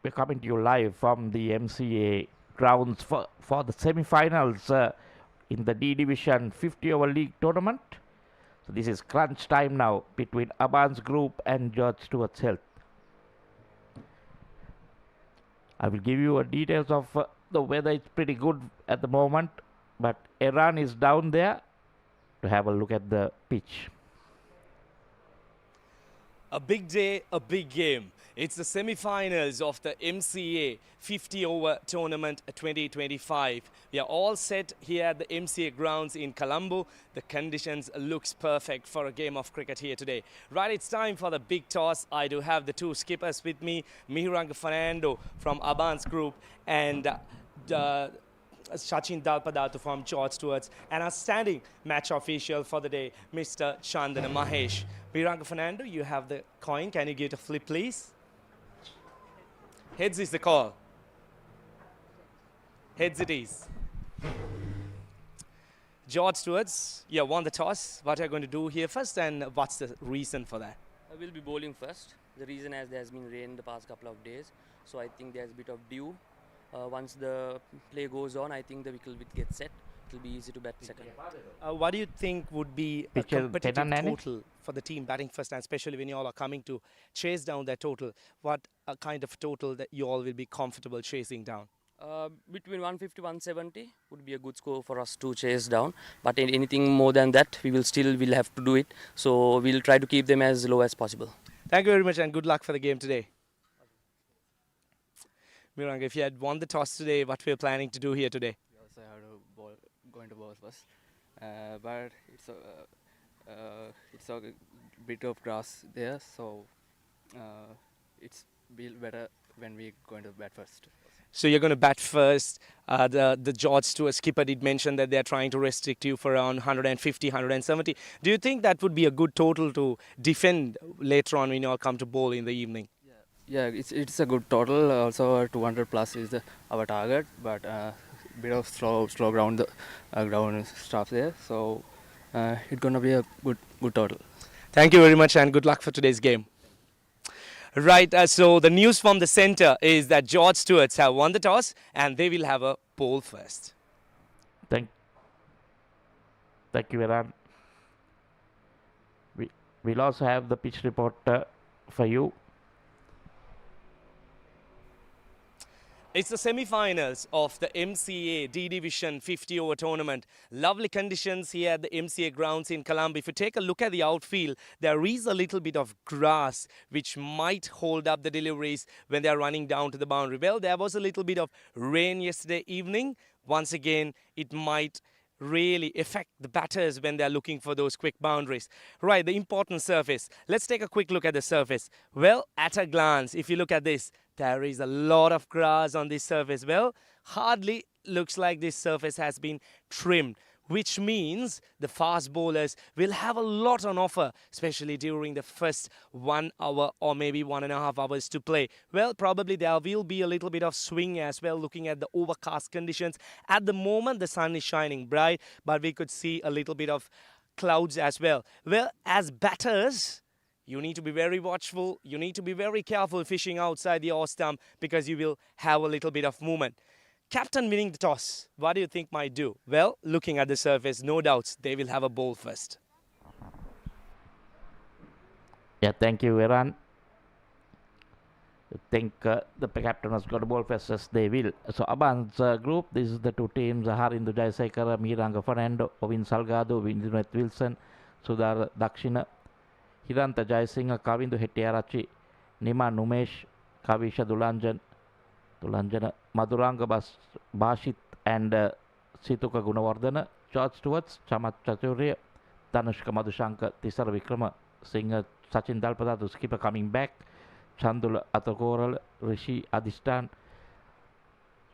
We're coming to you live from the MCA grounds for the semi-finals in the D Division 50-over league tournament. So this is crunch time now between Abans Group and George Stewart's Health. I will give you details of the weather. It's pretty good at the moment, but Iran is down there to have a look at the pitch. A big day, a big game. It's the semi-finals of the MCA 50-over tournament 2025. We are all set here at the MCA grounds in Colombo. The conditions looks perfect for a game of cricket here today. Right, it's time for the big toss. I do have the two skippers with me, Mihiranga Fernando from Abans Group and Sachin Dalpadatu from George Stewarts, and our standing match official for the day, Mr. Chandana Mahesh. Viranga Fernando, you have the coin. Can you give it a flip, please? Heads is the call. Heads it is. George Stewarts, you won the toss. What are you going to do here first, and what's the reason for that? I will be bowling first. The reason as there has been rain the past couple of days, so I think there's a bit of dew. Once the play goes on, I think the wicket will get set. It will be easy to bat second. What do you think would be a competitive total for the team batting first, and especially when you all are coming to chase down that total? What a kind of total that you all will be comfortable chasing down? Between 150 170 would be a good score for us to chase down. But anything more than that, we will have to do it. So we'll try to keep them as low as possible. Thank you very much, and good luck for the game today. Miranga, if you had won the toss today, what were you planning to do here today? Yes, I have to going to bowl first, but it's a bit of grass there, so it's better when we going to bat first. So you're going to bat first. The George Stewart skipper did mention that they're trying to restrict you for around 150, 170. Do you think that would be a good total to defend later on when you all come to bowl in the evening? Yeah, it's a good total. Also 200 plus is our target, but bit of slow ground stuff there. So it's gonna be a good total. Thank you very much, and good luck for today's game. Right, so the news from the centre is that George Stewarts have won the toss and they will have a bowl first. Thank you, Iran. We'll also have the pitch report for you. It's the semi-finals of the MCA D Division 50-over tournament. Lovely conditions here at the MCA grounds in Colombo. If you take a look at the outfield, there is a little bit of grass which might hold up the deliveries when they are running down to the boundary. Well, there was a little bit of rain yesterday evening. Once again, it might really affect the batters when they're looking for those quick boundaries. Right, the important surface. Let's take a quick look at the surface. Well, at a glance, if you look at this, there is a lot of grass on this surface. Well, hardly looks like this surface has been trimmed, which means the fast bowlers will have a lot on offer, especially during the first 1 hour or maybe 1.5 hours to play. Well, probably there will be a little bit of swing as well, looking at the overcast conditions. At the moment, the sun is shining bright, but we could see a little bit of clouds as well. Well, as batters, you need to be very watchful. You need to be very careful fishing outside the off stump because you will have a little bit of movement. Captain winning the toss, what do you think might do? Well, looking at the surface, no doubts, they will have a bowl first. Yeah, thank you, Iran. I think the captain has got a bowl first, as they will. So, Abans Group, this is the two teams, Harindu Jayasekara, Mihiranga Fernando, Ovin Salgado, Vindunet Wilson, Sudar Dakshina, Hiranta Jayasinghe, Kavindu Hettiarachchi, Nima Numesh, Kavisha Dulanjan, Madhuranga Bashit and Situka Gunawardana, George Stewarts, Chamat Chaturya, Tanushka Madhushanka, Tisara Vikrama, Singh, Sachin Dalpadatu, skipper coming back, Chandula Atakoral, Rishi Adhistan,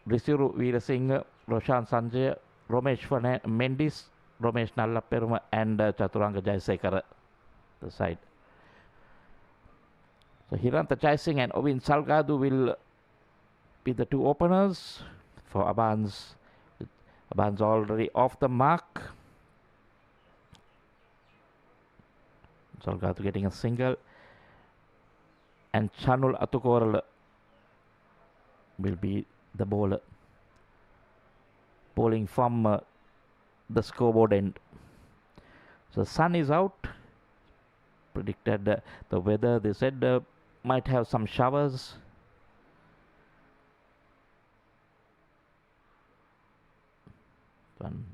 Risiru Veerasinghe, Roshan Sanjay, Romesh Mendis, Romesh Nallapperuma and Chaturanga Jayasekara, the side. So Hiranta Jayasinghe and Ovin Salgado will be the two openers for Abans. Abans already off the mark. Salgado getting a single. And Chanul Atukoral will be the bowler. Bowling from the scoreboard end. So sun is out. Predicted the weather, they said might have some showers. One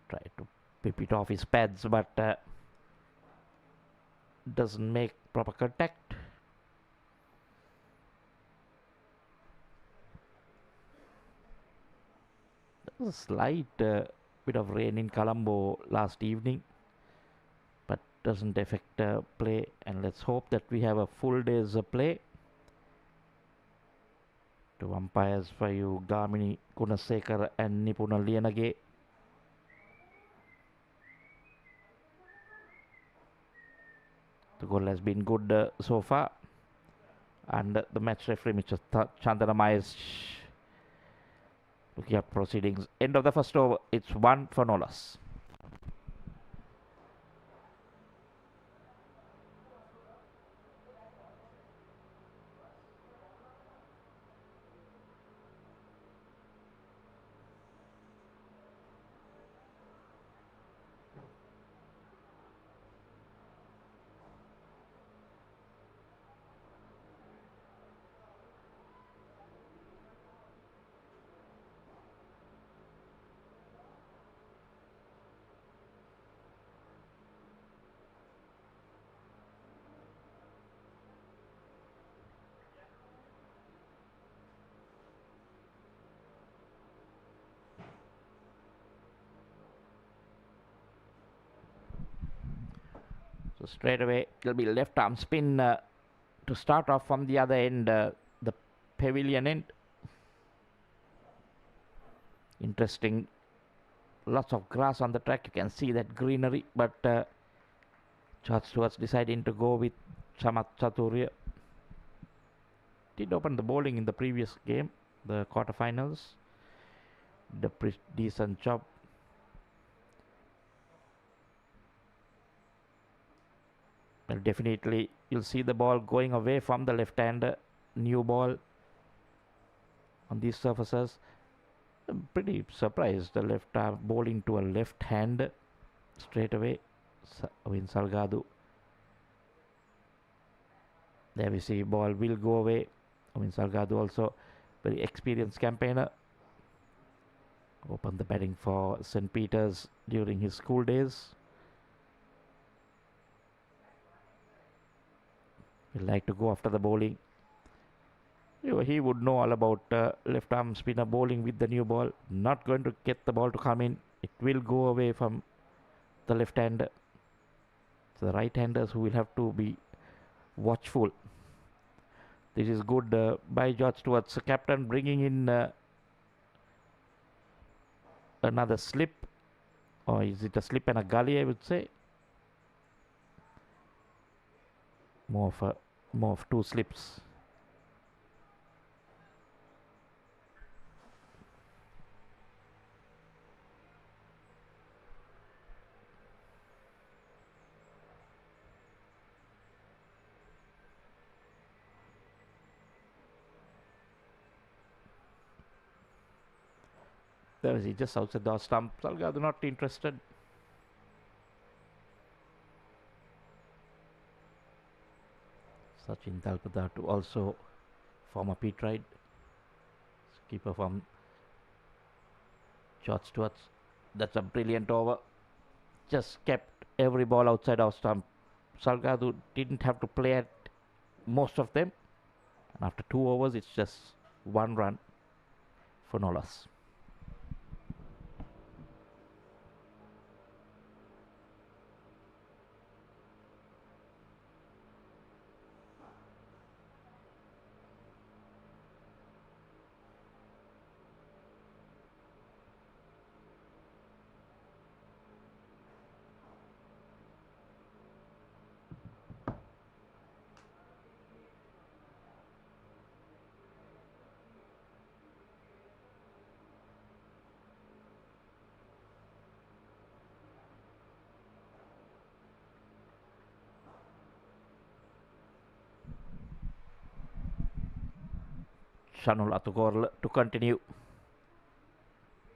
tried to pip it off his pads, but doesn't make proper contact. There was a slight bit of rain in Colombo last evening, but doesn't affect play, and let's hope that we have a full day's play. To umpires for you, Gamini Kunasekar and Nipuna Lianage. The goal has been good so far, and the match referee Mr. Chandana Myers looking at proceedings. End of the first over, it's 1 for no loss. So straight away, there'll be left arm spin to start off from the other end, the pavilion end. Interesting. Lots of grass on the track. You can see that greenery, but Stewarts deciding to go with Samat Chaturya. Did open the bowling in the previous game, the quarterfinals. The decent job. Well, definitely you'll see the ball going away from the left-hander. New ball on these surfaces. I'm pretty surprised the left arm bowling to a left hand straight away. Win Salgado. There we see ball will go away. Win Salgado also very experienced campaigner. Opened the batting for St. Peter's during his school days. He'd like to go after the bowling. He would know all about left arm spinner bowling with the new ball. Not going to get the ball to come in. It will go away from the left hander. So the right handers who will have to be watchful. This is good by George Stewarts, captain, bringing in another slip. Or is it a slip and a gully, I would say? More of two slips. There is he, just outside the stump. Salgado not interested. Sachin Dalpada to also former Pete Ride. Keeper from George Stewarts. That's a brilliant over. Just kept every ball outside our stump. Salgado didn't have to play at most of them. And after 2 overs, it's just 1 run for no loss. Shanul Atukorl to continue.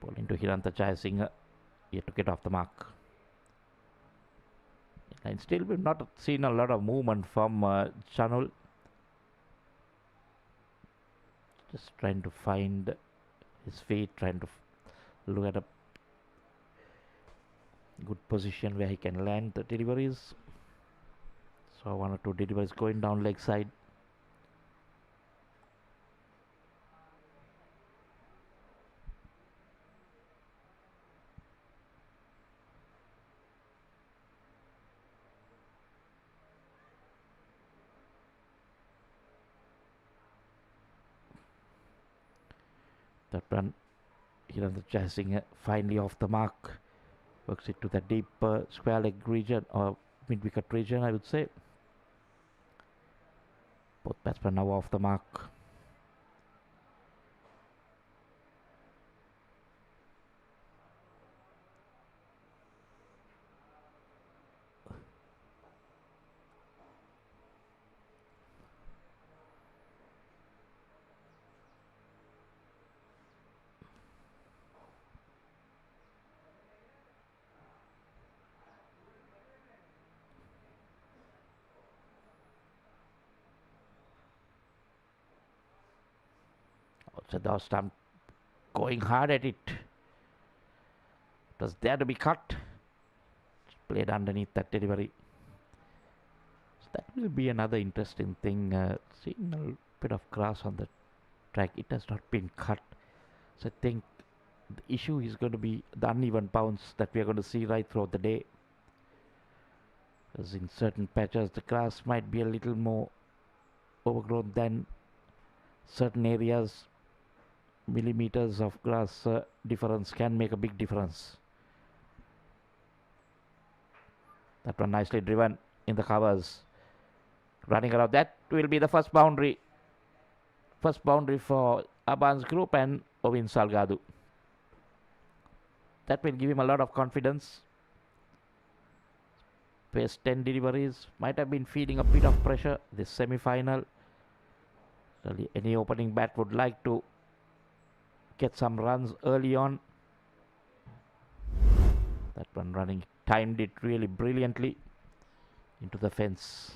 Ball into Hiranta Jayasinghe, yet to get off the mark. And still we've not seen a lot of movement from Shanul. Just trying to find his feet, trying to look at a good position where he can land the deliveries. So 1 or 2 deliveries going down leg side. That run, Hiranta Jayasinghe finally off the mark. Works it to the deep square leg region or mid wicket region, I would say. Both batsmen now off the mark. So the stump going hard at it. It was there to be cut. Played underneath that delivery. So that will be another interesting thing. Seeing a bit of grass on the track. It has not been cut. So I think the issue is going to be the uneven bounce that we are going to see right throughout the day. Because in certain patches the grass might be a little more overgrown than certain areas. Millimeters of grass difference can make a big difference. That one nicely driven in the covers. Running around, that will be the first boundary. First boundary for Abans group and Ovin Salgado. That will give him a lot of confidence. Paced 10 deliveries. Might have been feeling a bit of pressure this semi-final. Any opening bat would like to get some runs early on. That one running, timed it really brilliantly into the fence.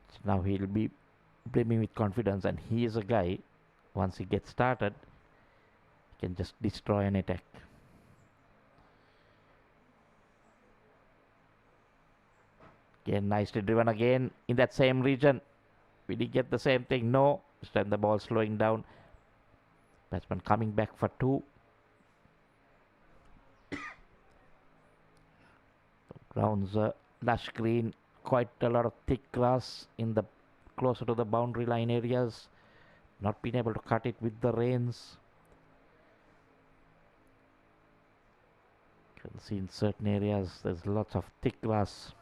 So now he'll be brimming with confidence, and he is a guy, once he gets started, he can just destroy an attack. Again, nicely driven again in that same region. Will he get the same thing? No. This time the ball slowing down. Batsman coming back for 2. Grounds lush green. Quite a lot of thick grass in the closer to the boundary line areas. Not been able to cut it with the rains. You can see in certain areas there's lots of thick grass.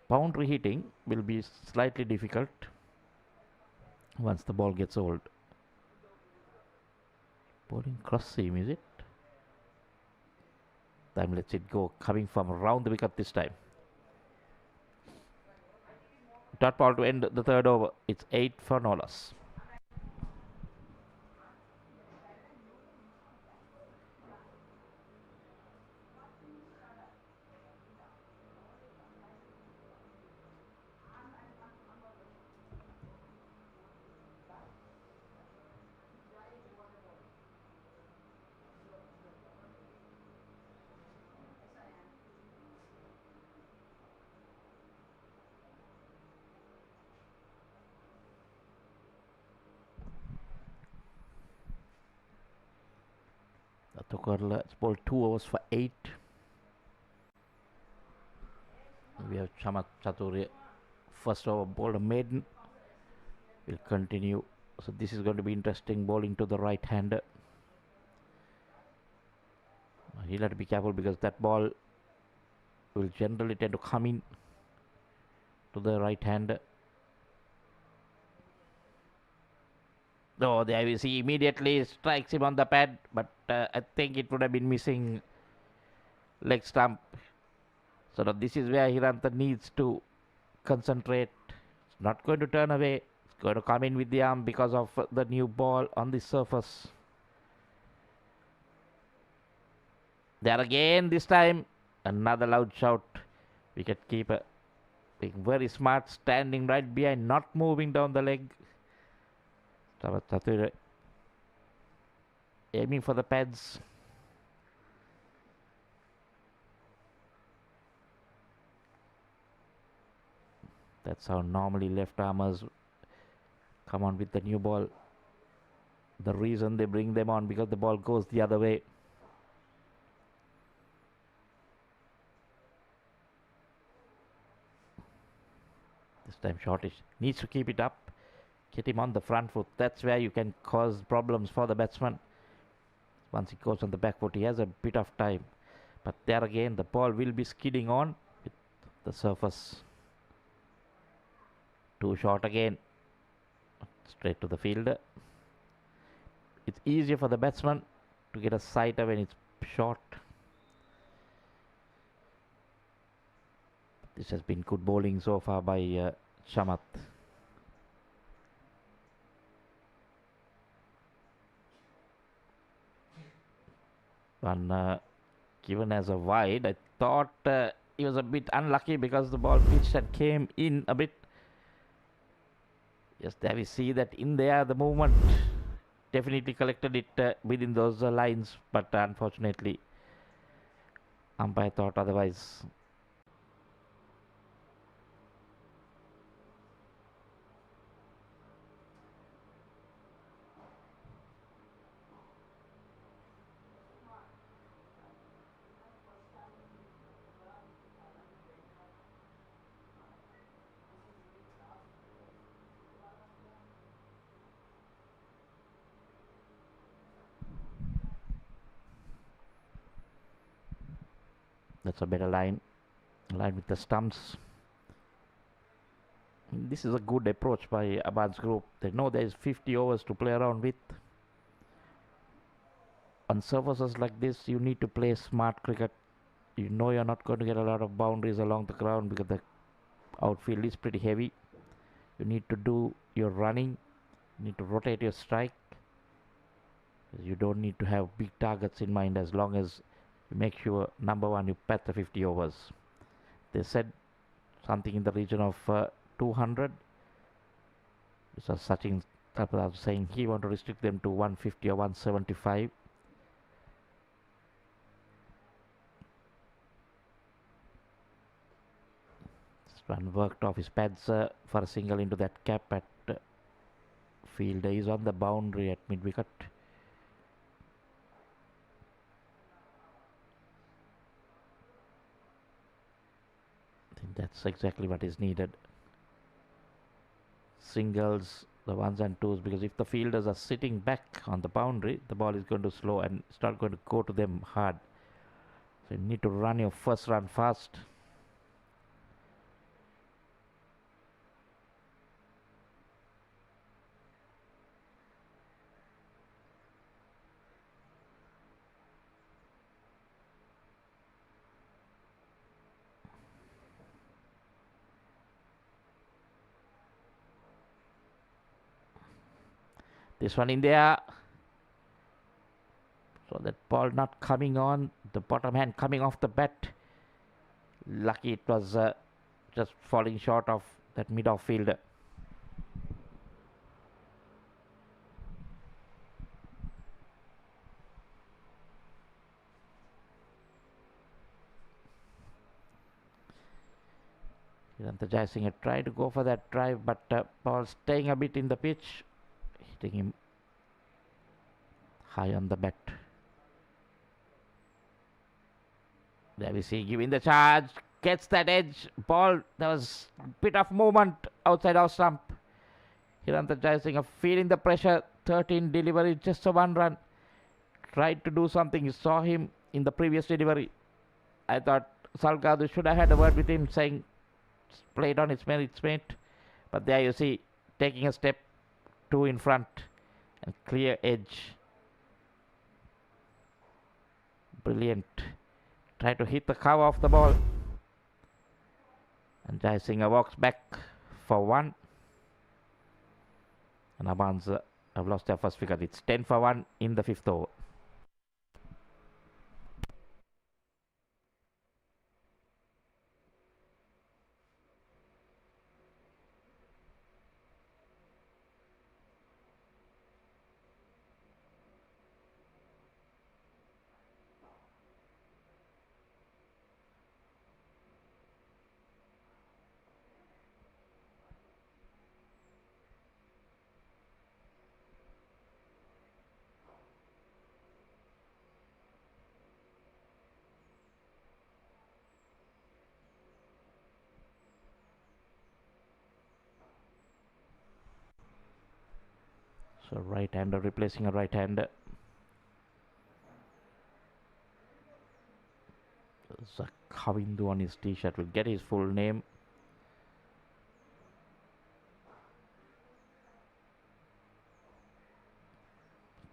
Boundary hitting will be slightly difficult once the ball gets old. Bowling cross seam, is it? Time lets it go, coming from around the wicket this time. Dot ball to end the third over. It's 8 for no loss. Atukorl has bowled 2 overs for 8. We have Chamat Chaturya first over bowled a maiden. Will continue. So this is going to be interesting. Bowling to the right hander. He'll have to be careful because that ball will generally tend to come in to the right hander. Oh, there we see immediately strikes him on the pad, but I think it would have been missing leg stump. So now this is where Hiranta needs to concentrate. Not going to turn away. It's going to come in with the arm because of the new ball on the surface. There again this time. Another loud shout. Wicket keeper being very smart, standing right behind, not moving down the leg. Steuart aiming for the pads. That's how normally left armers come on with the new ball. The reason they bring them on because the ball goes the other way. This time shortish. Needs to keep it up. Get him on the front foot. That's where you can cause problems for the batsman. Once he goes on the back foot, he has a bit of time. But there again, the ball will be skidding on with the surface. Too short again. Straight to the fielder. It's easier for the batsman to get a sighter when it's short. This has been good bowling so far by Chamat. One given as a wide. I thought he was a bit unlucky because the ball pitched and came in a bit. Yes, there we see that in there the movement definitely collected it within those lines, but unfortunately umpire thought otherwise. That's a better line with the stumps. This is a good approach by Abans group. They know there is 50 overs to play around with. On surfaces like this, you need to play smart cricket. You know you're not going to get a lot of boundaries along the ground because the outfield is pretty heavy. You need to do your running. You need to rotate your strike. You don't need to have big targets in mind as long as you make sure, number one, you bat the 50 overs. They said something in the region of 200. So Sachin was saying he want to restrict them to 150 or 175. This one worked off his pads for a single into that cap at fielder. He's on the boundary at mid-wicket. I think that's exactly what is needed. Singles, the ones and twos, because if the fielders are sitting back on the boundary, the ball is going to slow and start going to go to them hard. So you need to run your first run fast. This one in there. So that ball not coming on. The bottom hand coming off the bat. Lucky it was just falling short of that mid-off fielder. Jayasinghe tried to go for that drive, but ball staying a bit in the pitch. Hitting him high on the bat. There we see giving the charge, gets that edge ball. There was a bit of movement outside our stump. Jayasinghe feeling the pressure. 13 delivery, just a 1 run. Tried to do something. You saw him in the previous delivery. I thought Salgado should have had a word with him saying played on its merits, mate. But there you see, taking a step, 2 in front and clear edge. Brilliant. Try to hit the cover of the ball. And Jayasinghe walks back for 1. And Abans have lost their first wicket. It's 10 for 1 in the 5th over. So right-hander replacing a right-hander. Kavindu on his t-shirt will get his full name.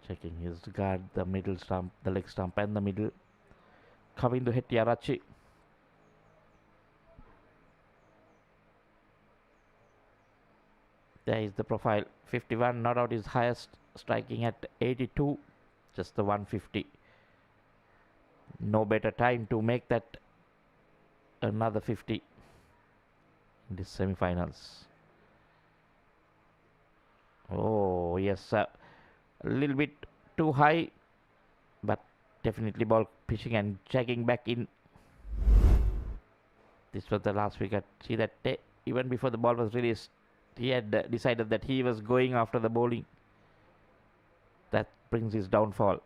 Checking his guard, the middle stump, the leg stump and the middle. Kavindu Hettiarachchi. There is the profile. 51, not out his highest, striking at 82. Just the 150. No better time to make that another 50 in the semi-finals. Oh, yes, a little bit too high, but definitely ball pitching and checking back in. This was the last wicket. See that even before the ball was released, he had decided that he was going after the bowling. That brings his downfall.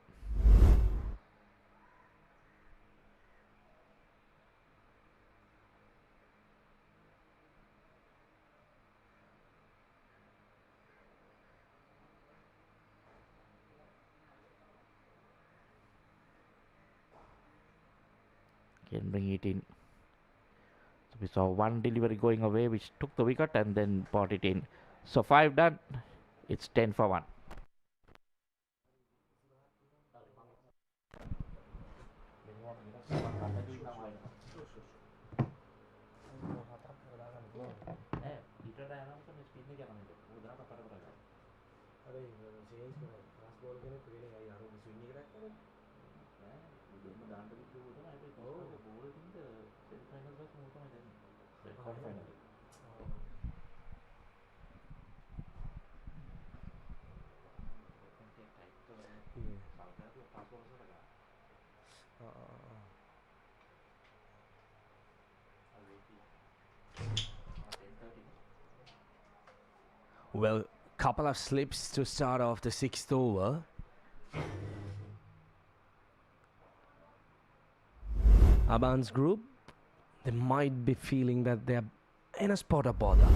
Can bring it in. So we saw one delivery going away which took the wicket and then brought it in. So 5 done. It's 10 for 1. Well, couple of slips to start off the 6th over. Abans group, they might be feeling that they're in a spot of bother.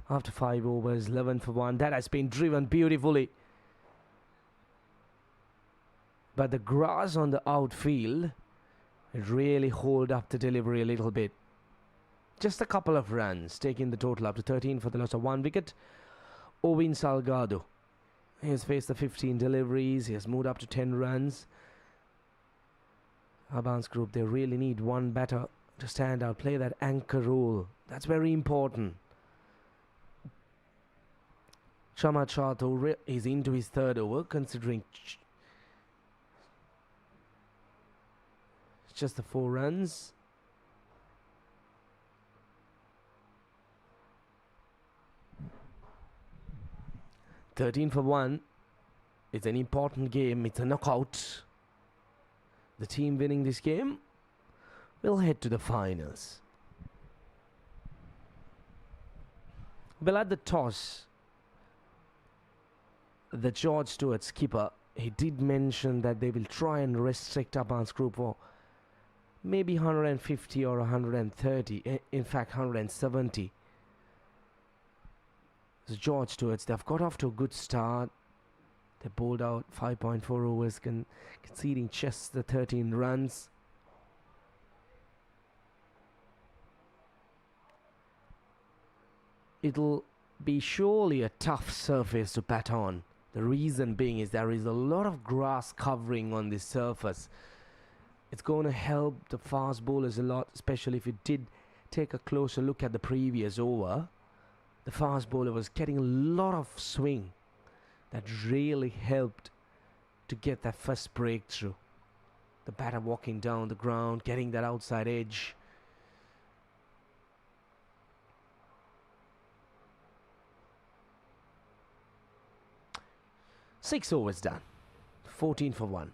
After 5 overs, 11 for 1. That has been driven beautifully. But the grass on the outfield, it really hold up the delivery a little bit. Just a couple of runs, taking the total up to 13 for the loss of 1 wicket. Owen Salgado, he has faced the 15 deliveries. He has moved up to 10 runs. Abans group, they really need one batter to stand out, play that anchor role. That's very important. Chama Chato is into his 3rd over, considering just the 4 runs. "13 for 1. It's an important game. It's a knockout. The team winning this game will head to the finals." Well, at the toss, the George Steuart skipper, he did mention that they will try and restrict Abans group for maybe 150 or 130, in fact 170. So George Stewarts, they've got off to a good start. They bowled out 5.4 overs, conceding just the 13 runs. It'll be surely a tough surface to bat on. The reason being is there is a lot of grass covering on this surface. It's going to help the fast bowlers a lot, especially if you did take a closer look at the previous over. The fast bowler was getting a lot of swing that really helped to get that first breakthrough. The batter walking down the ground, getting that outside edge. Six overs done. 14 for 1.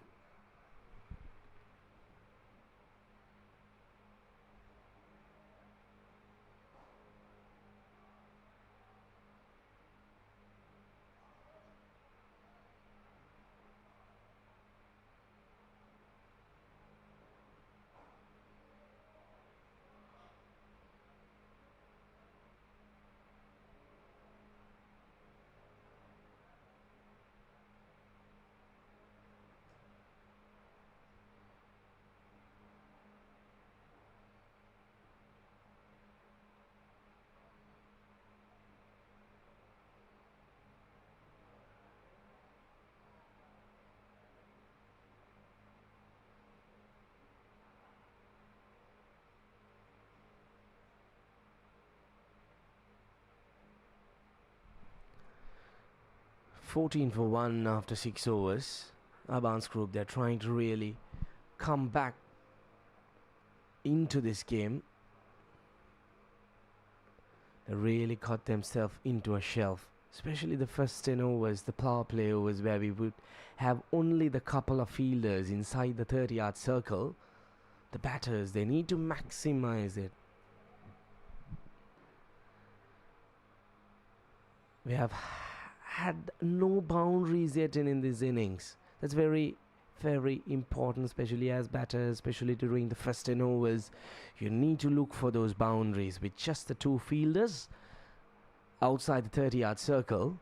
Fourteen for 1 after 6 overs. Abans group, they're trying to really come back into this game. They really got themselves into a shelf, especially the first 10 overs, the power play overs, where we would have only the couple of fielders inside the 30-yard circle. The batters, they need to maximize it. We have had no boundaries yet in this innings. That's very, very important, especially as batters, especially during the first 10 overs. You need to look for those boundaries with just the two fielders outside the 30-yard circle.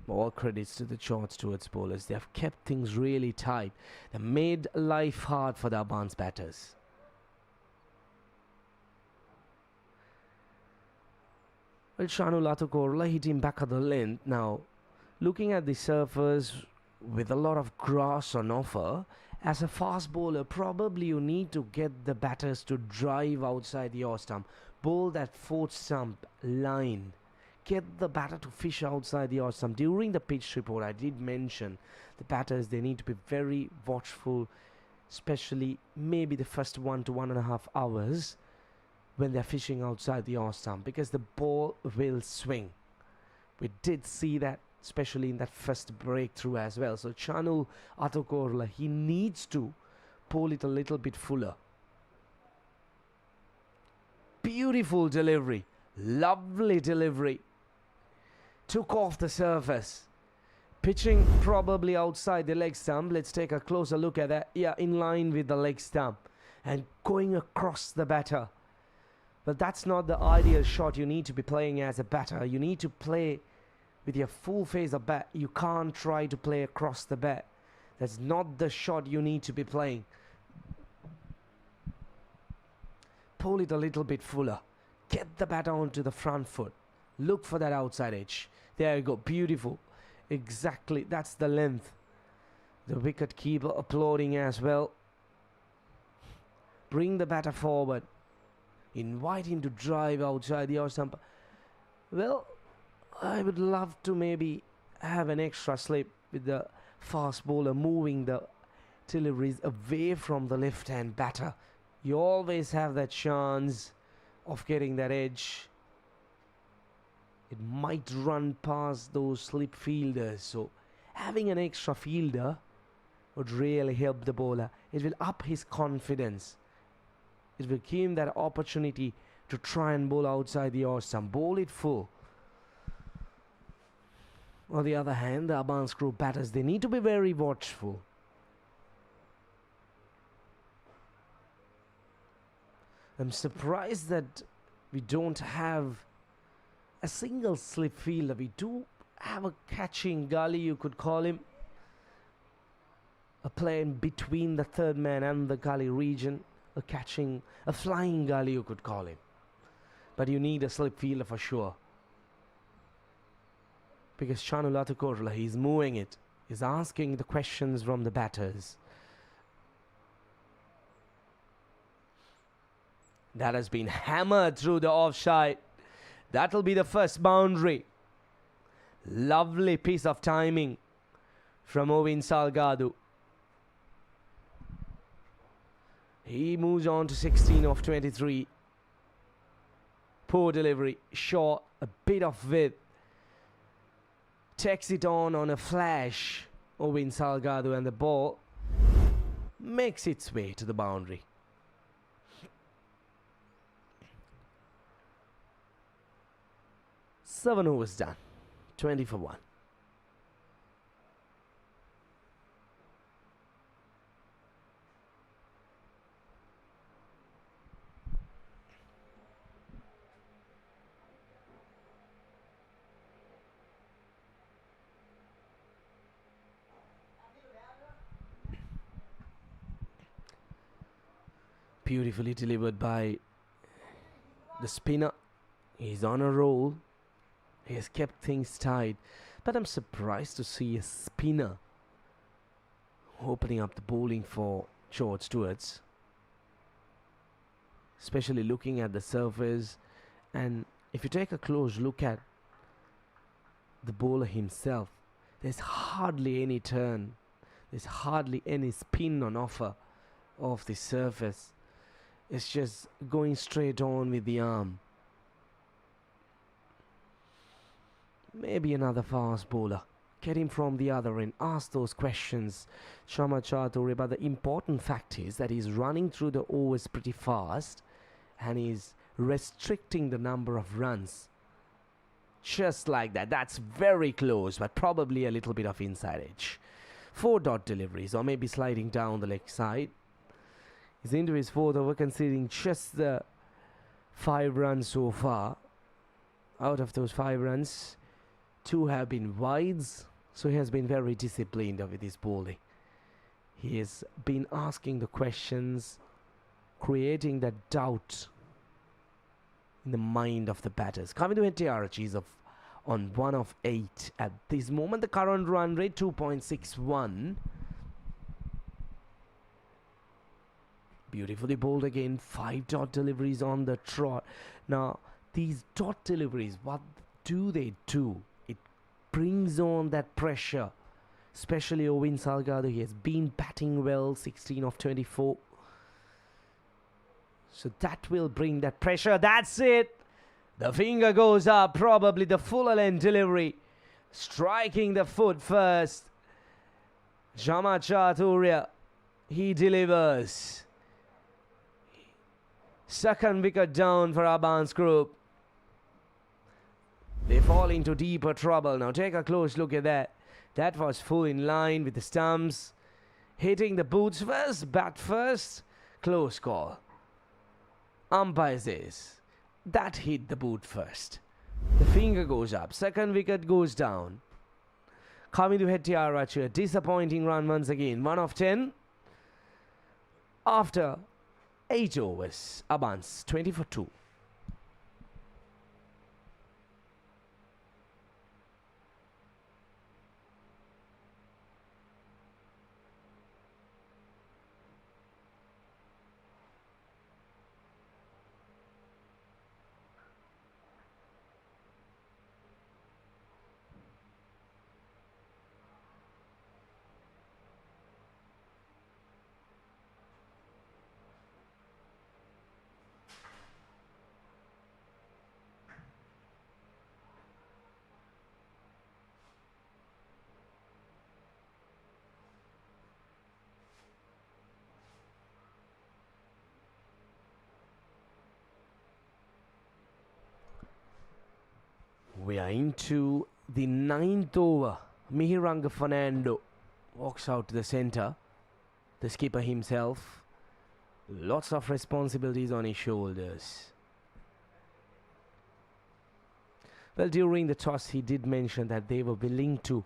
All credits to the Stewarts bowlers. They have kept things really tight. They made life hard for the Abans batters. Well, Steuart hit him back at the length. Now, looking at the surface with a lot of grass on offer, as a fast bowler, probably you need to get the batters to drive outside the off stump. Bowl that fourth stump line. Get the batter to fish outside the off stump. During the pitch report, I did mention the batters, they need to be very watchful, especially maybe the first 1 to 1.5 hours when they're fishing outside the off stump, because the ball will swing. We did see that, especially in that first breakthrough as well. So Steuart, he needs to pull it a little bit fuller. Beautiful delivery. Lovely delivery. Took off the surface. Pitching probably outside the leg stump. Let's take a closer look at that. Yeah, in line with the leg stump. And going across the batter. But that's not the ideal shot you need to be playing as a batter. You need to play with your full face of bat. You can't try to play across the bat. That's not the shot you need to be playing. Pull it a little bit fuller. Get the batter onto the front foot. Look for that outside edge. There you go. Beautiful. Exactly. That's the length. The wicket keeper applauding as well. Bring the batter forward. Invite him to drive outside the off stump. Well, I would love to maybe have an extra slip with the fast bowler moving the deliveries away from the left-hand batter. You always have that chance of getting that edge. It might run past those slip fielders. So having an extra fielder would really help the bowler. It will up his confidence. It will give him that opportunity to try and bowl outside the off stump. Bowl it full. On the other hand, the Abans group batters, they need to be very watchful. I'm surprised that we don't have a single slip fielder. We do have a catching gully, you could call him. A player in between the third man and the gully region. A flying gully, you could call him. But you need a slip fielder for sure. Because Steuart, he's moving it. He's asking the questions from the batters. That has been hammered through the offside. That'll be the first boundary. Lovely piece of timing from Ovin Salgado. He moves on to 16 of 23. Poor delivery, short, a bit of width. Takes it on a flash. Ovin Salgado, and the ball makes its way to the boundary. Seven overs done. 20 for 1. Beautifully delivered by the spinner. He's on a roll. He has kept things tight. But I'm surprised to see a spinner opening up the bowling for George Stewarts. Especially looking at the surface. And if you take a close look at the bowler himself, there's hardly any turn. There's hardly any spin on offer off the surface. It's just going straight on with the arm. Maybe another fast bowler. Get him from the other end. Ask those questions, Shama Chature. But the important fact is that he's running through the overs pretty fast and he's restricting the number of runs. Just like that. That's very close, but probably a little bit of inside edge. 4 dot deliveries, or maybe sliding down the leg side. He's into his 4th over, conceding just the 5 runs so far. Out of those 5 runs, 2 have been wides, so he has been very disciplined with his bowling. He has been asking the questions, creating that doubt in the mind of the batters. Coming to NTRH of on 1 of 8 at this moment. The current run rate 2.61. Beautifully bowled again. 5 dot deliveries on the trot. Now, these dot deliveries, what do they do? It brings on that pressure. Especially Ovin Salgado. He has been batting well. 16 of 24. So that will bring that pressure. That's it. The finger goes up. Probably the fuller length delivery. Striking the foot first. Shama Chaturya. He delivers. Second wicket down for Abans group. They fall into deeper trouble. Now take a close look at that. That was full in line with the stumps. Hitting the boots first, bat first. Close call. Umpire says that hit the boot first. The finger goes up. Second wicket goes down. Coming to Hettiarachia. Disappointing run once again. 1 of 10. After 8 overs. Abans 20 for 2. We are into the 9th over. Mihiranga Fernando walks out to the centre. The skipper himself. Lots of responsibilities on his shoulders. Well, during the toss, he did mention that they were willing to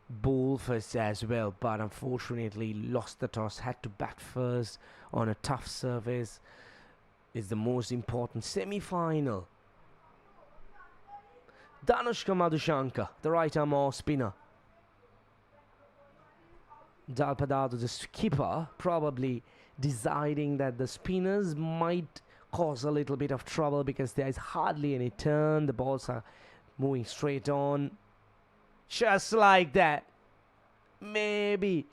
bowl first as well, but unfortunately lost the toss, had to bat first on a tough surface. It's the most important semi-final. Danushka Madhushanka, the right arm off spinner. Dalpadado, the skipper, probably deciding that the spinners might cause a little bit of trouble because there is hardly any turn. The balls are moving straight on. Just like that. Maybe.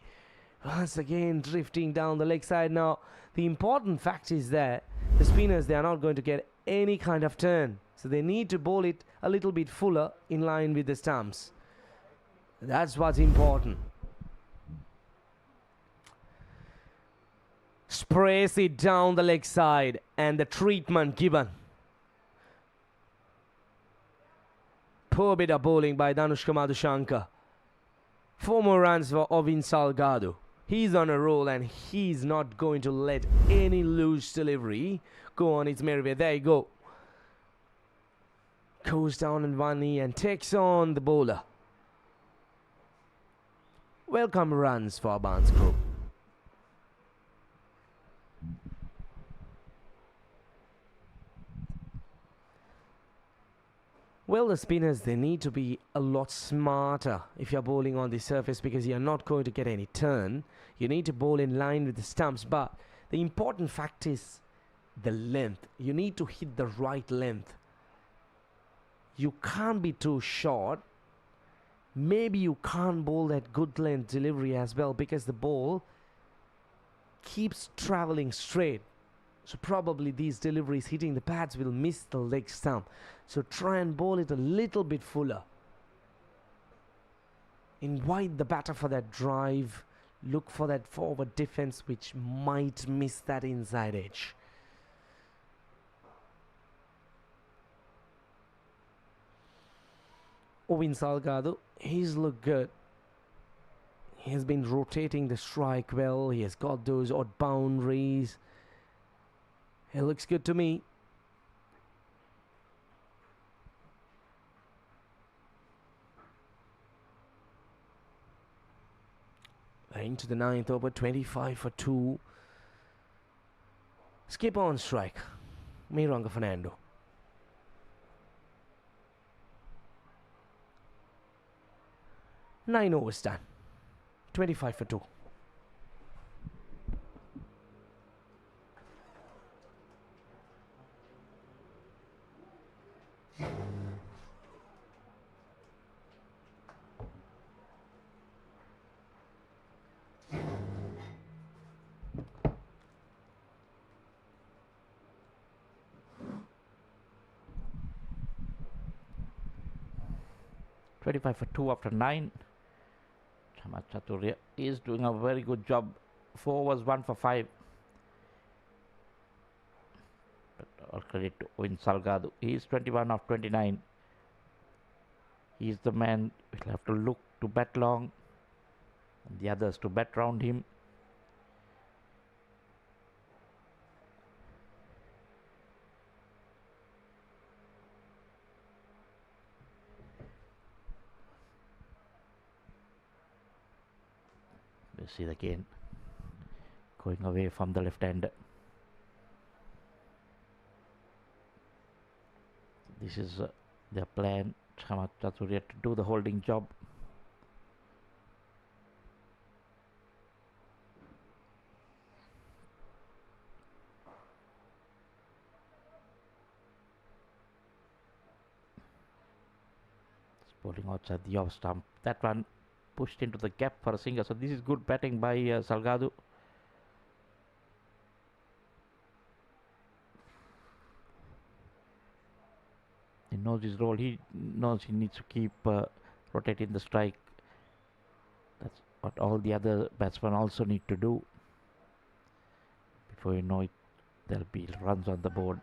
Once again, drifting down the leg side. Now, the important fact is that the spinners, they are not going to get any kind of turn. So they need to bowl it a little bit fuller in line with the stumps. That's what's important. Sprays it down the leg side and the treatment given. Poor bit of bowling by Danushka Madhushankar. 4 more runs for Ovin Salgado. He's on a roll and he's not going to let any loose delivery go on its merry way. There you go. Goes down on one knee and takes on the bowler. Welcome runs for Abans crew. Well, the spinners, they need to be a lot smarter if you're bowling on the surface because you're not going to get any turn. You need to bowl in line with the stumps, but the important fact is the length. You need to hit the right length. You can't be too short. Maybe you can't bowl that good length delivery as well because the ball keeps traveling straight. So probably these deliveries hitting the pads will miss the leg stump. So try and bowl it a little bit fuller. Invite the batter for that drive. Look for that forward defense which might miss that inside edge. Ovin Salgado, he's looked good. He has been rotating the strike well. He has got those odd boundaries. It looks good to me. Into the 9th over, 25 for 2. Skip on strike. Miranga Fernando. Nine overs done. 25 for 2. For 2 after 9. Chamat Chaturya is doing a very good job. 4 overs, 1 for 5. But all credit to Ovin Salgado. He is 21 of 29. He is the man. We'll have to look to bat long, and the others to bat round him. We'll see again going away from the left hander. This is their plan. Chamat Chaturya to do the holding job. Bowling outside the off stump. That one pushed into the gap for a single. So this is good batting by Salgado. He knows his role. He knows he needs to keep rotating the strike. That's what all the other batsmen also need to do. Before you know it, there'll be runs on the board.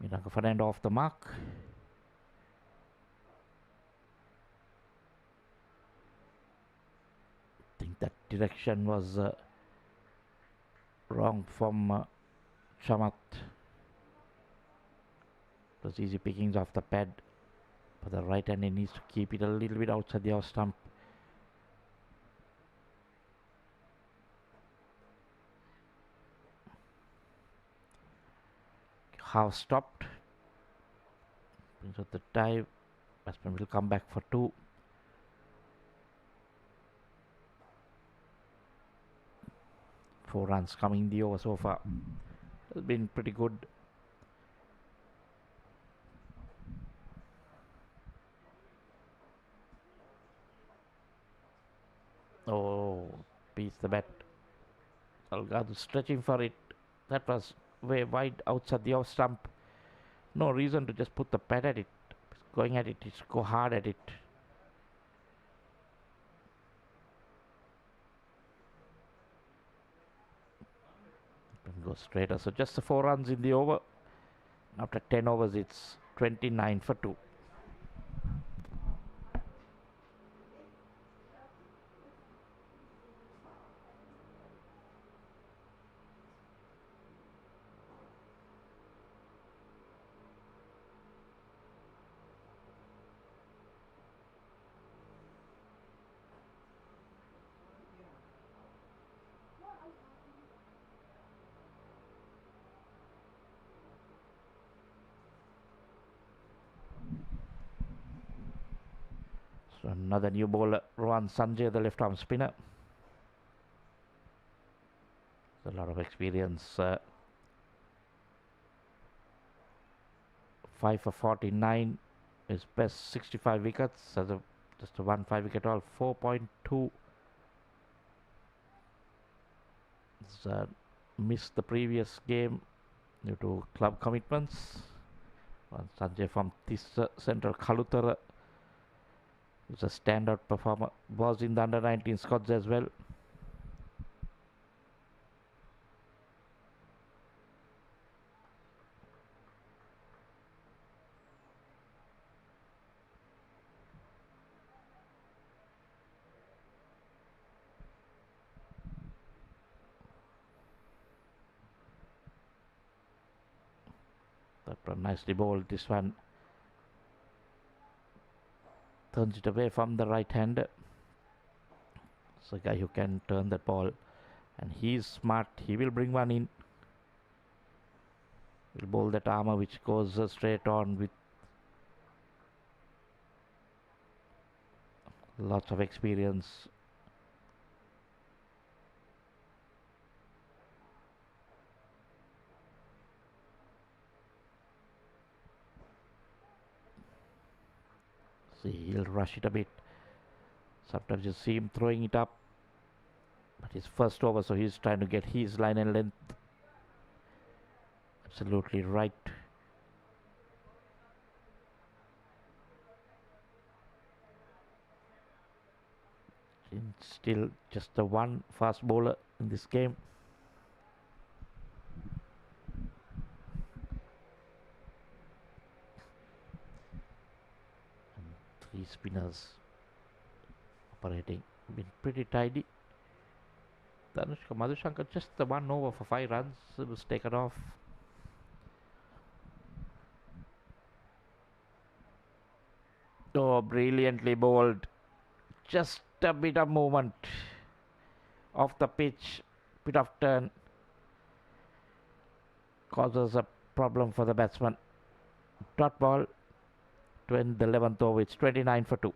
Miranga Fernando off the mark. I think that direction was wrong from Chamat. Those easy pickings off the pad. For the right hand, he needs to keep it a little bit outside the off stump. half stopped. Brings out the dive. Batsman will come back for 2. Four runs coming in the over so far. It's been pretty good. Oh, beats the bat. Salgado stretching for it. That was way wide outside the off stump. No reason to just put the bat at it. Going at it, just go hard at it. And go straighter. So just the 4 runs in the over. After 10 overs, it's 29 for 2. So another new bowler, Rohan Sanjay, the left arm spinner. A lot of experience. 5 for 49. His best 65 wickets. As a just a 1 5 wicket all. 4.2. Missed the previous game due to club commitments. Rohan Sanjay from Tissa Central Kalutara. He's a standout performer. Was in the under 19 Scots as well. That one nicely bowled. This one turns it away from the right hander. It's a guy who can turn that ball, and he's smart. He will bring one in. He'll bowl that armour which goes straight on with lots of experience. See, he'll rush it a bit. Sometimes you see him throwing it up, but it's first over, so he's trying to get his line and length. Absolutely right. Still just the one fast bowler in this game. And 3 spinners operating. Been pretty tidy. Tanushka Madhushankar just the 1 over for 5 runs. It was taken off. Oh, brilliantly bowled. Just a bit of movement off the pitch, bit of turn, causes a problem for the batsman. Dot ball to end the 11th over. It's 29 for 2.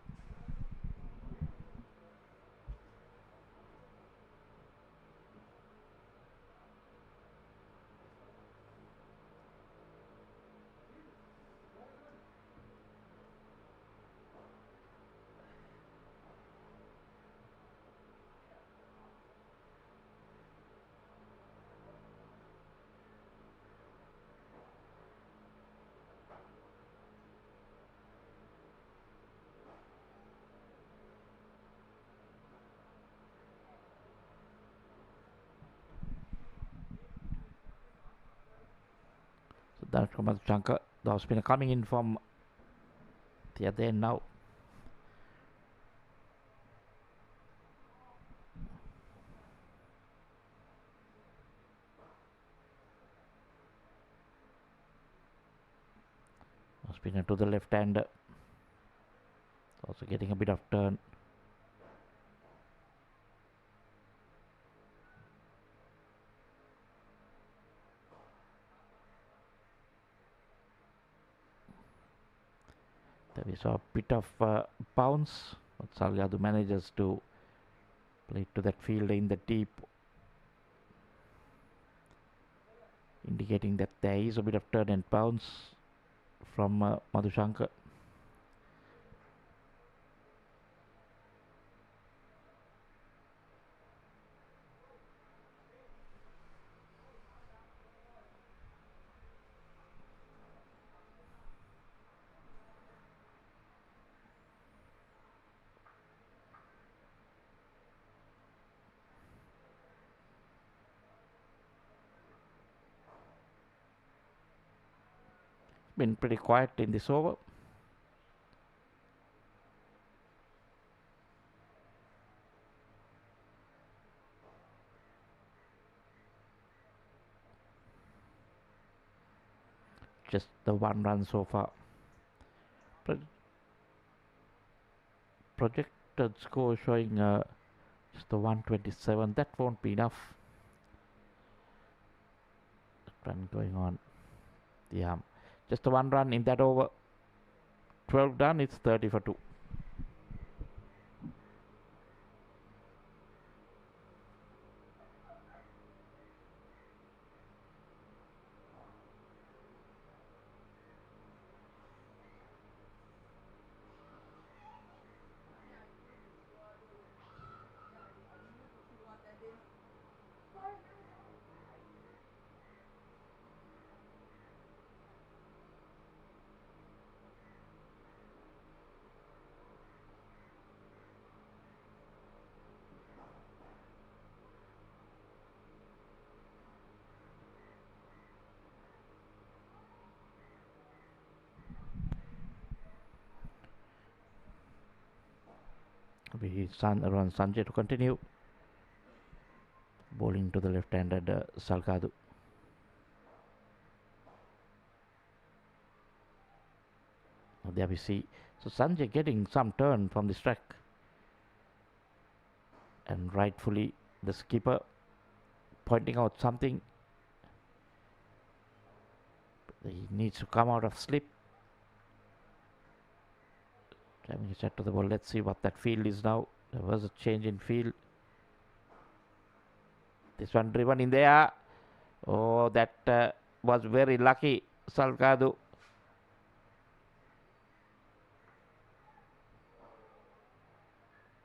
That's from Shankar. The spinner coming in from the other end now. Spinner to the left hander. Also getting a bit of turn. We saw a bit of bounce, but Salgado manages to play to that fielder in the deep, indicating that there is a bit of turn and bounce from Madhushankar. Been pretty quiet in this over. Just the 1 run so far. Projected score showing just the 127. That won't be enough. Run going on. Yeah, just the 1 run in that over. 12 done. It's 30 for 2. We run Sanjay to continue. Bowling to the left-handed Salgado. There we see. So Sanjay getting some turn from this track. And rightfully the skipper pointing out something. He needs to come out of slip. Driving a shot to the ball. Let's see what that field is now. There was a change in field. This one driven in there. Oh, that was very lucky, Salgado.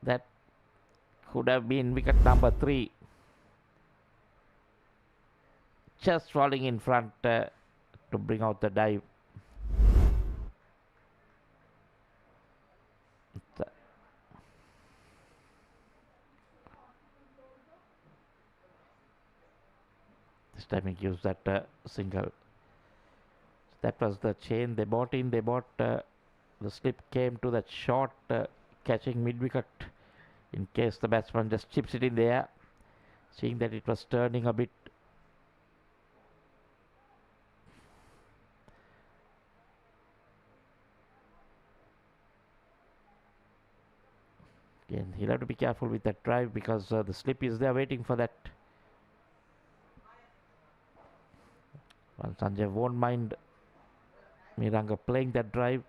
That could have been wicket number 3. Just falling in front to bring out the dive. This time he gives that single. That was the chain they bought in. They bought the slip came to that short catching mid-wicket in case the batsman just chips it in the air. Seeing that it was turning a bit. Again, he'll have to be careful with that drive because the slip is there waiting for that. Well, Sanjay won't mind Miranga playing that drive.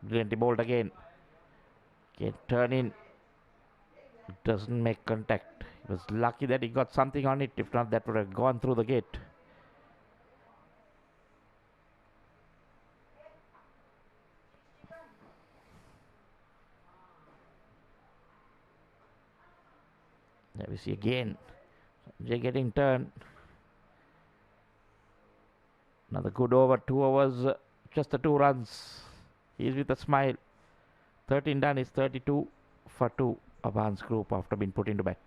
Brilliantly bowled again. Again, turn in. Doesn't make contact. He was lucky that he got something on it. If not, that would have gone through the gate. There we see again. Sanjay getting turned. Another good over. 2 overs. Just the 2 runs. He's with a smile. 13 done is 32 for 2. Abans group after being put into bat.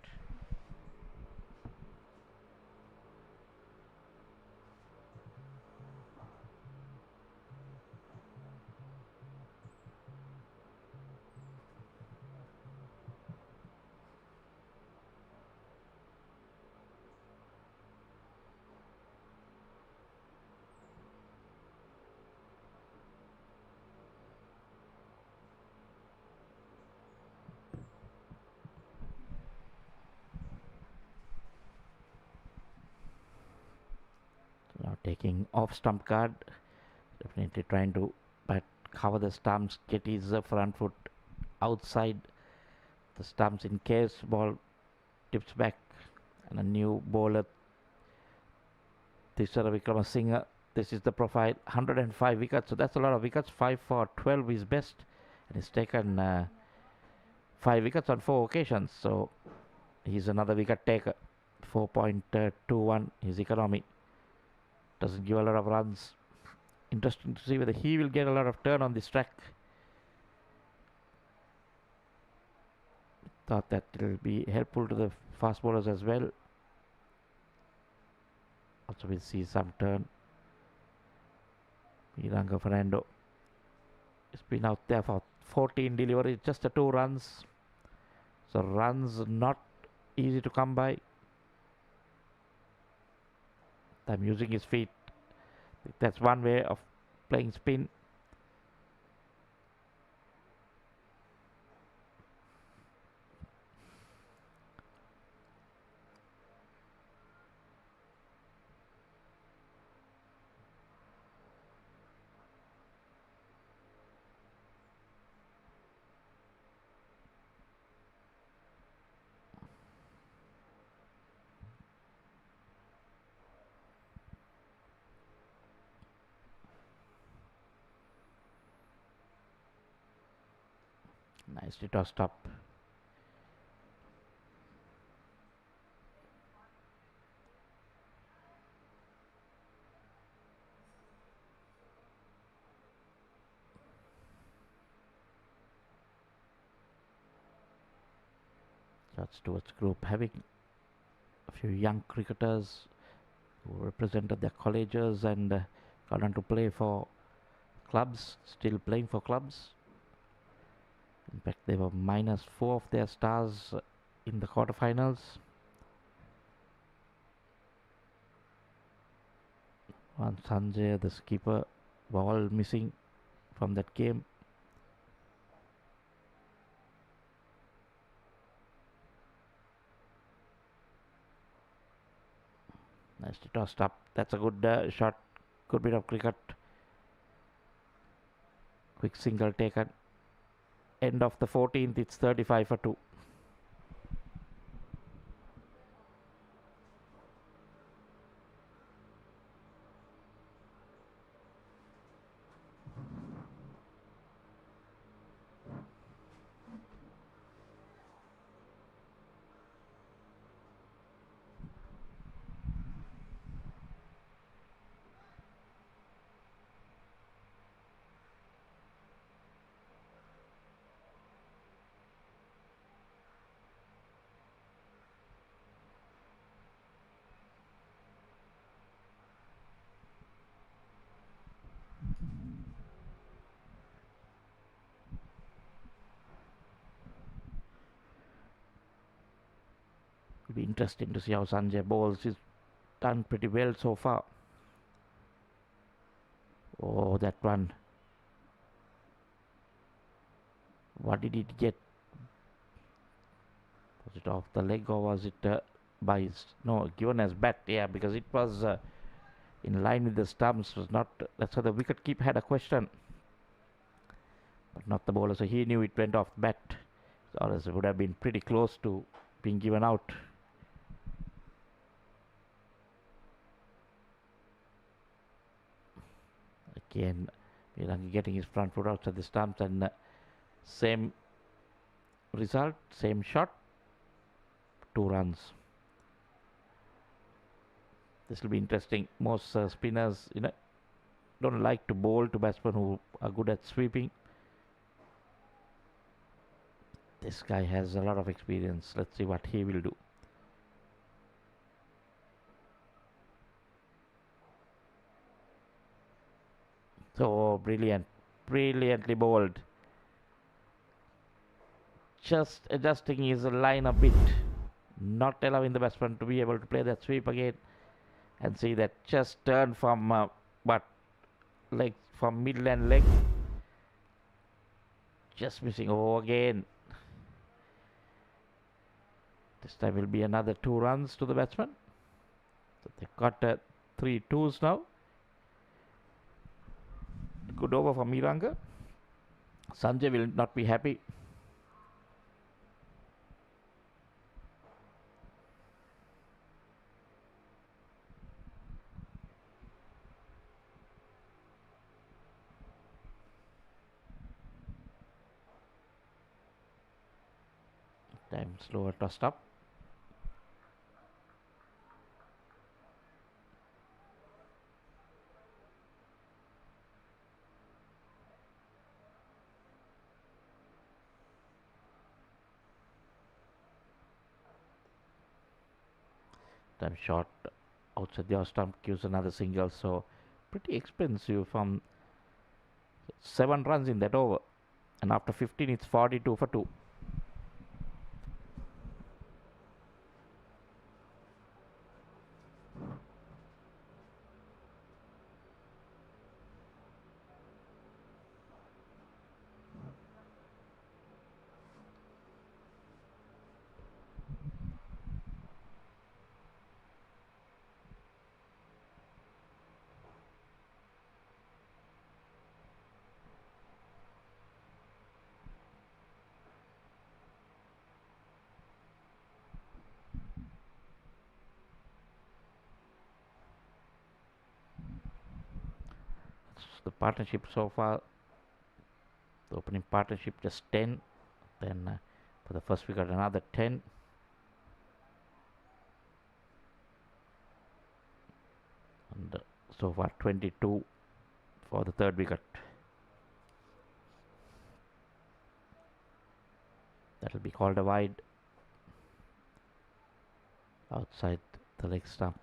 taking off stump guard, definitely trying to cover the stumps, get his front foot outside the stumps in case ball tips back. And a new bowler, Tisara Wickramasinghe. This is the profile, 105 wickets, so that's a lot of wickets. 5 for 12 is best, and he's taken 5 wickets on 4 occasions, so he's another wicket taker. 4.21 his economy. Doesn't give a lot of runs. Interesting to see whether he will get a lot of turn on this track. Thought that will be helpful to the fast bowlers as well. Also we'll see some turn. Iranga Fernando has been out there for 14 deliveries, just the 2 runs. So runs not easy to come by. I'm using his feet. That's one way of playing spin. Nicely tossed up. Stewarts group having a few young cricketers who represented their colleges and gone on to play for clubs, still playing for clubs. In fact, they were minus 4 of their stars in the quarterfinals. One Sanjay, the skipper, were all missing from that game. Nicely tossed up. That's a good shot. Good bit of cricket. Quick single taken. End of the 14th, it's 35 for 2. It'll be interesting to see how Sanjay bowls. He's done pretty well so far. Oh, that one. What did it get? Was it off the leg or was it by no, given as bat? Yeah, because it was in line with the stumps. Was not. That's why the wicket keeper had a question, but not the bowler. So he knew it went off bat. Or else it would have been pretty close to being given out. Again, Virangi getting his front foot outside the stumps, and same result, same shot, 2 runs. This will be interesting. Most spinners, don't like to bowl to batsmen who are good at sweeping. This guy has a lot of experience. Let's see what he will do. So brilliant, brilliantly bowled. Just adjusting his line a bit, not allowing the batsman to be able to play that sweep again. And see that just turn from leg, from middle and leg. Just missing. Oh, again. This time will be another 2 runs to the batsman. So they've got 3 twos now. Good over for Miranga. Sanjay will not be happy. Time slower tossed up. Time short outside the off stump gives another single, so pretty expensive from 7 runs in that over, and after 15 it's 42 for 2. The partnership so far, the opening partnership just 10, then for the first wicket another 10, and so far 22 for the third wicket. That will be called a wide outside the leg stump.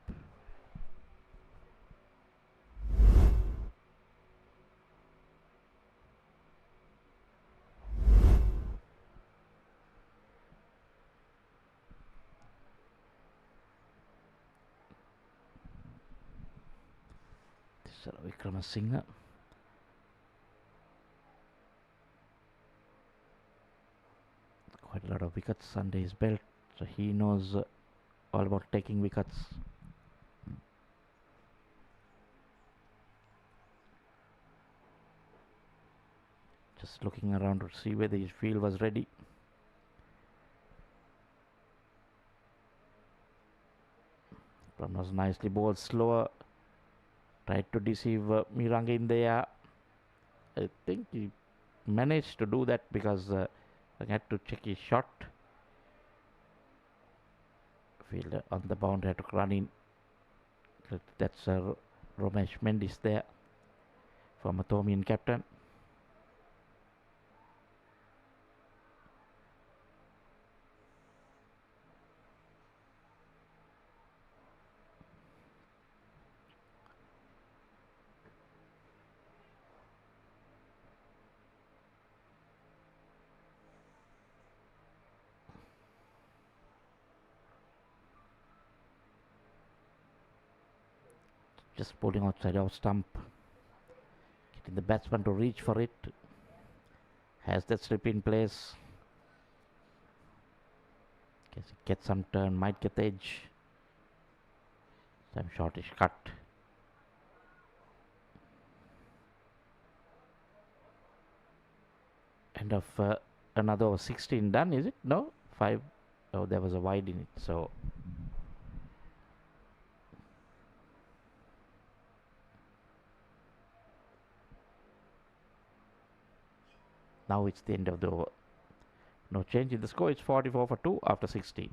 Vikramasinghe. Quite a lot of wickets under his belt, so he knows all about taking wickets. Just looking around to see whether his field was ready. Plum was nicely bowled slower. Tried to deceive Miranga in there. I think he managed to do that because I had to check his shot. Fielder on the boundary had to run in. That's Romesh Mendis there, former Thomian captain. Just pulling outside our stump, getting the batsman to reach for it. Has that slip in place. Guess he gets some turn, might get the edge. Some shortish cut. End of another over 16 done, is it? No? 5. Oh, there was a wide in it, so now it's the end of the over. No change in the score. It's 44 for 2 after 16.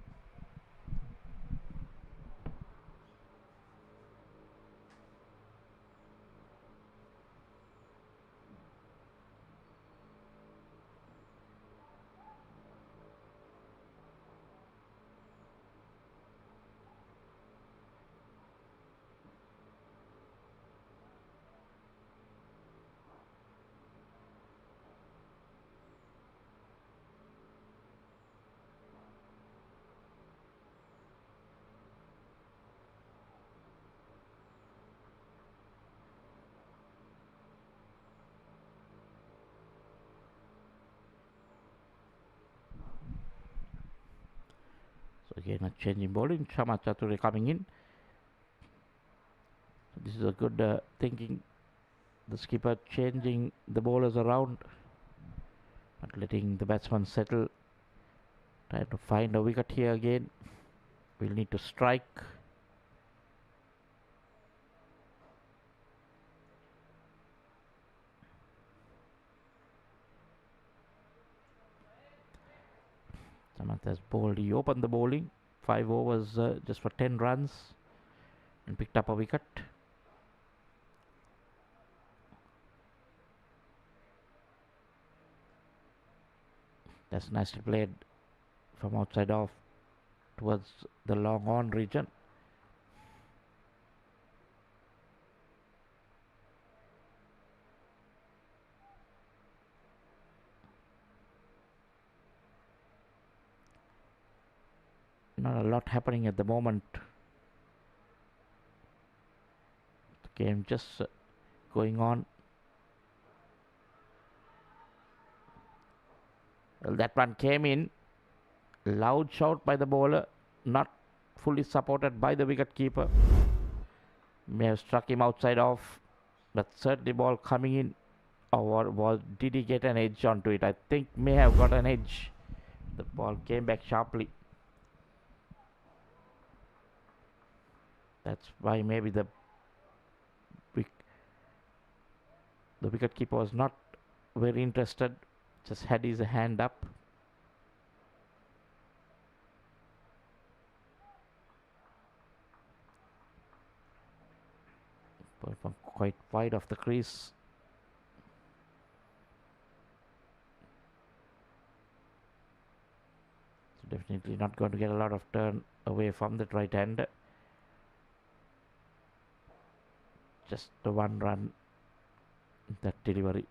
So again a change in bowling. Shama Chature coming in. So this is a good thinking The skipper changing the bowlers around, not letting the batsman settle. Trying to find a wicket here again. We'll need to strike. Samath has bowled. He opened the bowling. 5 overs just for 10 runs and picked up a wicket. That's nicely played from outside off towards the long on region. Not a lot happening at the moment. The game just going on. Well, that one came in. Loud shout by the bowler, not fully supported by the wicket keeper. May have struck him outside off, but certainly ball coming in. Or did he get an edge onto it? I think may have got an edge. The ball came back sharply. That's why maybe the wicket keeper was not very interested. Just had his hand up. From quite wide of the crease. So definitely not going to get a lot of turn away from that right hander. Just the 1 run. That delivery.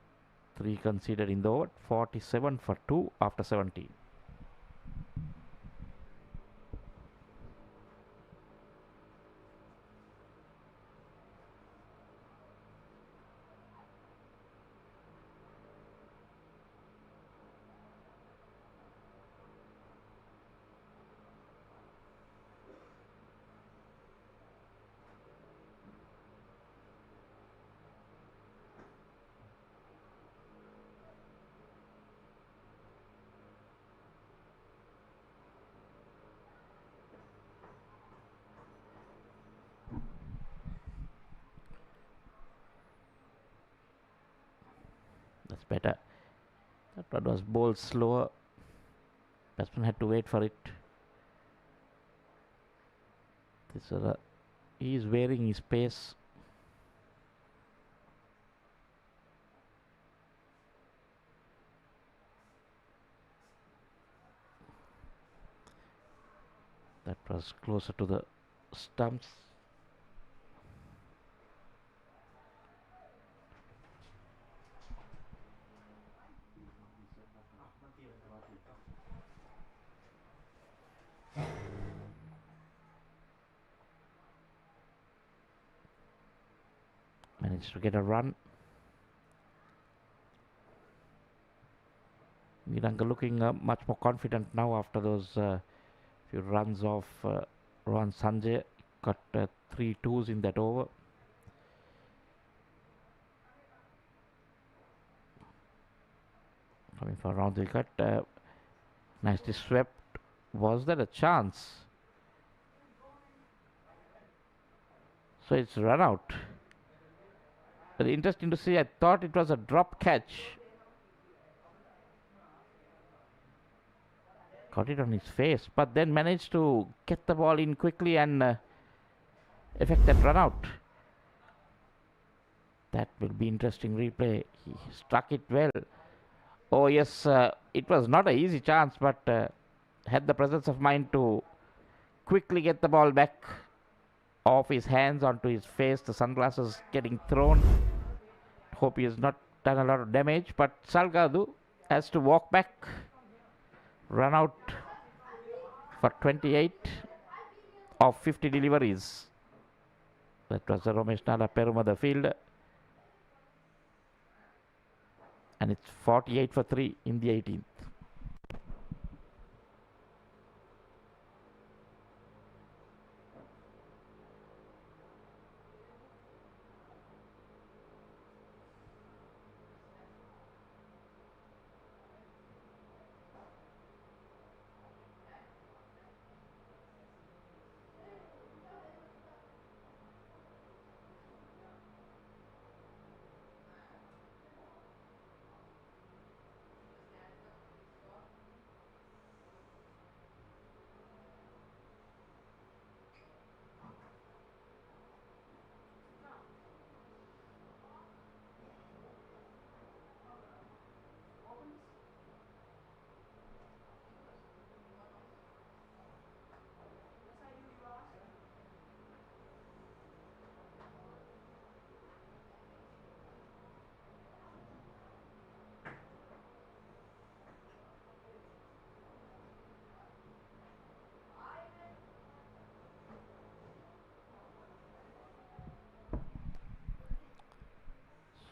3 conceded in the over. 47 for 2 after 17. That's better. That one was bowled slower. Batsman had to wait for it. He is varying his pace. That was closer to the stumps. Managed to get a run. Sri Lanka looking much more confident now after those few runs of Rohan Sanjay. Got 3 twos in that over. Coming for around the wicket. Nicely swept. Was that a chance? So it's run out. But interesting to see. I thought it was a drop catch. Got it on his face, but then managed to get the ball in quickly and effect that run out. That will be interesting replay. He struck it well. Oh yes, it was not an easy chance, but had the presence of mind to quickly get the ball back off his hands onto his face. The sunglasses getting thrown. Hope he has not done a lot of damage, but Salgado has to walk back. Run out for 28 of 50 deliveries. That was the Romesh Nala Peruma, the fielder. And it's 48 for 3 in the 18th.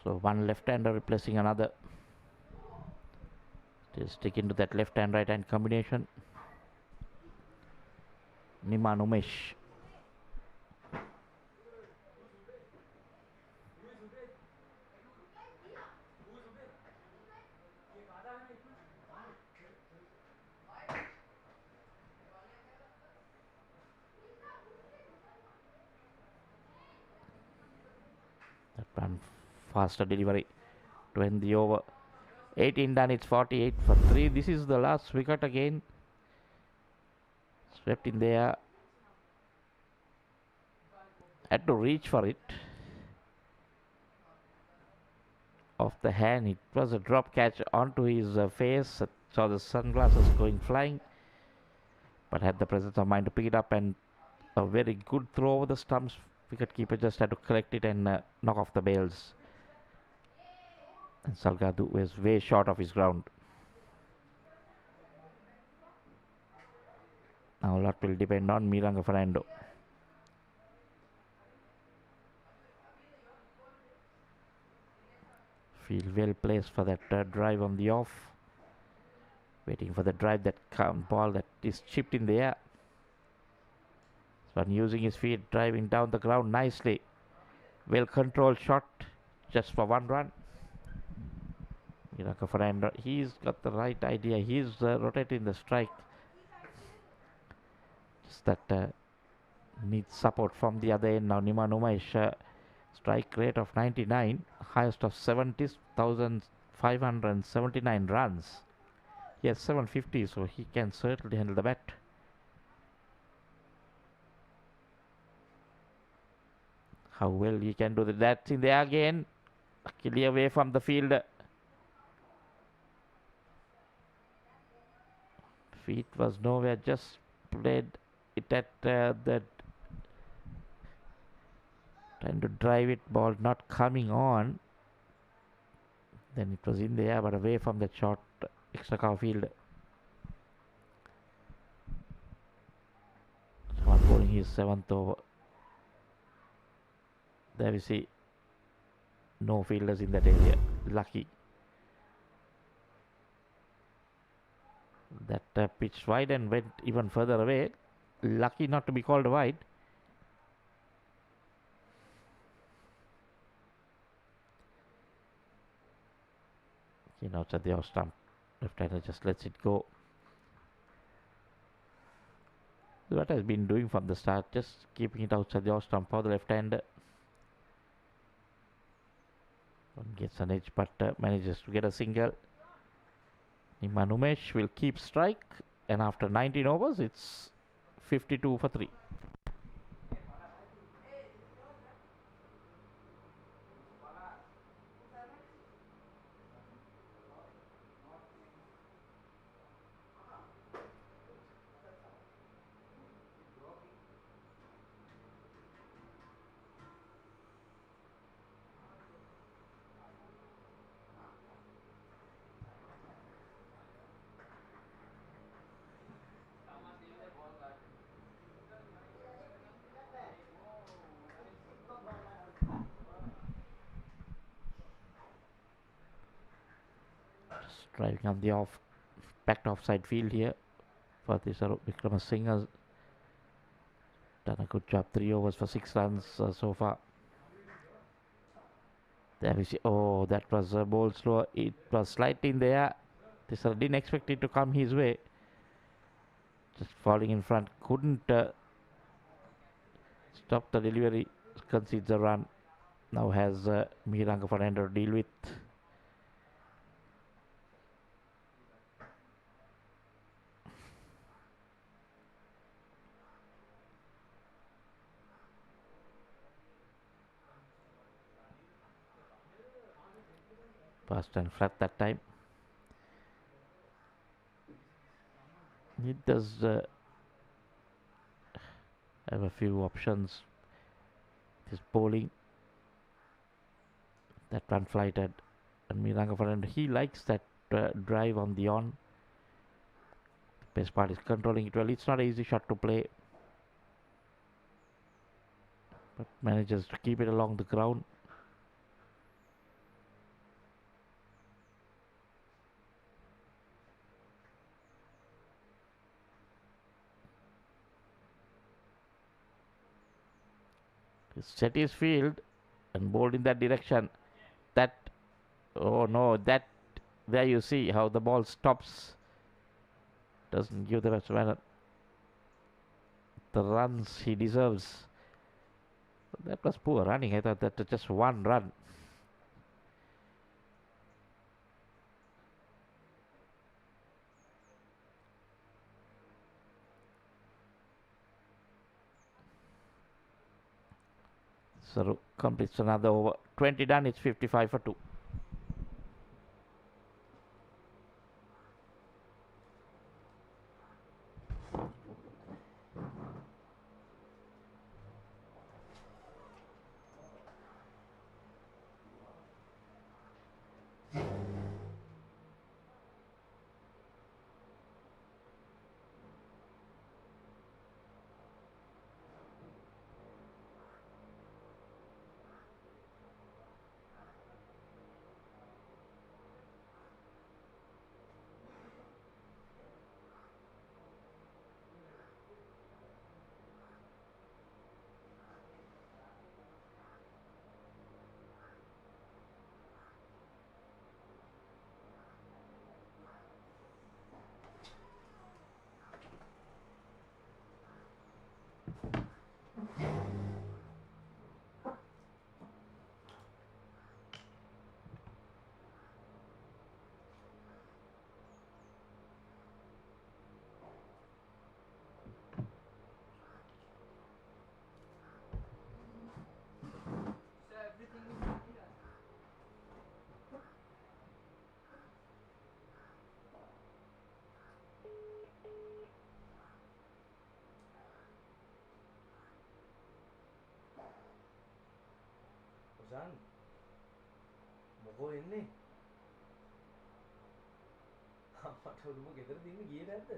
So one left-hander replacing another. Still sticking to that left-hand right-hand combination. Niman Umesh. That one faster delivery to end the over. 18 done, it's 48 for 3. This is the last wicket again. Swept in there. Had to reach for it. Off the hand, it was a drop catch onto his face. Saw the sunglasses going flying. But had the presence of mind to pick it up, and a very good throw over the stumps. Wicketkeeper just had to collect it and knock off the bails. And Salgado was way short of his ground. Now a lot will depend on Miranga Fernando. Field well placed for that drive on the off. Waiting for the drive, that ball that is chipped in the air. Swan using his feet, driving down the ground nicely. Well controlled shot, just for 1 run. Miranga Fernando, he's got the right idea. He's rotating the strike. Just that needs support from the other end now. Niman Umesh, strike rate of 99, highest of 70,579 runs. He has 750, so he can certainly handle the bat. How well he can do that. That's in there again. Clear away from the field. Feet was nowhere, just played it at that. Trying to drive it, ball not coming on. Then it was in the air, but away from the short extra cover field. Someone bowling his 7th over. There we see no fielders in that area. Lucky. That pitched wide and went even further away. Lucky not to be called wide. Outside the off stump. Left-hander just lets it go. What has been doing from the start, just keeping it outside the off stump for the left-hander. One gets an edge, but manages to get a single. Niman Umesh will keep strike, and after 19 overs, it's 52 for 3. Driving on the off, backed offside field here for this Wickramasinghe has done a good job. 3 overs for 6 runs so far. There we see. Oh, that was a ball slow. It was slightly in the air. This didn't expect it to come his way. Just falling in front. Couldn't stop the delivery. Concedes a run. Now has Miranga Fernando to deal with. Fast and flat that time. It does have a few options. This bowling, that one flighted, and Miranga Fernando, he likes that drive on the on. The best part is controlling it well. It's not an easy shot to play, but manages to keep it along the ground. set his field and bowled in that direction. That, oh no, that, there you see how the ball stops. Doesn't give the batsman the runs he deserves. That was poor running. I thought that was just one run. So completes another over. 20 done, it's 55 for 2. මොකෝ එන්නේ? අපට ඔළුව ගෙදර දෙන්න ගියේ නැද්ද?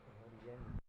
එහෙම කියන්නේ.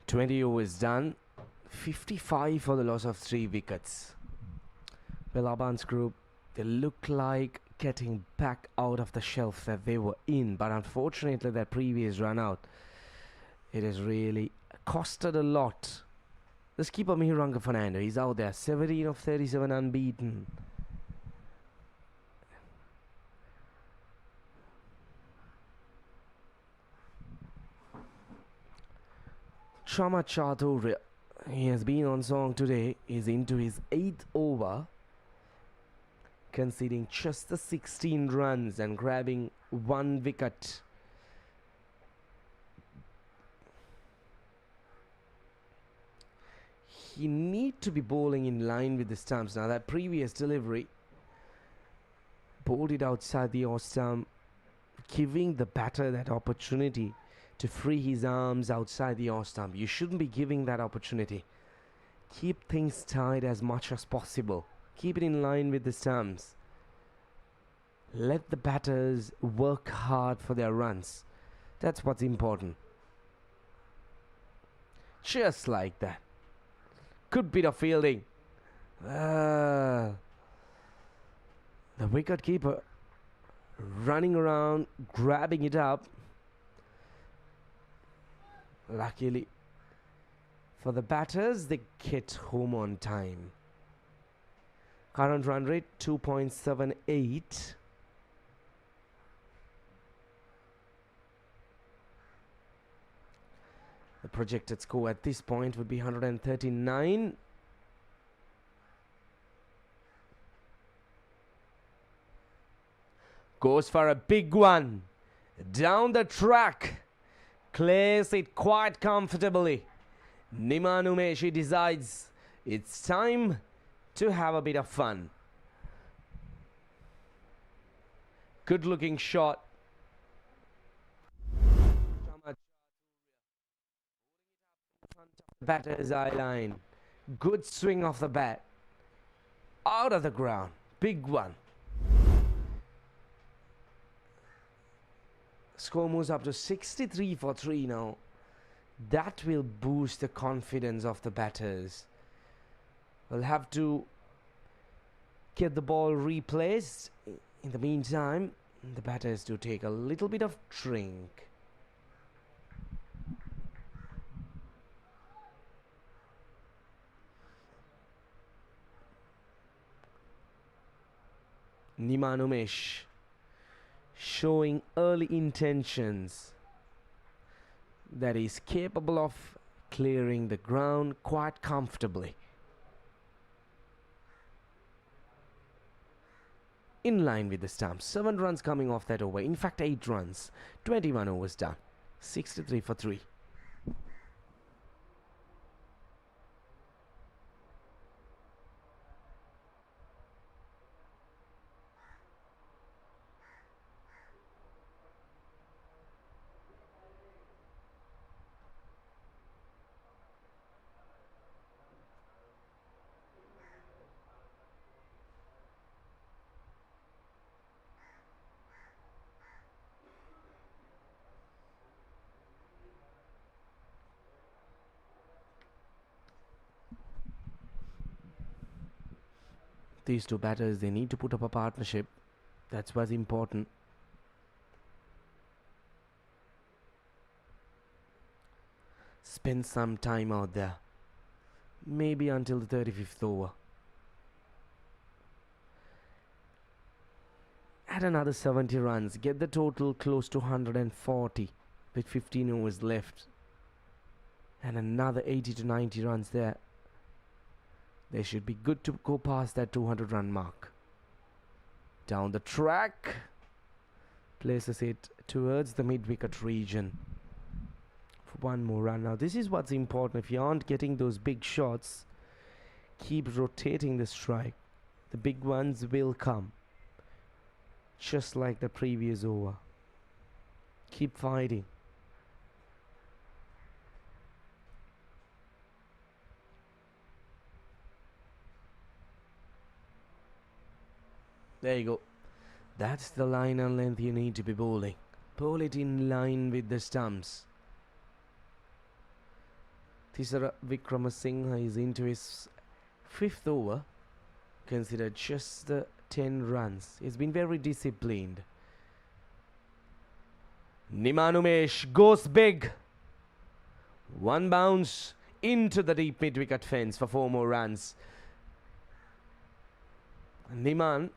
"20 overs done, 55 for the loss of 3 wickets. Well, Abans group, they look like getting back out of the shelf that they were in, but unfortunately that previous run out, it has really costed a lot. The skipper Mihiranga Fernando, he's out there, 17 of 37 unbeaten. Chama Chaturya, he has been on song today, is into his 8th over, conceding just the 16 runs and grabbing 1 wicket. He need to be bowling in line with the stumps. Now that previous delivery, bowled it outside the off stump, giving the batter that opportunity to free his arms outside the off stump. You shouldn't be giving that opportunity. Keep things tight as much as possible. Keep it in line with the stumps. Let the batters work hard for their runs. That's what's important. Just like that. Good bit of fielding. The wicket keeper running around, grabbing it up. Luckily for the batters, they get home on time. Current run rate 2.78. The projected score at this point would be 139. Goes for a big one. Down the track. Clears it quite comfortably. Niman Umesh decides it's time to have a bit of fun. Good looking shot. Batter's eye line. Good swing off the bat. Out of the ground. Big one. Score moves up to 63 for 3 now. That will boost the confidence of the batters. We'll have to get the ball replaced. In the meantime, the batters do take a little bit of drink. Niman Umesh showing early intentions that he's capable of clearing the ground quite comfortably. In line with the stumps, 7 runs coming off that over. In fact, 8 runs. 21 overs done. 63 for 3. These two batters, they need to put up a partnership. That's what's important. Spend some time out there. Maybe until the 35th over. Add another 70 runs. Get the total close to 140 with 15 overs left. And another 80 to 90 runs there. They should be good to go past that 200 run mark. Down the track. Places it towards the mid-wicket region. For one more run. Now this is what's important. If you aren't getting those big shots, keep rotating the strike. The big ones will come. Just like the previous over. Keep fighting. There you go. That's the line and length you need to be bowling. Bowl it in line with the stumps. Tisara Vikramasinghe is into his 5th over. Considered just the 10 runs. He's been very disciplined. Niman Umesh goes big. One bounce into the deep mid-wicket fence for 4 more runs. Niman,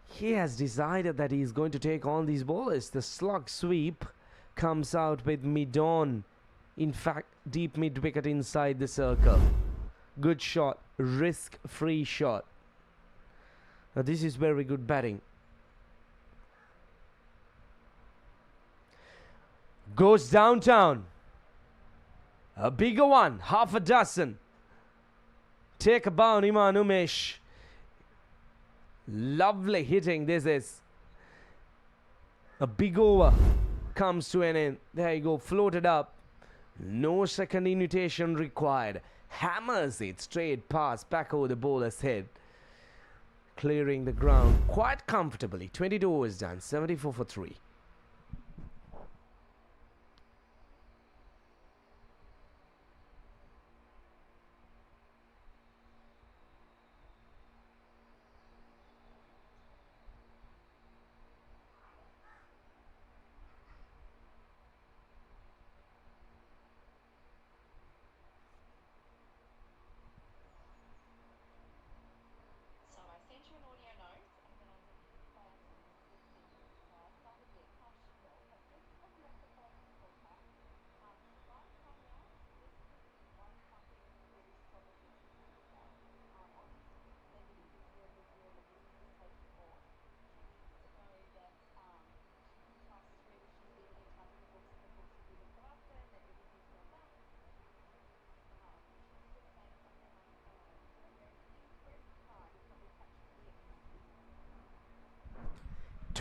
he has decided that he is going to take on these bowlers. The slug sweep comes out with mid-on. In fact, deep mid-wicket inside the circle. Good shot. Risk-free shot. Now this is very good batting. Goes downtown. A bigger one. Half a dozen. Take a bow, Niman Umesh. Lovely hitting this is. A big over comes to an end. There you go, floated up. No second invitation required. Hammers it straight past back over the bowler's head. Clearing the ground quite comfortably. 22 overs done. 74 for 3.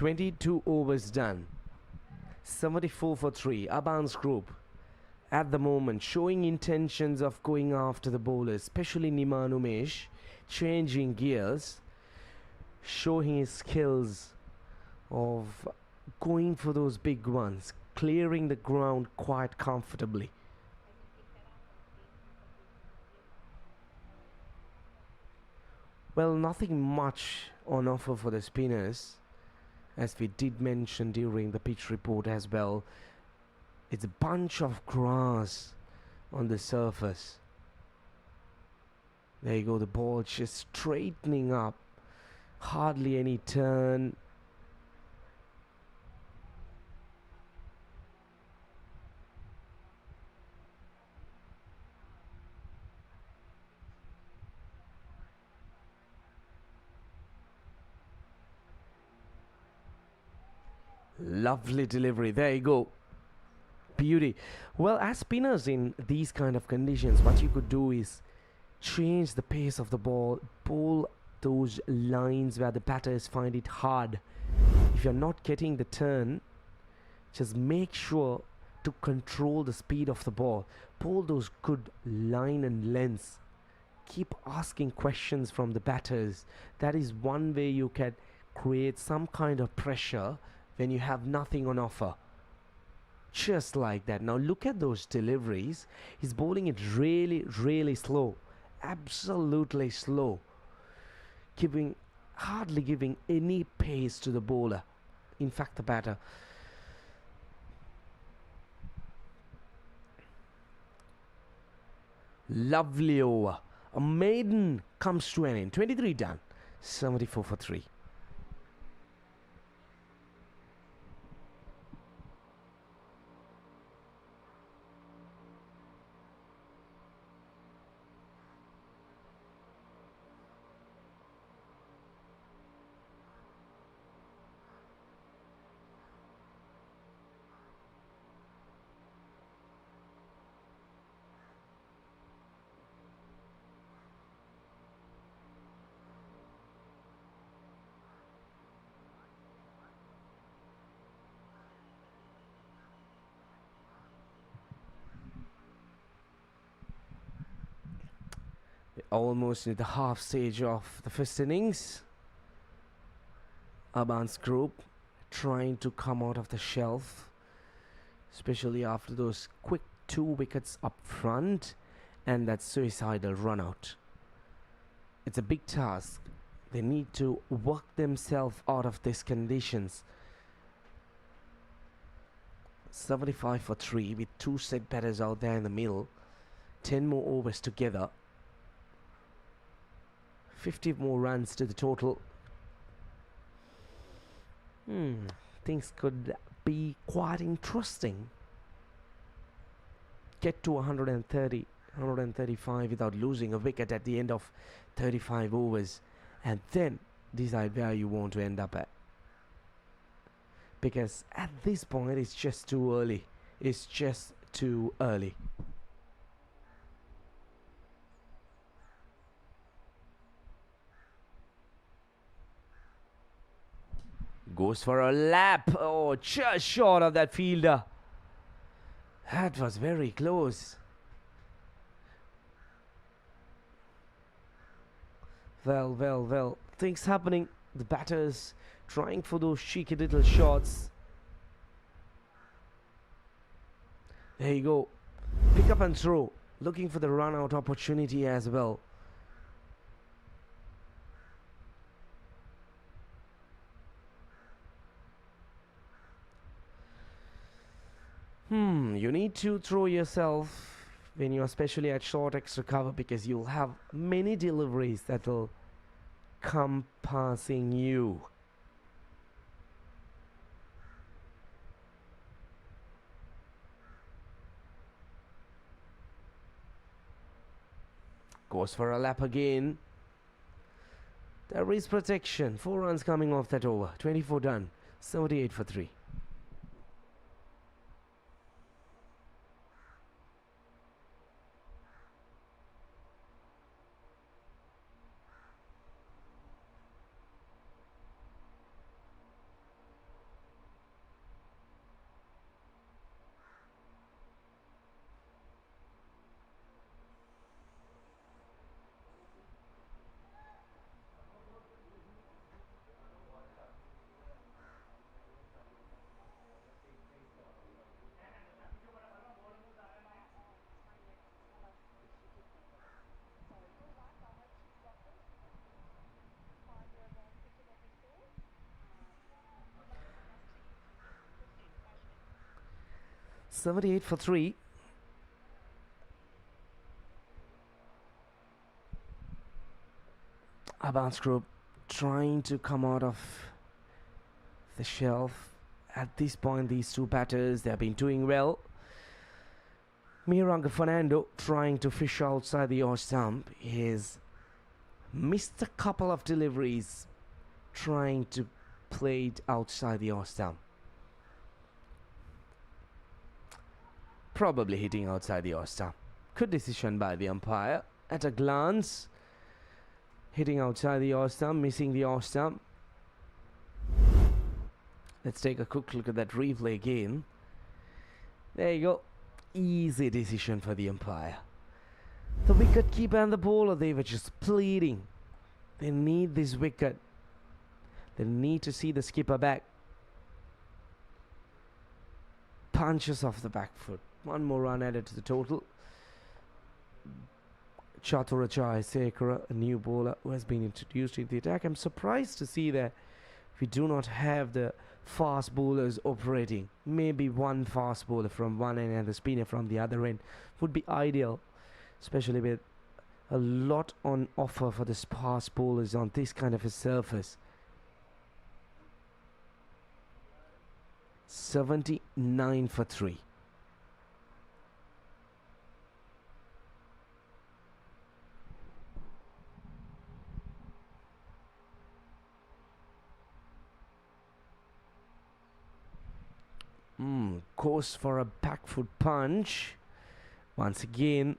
22 overs done. 74 for 3. Abans group at the moment showing intentions of going after the bowlers, especially Niman Umesh, changing gears, showing his skills of going for those big ones, clearing the ground quite comfortably. Well, nothing much on offer for the spinners, as we did mention during the pitch report as well. It's a bunch of grass on the surface. There you go, the ball just straightening up, hardly any turn. Lovely delivery. There you go. Beauty. Well, as spinners in these kind of conditions, what you could do is change the pace of the ball, bowl those lines where the batters find it hard. If you're not getting the turn, just make sure to control the speed of the ball. Bowl those good line and lengths. Keep asking questions from the batters. That is one way you can create some kind of pressure when you have nothing on offer. Just like that. Now look at those deliveries. He's bowling it really slow. Absolutely slow. Hardly giving any pace to the bowler. In fact, the batter. Lovely over. A maiden comes to an end. 23 done. 74 for 3. Almost in the half stage of the first innings. Abans group trying to come out of the shelf, especially after those quick 2 wickets up front and that suicidal run out. It's a big task. They need to work themselves out of these conditions. 75 for 3 with 2 set batters out there in the middle. 10 more overs together. 50 more runs to the total. Things could be quite interesting. Get to 130, 135 without losing a wicket at the end of 35 overs, and then decide where you want to end up at. Because at this point it's just too early. It's just too early. Goes for a lap. Oh, just short of that fielder. That was very close. Well. Things happening. The batters trying for those cheeky little shots. There you go. Pick up and throw. Looking for the run out opportunity as well. You need to throw yourself when you're especially at short extra cover, because you'll have many deliveries that will come passing you. Goes for a lap again. There is protection. 4 runs coming off that over. 24 done. 78 for 3. 78 for 3. Abans group trying to come out of the shelf. At this point, these two batters, they have been doing well. Miranga Fernando trying to fish outside the off stump. He's missed a couple of deliveries trying to play it outside the off stump. Probably hitting outside the off stump. Good decision by the umpire. At a glance, hitting outside the off stump, missing the off stump. Let's take a quick look at that replay again. There you go. Easy decision for the umpire. The wicket keeper and the bowler, they were just pleading. They need this wicket. They need to see the skipper back. Punches off the back foot. One more run added to the total. Chaturajai Sekara, a new bowler who has been introduced in the attack. I'm surprised to see that we do not have the fast bowlers operating. Maybe one fast bowler from one end and the spinner from the other end would be ideal, especially with a lot on offer for the fast bowlers on this kind of a surface. 79 for 3. Goes for a back foot punch. Once again,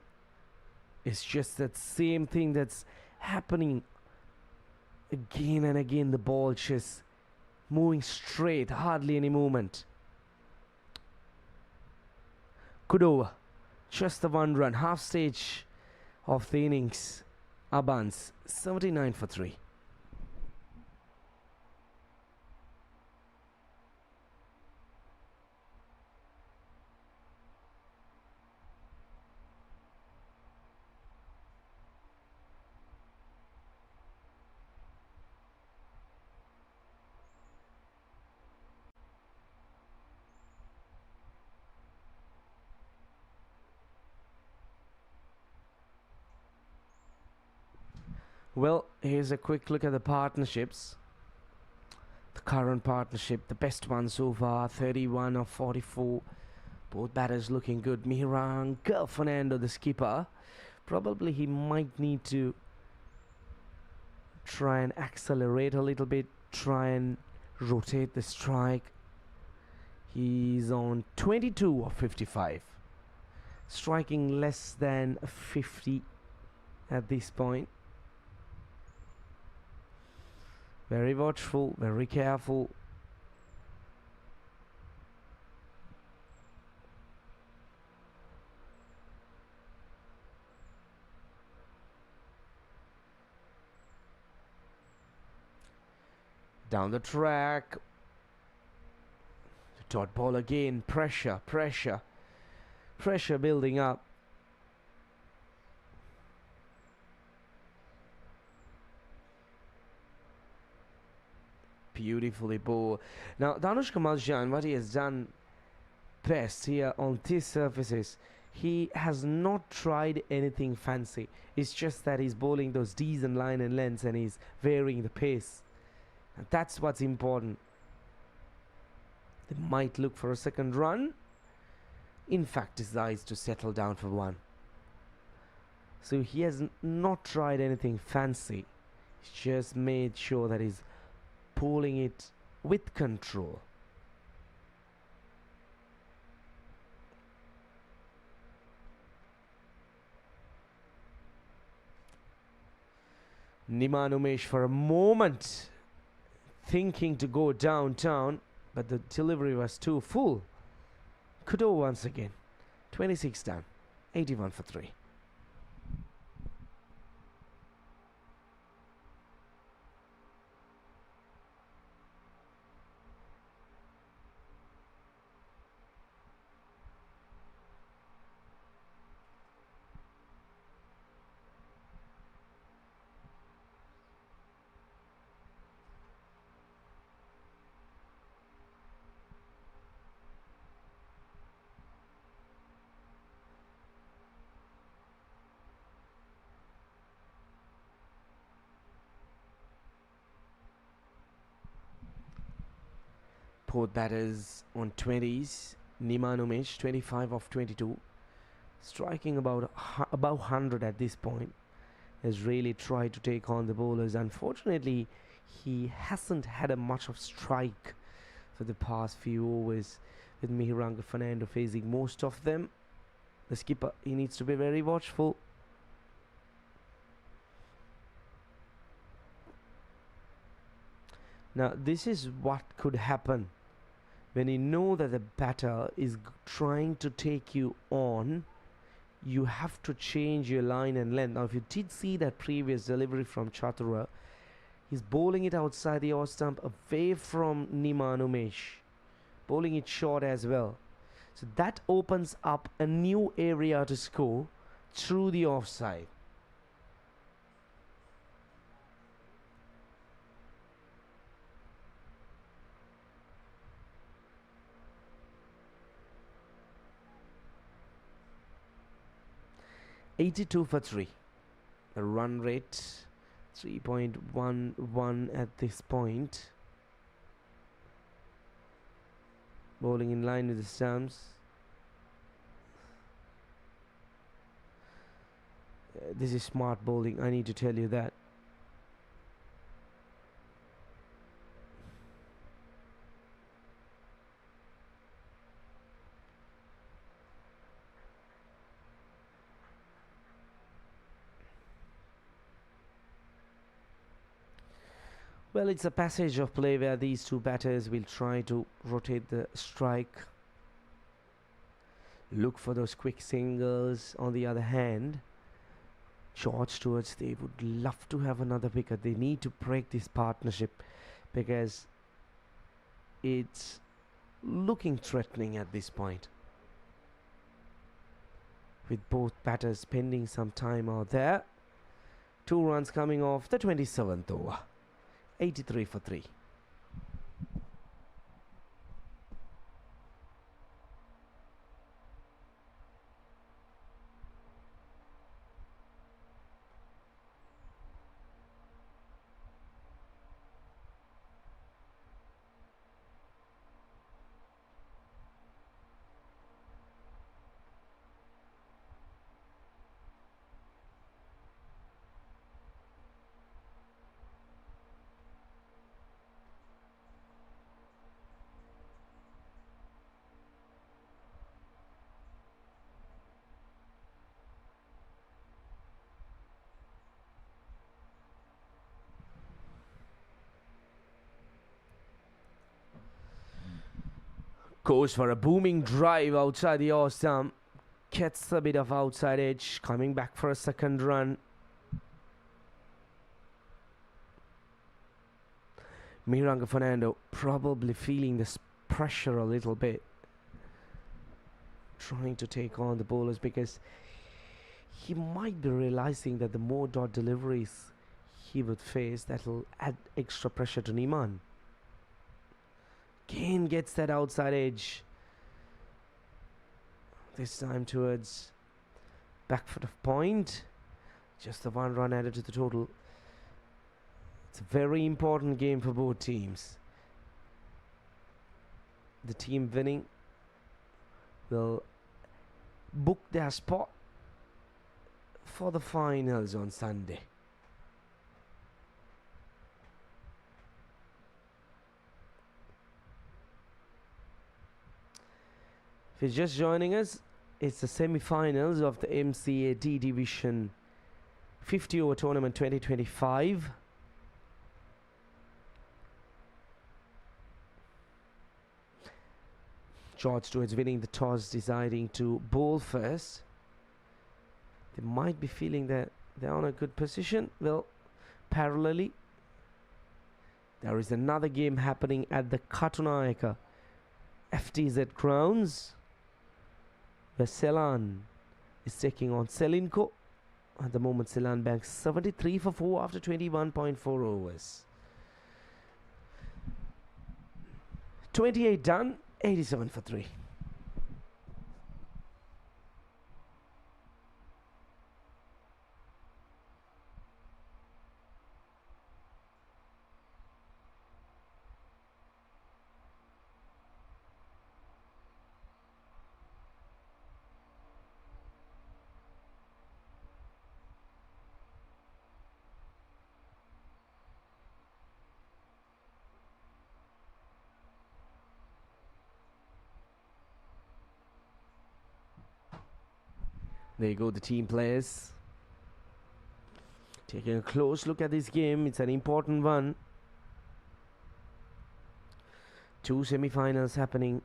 it's just that same thing that's happening again and again. The ball just moving straight, hardly any movement. Good over. Just the one run. Half stage of the innings. Abans, 79 for 3. Well, here's a quick look at the partnerships. The current partnership, the best one so far, 31 of 44. Both batters looking good. Miranga Fernando, the skipper. Probably he might need to try and accelerate a little bit, try and rotate the strike. He's on 22 of 55. Striking less than 50 at this point. Very watchful, very careful. Down the track. Dot ball again. Pressure, pressure. Pressure building up. Beautifully bowled. Now, Danushka Maljan, what he has done best here on these surfaces, he has not tried anything fancy. It's just that he's bowling those decent line and lengths and he's varying the pace. And that's what's important. They might look for a second run. In fact, decides to settle down for one. So he has not tried anything fancy. He's just made sure that he's pulling it with control. Niman Umesh for a moment thinking to go downtown, but the delivery was too full. Kudo once again. 26 down. 81 for 3. Both batters on 20s. Niman Umesh 25 of 22, striking about above 100 at this point. Has really tried to take on the bowlers. Unfortunately, he hasn't had a much of strike for the past few overs, with Mihiranga Fernando facing most of them. The skipper, he needs to be very watchful. Now, this is what could happen when you know that the batter is trying to take you on. You have to change your line and length. Now, if you did see that previous delivery from Chatura, he's bowling it outside the off stump away from Niman Umesh, bowling it short as well. So that opens up a new area to score through the offside. (82 for 3). The run rate 3.11 at this point. Bowling in line with the stumps. This is smart bowling, I need to tell you that. Well, it's a passage of play where these two batters will try to rotate the strike, look for those quick singles. On the other hand, George Stewarts, they would love to have another wicket. They need to break this partnership because it's looking threatening at this point, with both batters spending some time out there. 2 runs coming off the 27th over. 83 for 3. Goes for a booming drive outside the off stump. Gets a bit of outside edge. Coming back for a second run. Mihiranga Fernando probably feeling this pressure a little bit. Trying to take on the bowlers because he might be realizing that the more dot deliveries he would face, that'll add extra pressure to Niman. Again gets that outside edge. This time towards back foot of point. Just the 1 run added to the total. It's a very important game for both teams. The team winning will book their spot for the finals on Sunday. If you're just joining us, it's the semi-finals of the MCA D Division 50 over tournament 2025. George Stewarts winning the toss, deciding to bowl first. They might be feeling that they're on a good position. Well, parallelly, there is another game happening at the Katunayaka FTZ grounds, where Ceylon is taking on Selinco. At the moment, Ceylon banks 73 for 4 after 21.4 overs. 28 done, 87 for 3. There you go, the team players. Taking a close look at this game. It's an important one. 2 semi-finals happening.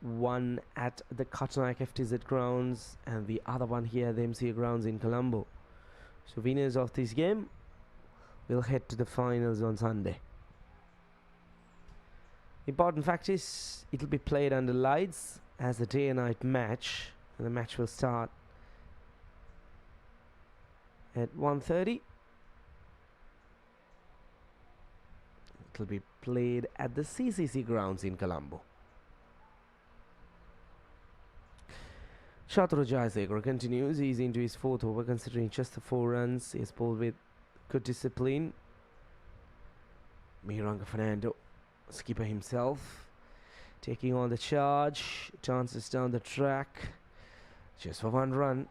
One at the Climax FTZ grounds and the other one here at the MCA grounds in Colombo. So winners of this game will head to the finals on Sunday. Important fact is it will be played under lights as a day and night match, and the match will start at 1:30. It will be played at the CCC grounds in Colombo. Chatru Jayasekara continues. He's into his 4th over, considering just the 4 runs. He's bowled with good discipline. Miranga Fernando, skipper himself, taking on the charge. Chances down the track. Just for 1 run.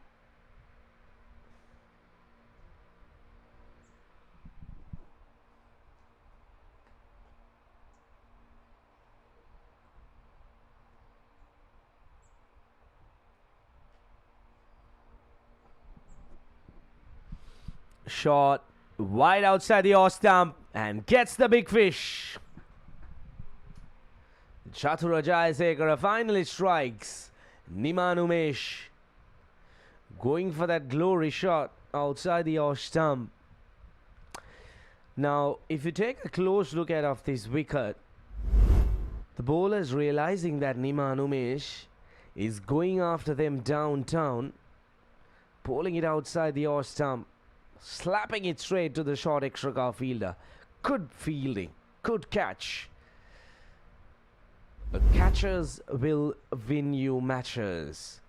Shot wide outside the off stump and gets the big fish. Chatura Jayasekara finally strikes. Niman Umesh going for that glory shot outside the off stump. Now, if you take a close look at of this wicket, the bowler is realizing that Niman Umesh is going after them downtown, bowling it outside the off stump, slapping it straight to the short extra cover fielder. Good fielding, good catch. But catchers will win you matches.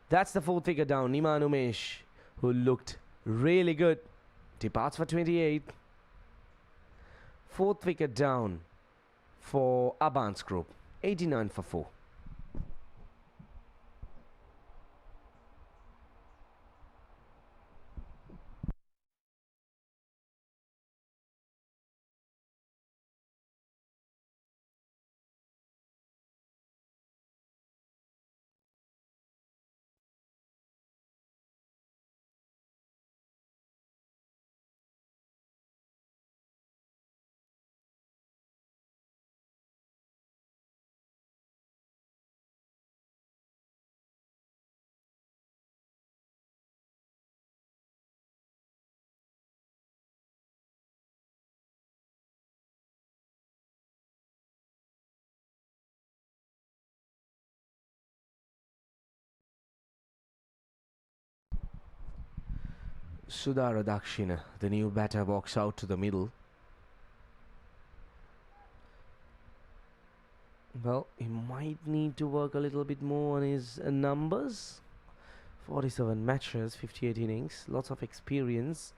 That's the 4th wicket down. Niman Umesh, who looked really good, departs for 28. 4th wicket down for Abans group. 89 for 4. Sudhara Dakshina, the new batter, walks out to the middle. Well, he might need to work a little bit more on his numbers. 47 matches, 58 innings, lots of experience.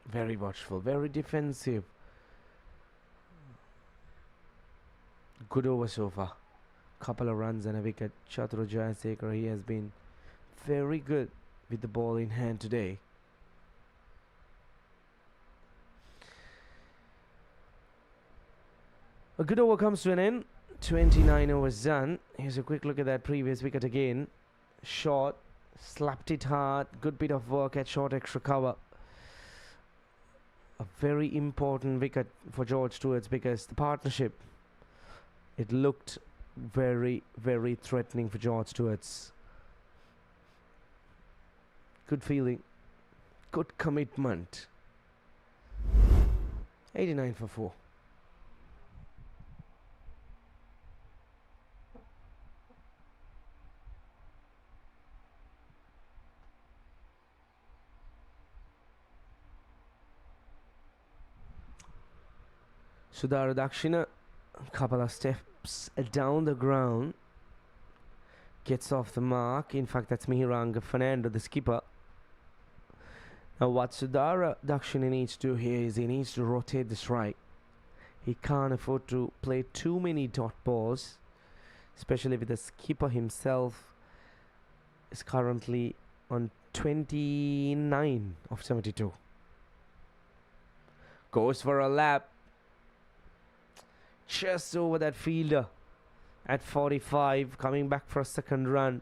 Very watchful, very defensive. Good over so far. Couple of runs and a wicket. Chatru Jayasekara, he has been very good with the ball in hand today. A good over comes to an end. 29 overs done. Here's a quick look at that previous wicket again. Short, slapped it hard. Good bit of work at short extra cover. A very important wicket for George Stewarts because the partnership, it looked very, very threatening for George Stewarts. Good feeling. Good commitment. 89 for 4. Sudhara Dakshina, couple of steps down the ground, gets off the mark. In fact, that's Mihiranga Fernando, the skipper. Now, what Sudhara Dakshina needs to do here is he needs to rotate the strike. He can't afford to play too many dot balls, especially with the skipper himself is currently on 29 of 72. Goes for a lap. just over that fielder at 45, coming back for a second run.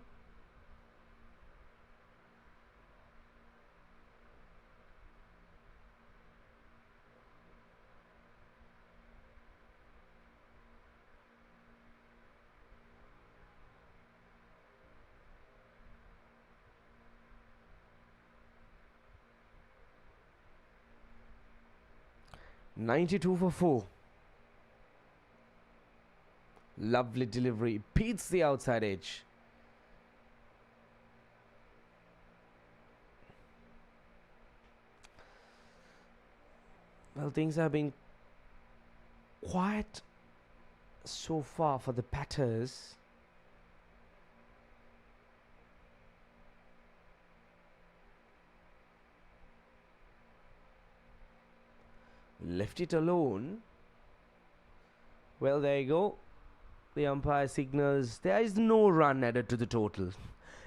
"92 for 4. Lovely delivery. Beats the outside edge. Well, things have been quiet so far for the batters. Left it alone. Well, there you go. The umpire signals there is no run added to the total.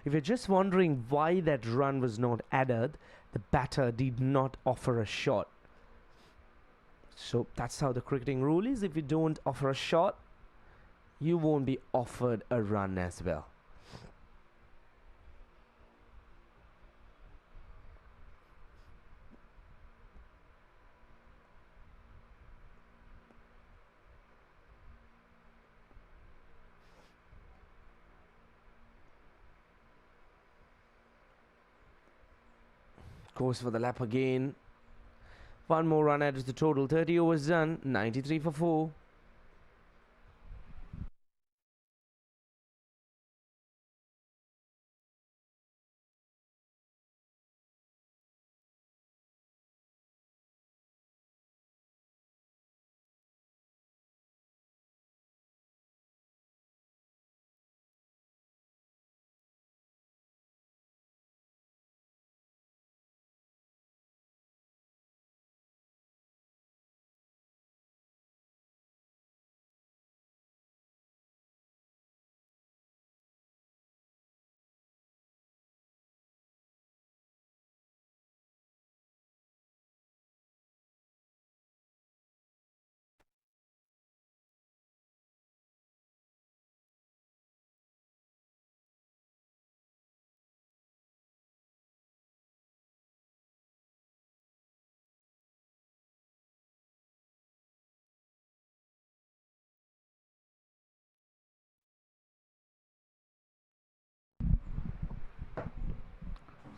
If you're just wondering why that run was not added, the batter did not offer a shot. So that's how the cricketing rule is. If you don't offer a shot, you won't be offered a run as well. Goes for the lap again. One more run added to the total. 30 overs done. 93 for 4.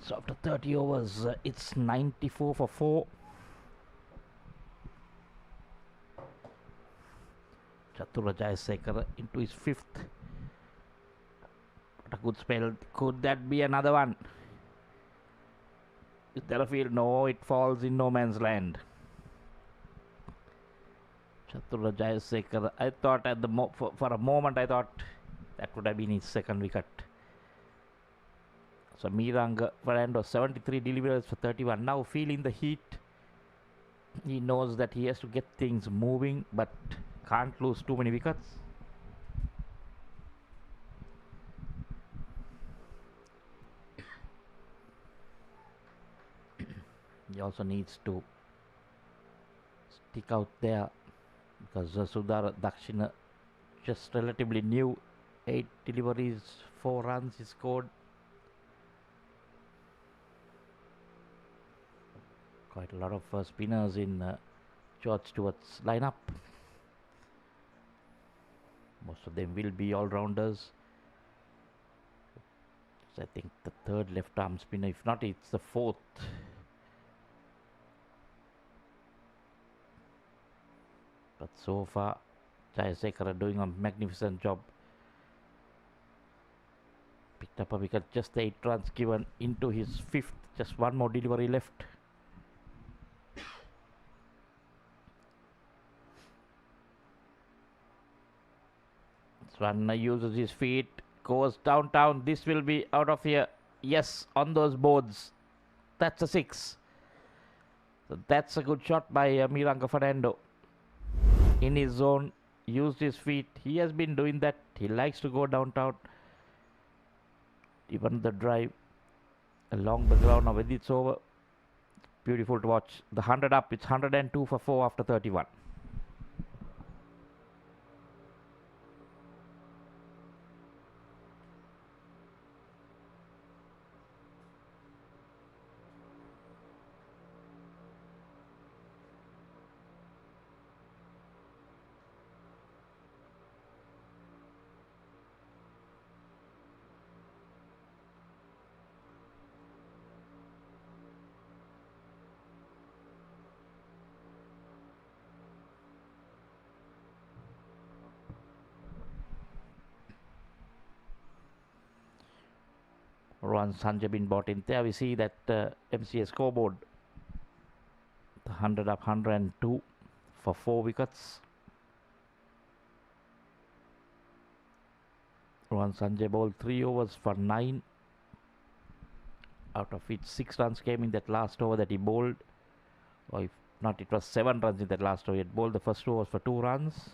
So after 30 overs, it's 94 for 4. Chatura Jayasekara into his 5th. What a good spell. Could that be another one? Is there a field? No, it falls in no man's land. Chatura Jayasekara. I thought at the for a moment I thought that would have been his second wicket. So Miranga Fernando 73 deliveries for 31. Now feeling the heat. He knows that he has to get things moving, but can't lose too many wickets. He also needs to stick out there because Sudhar Dakshina just relatively new. 8 deliveries, 4 runs he scored. Quite a lot of spinners in George Stewart's lineup. Most of them will be all-rounders. So I think the third left-arm spinner, if not, it's the fourth. But so far, Jayasekara doing a magnificent job. Picked up a wicket, just 8 runs given into his 5th. Just one more delivery left. Swanna uses his feet, goes downtown. This will be out of here. Yes, on those boards. That's a 6. So that's a good shot by Miranga Fernando. In his zone, used his feet. He has been doing that. He likes to go downtown. Even the drive along the ground. Now when it's over, beautiful to watch. The 100 up. It's 102 for 4 after 31. Rohan Sanjay been brought in. There we see that MCA scoreboard. The 100 up, 102 for 4 wickets. Rohan Sanjay bowled 3 overs for 9, out of which 6 runs came in that last over that he bowled. Or if not, it was 7 runs in that last over. He had bowled the first 2 overs for 2 runs,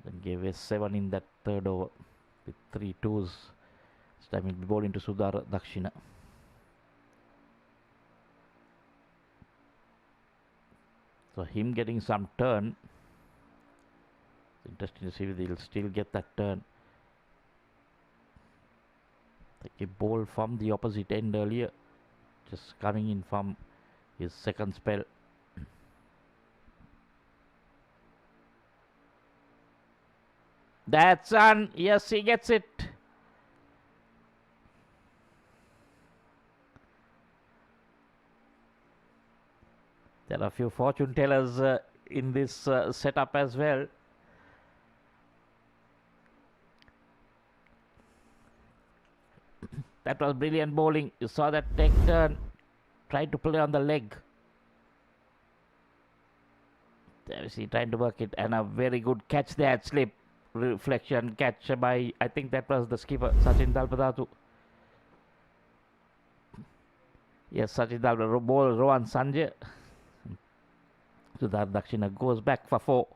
then gave away 7 in that third over with 3 twos. This time he'll be bowling to Sudhar Dakshina. So him getting some turn. It's interesting to see if he'll still get that turn. He bowled from the opposite end earlier, just coming in from his second spell. That's on. Yes, he gets it. There are a few fortune tellers in this setup as well. That was brilliant bowling. You saw that take turn. Tried to play on the leg. There we see trying to work it. And a very good catch there at slip. Reflection catch by, I think that was the skipper, Sachin Dalpadatu. Yes, Sachin Dalpadatu bowls Rohan Sanjay. Sudhar Dakshina goes back for 4.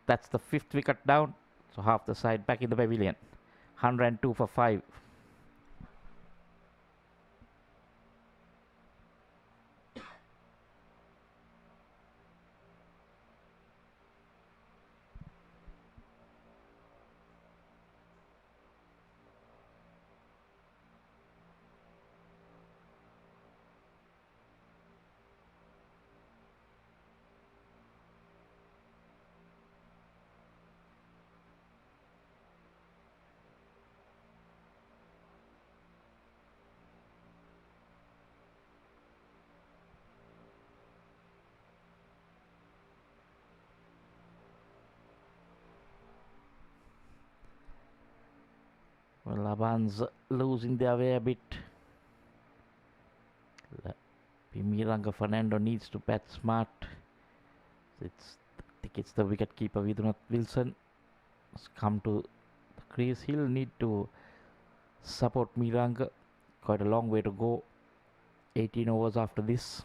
That's the 5th wicket down. So half the side back in the pavilion. 102 for 5. Well, Abans losing their way a bit. Miranga Fernando needs to bat smart. I think it's the wicket-keeper Vidhunath Wilson has come to the crease. He'll need to support Miranga. Quite a long way to go. 18 overs after this.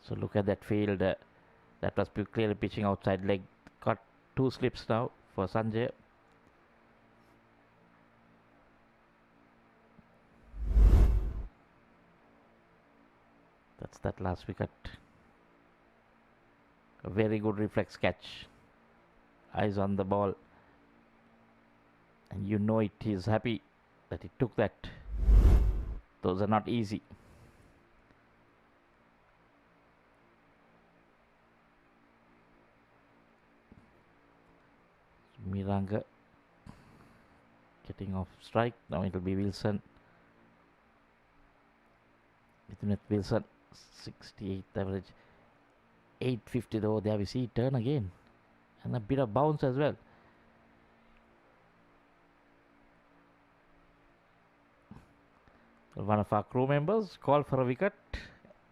So look at that field. That was clearly pitching outside leg. Got 2 slips now for Sanjay. That's that last wicket. A very good reflex catch. Eyes on the ball. And you know it. He's happy that he took that. Those are not easy. Miranga getting off strike. Now it will be Wilson. Vidhunath Wilson, 68 average. 850 though. There we see turn again. And a bit of bounce as well. One of our crew members called for a wicket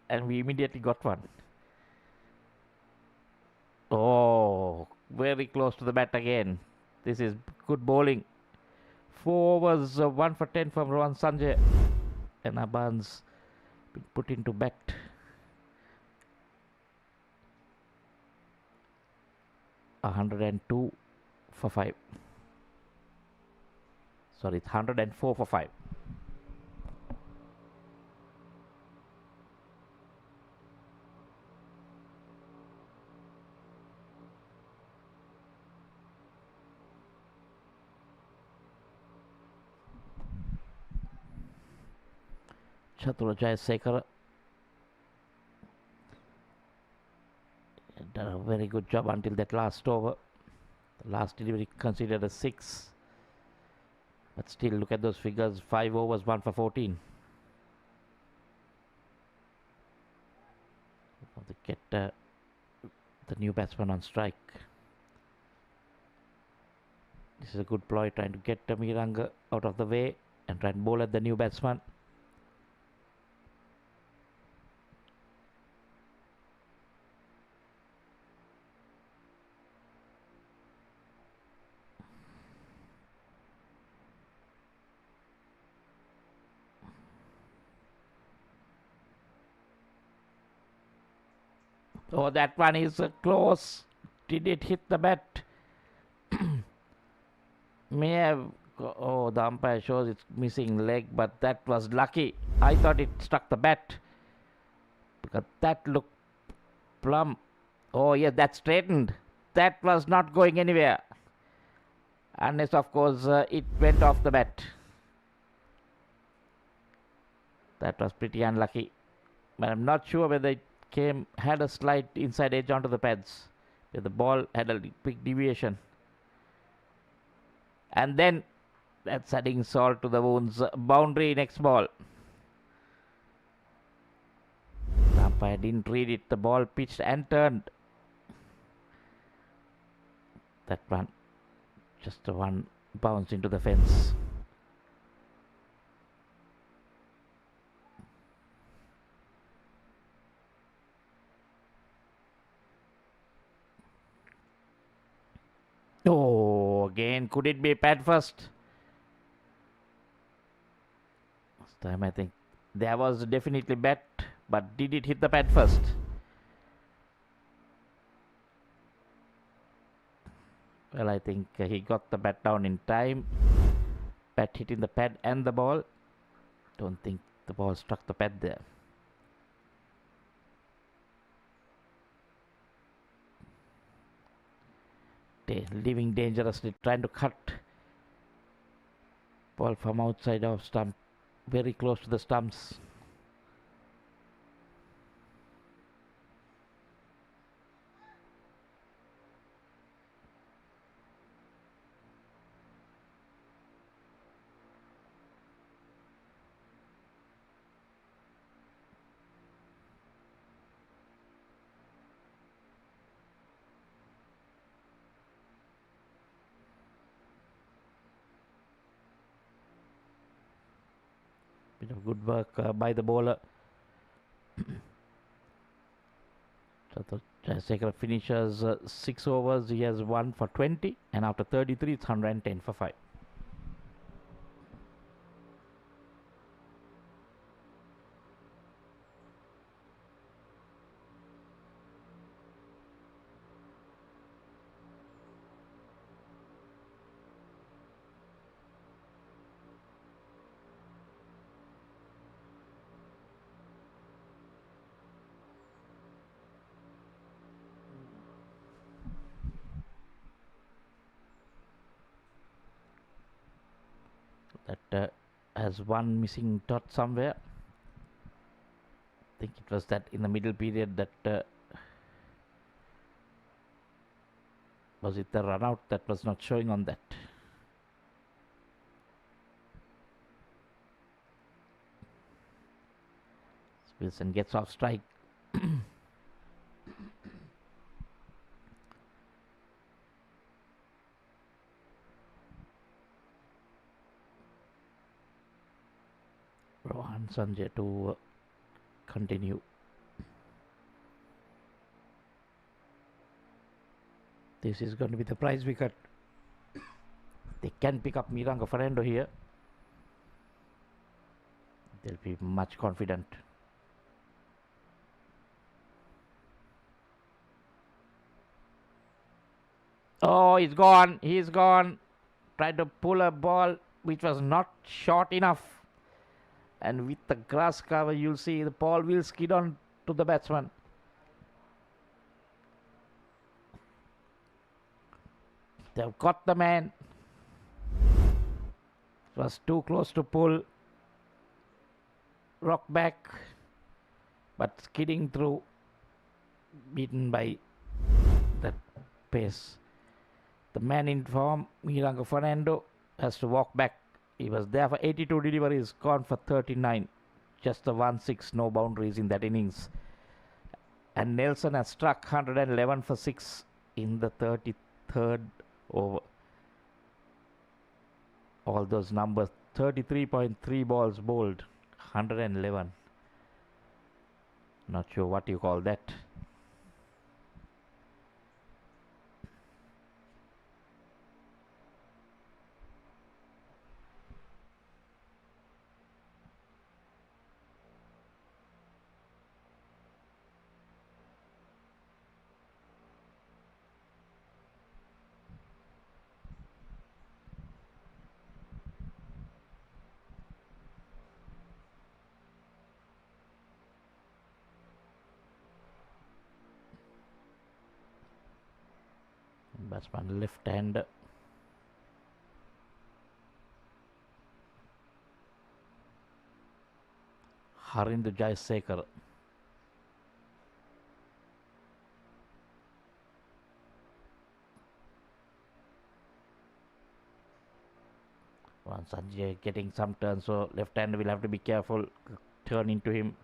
and we immediately got one. Oh, very close to the bat again. This is good bowling. 4 overs, 1 for 10 from Rohan Sanjay. And Abans been put into bat. A 102 for 5. Sorry, it's 104 for 5. Chatura Jayasekara done a very good job until that last over. The last delivery considered a 6. But still, look at those figures. 5 overs, 1 for 14. To get the new batsman on strike. This is a good ploy, trying to get Miranga out of the way and try and bowl at the new batsman. Oh, that one is close. Did it hit the bat? May have. Oh, the umpire shows it's missing leg, but that was lucky. I thought it struck the bat because that looked plumb. Oh, yeah, that straightened. That was not going anywhere. Unless, of course, it went off the bat. That was pretty unlucky. But I'm not sure whether it had a slight inside edge onto the pads. Where the ball had a big deviation. And then that's adding salt to the wounds. Boundary next ball. The umpire didn't read it. The ball pitched and turned. That one, just the one bounced into the fence. Oh, again, could it be pad first? This time I think there was definitely bat, but did it hit the pad first? Well, I think he got the bat down in time. Bat hitting the pad and the ball. Don't think the ball struck the pad there. Leaving dangerously, trying to cut ball from outside of stump, very close to the stumps. Bit of good work by the bowler. Chandrasekhar finishes 6 overs. He has 1 for 20, and after 33, it's 110 for 5. That has one missing dot somewhere. I think it was that in the middle period that was it the run out that was not showing on that. Wilson gets off strike. Rohan Sanjay to continue. This is going to be the prize wicket. They can pick up Miranga Fernando here. They'll be much confident. Oh, he's gone. He's gone. Tried to pull a ball which was not short enough. And with the grass cover, you'll see the ball will skid on to the batsman. They've got the man. It was too close to pull. Rock back. But skidding through. Beaten by that pace. The man in form, Miranga Fernando, has to walk back. He was there for 82 deliveries, gone for 39. Just the 1-6, no boundaries in that innings. And Nelson has struck 111 for 6 in the 33rd over. all those numbers. 33.3 balls bowled, 111. Not sure what you call that. Batsman left hand. Harinder Jayasekar. Sanjay getting some turn, so left hand will have to be careful. Turn into him.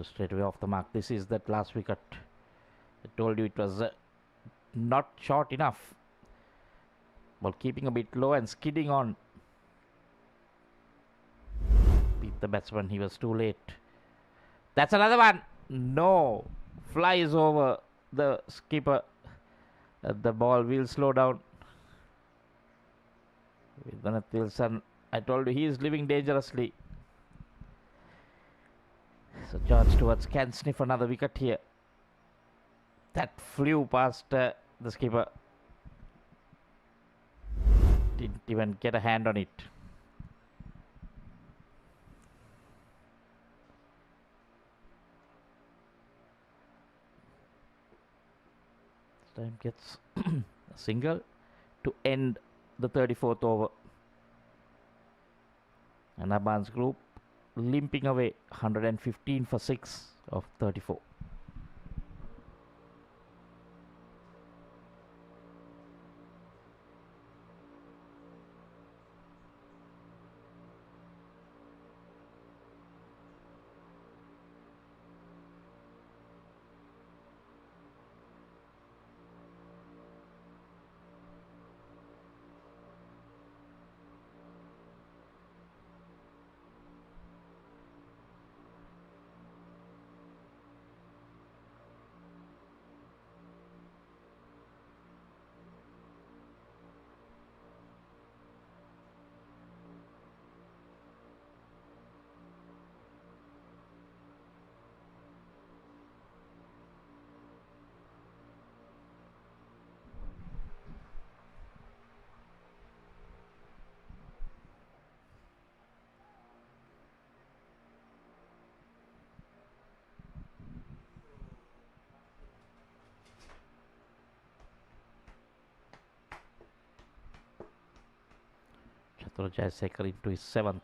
Straight away off the mark. This is that last wicket. I told you it was not short enough. Well, keeping a bit low and skidding on. Beat the batsman. He was too late. That's another one. No. Flies over the skipper. The ball will slow down. Vidhanath Wilson. I told you he is living dangerously. So George Stewarts can sniff another wicket here. That flew past the skipper. Didn't even get a hand on it. This time gets a single to end the 34th over. And Abans group limping away, 115 for 6 of 34. Jayasekar into his 7th.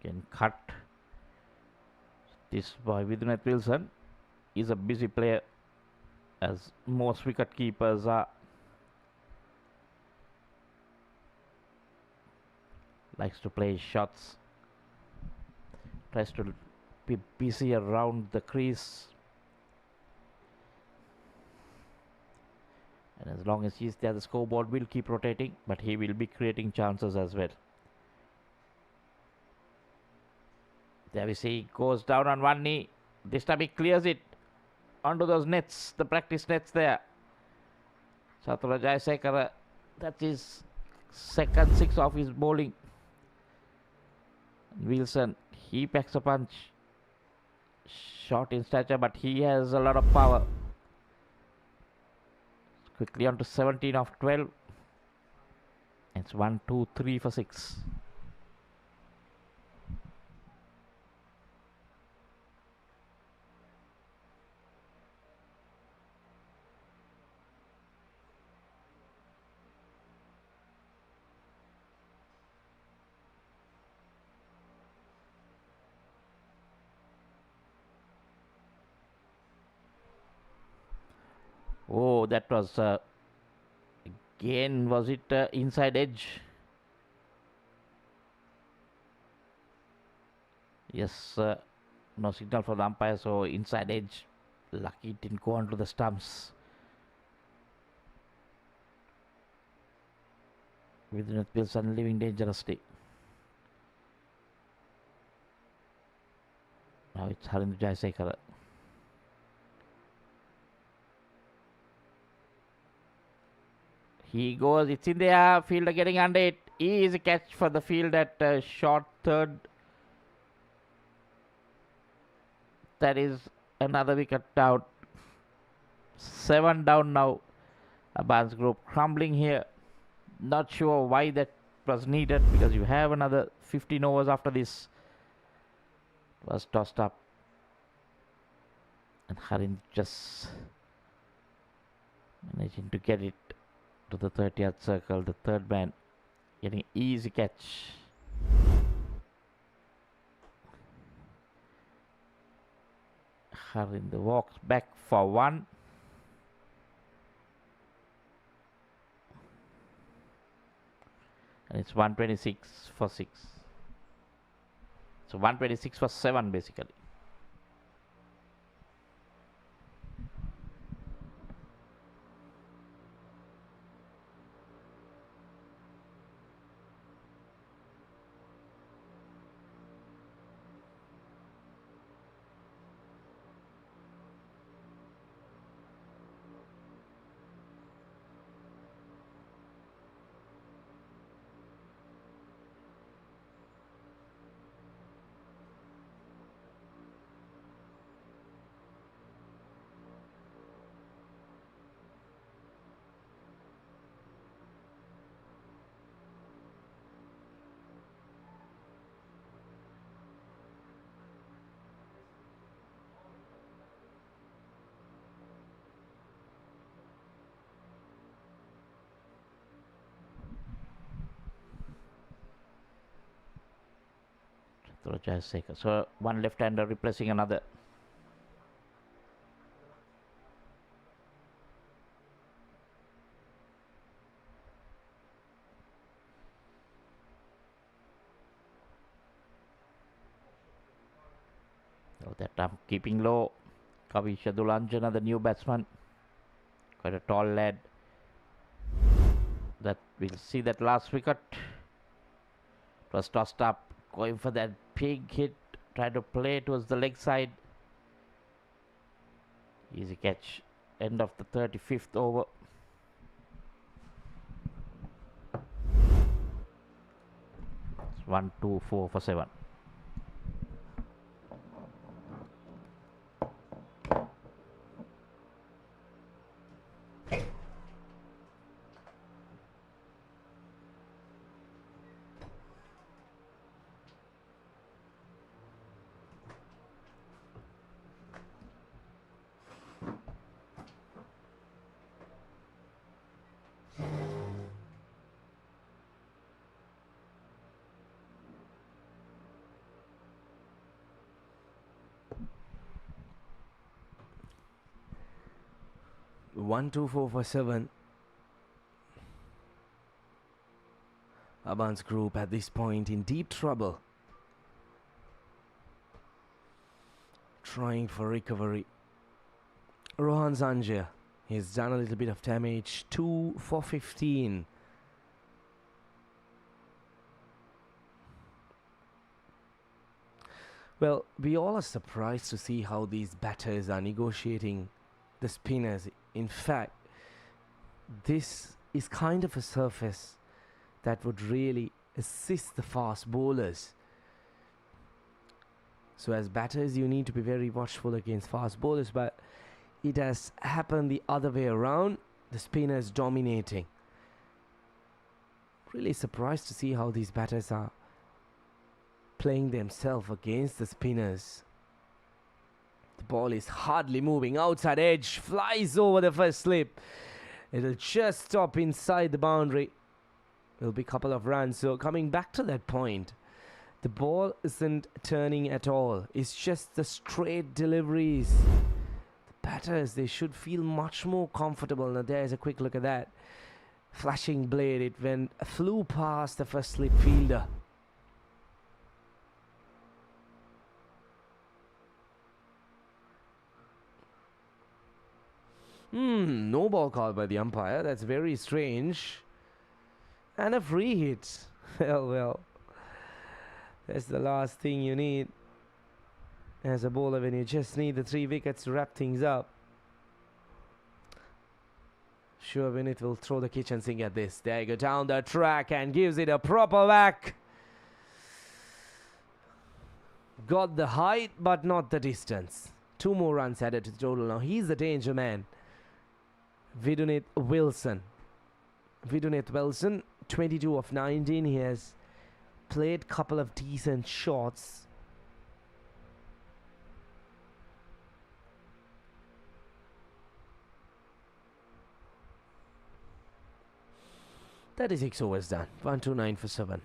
Can cut. This boy Vidhanath Wilson is a busy player, as most wicket keepers are. Likes to play shots. Tries to be busy around the crease. And as long as he's there, the scoreboard will keep rotating, but he will be creating chances as well. There we see, goes down on one knee. This time he clears it onto those nets, the practice nets there. Satura Jayasekar, that is second 6 of his bowling. Wilson, he packs a punch. Short in stature, but he has a lot of power. Quickly on to 17 of 12. It's 1, 2, 3 for 6. Oh, that was again, was it inside edge? Yes, no signal for the umpire, so inside edge. Lucky it didn't go onto the stumps. With Wilson living dangerously. Now it's Harinder Jayasekara. He goes, it's in the air, fielder getting under it. Easy catch for the field at short third. That is another wicket out. 7 down now. Abans group crumbling here. Not sure why that was needed, because you have another 15 overs after this. It was tossed up. And Harin just managing to get it to the 30th circle. The third man getting easy catch. Harin walks back for 1. And it's 126 for 6. So 126 for 7 basically. So one left-hander replacing another. So that I'm keeping low. Kavi Shadulanjana, the new batsman. Quite a tall lad. That we'll see that last wicket. It was tossed up. Going for that big hit, tried to play towards the leg side. Easy catch. End of the 35th over. It's 1, 2, 4 for 7. One, 2, 4 for 7. Abans group at this point in deep trouble. Trying for recovery. Rohan Zanjia, he's done a little bit of damage. 2 for 15. Well, we all are surprised to see how these batters are negotiating the spinners. In fact, this is kind of a surface that would really assist the fast bowlers. So as batters, you need to be very watchful against fast bowlers, but it has happened the other way around, the spinners dominating. Really surprised to see how these batters are playing themselves against the spinners. The ball is hardly moving. Outside edge, flies over the first slip. It'll just stop inside the boundary. It'll be a couple of runs. So coming back to that point, the ball isn't turning at all. It's just the straight deliveries. The batters, they should feel much more comfortable. Now there's a quick look at that. Flashing blade, it flew past the first slip fielder. No ball called by the umpire. That's very strange. And a free hit. Well. That's the last thing you need as a bowler when you just need the 3 wickets to wrap things up. Sure, Vinith will throw the kitchen sink at this. There you go, down the track and gives it a proper whack. Got the height, but not the distance. 2 more runs added to the total now. He's the danger man. Vidunith Wilson. 22 of 19. He has played couple of decent shots. That is 6 overs done. 129 for 7.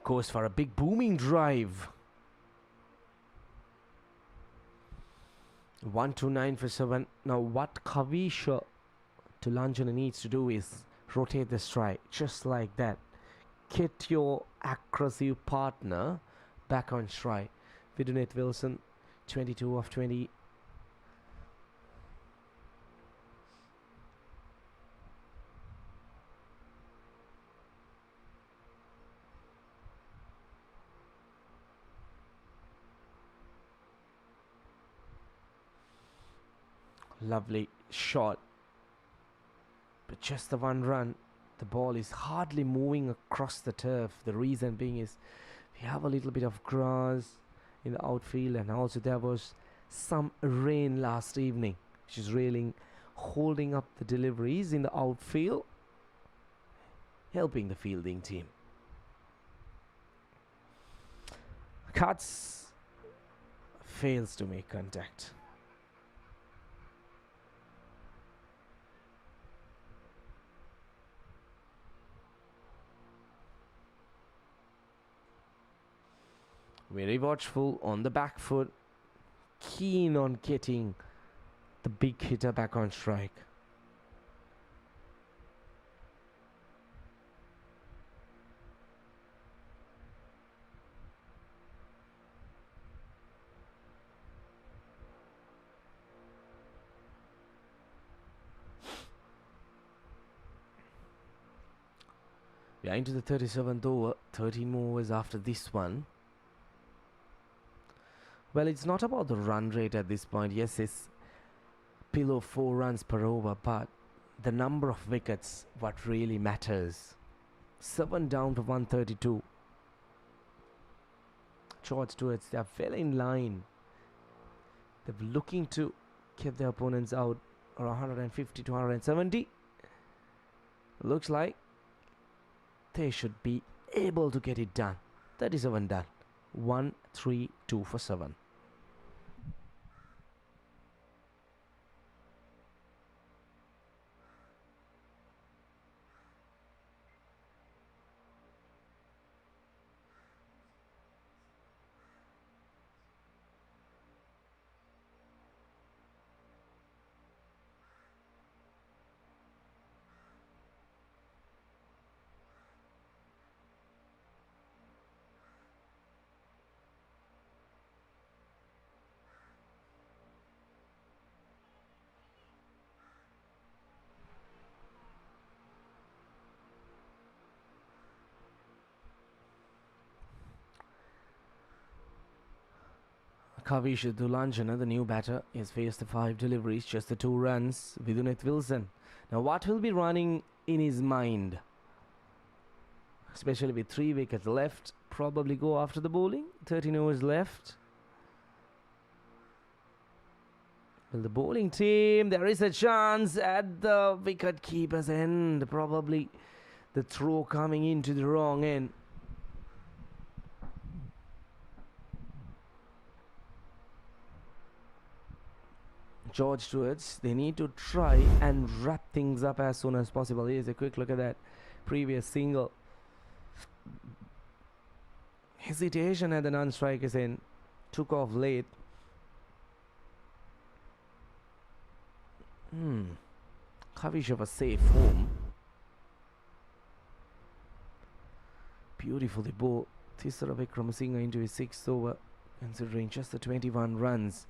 Goes for a big booming drive. 129 for 7. Now what Kavisha Tulanjana needs to do is rotate the strike just like that. Get your aggressive partner back on strike. Vidunith Wilson, 22 of 20. Lovely shot, but just the 1 run. The ball is hardly moving across the turf. The reason being is we have a little bit of grass in the outfield, and also there was some rain last evening, which is really holding up the deliveries in the outfield, helping the fielding team. Cuts, fails to make contact. Very watchful on the back foot, keen on getting the big hitter back on strike. We are into the 37th over, 13 more overs after this one. Well, it's not about the run rate at this point. Yes, it's below 4 runs per over, but the number of wickets, what really matters. 7 down to 132. Stewarts, they are well in line. They're looking to keep their opponents out around 150 to 170. Looks like they should be able to get it done. 37 done. 1-3-2 for 7. Kavish Dulanjana, the new batter, has faced the 5 deliveries, just the 2 runs. Vidunith Wilson. Now, what will be running in his mind? Especially with 3 wickets left. Probably go after the bowling. 13 overs left. Well, the bowling team, there is a chance at the wicket keeper's end. Probably the throw coming into the wrong end. George Stewarts, they need to try and wrap things up as soon as possible. Here's a quick look at that previous single. Hesitation at the non-strikers end. Took off late. Kavisha was safe home. Beautifully bowled. Tisara Vikramasinghe into his 6th over, considering just the 21 runs.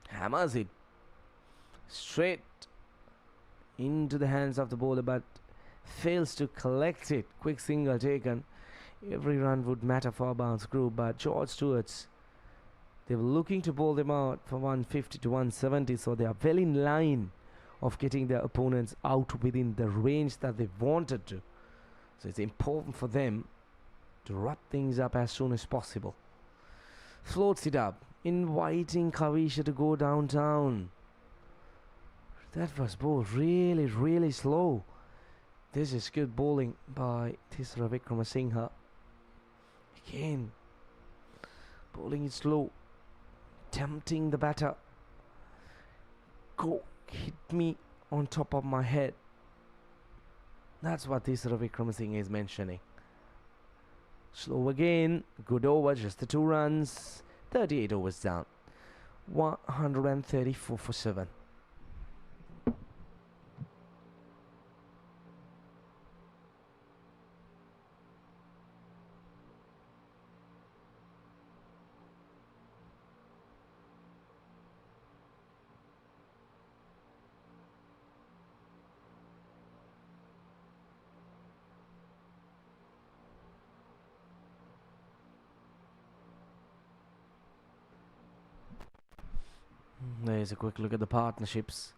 Hammers it straight into the hands of the bowler, but fails to collect it. Quick single taken. Every run would matter for Abans group, but George Stewarts, they were looking to bowl them out for 150 to 170, so they are well in line of getting their opponents out within the range that they wanted to. So it's important for them to wrap things up as soon as possible. Floats it up, inviting Kavisha to go downtown. That was bowled really, really slow. This is good bowling by Tisara Vikramasinghe. Again, bowling it slow, tempting the batter. Go, hit me on top of my head. That's what Tisara Vikramasinghe is mentioning. Slow again, good over, just the 2 runs. 38 overs down. 134 for 7. There's a quick look at the partnerships.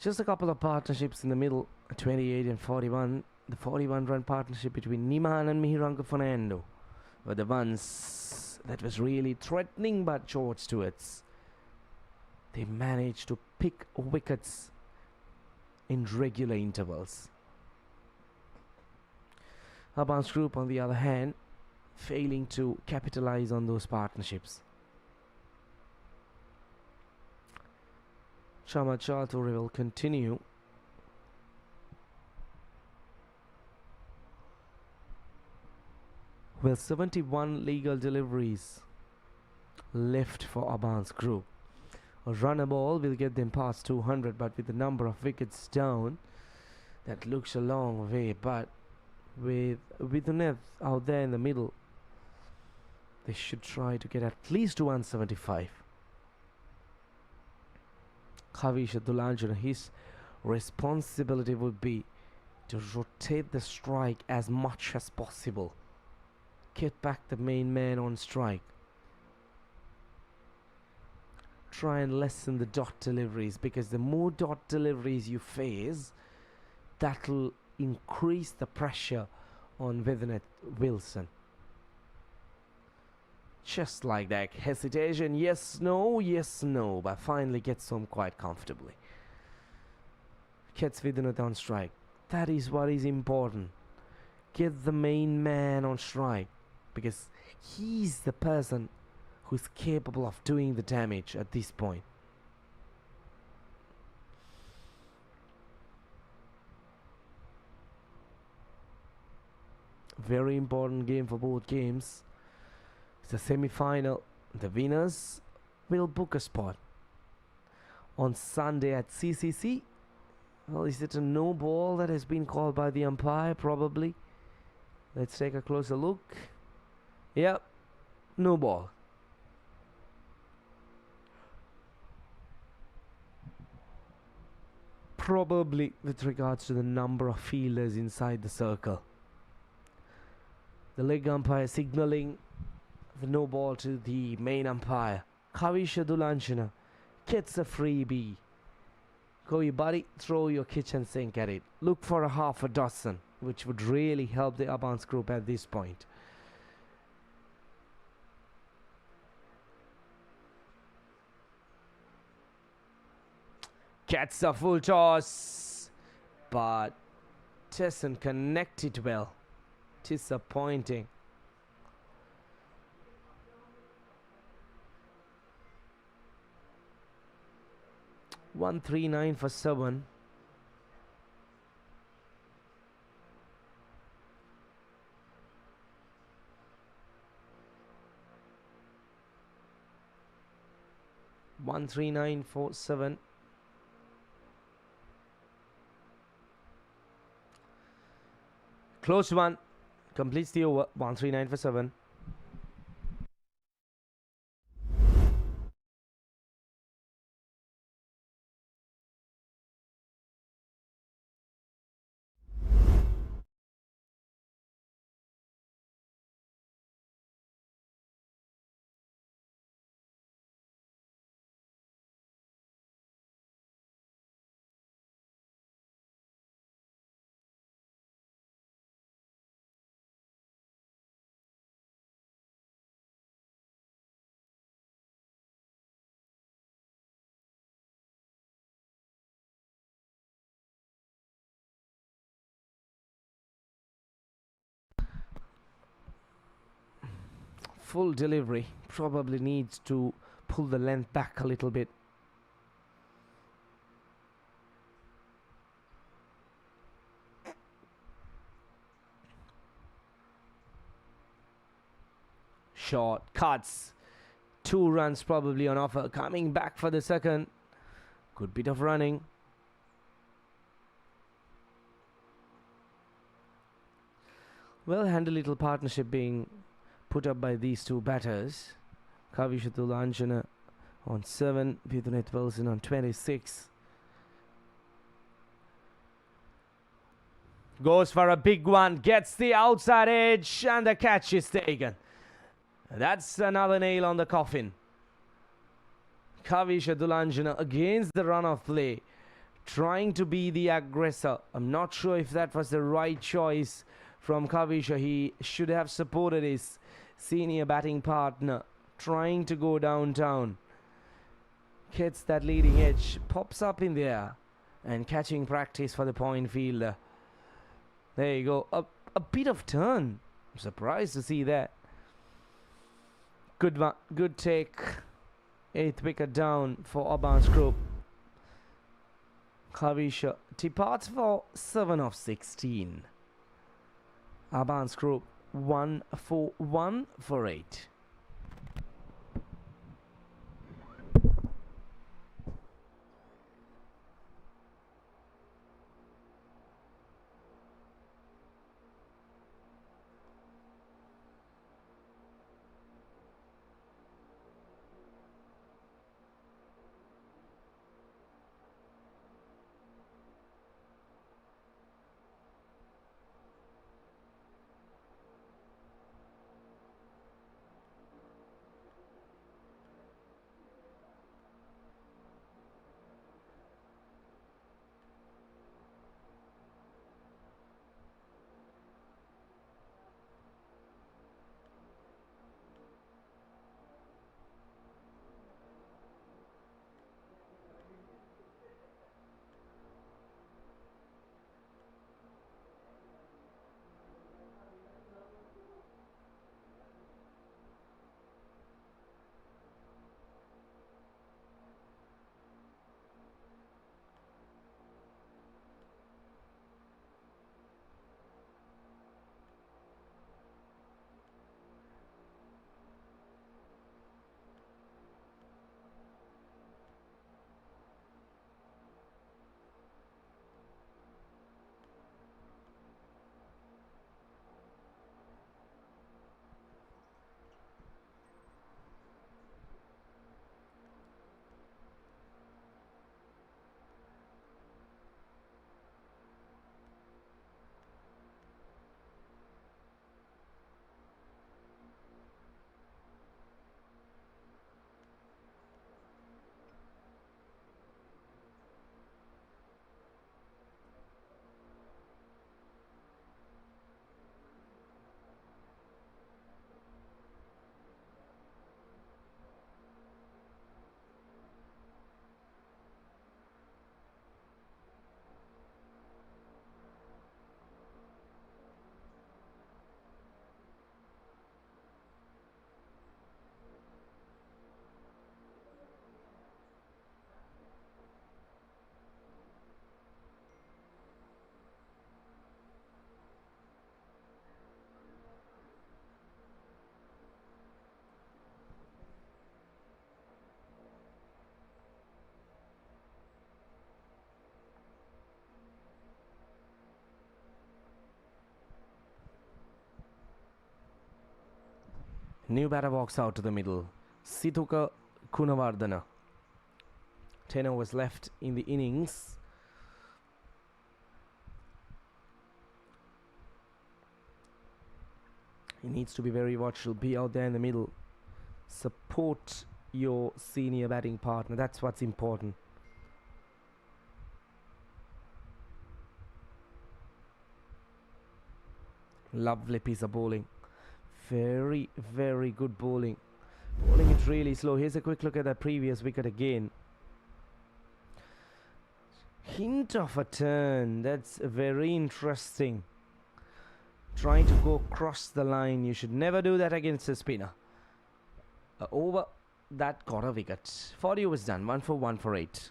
Just a couple of partnerships in the middle, 28 and 41. The 41-run partnership between Niman and Mihiranga Fernando were the ones that was really threatening, but George Stewarts, they managed to pick wickets in regular intervals. Abans group, on the other hand, failing to capitalize on those partnerships. Chama Chaudhary will continue. Well, 71 legal deliveries left for Abans group. A runner ball will get them past 200, but with the number of wickets down, that looks a long way. But with Viduneth out there in the middle, they should try to get at least to 175. Kavisha Dulanjana, his responsibility would be to rotate the strike as much as possible. Get back the main man on strike. Try and lessen the dot deliveries, because the more dot deliveries you face, that'll increase the pressure on Viduneth Wilson. Just like that, hesitation, yes, no, but finally gets home quite comfortably. Gets Viduneth on strike. That is what is important. Get the main man on strike, because he's the person who's capable of doing the damage at this point. Very important game for both games. The semi-final, the winners will book a spot on Sunday at CCC. Well, is it a no ball that has been called by the umpire? Probably. Let's take a closer look. Yep, no ball. Probably with regards to the number of fielders inside the circle. The leg umpire signaling the no ball to the main umpire. Kavisha Dulanjana gets a freebie. Go, you buddy, throw your kitchen sink at it. Look for a half a dozen, which would really help the Abans group at this point. Gets a full toss, but doesn't connect it well. Disappointing. $139 for 7. $139 for 7. Close one. Completes the over. 139 for 7. Full delivery. Probably needs to pull the length back a little bit. Short cuts. 2 runs probably on offer. Coming back for the second. Good bit of running. Well handled little partnership being put up by these two batters. Kavishathulanjana on 7, Viduneth Wilson on 26. Goes for a big one, gets the outside edge, and the catch is taken. That's another nail on the coffin. Kavishathulanjana against the run of play, trying to be the aggressor. I'm not sure if that was the right choice from Kavisha. He should have supported his senior batting partner, trying to go downtown. Gets that leading edge, pops up in there, and catching practice for the point fielder. There you go, a bit of turn. I'm surprised to see that. Good one, good take. 8th wicket down for Abans group. Kavisha departs for 7 of 16. Abans group 1 for 1 for 8. New batter walks out to the middle. Situka Kunawardana. 10 overs left in the innings. He needs to be very watchful. Be out there in the middle. Support your senior batting partner. That's what's important. Lovely piece of bowling. Very, very good bowling. Bowling it really slow. Here's a quick look at that previous wicket again. Hint of a turn. That's very interesting. Trying to go across the line. You should never do that against a spinner. Over. That got a wicket. 40 overs done. 1 for 1 for 8.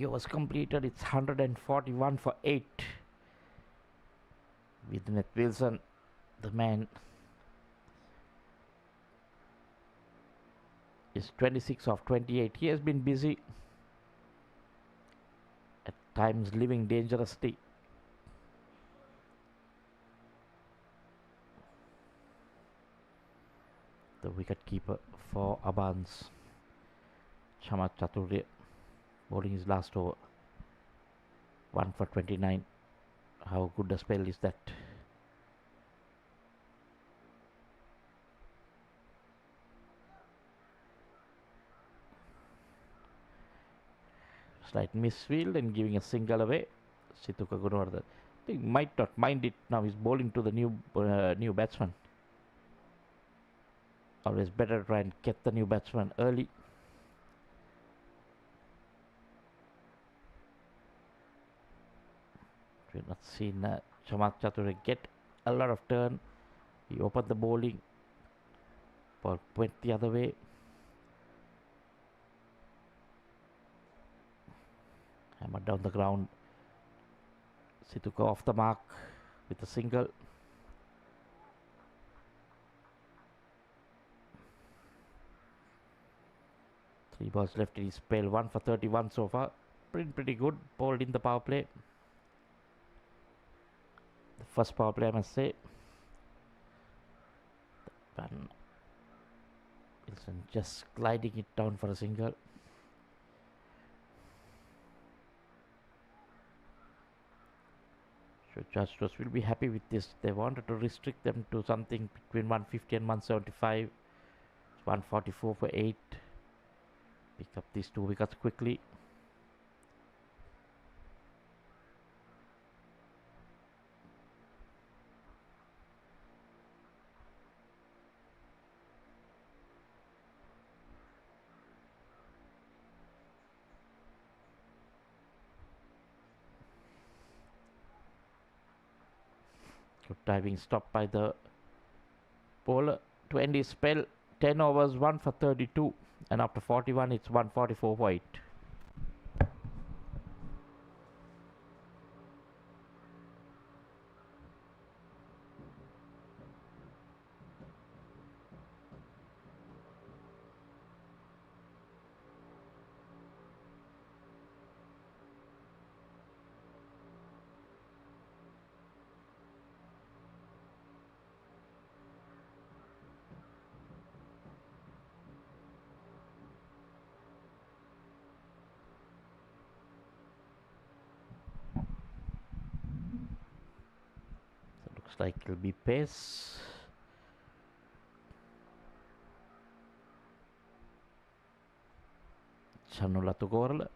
Was completed. It's 141 for 8. With Ned Wilson, the man, is 26 of 28. He has been busy, at times living dangerously. The wicket keeper for Abans, Chamat Chaturya, bowling his last over. 1 for 29. How good a spell is that? Slight misfield and giving a single away. Situka Gunawardana, I think, might not mind it now. He's bowling to the new batsman. Always better to try and get the new batsman early. We've not seen Chamat Chaturya get a lot of turn. He opened the bowling. Ball went the other way. Hammered down the ground. Situka off the mark with a single. Three balls left in his spell. 1 for 31 so far. Pretty good. Bowled in the power play. The first power play, I must say. Van Wilson just gliding it down for a single. So Judge will be happy with this. They wanted to restrict them to something between 150 and 175. It's 144 for 8. Pick up these 2 wickets quickly. Good diving stop by the bowler to end his spell. 10 overs, 1 for 32. And after 41, it's 144 for 8. Like it'll be pace. Chanula pulled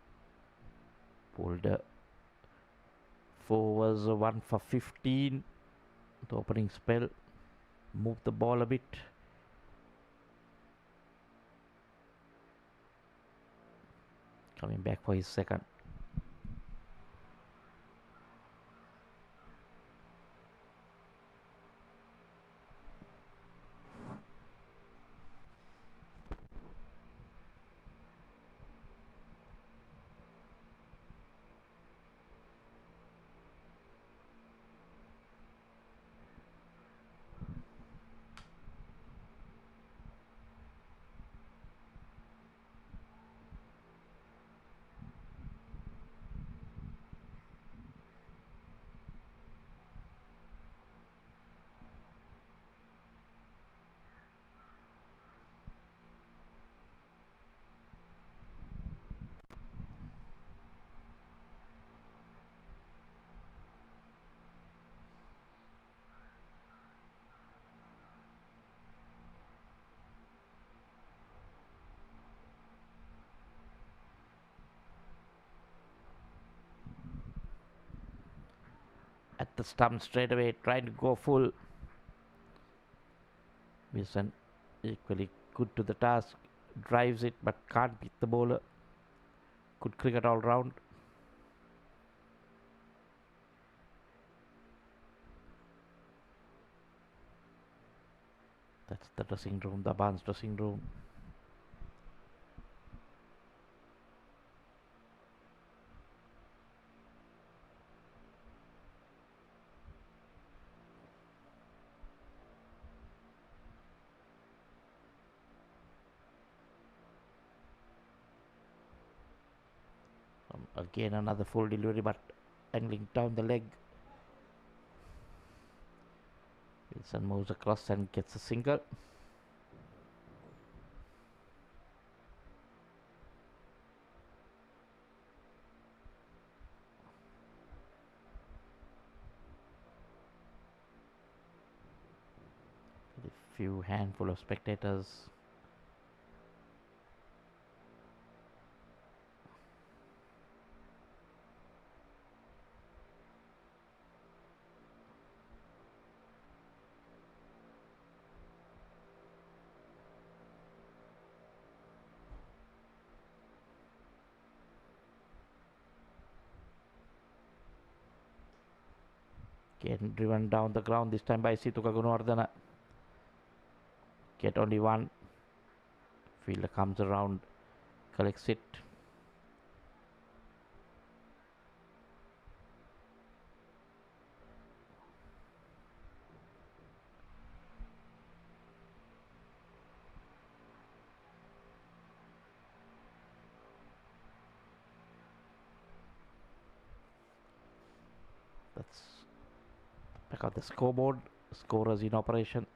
4 overs, 1 for 15. The opening spell. Moved the ball a bit. Coming back for his second. the stump straight away, trying to go full. Wilson equally good to the task, drives it but can't beat the bowler. Good cricket all round. That's the dressing room, the Abans dressing room. Again another full delivery but angling down the leg. Wilson moves across and gets a single. A few handful of spectators. Again driven down the ground, this time by Situka Gunawardena. Get only one. Fielder comes around, collects it. That's back on the scoreboard. Scorers in operation.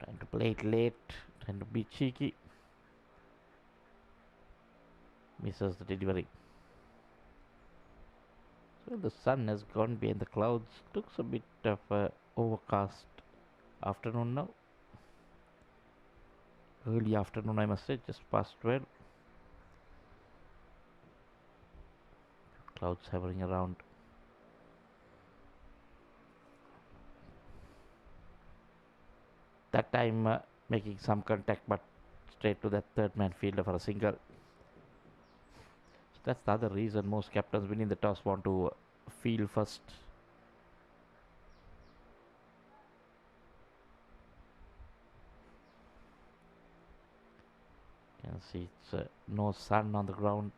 Trying to play it late, trying to be cheeky. Misses the delivery. So the sun has gone behind the clouds. Looks a bit of a overcast afternoon now. Early afternoon, I must say, just past 12. Clouds hovering around. That time making some contact, but straight to that third man fielder for a single. So that's the other reason most captains winning the toss want to field first. You can see it's no sun on the ground.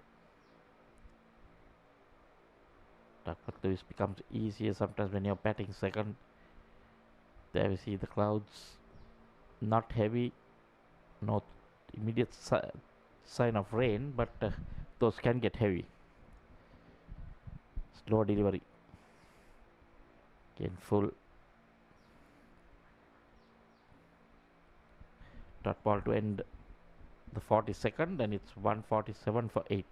But Lewis becomes easier sometimes when you're batting second. There we see the clouds, not heavy, no immediate sign of rain, but those can get heavy. Slow delivery. Again full. Dot ball to end the 42nd, and it's 147 for 8.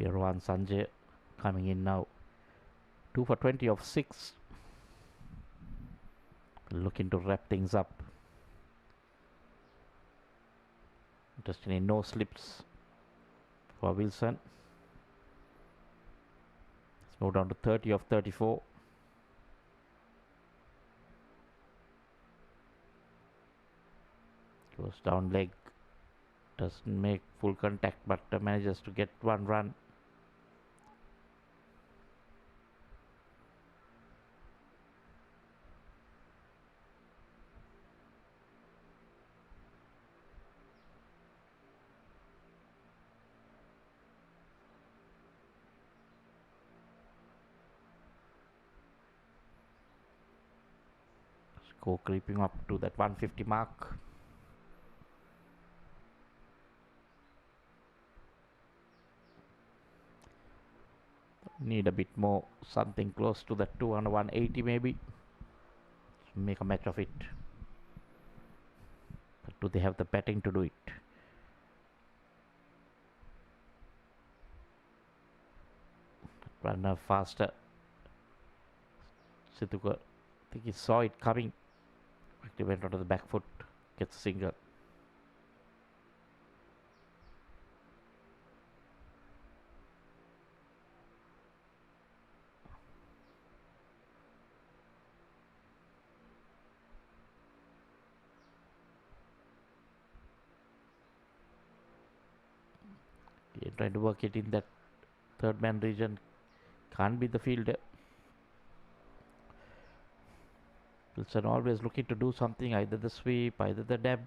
Rohan Sanjay coming in now. 2 for 20 of 6. Looking to wrap things up. Interestingly, no slips for Wilson. Let's move down to 30 of 34. Goes down leg. Doesn't make full contact, but manages to get one run. Score creeping up to that 150 mark. Need a bit more, something close to that 200, 180 maybe. Make a match of it. But do they have the batting to do it? Runner faster. Situka, I think he saw it coming. He went onto the back foot, gets a single. Trying to work it in that third man region. Can't be the fielder. Wilson always looking to do something, either the sweep, either the dab.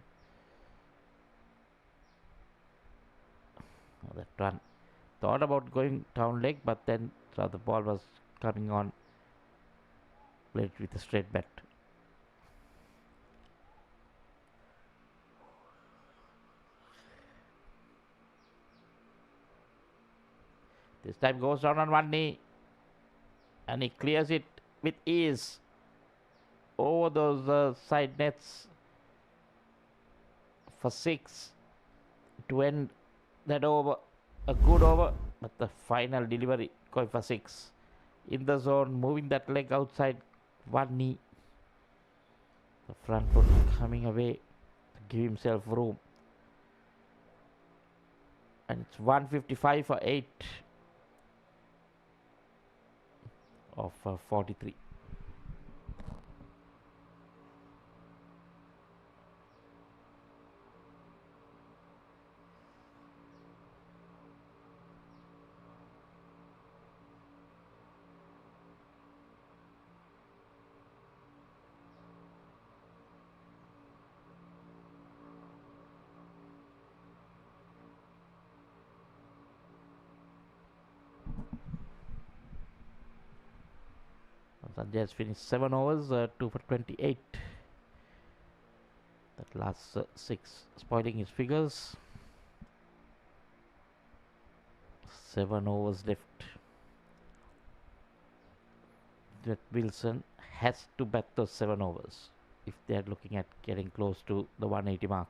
Oh, that run. Thought about going down leg, but then saw the ball was coming on. Played with a straight bat. This time goes down on one knee. And he clears it with ease. Over those side nets. For 6. To end that over. A good over. But the final delivery going for 6. In the zone. Moving that leg outside. One knee. The front foot coming away. To give himself room. And it's 155 for 8. Of 43. Sanjay has finished 7 overs, 2 for 28. That last 6 spoiling his figures. 7 overs left. That Wilson has to bat those 7 overs if they are looking at getting close to the 180 mark.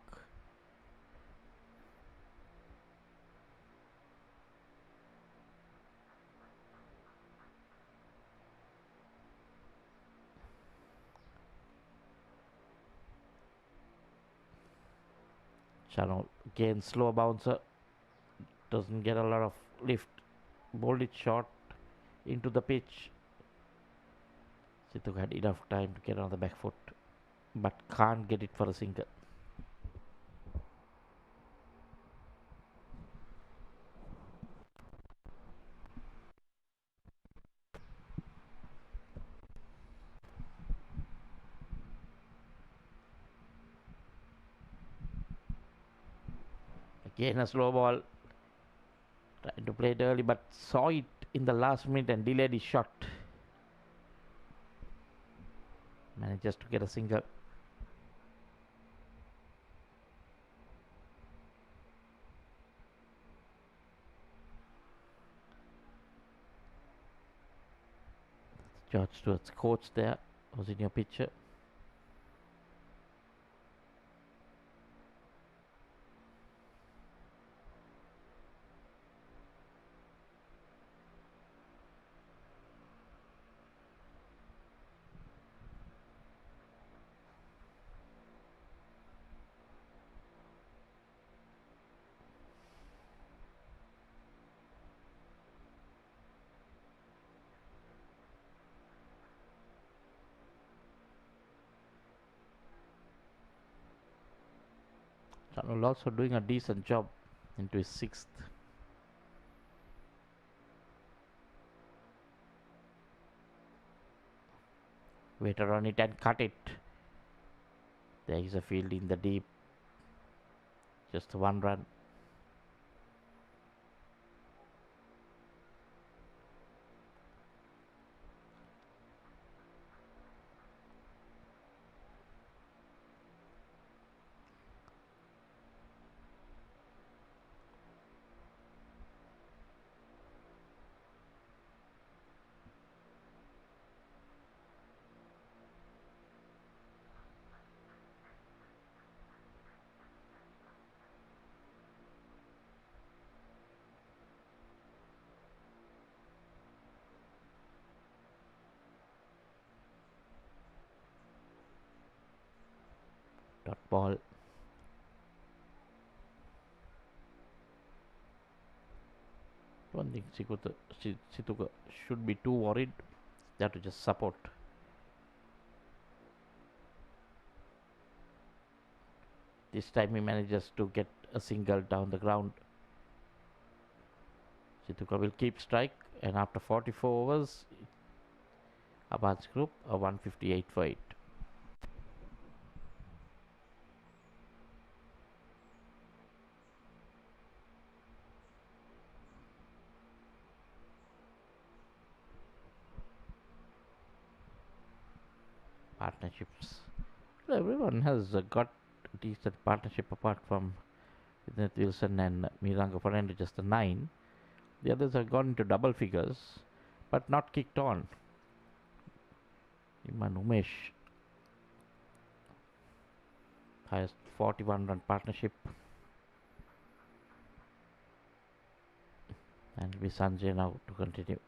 Channel again, slow bouncer, doesn't get a lot of lift. Bowled it short into the pitch. Situk had enough time to get on the back foot, but can't get it for a single. Again a slow ball. Trying to play it early, but saw it in the last minute and delayed his shot. Manages to get a single. George Stewart's coach there was in your picture. Chanul also doing a decent job into his 6th. Waited on it and cut it. There is a field in the deep. Just 1 run. Dot ball. Don't think Situka should be too worried. They have to just support. This time he manages to get a single down the ground. Situka will keep strike, and after 44 overs, Abans group a 158 for 8. Partnerships. Everyone has got a decent partnership apart from Nat Wilson and Miranga Fernando, just a 9. The others have gone into double figures, but not kicked on. Iman Umesh, highest 41 run partnership, and it'll be Sanjay now to continue.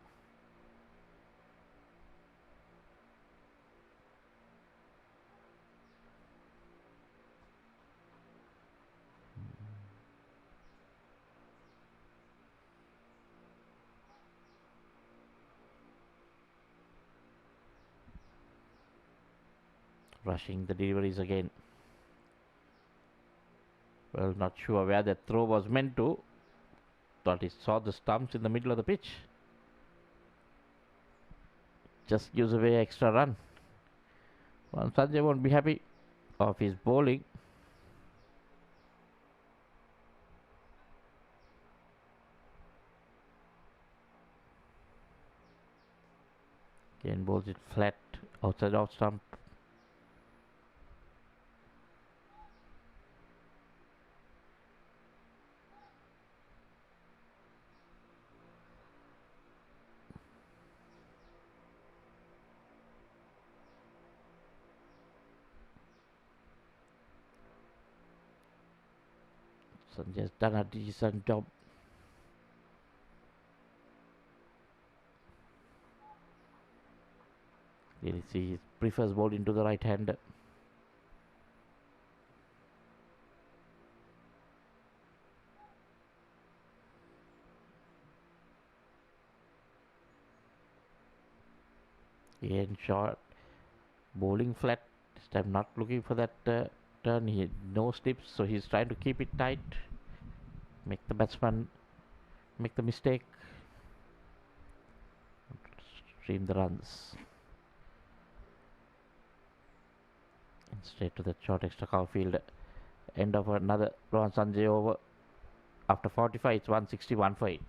Rushing the deliveries again. Well, not sure where that throw was meant to. Thought he saw the stumps in the middle of the pitch. Just gives away extra run. Well, Sanjay won't be happy of his bowling. Again bowls it flat outside off stump. Sanjay's done a decent job. Really see he prefers bowling to the right hander. Again short, bowling flat. This time not looking for that turn. He had no slips, so he's trying to keep it tight. Make the batsman make the mistake. Stream the runs. And straight to the short extra cow field. End of another Rohan Sanjay over. After 45, it's 161 for 8.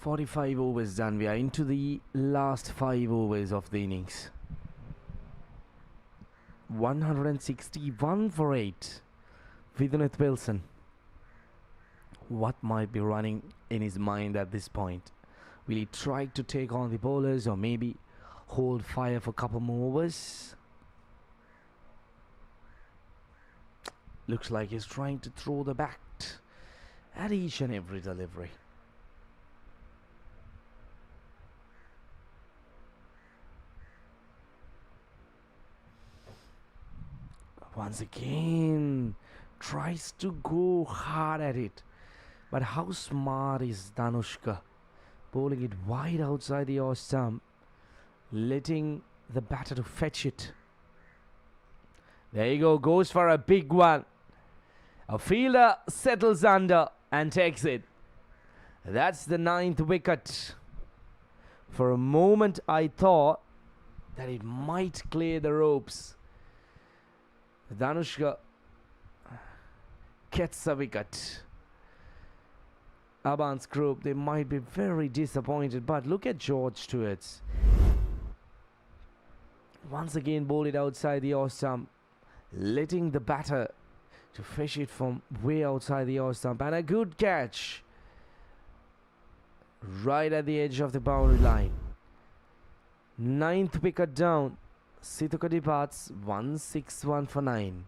"45 overs done. We are into the last 5 overs of the innings. 161 for 8. Vidunith Wilson. What might be running in his mind at this point? Will he try to take on the bowlers, or maybe hold fire for a couple more overs? Looks like he's trying to throw the bat at each and every delivery. Once again, tries to go hard at it. But how smart is Danushka? Bowling it wide outside the off stump, letting the batter to fetch it. There you go, goes for a big one. A fielder settles under and takes it. That's the 9th wicket. For a moment I thought that it might clear the ropes. Danushka gets a wicket. Abans group, they might be very disappointed. But look at George Stewarts. Once again bowled it outside the off stump, letting the batter to fish it from way outside the off stump, and a good catch right at the edge of the boundary line. 9th wicket down. Situka departs 161 for 9.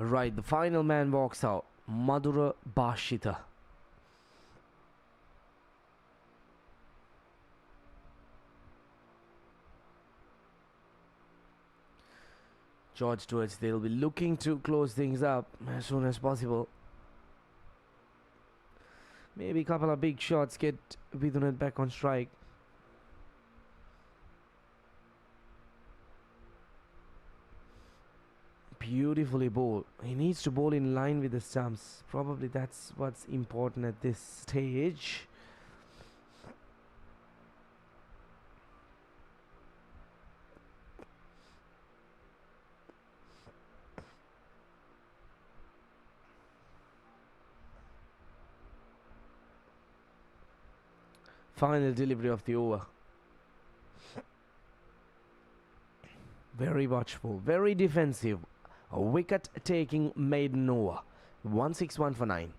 Right, the final man walks out. Madhura Bashita. George Stewarts, they'll be looking to close things up as soon as possible. Maybe a couple of big shots, get Vidunat back on strike. Beautifully bowled. He needs to bowl in line with the stumps. Probably that's what's important at this stage. Final delivery of the over. Very watchful, very defensive. A wicket taking maiden over. 161 for 9.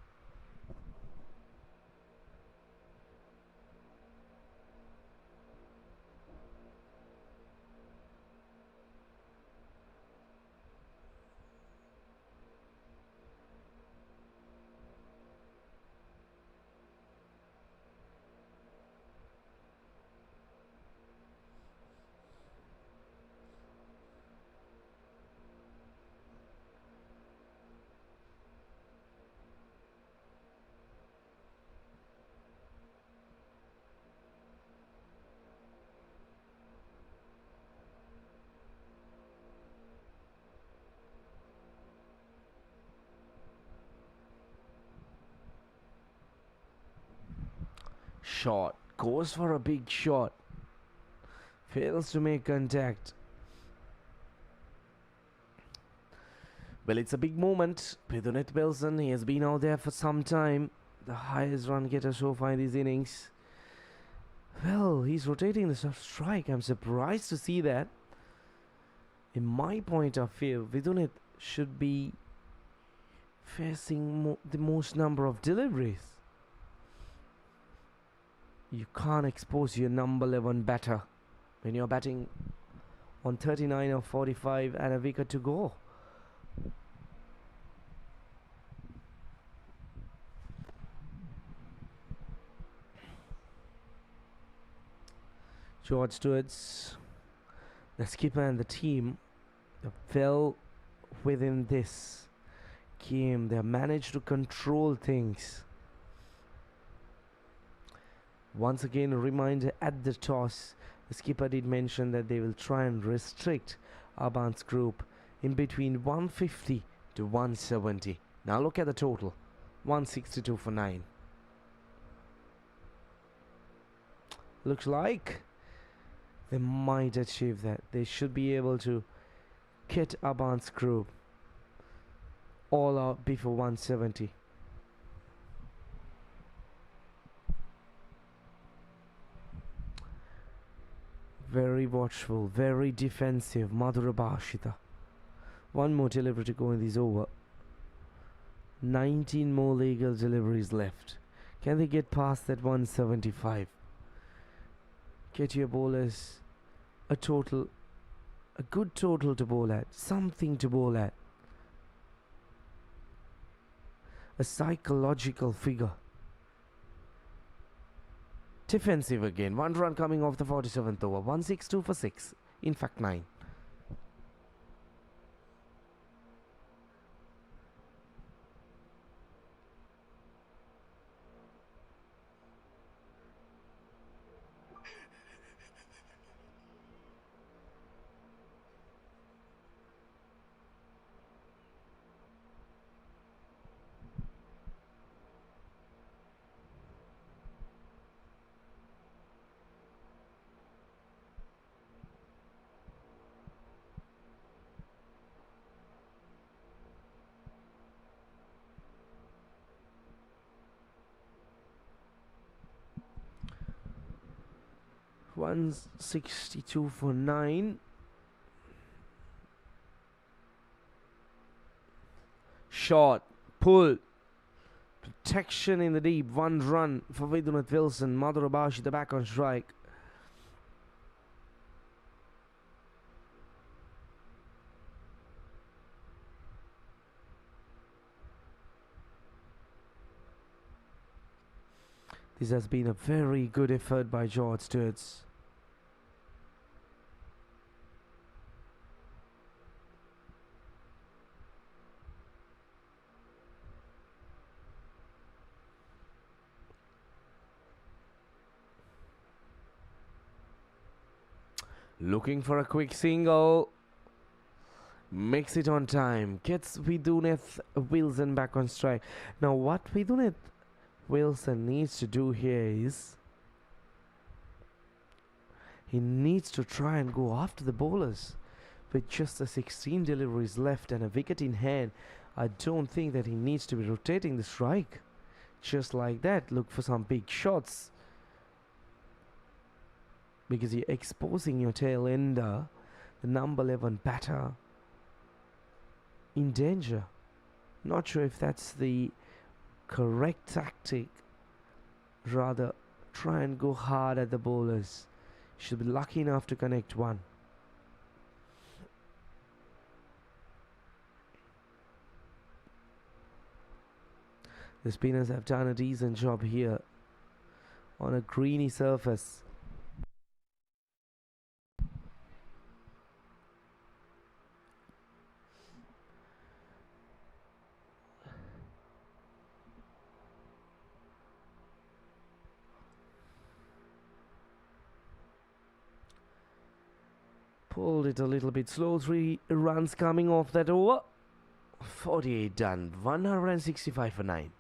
Shot. Goes for a big shot. Fails to make contact. Well, it's a big moment. Vidunat Wilson, he has been out there for some time. The highest run getter so far in these innings. Well, he's rotating the strike. I'm surprised to see that. In my point of view, Vidunat should be facing the most number of deliveries. You can't expose your number 11 batter when you're batting on 39 or 45 and a wicket to go. George Stewarts, the skipper and the team, well within this game. They have managed to control things. Once again, a reminder at the toss, the skipper did mention that they will try and restrict Abans group in between 150 to 170. Now look at the total, 162 for 9. Looks like they might achieve that. They should be able to get Abans group all out before 170. Very watchful, very defensive. Madhura Bashita. One more delivery to go in this over. 19 more legal deliveries left. Can they get past that 175? Get your bowlers a good total to bowl at. Something to bowl at. A psychological figure. Defensive again. 1 run coming off the 47th over. 162 for 6. In fact, 9. 162 for 9. Shot, pull, protection in the deep. 1 run for Vidunat Wilson. Madhura Bashi the back on strike. This has been a very good effort by George Stewarts. Looking for a quick single. Makes it on time. Gets Viduneth Wilson back on strike. Now what Viduneth Wilson needs to do here is he needs to try and go after the bowlers. With just the 16 deliveries left and a wicket in hand, I don't think that he needs to be rotating the strike. Just like that, look for some big shots. Because you're exposing your tail ender, the number 11 batter, in danger. Not sure if that's the correct tactic. Rather, try and go hard at the bowlers. Should be lucky enough to connect one. The spinners have done a decent job here on a greeny surface. Pulled it a little bit slow. 3 runs coming off that over. 48 done. 165 for 9.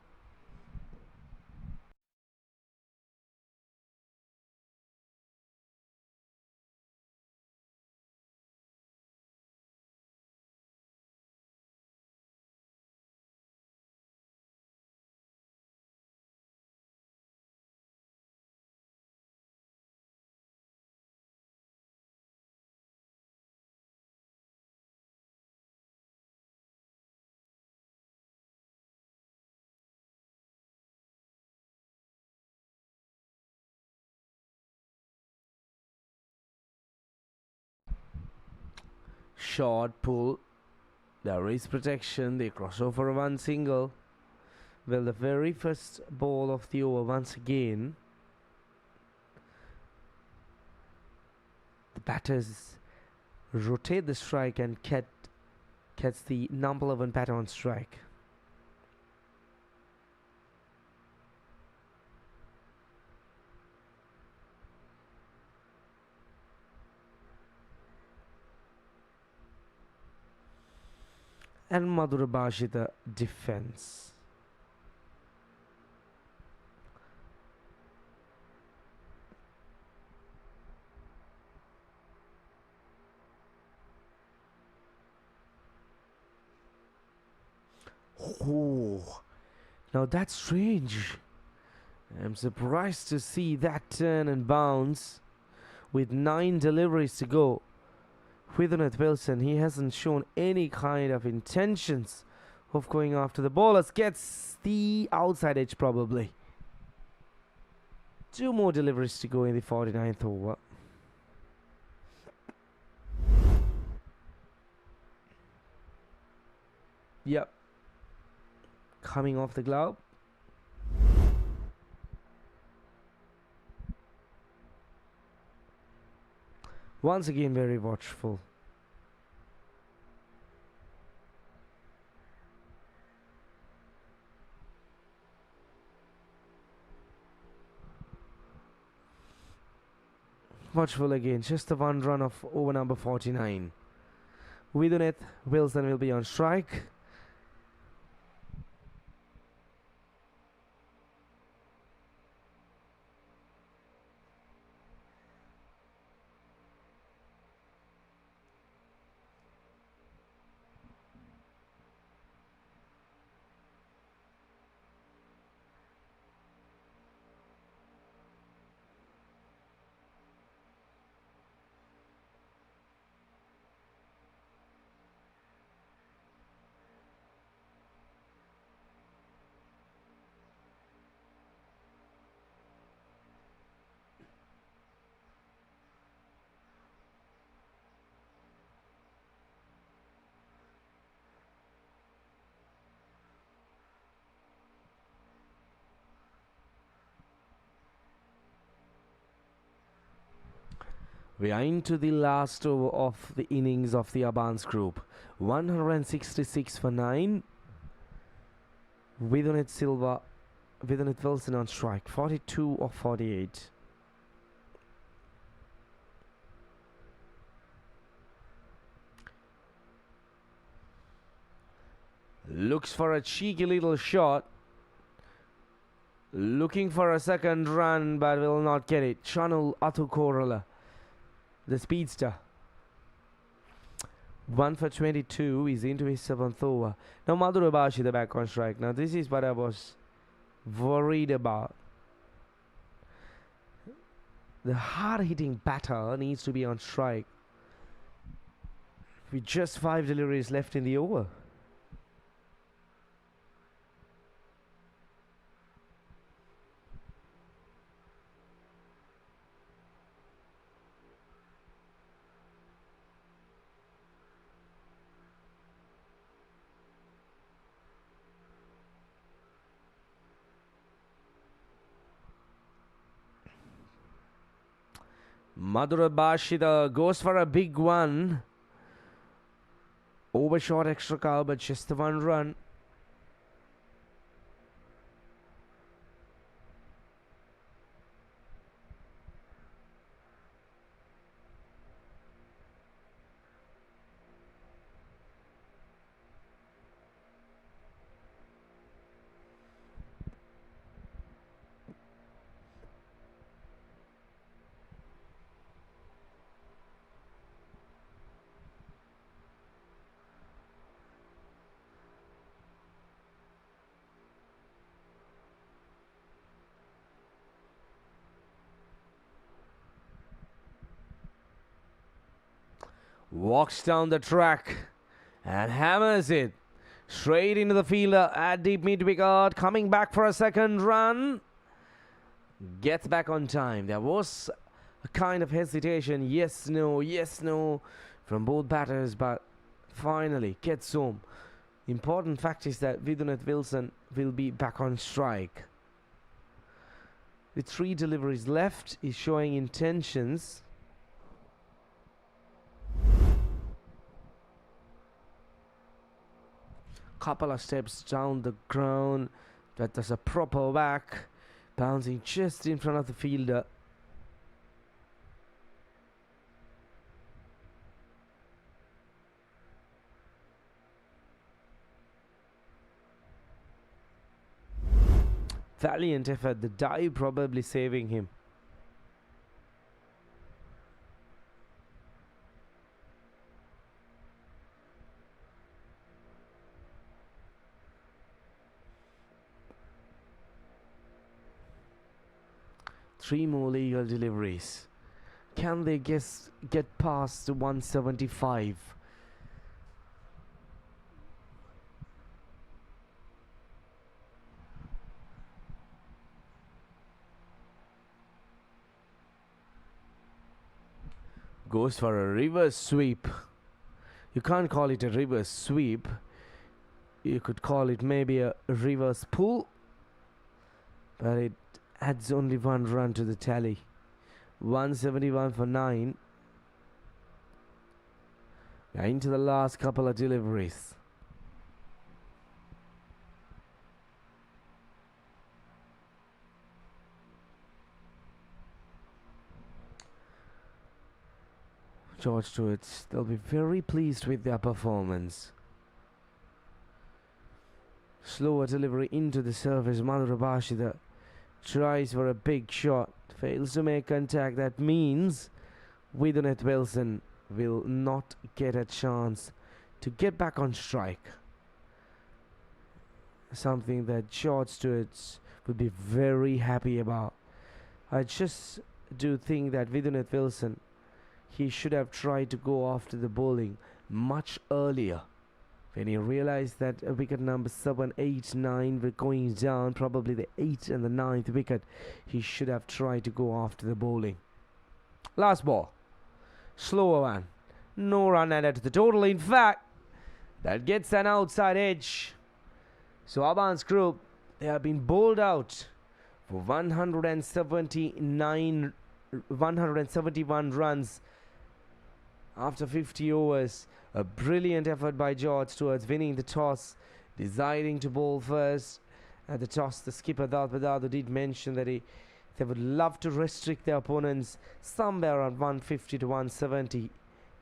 Short pull. There is protection. They cross over 1 single. Well, the very first ball of the over once again. The batters rotate the strike and catch the number 11 batter on strike. And Madhura Bashi the defense. Oh, now that's strange. I'm surprised to see that turn and bounce with 9 deliveries to go. Viduneth Wilson, he hasn't shown any kind of intentions of going after the bowlers. Gets the outside edge probably. 2 more deliveries to go in the 49th over. Yep. Coming off the glove. Once again, very watchful. Watchful again, just the 1 run of over number 49. Viduneth Wilson will be on strike. We are into the last over of the innings of the Abans group. 166 for 9. Vidunith Wilson on strike. 42 of 48. Looks for a cheeky little shot. Looking for a second run, but will not get it. Chanul Athukorala, the speedster. 1 for 22. He's into his 7th over. Now Madhura Bashi the back on strike. Now this is what I was worried about. The hard-hitting batter needs to be on strike with just 5 deliveries left in the over. Madhura Bashida goes for a big one. Overshot extra cow, but just the 1 run. Walks down the track and hammers it straight into the fielder at deep mid wicket. Coming back for a second run. Gets back on time. There was a kind of hesitation. Yes, no from both batters, but finally gets home. Important fact is that Vidunith Wilson will be back on strike. With 3 deliveries left, he's showing intentions. Couple of steps down the ground. That does a proper whack. Bouncing just in front of the fielder. Valiant effort. The dive probably saving him. Three more legal deliveries. Can they get past the 175? Goes for a reverse sweep. You can't call it a reverse sweep. You could call it maybe a reverse pull. But it adds only 1 run to the tally. 171 for 9. We're into the last couple of deliveries. George Stewarts, they'll be very pleased with their performance. Slower delivery into the surface. Madhura Bashida tries for a big shot, fails to make contact. That means Vidunith Wilson will not get a chance to get back on strike. Something that George Steuart would be very happy about. I just do think that Vidunith Wilson, he should have tried to go after the bowling much earlier. When he realized that wicket number 7, 8, 9 were going down, probably the 8th and the 9th wicket, he should have tried to go after the bowling. Last ball. Slower one. No run added to the total. In fact, that gets an outside edge. So Abans group, they have been bowled out for 171 runs after 50 overs. A brilliant effort by George Stewarts, winning the toss, deciding to bowl first. At the toss, the skipper Dalpadado did mention that they would love to restrict their opponents somewhere around 150 to 170,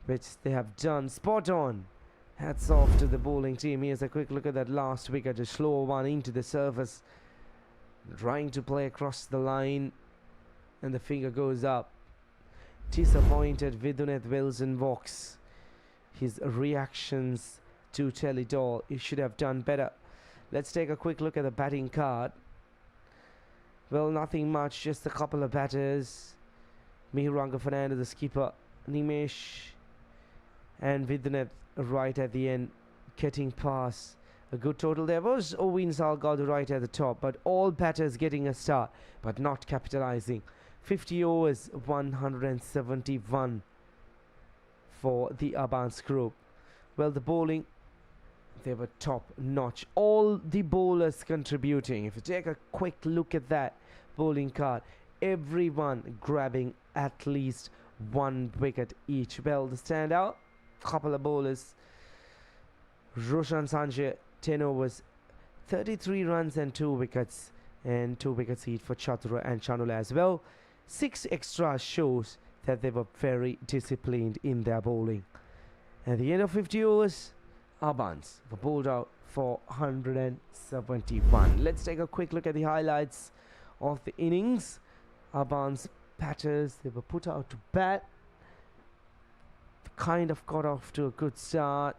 which they have done spot on. Hats off to the bowling team. Here's a quick look at that last wicket, a slow one into the surface, trying to play across the line, and the finger goes up. Disappointed Viduneth Wilson walks. His reactions to tell it all. He should have done better. Let's take a quick look at the batting card. Well, nothing much, just a couple of batters. Mihiranga Fernando, the skipper, Nimesh, and Viduneth right at the end, getting past. A good total there was Owen Salgado right at the top, but all batters getting a start, but not capitalizing. 50 overs, 171 for the Abans group. Well, the bowling, they were top notch. All the bowlers contributing. If you take a quick look at that bowling card, everyone grabbing at least one wicket each. Well, the standout, couple of bowlers. Roshan Sanjay, 10 overs, 33 runs and 2 wickets. And 2 wickets each for Chatura and Chanula as well. 6 extras shows that they were very disciplined in their bowling. At the end of 50 overs, Abans were bowled out for 171. Let's take a quick look at the highlights of the innings. Abans batters, they were put out to bat. They kind of got off to a good start.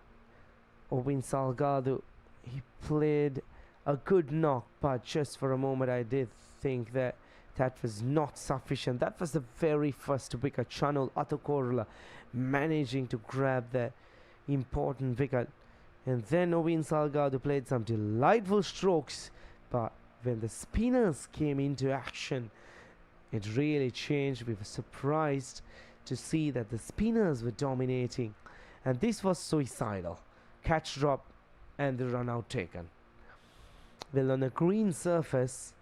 Owen Salgado, he played a good knock, but just for a moment I did think that was not sufficient. That was the very first wicket. Chanul Athukorla managing to grab that important wicket. And then Owen Salgado played some delightful strokes, but when the spinners came into action, it really changed. We were surprised to see that the spinners were dominating, and this was suicidal. Catch drop and the run out taken. Well, on a green surface,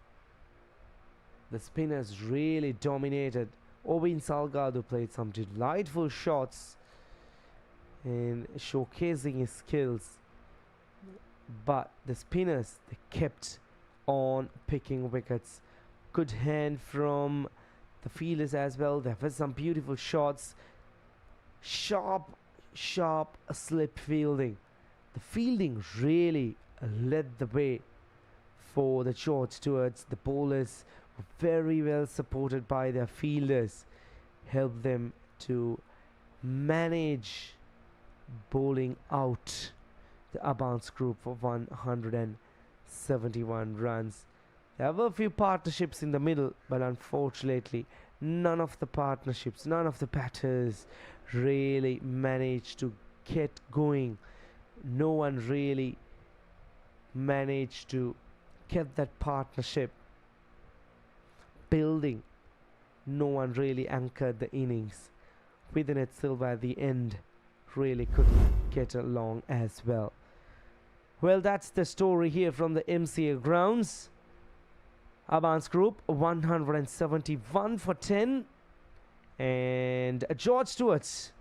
the spinners really dominated. Owen Salgado played some delightful shots and showcasing his skills, but the spinners, they kept on picking wickets. Good hand from the fielders as well. There were some beautiful shots. Sharp slip fielding. The fielding really led the way for the George Stewarts. The bowlers were very well supported by their fielders, helped them to manage bowling out the Abans group for 171 runs. There were a few partnerships in the middle, but unfortunately none of the partnerships, none of the batters really managed to get going. No one really managed to get that partnership building. No one really anchored the innings. Within it, Silva at the end really couldn't get along as well. Well, that's the story here from the MCA grounds. Abans group 171 for 10, and George Stewarts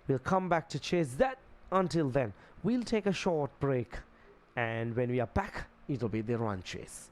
will come back to chase that. Until then, we'll take a short break, and when we are back, it'll be the run chase.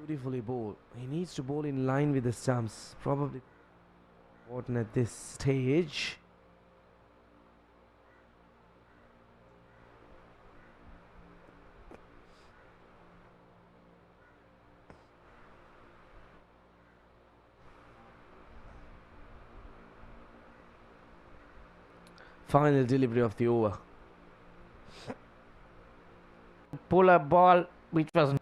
Beautifully bowled. He needs to bowl in line with the stumps. Probably important at this stage. Final delivery of the over. Pull a ball which was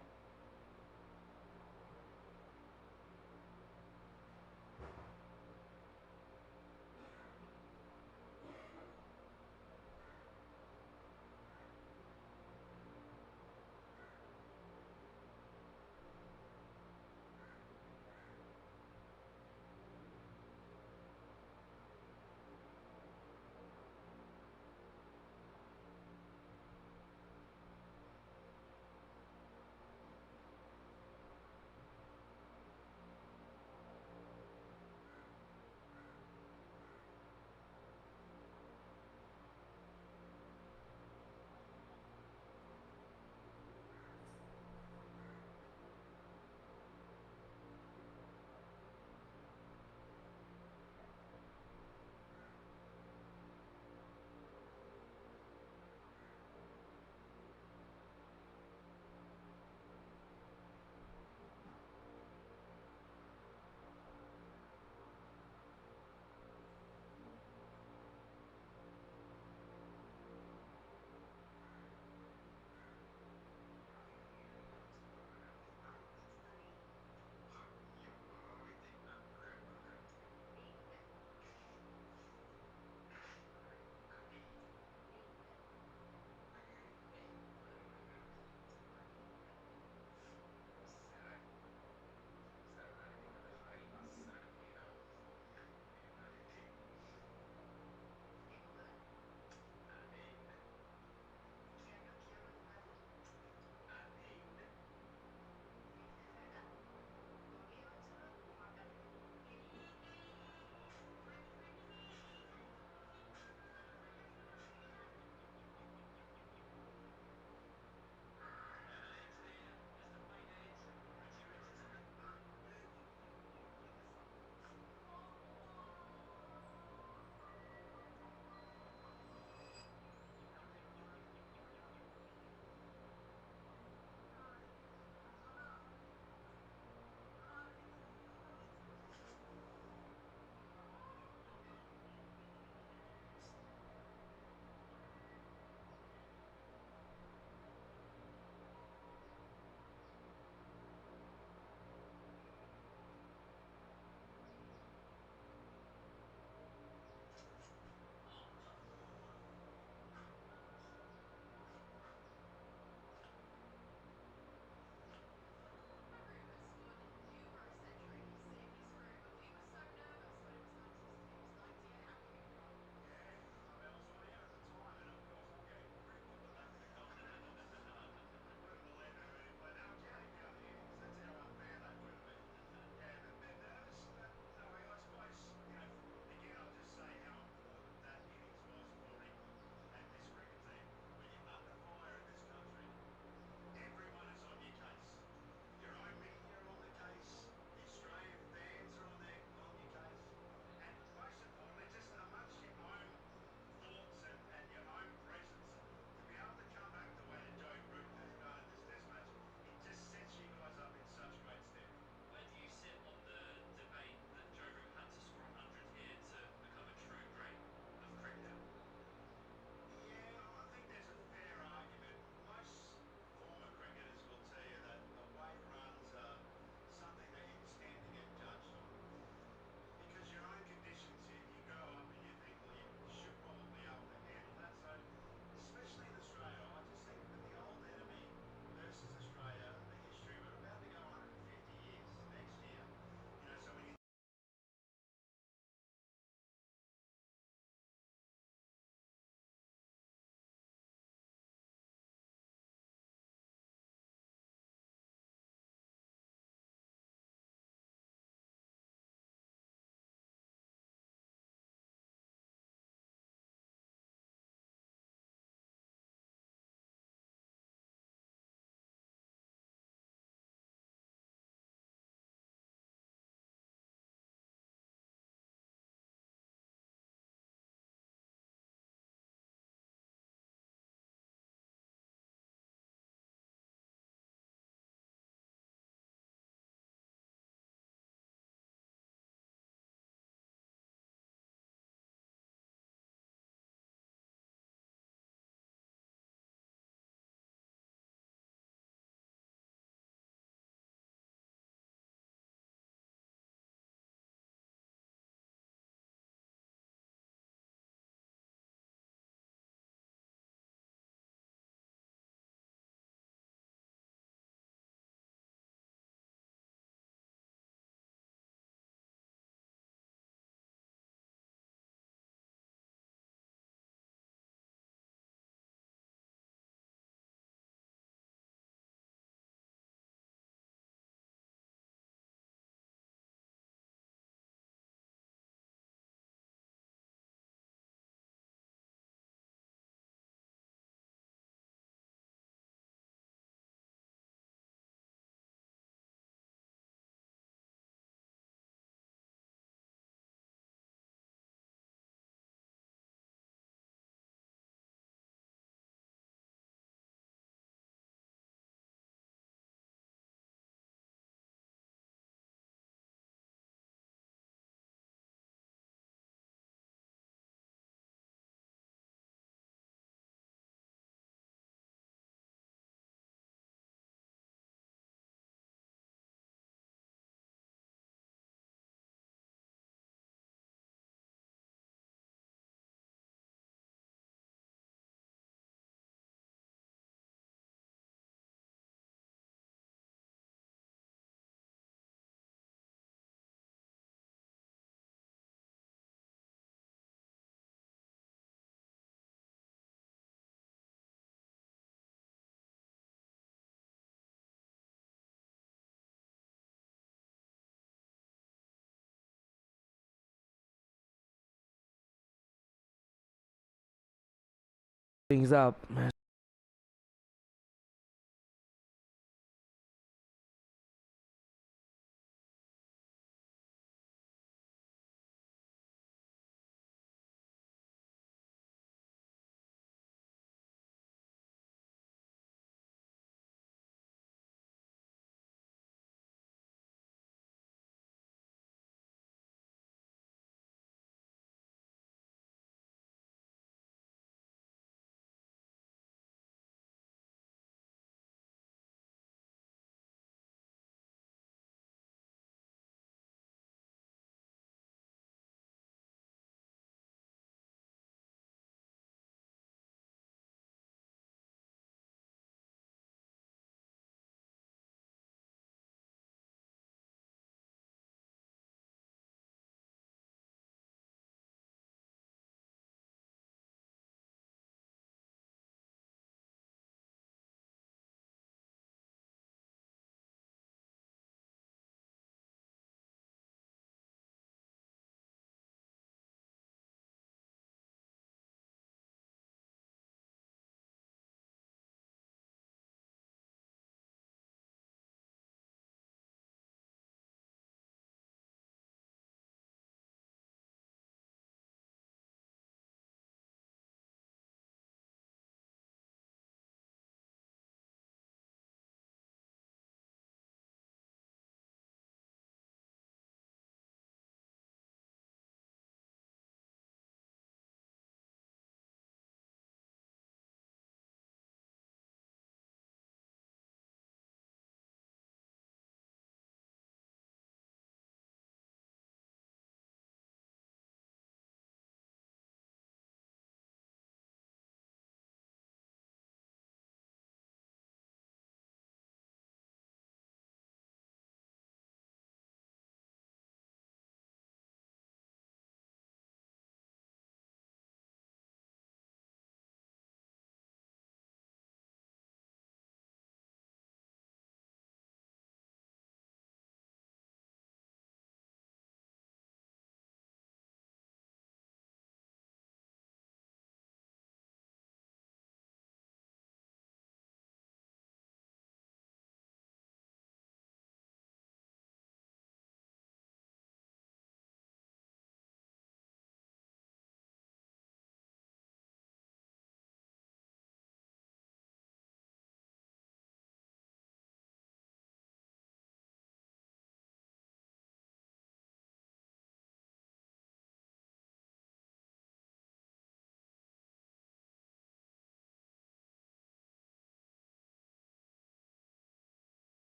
things up.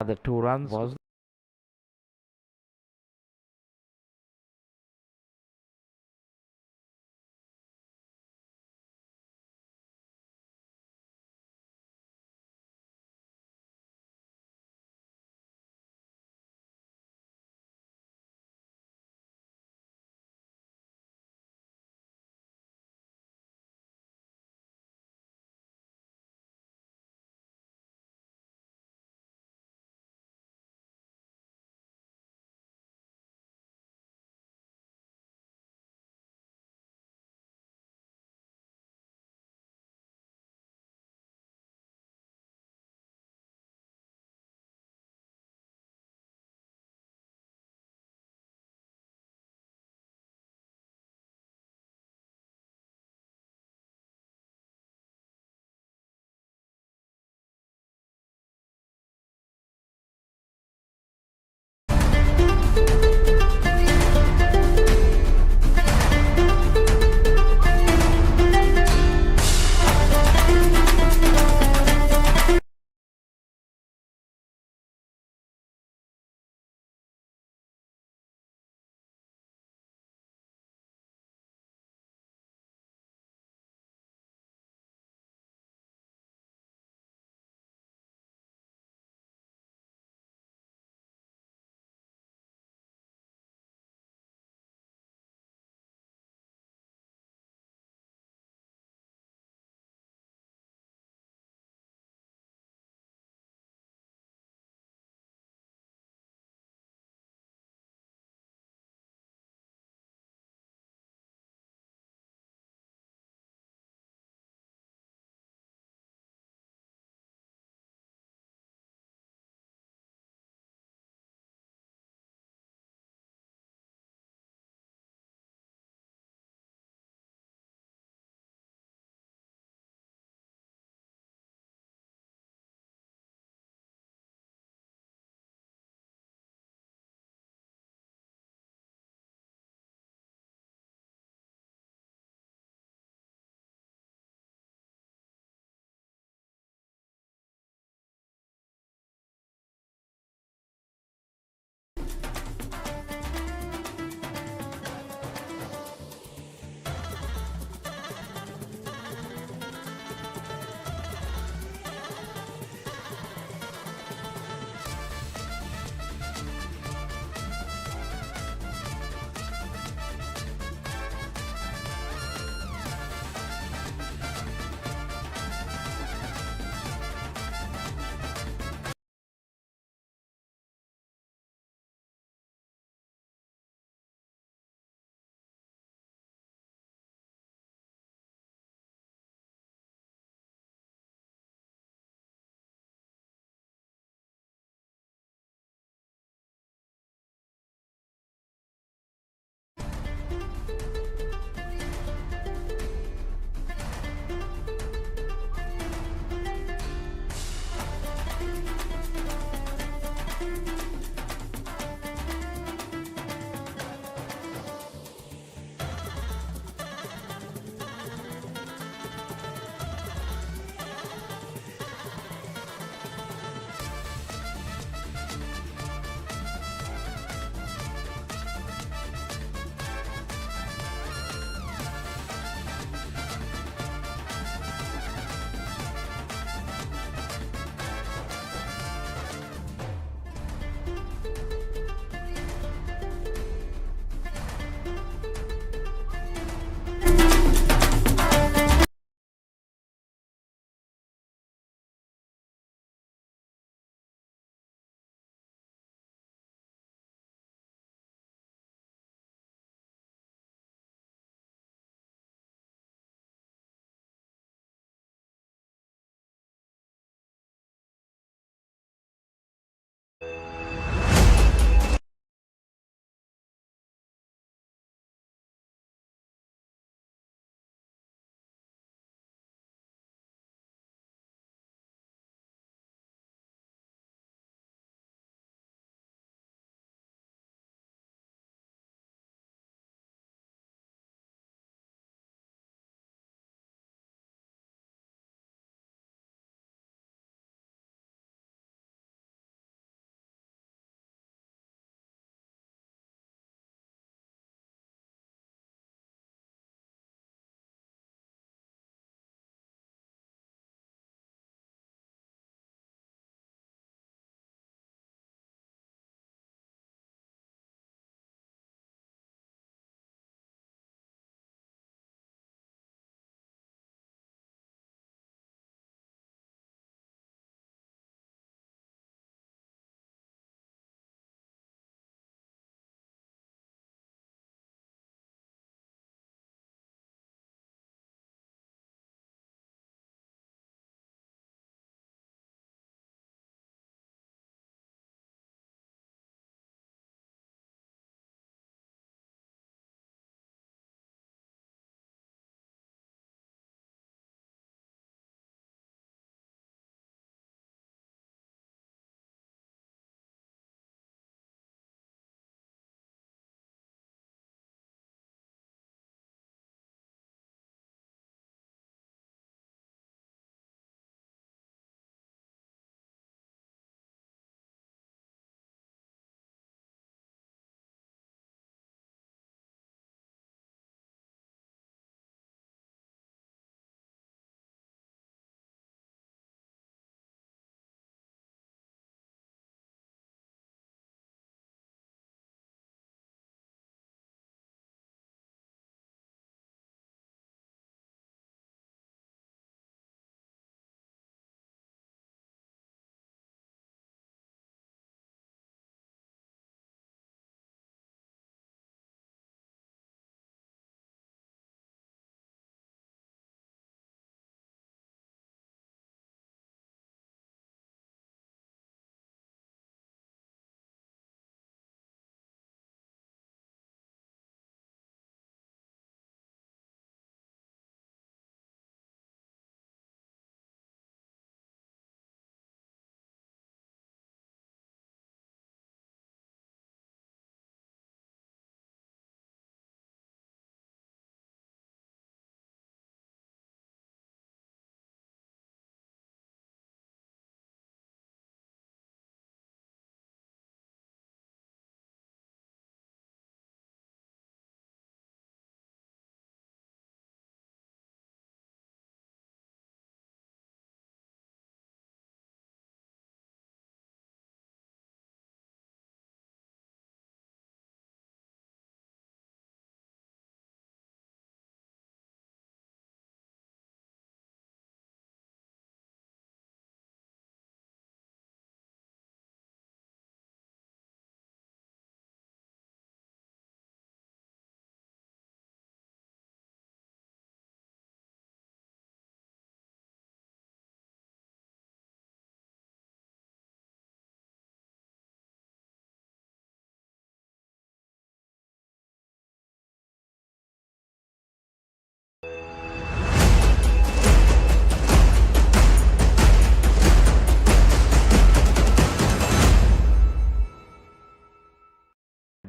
the 2 runs was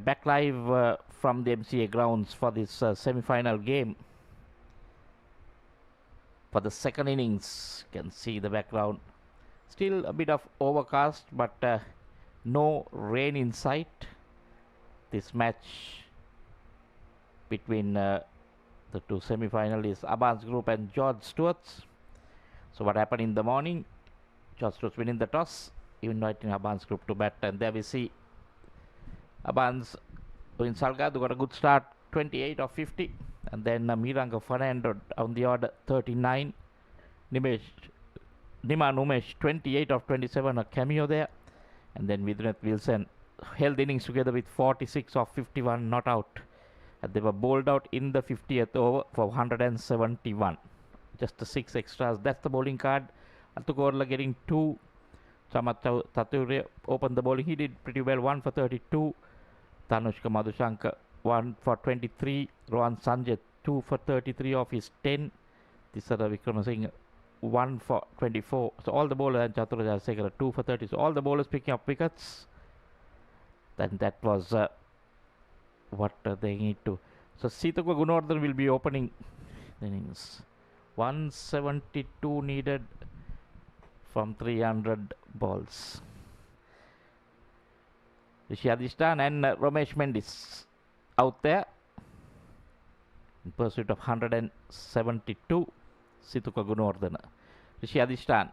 back live from the MCA grounds for this semi-final game. For the second innings, you can see the background. Still a bit of overcast, but no rain in sight. This match between the two semi-finalists, Abans group and George Stewarts. So what happened in the morning? George Stewarts winning the toss, inviting Abans group to bat, and there we see Abans in Salgado got a good start, 28 of 50, and then Miranga Fernando on the order, 39. Nima Numesh 28 of 27, a cameo there, and then Viduneth Wilson held innings together with 46 of 51 not out, and they were bowled out in the 50th over for 171. Just the 6 extras. That's the bowling card. Atukorla getting 2. Samat Tature opened the bowling. He did pretty well. 1 for 32. Tanushka Madhushankar 1 for 23. Rohan Sanjay 2 for 33 of his 10. Tisara Vikramasinghe 1 for 24. So all the bowlers, and Chatura Jayasekara 2 for 30. So all the bowlers picking up wickets. Then that was what they need to. So Sithuka Gunawardene will be opening the innings. 172 needed from 300 balls. Rishi Adhishan and Ramesh Mendis out there in pursuit of 172. Sithuka Gunawardene. Rishi Adhishan,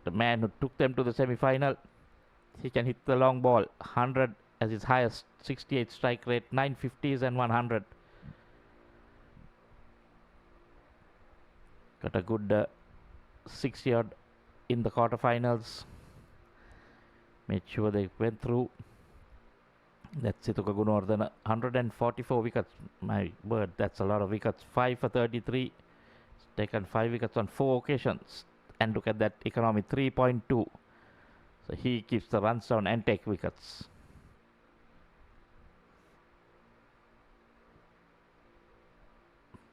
the man who took them to the semi-final. He can hit the long ball. 100 as his highest. 68 strike rate. 950s and 100. Got a good 6-yard in the quarterfinals. Made sure they went through. That's Sithuka Gunawardene. 144 wickets. My word, that's a lot of wickets. 5 for 33. Taken 5 wickets on 4 occasions. And look at that economy, 3.2. So he keeps the runs down and take wickets.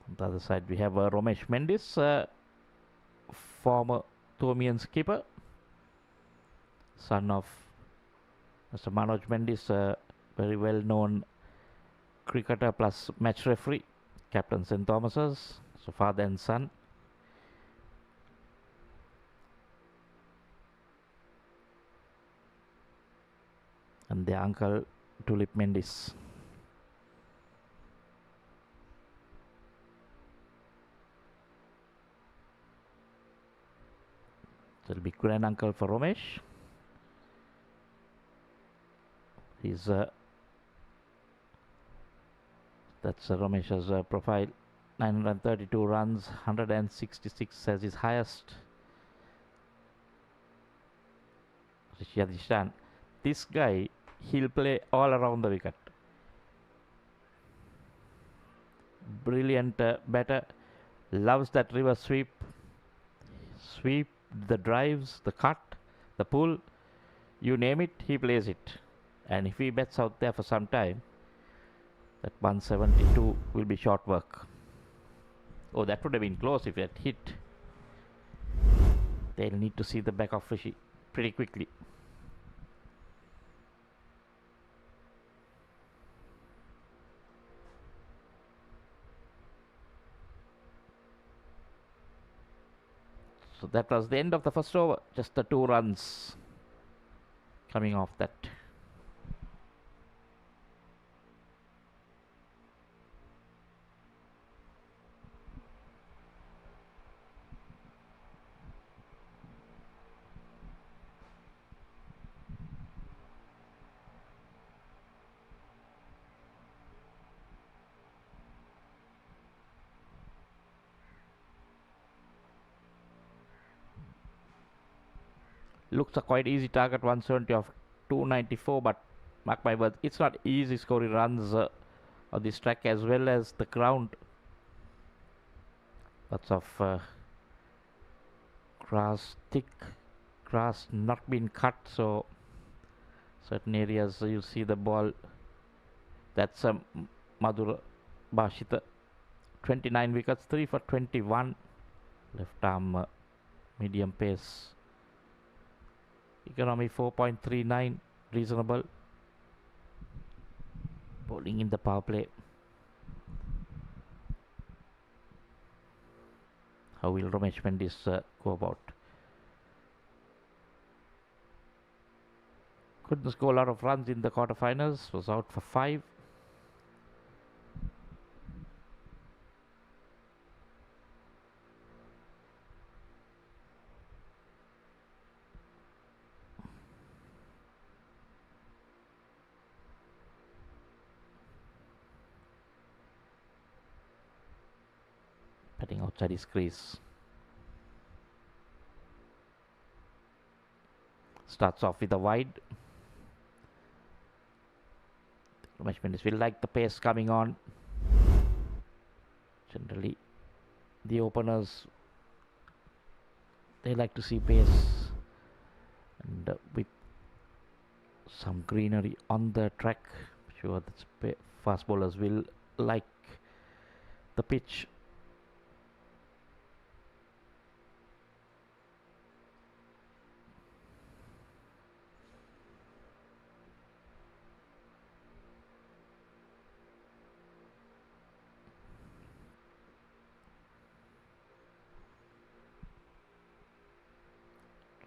On the other side, we have Ramesh Mendis, former Tomian skipper, son of Mr. Manoj Mendis, very well known cricketer plus match referee, captain St. Thomas's, so father and son. And their uncle Tulip Mendis. So it'll be grand uncle for Ramesh. He's that's Ramesh's profile. 932 runs, 166 as his highest. Rishi Adhishan. This guy, he'll play all around the wicket. Brilliant batter. Loves that reverse sweep. Sweep, the drives, the cut, the pull. You name it, he plays it. And if he bets out there for some time, that 172 will be short work. Oh, that would have been close if it hit. They'll need to see the back of Rishi pretty quickly. So that was the end of the first over. Just the 2 runs coming off that. Looks a quite easy target, 170 of 294, but mark my words, it's not easy scoring runs on this track as well as the ground. Lots of grass, thick grass not been cut, so certain areas you see the ball. That's Madhura Bashita, 29 wickets, 3 for 21, left arm medium pace. Economy 4.39, reasonable. Bowling in the power play. How will Ramesh Mendis go about? Couldn't score a lot of runs in the quarterfinals. Was out for 5. Batting outside his crease. Starts off with a wide. Ramesh Mendis will like the pace coming on. Generally, the openers, they like to see pace, and with some greenery on the track, I'm sure that fast bowlers will like the pitch.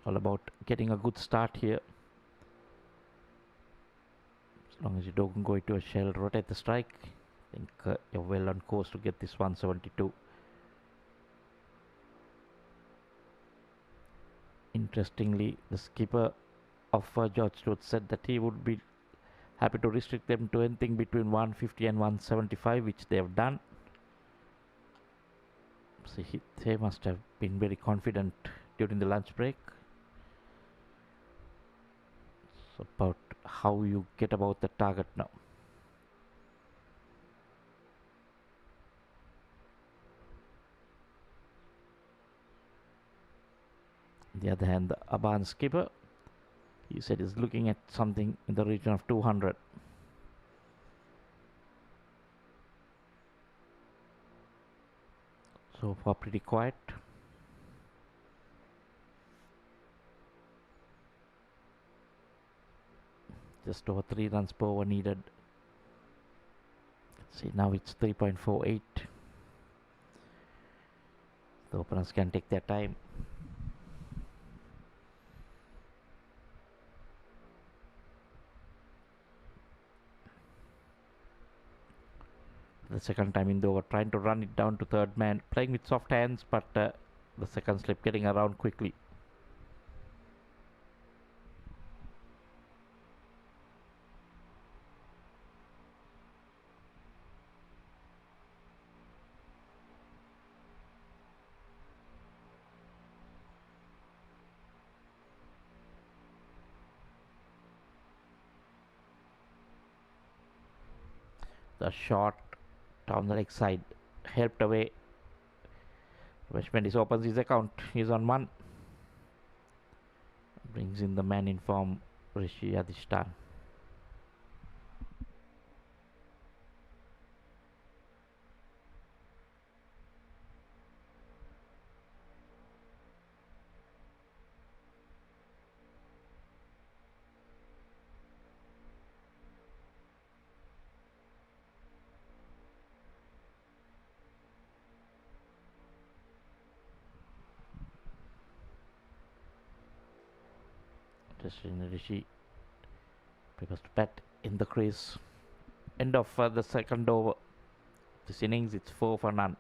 All about getting a good start here. As long as you don't go into a shell, rotate the strike. I think you're well on course to get this 172. Interestingly, the skipper of George Steuart said that he would be happy to restrict them to anything between 150 and 175, which they have done. So they must have been very confident during the lunch break. It's about how you get about the target now. On the other hand, the Abans skipper, he said is looking at something in the region of 200. So far pretty quiet. Just over 3 runs per over needed. See, now it's 3.48. The openers can take their time. The second time in the over, trying to run it down to third man, playing with soft hands, but the second slip getting around quickly. The shot down the leg side helped away. Ramesh Mendis opens his account. He's on 1. Brings in the man in form, Rishi Adishtan. Rishi prepares to bat in the crease. End of the second over. This innings, it's 4 for none.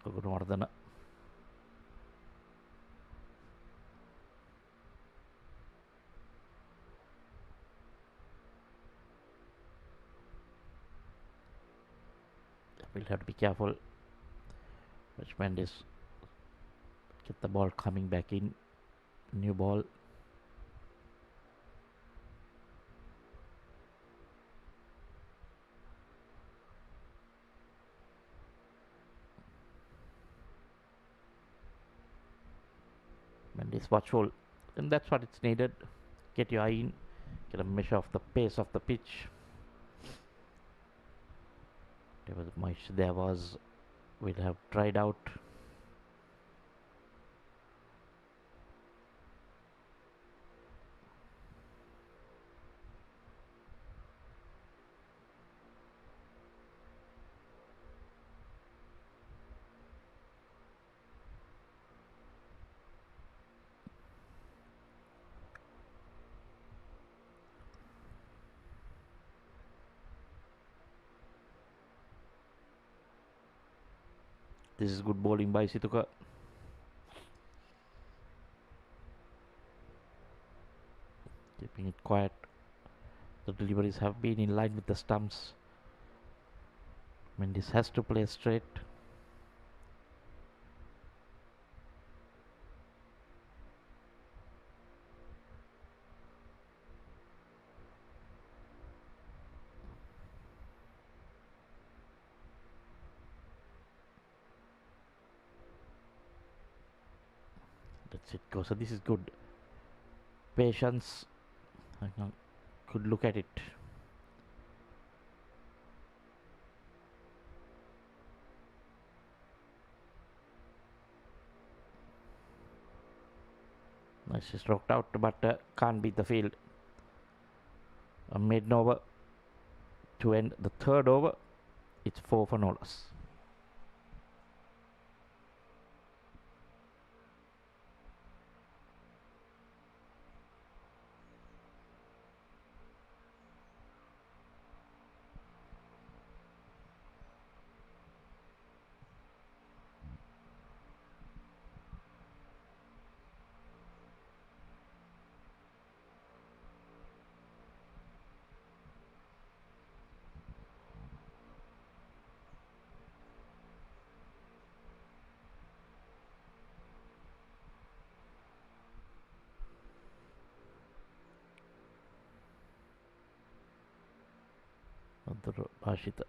Gunawardana. We'll have to be careful. Ramesh Mendis get the ball coming back in. New ball. and is watchful, and that's what it's needed. Get your eye in, get a measure of the pace of the pitch. There was much there was will have tried out. This is good bowling by Situka. Keeping it quiet. The deliveries have been in line with the stumps. Mendes has to play straight. That's it go. So this is good. Patience. Could look at it. Nicely stroked out, but can't beat the field. A maiden over to end the third over. It's 4 for no loss. Bashita.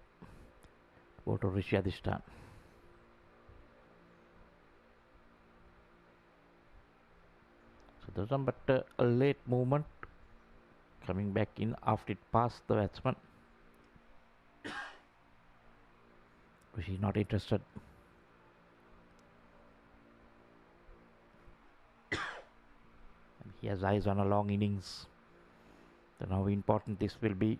Go to Rishi Adishtan. So there's some but a late movement coming back in after it passed the batsman. Rishi not interested. And he has eyes on a long innings. Then how important this will be.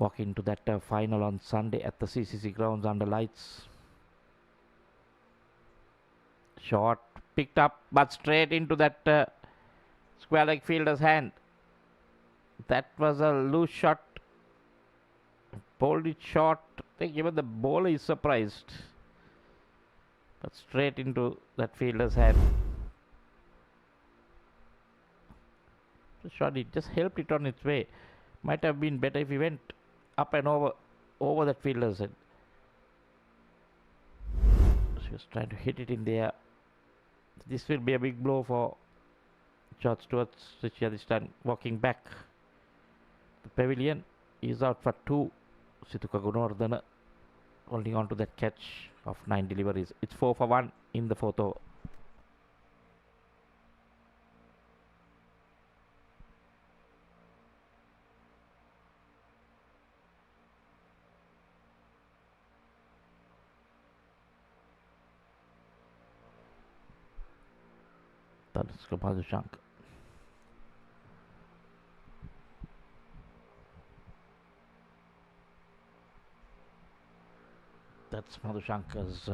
Walk into that final on Sunday at the CCC grounds under lights. Shot picked up but straight into that square leg fielder's hand. That was a loose shot. Bowled it short. I think even the bowler is surprised. But straight into that fielder's hand. The shot, it just helped it on its way. Might have been better if he went up and over that fielder's head. She was trying to hit it in there. This will be a big blow for George Stewarts. Richard this time walking back. The pavilion is out for 2. Situka Gunawardena holding on to that catch of 9 deliveries. It's 4 for 1 in the 4th over. That's Madhushank. That's Madhushanka's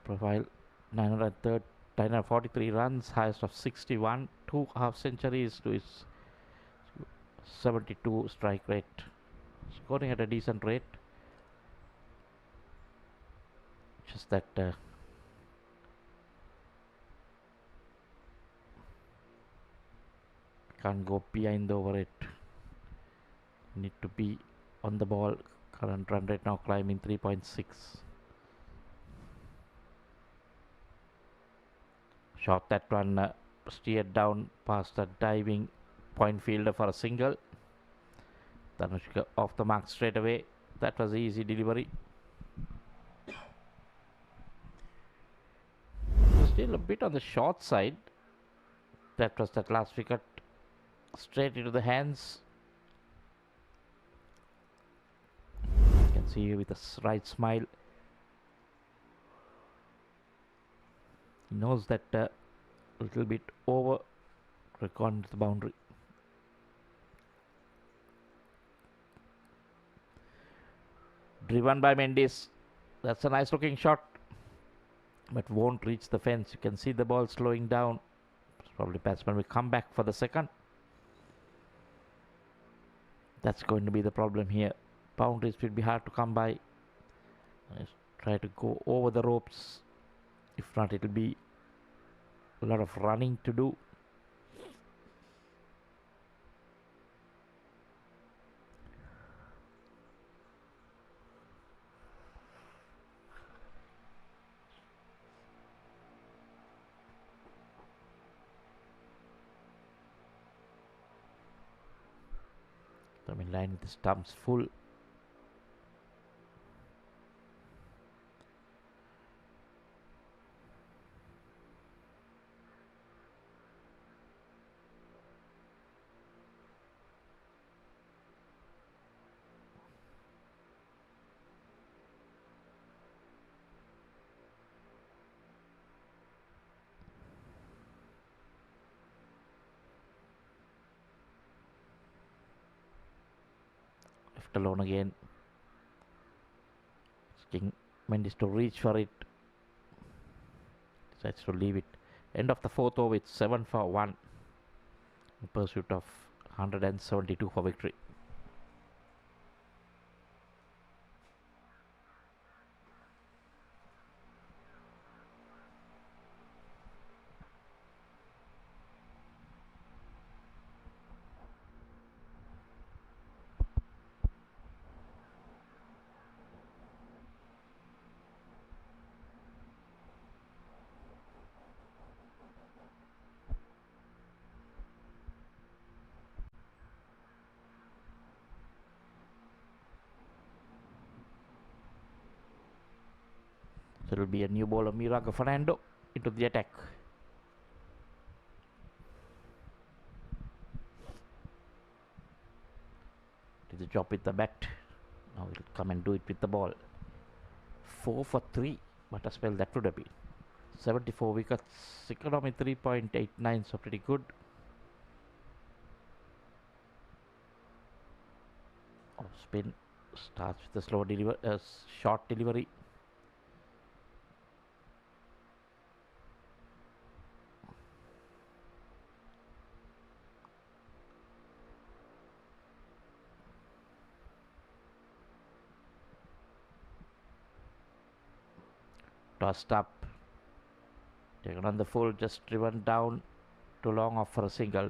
profile. 943 runs, highest of 61, 2 half centuries to his 72 strike rate. Scoring at a decent rate. Just that can't go behind over it. Need to be on the ball. Current run rate now climbing 3.6. Shot that one steered down past the diving point fielder for a single. Tanushka off the mark straight away. That was easy delivery. Still a bit on the short side. That was that last wicket. Straight into the hands. You can see with a right smile. He knows that a little bit over. Recording to the boundary. Driven by Mendes. That's a nice looking shot. But won't reach the fence. You can see the ball slowing down. Probably batsman will come back for the second. That's going to be the problem here. Boundaries will be hard to come by. Let's try to go over the ropes. If not, it will be a lot of running to do. I'm in line with the stumps full. Left alone again. Asking Mendes to reach for it. Decides to leave it. End of the fourth over with 7 for 1. In pursuit of 172 for victory. So it will be a new bowler, Miraga Fernando, into the attack. Did the job with the bat. Now he'll come and do it with the ball. 4 for 3. What a spell that would have been. 74 wickets. Economy 3.89, so pretty good. Oh, spin starts with a slow short delivery. Tossed up. Taken on the full, just driven down. Too long off for a single.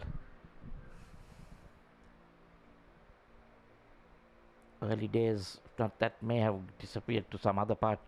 Early days, not that may have disappeared to some other part.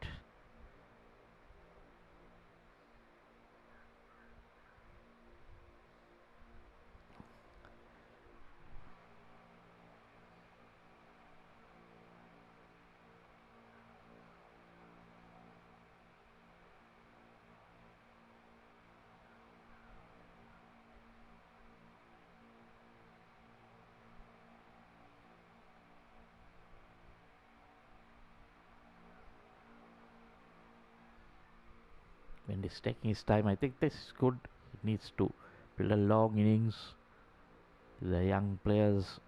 When he's taking his time, I think this is good. It needs to build a long innings. The young players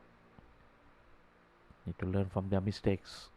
need to learn from their mistakes.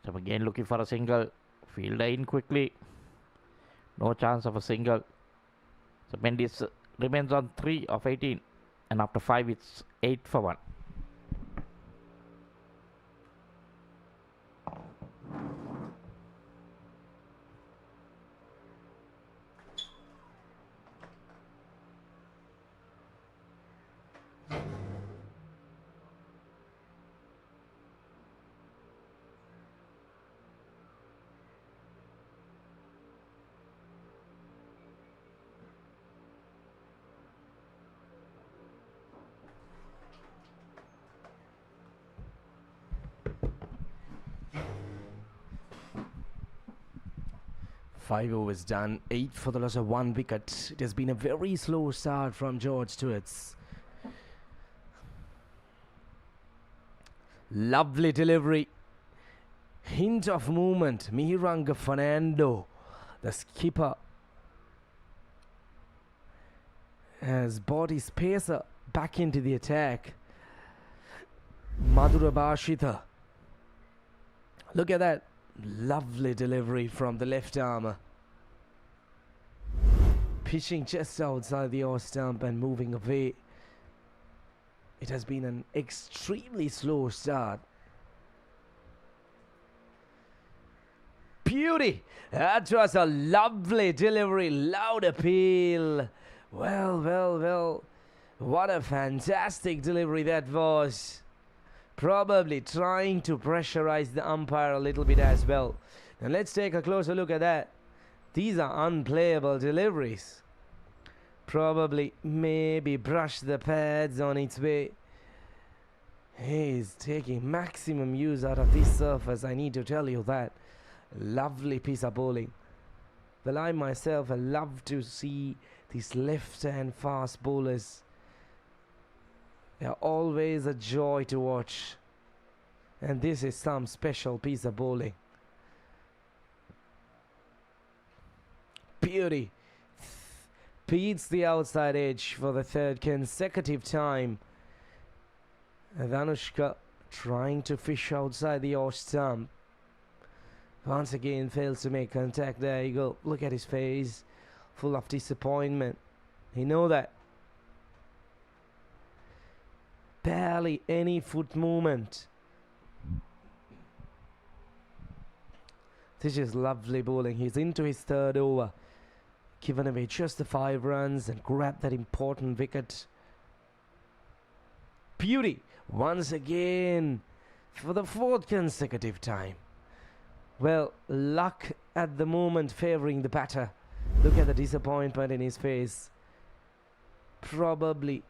So again looking for a single. Fielder in quickly. No chance of a single. So Mendes remains on 3 of 18, and after 5 it's 8 for 1. Five overs done, 8 for the loss of 1 wicket. It has been a very slow start from George Stewarts. Lovely delivery. Hint of movement. Mihiranga Fernando, the skipper, has brought his pacer back into the attack. Madhura Bashita. Look at that. Lovely delivery from the left armour. Pitching just outside the off stump and moving away. It has been an extremely slow start. Beauty! That was a lovely delivery, loud appeal. Well. What a fantastic delivery that was. Probably trying to pressurize the umpire a little bit as well. Now let's take a closer look at that. These are unplayable deliveries. Probably maybe brush the pads on its way. He's taking maximum use out of this surface, I need to tell you that. Lovely piece of bowling. Well, I myself love to see these left-hand fast bowlers. They are always a joy to watch. And this is some special piece of bowling. Beauty. Beats the outside edge for the third consecutive time. Dhanushka trying to fish outside the off stump. Once again fails to make contact. There you go. Look at his face. Full of disappointment. You know that. Barely any foot movement. This is lovely bowling. He's into his third over. Given away just the 5 runs and grabbed that important wicket. Beauty. Once again for the 4th consecutive time. Well, luck at the moment favouring the batter. Look at the disappointment in his face. Probably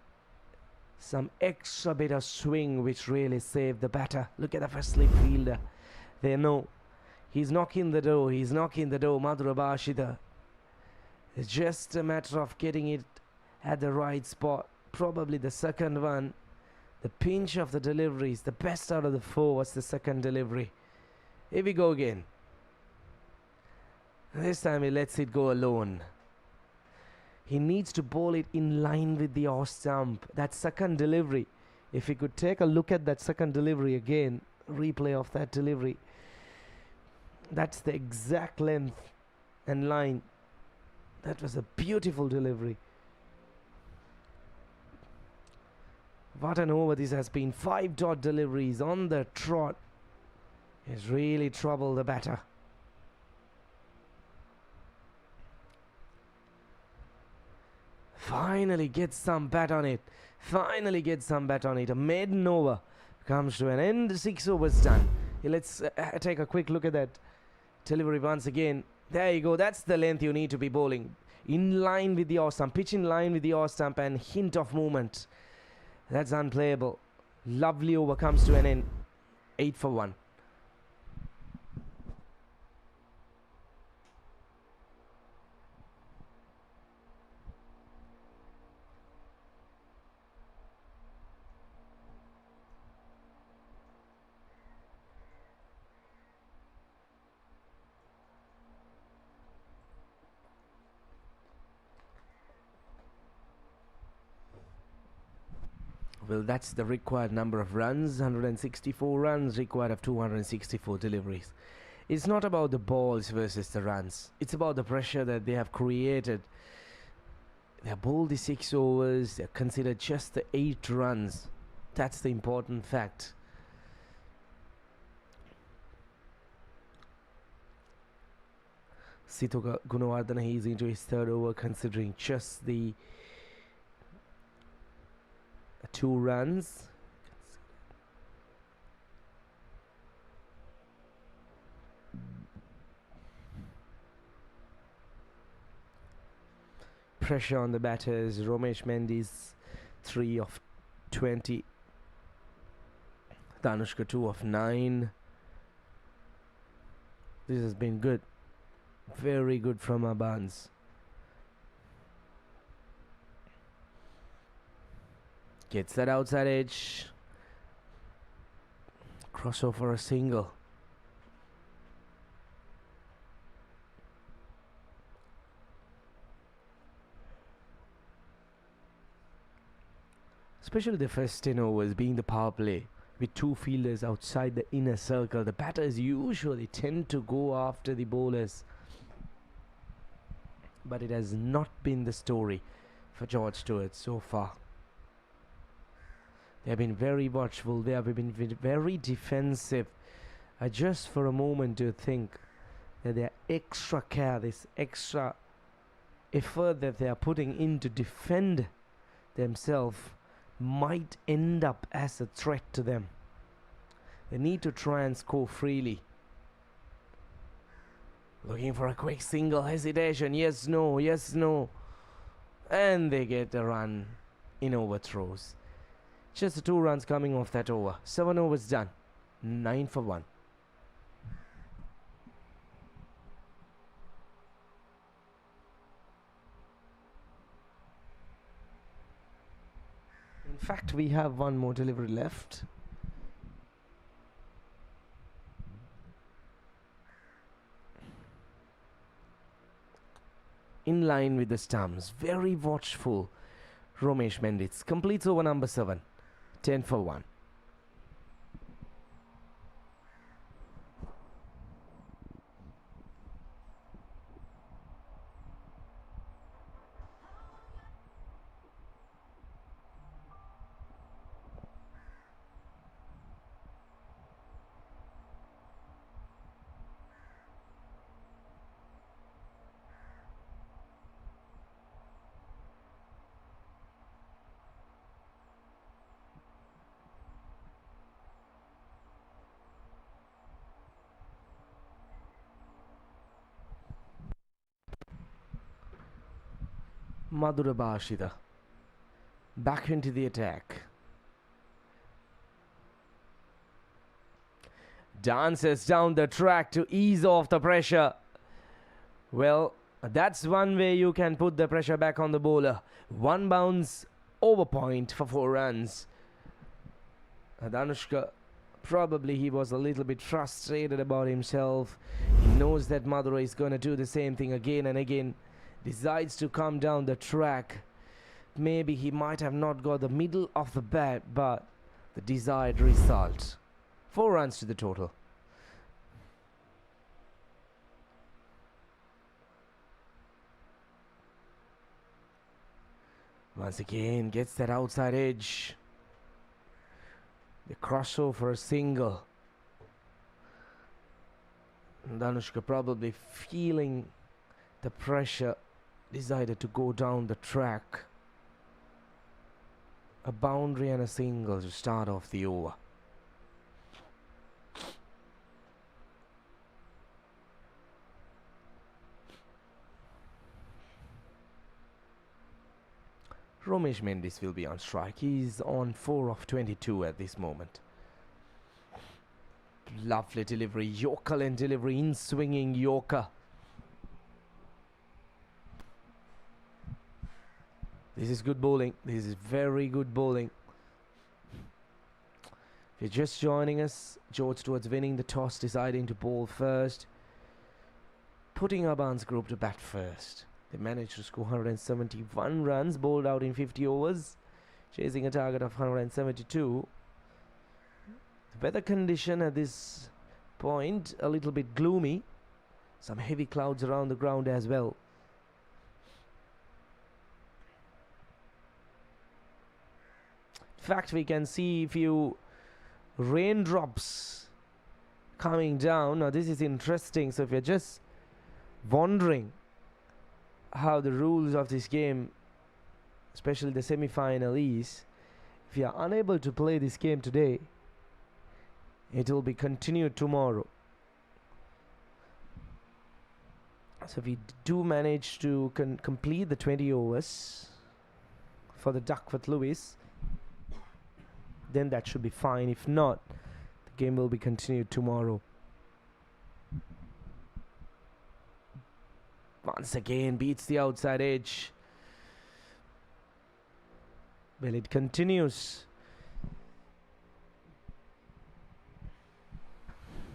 some extra bit of swing which really saved the batter. Look at the first slip fielder. They know. He's knocking the door. Madhura Bashita. It's just a matter of getting it at the right spot. Probably the second one. The pinch of the deliveries. The best out of the 4 was the second delivery. Here we go again. This time he lets it go alone. He needs to bowl it in line with the off stump. That second delivery. If he could take a look at that second delivery again. Replay of that delivery. That's the exact length and line. That was a beautiful delivery. What an over this has been. 5 dot deliveries on the trot. Has really troubled the batter. Finally gets some bat on it. A maiden over comes to an end. 6 overs done. Let's take a quick look at that delivery once again. There you go. That's the length you need to be bowling. In line with the off stump. Pitch in line with the off stump and hint of movement. That's unplayable. Lovely over comes to an end. 8 for 1. Well, that's the required number of runs. 164 runs required of 264 deliveries. It's not about the balls versus the runs. It's about the pressure that they have created. They bowled the 6 overs. They considered just the 8 runs. That's the important fact. Sitoka Gunawardena, he's into his 3rd over, considering just the 2 runs. Pressure on the batters. Romesh Mendy's 3 of 20. Danushka 2 of 9. This has been good. Very good from Abans. Gets that outside edge. Crossover for a single. Especially the first 10 overs being the power play with 2 fielders outside the inner circle. The batters usually tend to go after the bowlers, but it has not been the story for George Steuart so far. They have been very watchful. They have been very defensive. I just for a moment do think that their extra care, this extra effort that they are putting in to defend themselves might end up as a threat to them. They need to try and score freely. Looking for a quick single, hesitation, yes, no, yes, no. And they get a run in overthrows. Just the 2 runs coming off that over. 7 overs done. 9 for 1. In fact, we have 1 more delivery left. In line with the stumps. Very watchful. Romesh Mendis completes over number 7. 10 for 1. Madhura Bashida back into the attack. Dances down the track to ease off the pressure. Well, that's one way you can put the pressure back on the bowler. 1 bounce over point for 4 runs. Danushka, probably he was a little bit frustrated about himself. He knows that Madhura is going to do the same thing again and again. Decides to come down the track. Maybe he might have not got the middle of the bat, but the desired result. 4 runs to the total. Once again gets that outside edge. The crossover for a single. Danushka probably feeling the pressure, decided to go down the track. A boundary and a single to start off the over. Romesh Mendis will be on strike. He's on 4 of 22 at this moment. Lovely delivery, Yorker and delivery, in swinging Yorker. This is good bowling. This is very good bowling. If you're just joining us, George Stewart's winning the toss, deciding to bowl first, putting Abans group to bat first. They managed to score 171 runs, bowled out in 50 overs, chasing a target of 172. The weather condition at this point a little bit gloomy. Some heavy clouds around the ground as well. fact, we can see few raindrops coming down. Now this is interesting. So if you're just wondering how the rules of this game, especially the semi-final, is, if you are unable to play this game today, it will be continued tomorrow. So if we do manage to complete the 20 overs for the Duckworth Lewis, then that should be fine. If not, the game will be continued tomorrow. Once again beats the outside edge. Well, it continues.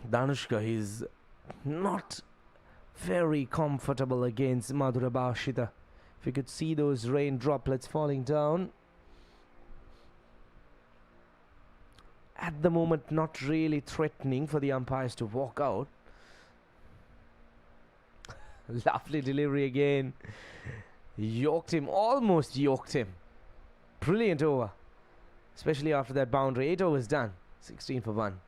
Danushka is not very comfortable against Madhura Bashita. If you could see those rain droplets falling down. At the moment, not really threatening for the umpires to walk out. Lovely delivery again. Yoked him, almost yoked him. Brilliant over. Especially after that boundary. 8 overs done. 16 for 1.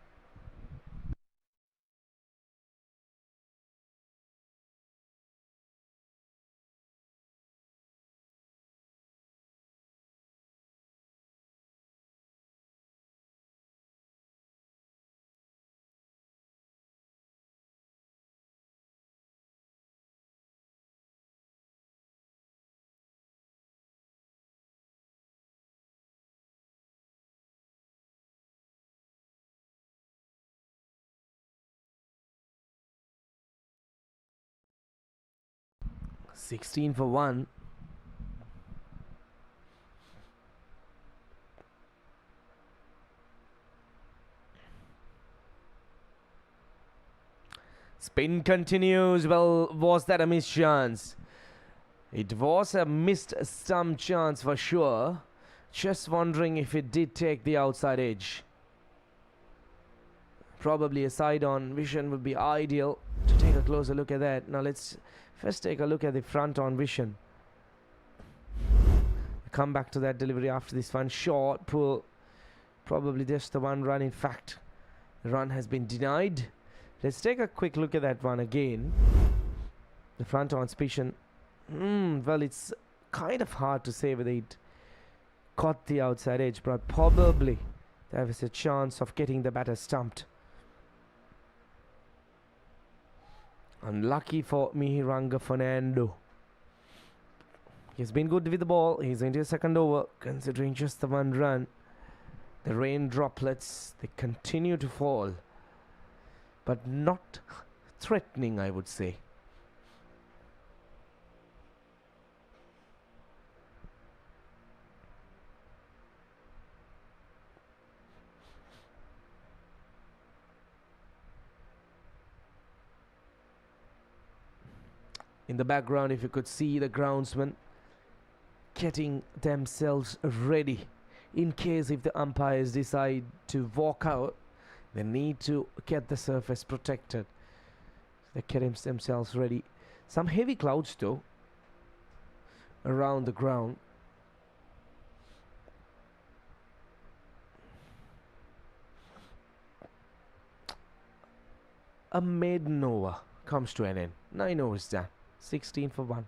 Sixteen for 1. Spin continues. Well, was that a missed chance? It was a missed stump chance for sure. Just wondering if it did take the outside edge. Probably a side-on vision would be ideal to take a closer look at that. Now let's first take a look at the front-on vision. Come back to that delivery after this one. Short pull. Probably just the one run. In fact, the run has been denied. Let's take a quick look at that one again. The front-on vision. Well, it's kind of hard to say whether it caught the outside edge, but probably there was a chance of getting the batter stumped. Unlucky for Mihiranga Fernando. He's been good with the ball. He's into his second over, considering just the one run. The rain droplets, they continue to fall, but not threatening, I would say. In the background, if you could see the groundsmen getting themselves ready in case if the umpires decide to walk out, they need to get the surface protected. They're getting themselves ready. Some heavy clouds though around the ground. A maiden over comes to an end. 9 overs done. 16 for 1.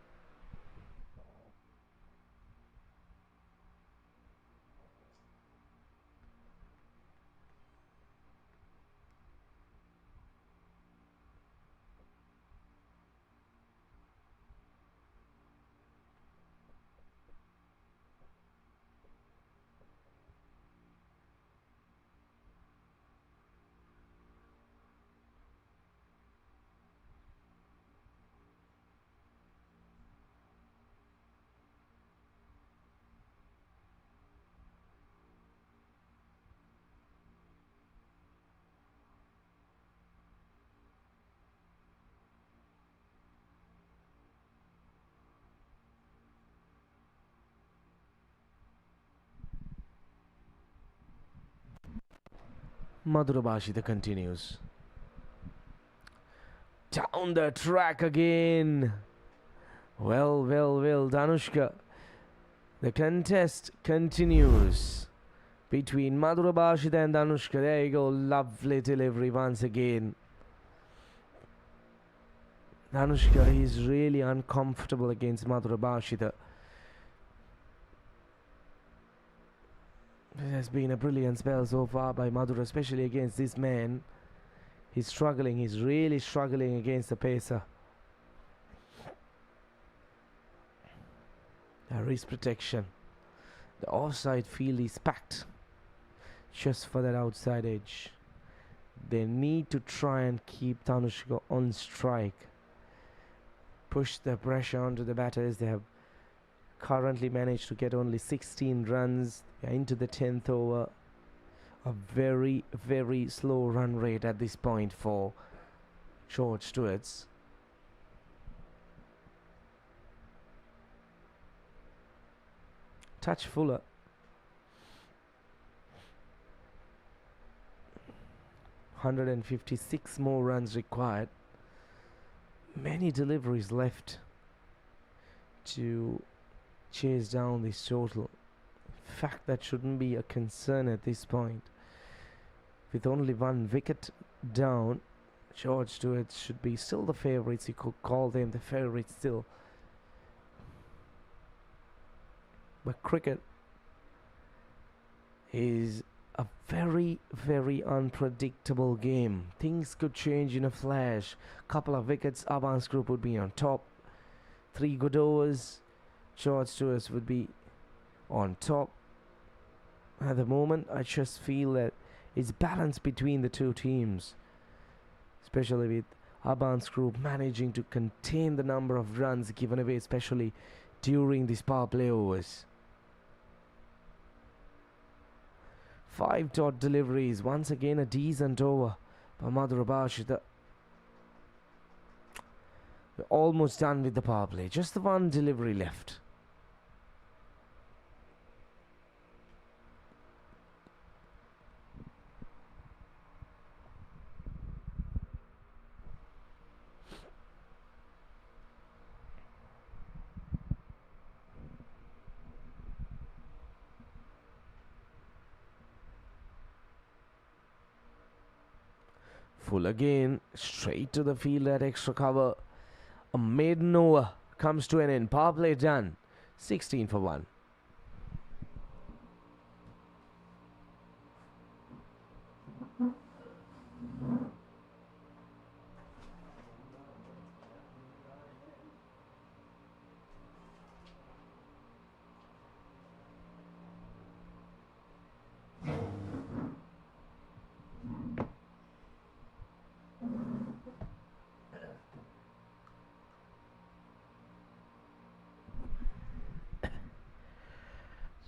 Madhura Bashita continues. Down the track again. Well, Danushka. The contest continues. between Madhura Bashita and Danushka. There you go. Lovely delivery once again. Danushka is really uncomfortable against Madhura Bashita. It has been a brilliant spell so far by Madhura, especially against this man. He's struggling. He's really struggling against the pacer. There is protection. The offside field is packed just for that outside edge. They need to try and keep Danushka on strike. Push the pressure onto the batters. They have currently managed to get only 16 runs. They are into the 10th over. A very, very slow run rate at this point for Stewarts. Touch fuller. $156 more runs required. Many deliveries left to chase down this total. In fact, that shouldn't be a concern at this point. With only one wicket down, Stewarts should be still the favourites. You could call them the favourites still. But cricket is a very, very unpredictable game. Things could change in a flash. Couple of wickets, Abans group would be on top. 3 good overs, Stewarts would be on top. At the moment, I just feel that it's balanced between the two teams, especially with Abans group managing to contain the number of runs given away, especially during these power play overs. 5 dot deliveries. Once again, a decent over by Madhura Bashita. We're almost done with the power play. Just the one delivery left. Full again, straight to the field at extra cover. A maiden over comes to an end. Power play done. 16 for 1.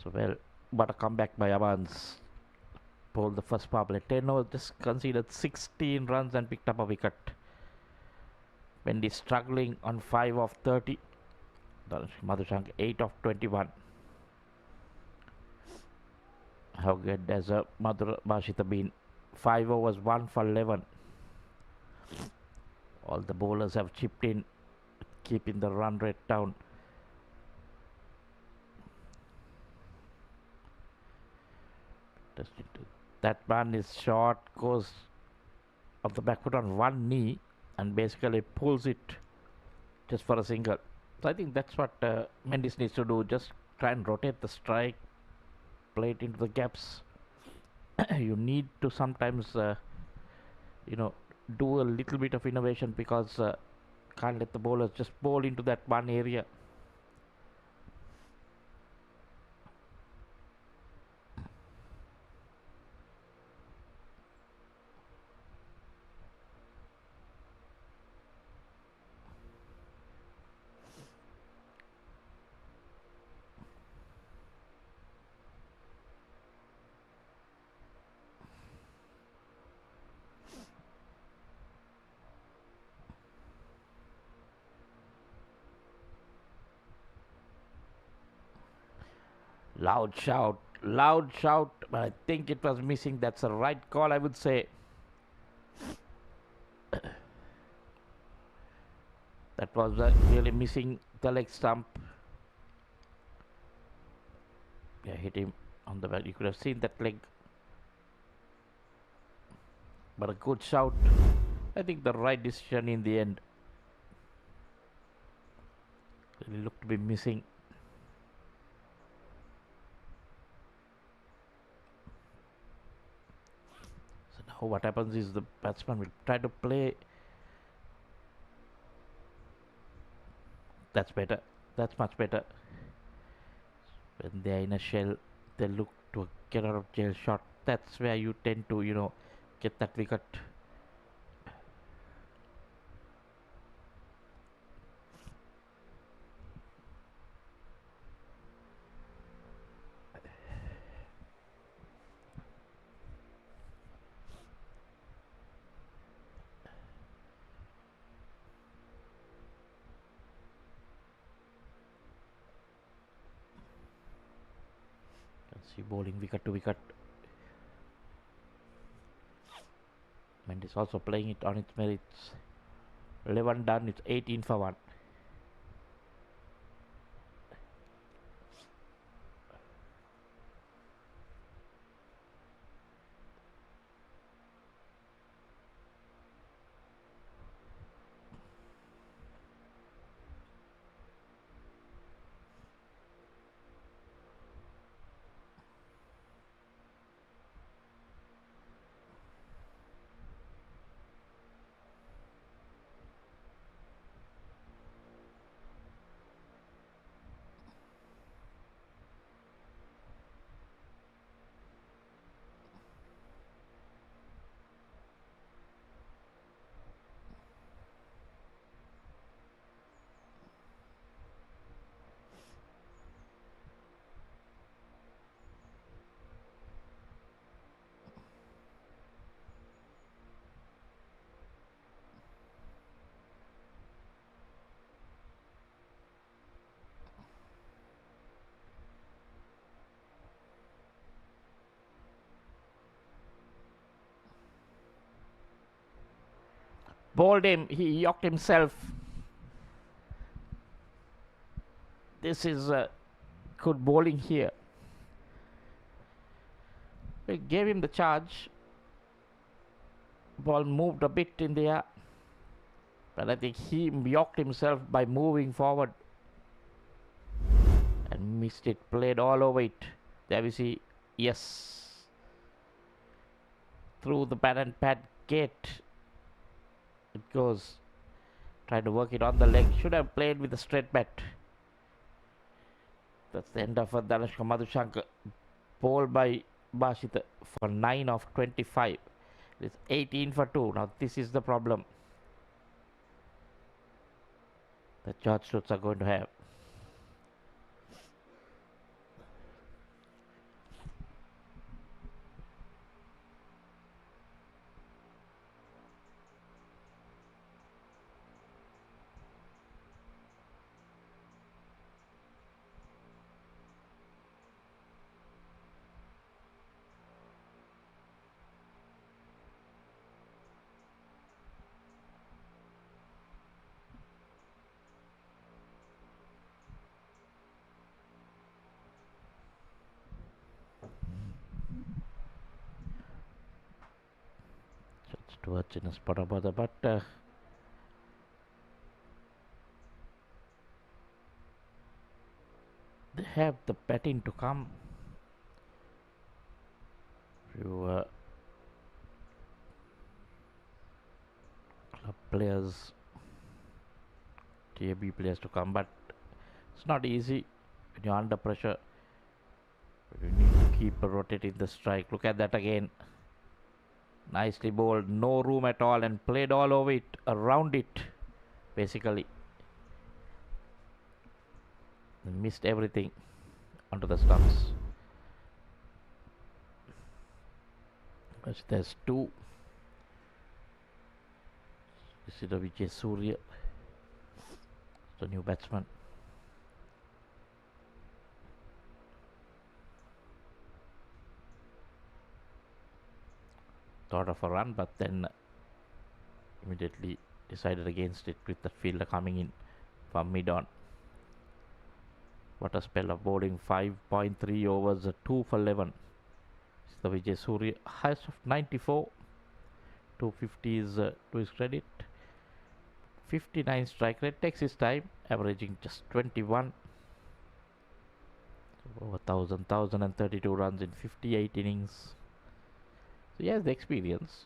So well, but a comeback by Abans. Pulled the first power play. 10 overs, just conceded 16 runs and picked up a wicket. Wendy struggling on 5 of 30. Madhushank 8 of 21. How good has Madhura Bashita been? 5 overs, 1 for 11. All the bowlers have chipped in, keeping the run rate down. That man is short, goes off the back foot on one knee and basically pulls it just for a single. So I think that's what Mendes needs to do. Just try and rotate the strike, play it into the gaps. You need to sometimes, do a little bit of innovation because can't let the bowlers just bowl into that one area. Loud shout, but I think it was missing. That's the right call, I would say. That was really missing the leg stump. Yeah, hit him on the back. You could have seen that leg. But a good shout. I think the right decision in the end. Really looked to be missing. So now what happens is the batsman will try to play. That's better. That's much better. When they're in a shell, they look to a get out of jail shot. That's where you tend to, get that wicket. See bowling wicket to wicket. Mendes also playing it on its merits. 11 done, it's 18 for 1. Bowled him, he yacked himself. This is good bowling here. We gave him the charge. Ball moved a bit in the air. But I think he yacked himself by moving forward. And missed it, played all over it. There we see, yes. Through the bat and pad gate. It goes. Trying to work it on the leg. Should have played with a straight bat. That's the end of Danushka Madhushankar. Bowled by Bashita for 9 of 25. It's 18 for 2. Now this is the problem that George Stewarts are going to have. Stewarts in a spot about the but they have the batting to come. Few club players, TAB players to come, but it's not easy when you're under pressure. You need to keep rotating the strike. Look at that again. Nicely bowled, no room at all, and played all over it, around it, basically. Missed everything onto the stumps. There's 2. This is the Vijay Surya, the new batsman. Thought of a run, but then immediately decided against it with the fielder coming in from mid-on. What a spell of bowling. 5.3 overs, 2 for 11. It's the Vijay Surya, highest of 94. 250 is to his credit. 59 strike rate, takes his time, averaging just 21. So over 1032 runs in 58 innings. So he has the experience.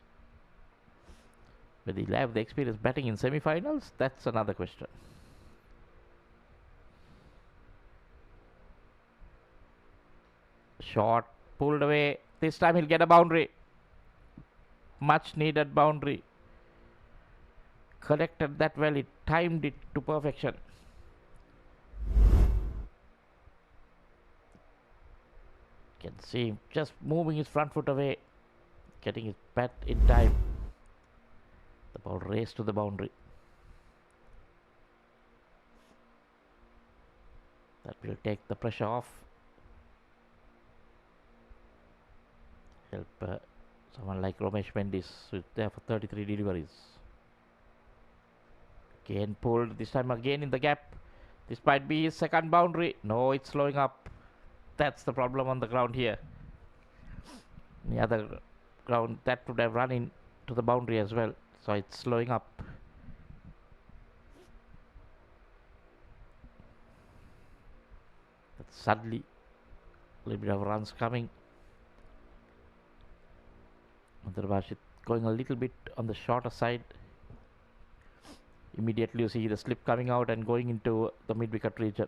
Whether he'll have the experience batting in semi-finals, that's another question. Shot pulled away. This time he'll get a boundary. Much needed boundary. Collected that well, he timed it to perfection. Can see him just moving his front foot away, getting his bat in time. The ball raced to the boundary. That will take the pressure off. Help someone like Romesh Mendis, who's there for 33 deliveries. Again pulled, this time again in the gap. This might be his second boundary. No, it's slowing up. That's the problem on the ground here. The other ground, that would have run in to the boundary as well. So it's slowing up. But suddenly, a little bit of runs coming. Bashit going a little bit on the shorter side. Immediately you see the slip coming out and going into the mid-wicket region.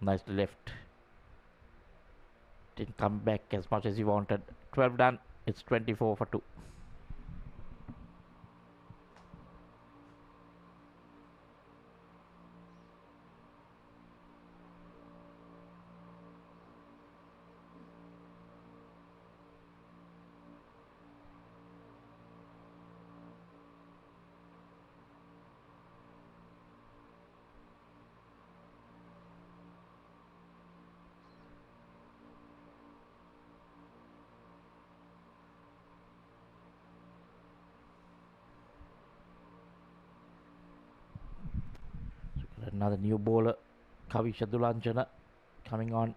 Nicely left. Didn't come back as much as he wanted. 12 done. It's 24 for 2. Another new bowler, Kavi Shadulanjana, coming on.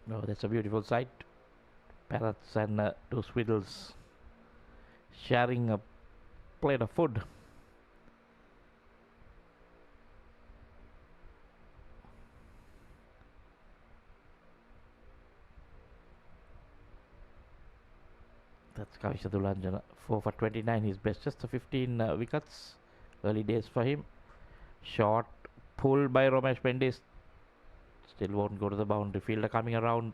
Oh, that's a beautiful sight. Parrots and 2 swiddles sharing a plate of food. That's Kavi Shadulanjana. 4 for 29, his best. Just the 15 wickets. Early days for him. Shot pulled by Romesh Mendis. Still won't go to the boundary. Fielder coming around.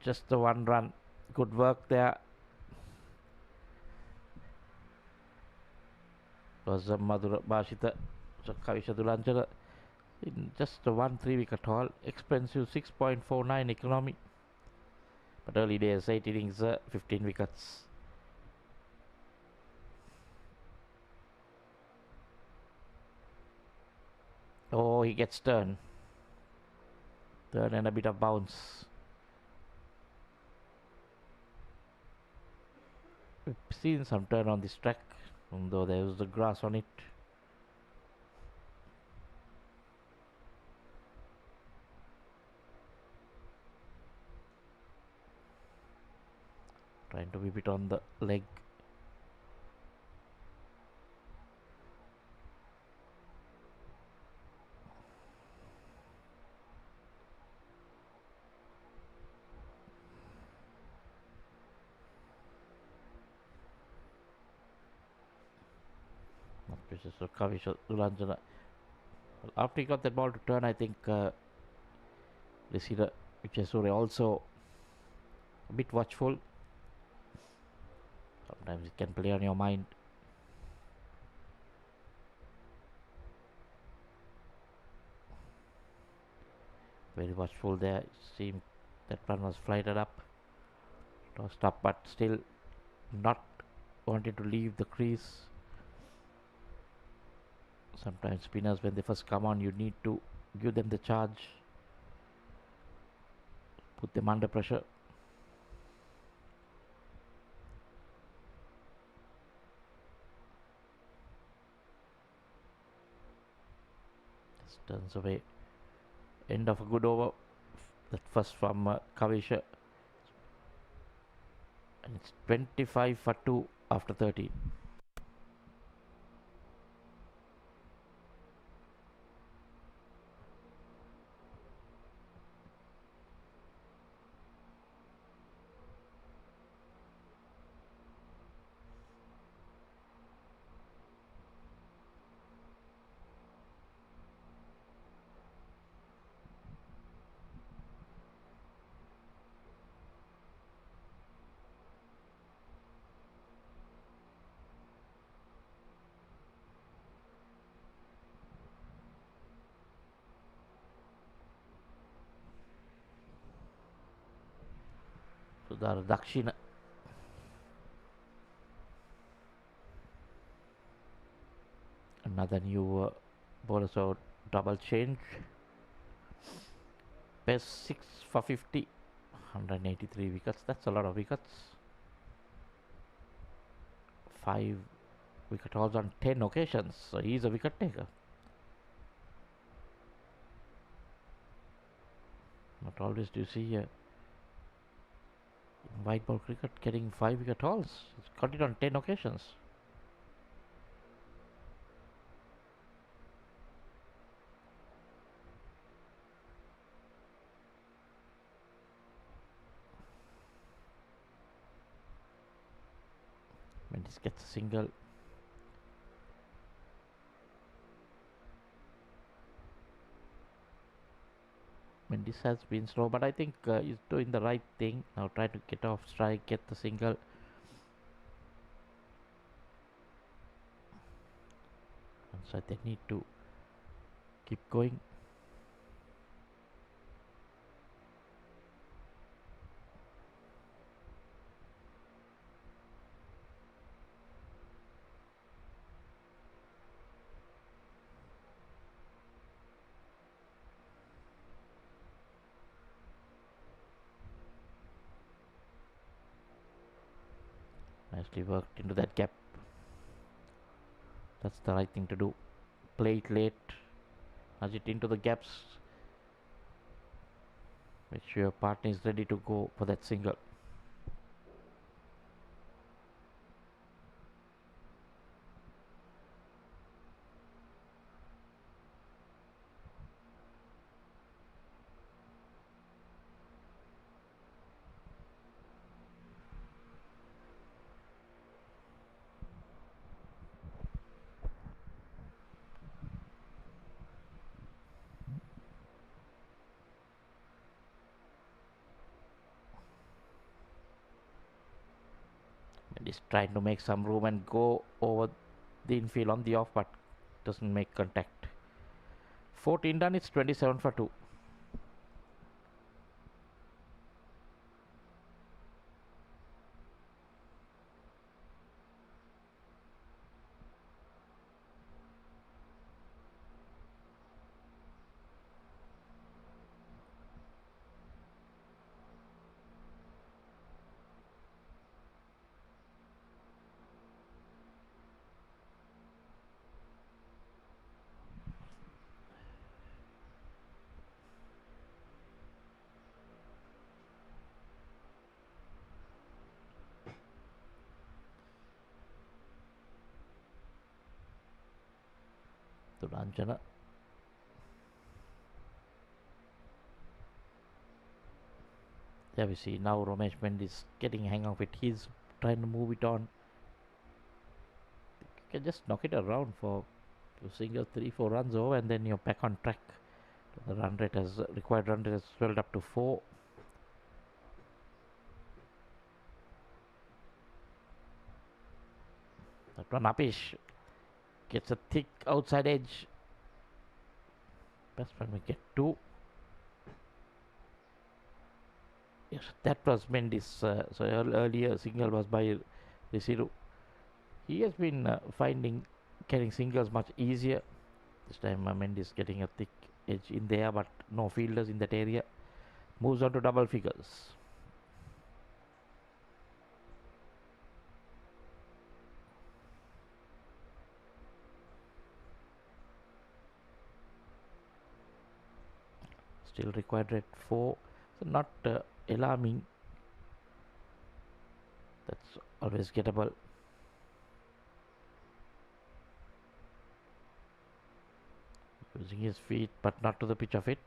Just the 1 run. Good work there. Was Madhura Bashita. So Kavi Shadulanjana in just a 1 3-wicket haul. Expensive 6.49 economy. But early days, 8 innings, 15 wickets. Oh, he gets turn. Turn and a bit of bounce. We've seen some turn on this track, although there was the grass on it. Trying to whip it on the leg. So Kavi Shadulanjana. After he got that ball to turn, I think receiver Vijay Surya also a bit watchful. Sometimes it can play on your mind. Very watchful there. It seemed that one was flighted up, tossed up, but still not wanted to leave the crease. Sometimes spinners, when they first come on, you need to give them the charge, put them under pressure. Just turns away. End of a good over. That first from Kavisha. And it's 25 for 2 after 13. Sudhar Dakshina. Another new bowler, so double change. Best 6 for 50. 183 wickets. That's a lot of wickets. 5 wicket hauls on 10 occasions. So he's a wicket taker. Not always do you see white ball cricket getting 5 wicket hauls. He's got it on 10 occasions. Mendes gets a single. Mendes has been slow, but I think he's doing the right thing. Now try to get off strike, get the single. And so they need to keep going. Nicely worked into that gap. That's the right thing to do. Play it late. Nudge it into the gaps. Make sure your partner is ready to go for that single. And he's trying to make some room and go over the infield on the off, but doesn't make contact. 14 done, it's 27 for 2. To Ranjana. There we see now Ramesh Mendes getting hang of it. He's trying to move it on. You can just knock it around for a single 3-4 runs over, and then you're back on track. The run rate has required run rate has swelled up to 4. That one Upish gets a thick outside edge. Batsman will get 2. Yes, that was Mendes. So earlier single was by Risiru. He has been finding getting singles much easier. This time Mendy is getting a thick edge in there, but no fielders in that area. Moves on to double figures. Still required at 4, so not alarming. That's always gettable. Using his feet, but not to the pitch of it.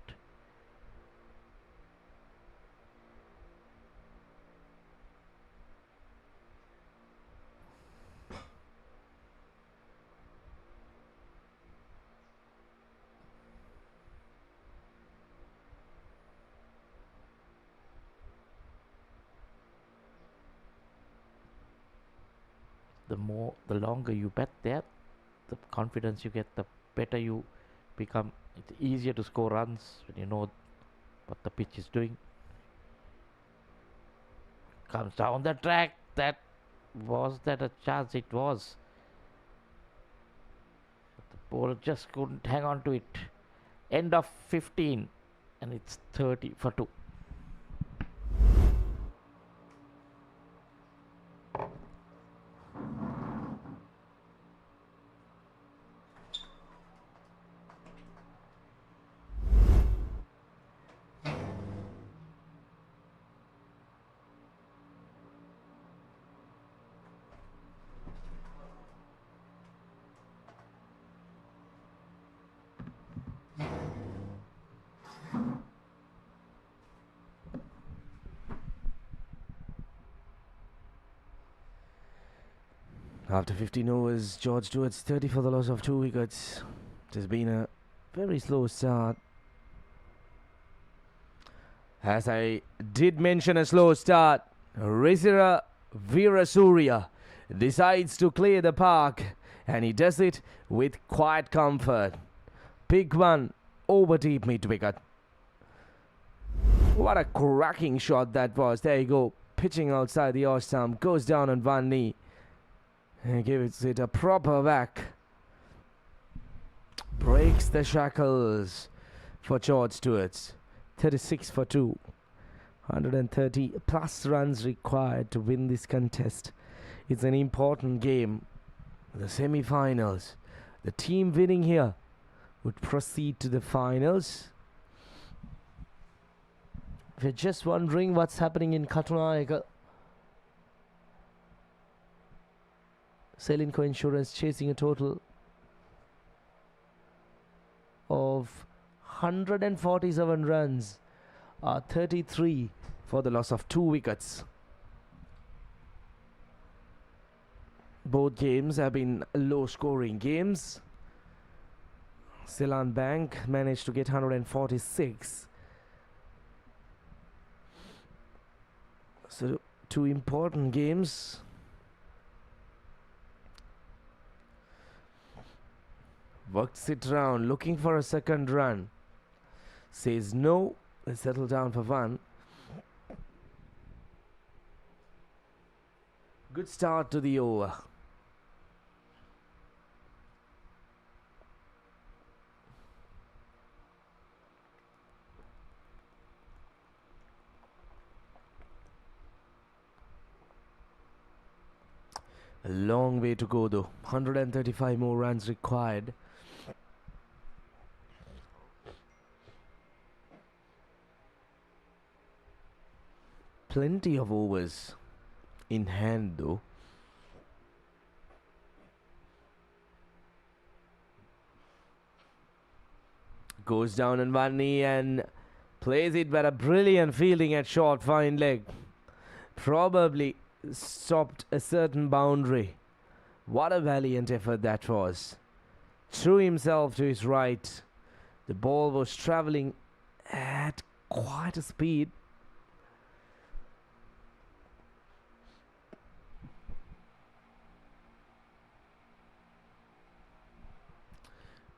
The longer you bet there, the confidence you get, the better you become. It's easier to score runs when you know what the pitch is doing. Comes down the track. Was that a chance? It was. But the bowler just couldn't hang on to it. End of 15, and it's 30 for 2. After 15 overs, George Stewart's 30 for the loss of 2 wickets. It has been a very slow start. As I did mention a slow start, Risira Veerasurya decides to clear the park, and he does it with quiet comfort. Big one over deep mid-wicket. What a cracking shot that was. There you go. Pitching outside the off stump, goes down on one knee. And gives it a proper whack. Breaks the shackles for George Stewarts. 36 for 2. 130 plus runs required to win this contest. It's an important game. The semi-finals. The team winning here would proceed to the finals. If you're just wondering what's happening in Katunayaka, Stelinco Insurance chasing a total of 147 runs, 33 for the loss of 2 wickets. Both games have been low scoring games. Ceylon Bank managed to get 146. So 2 important games. Works it round, looking for a second run. Says no. They settle down for 1. Good start to the over. A long way to go though. 135 more runs required. Plenty of overs in hand though. Goes down on one knee and plays it, but a brilliant fielding at short fine leg. Probably stopped a certain boundary. What a valiant effort that was. Threw himself to his right. The ball was travelling at quite a speed.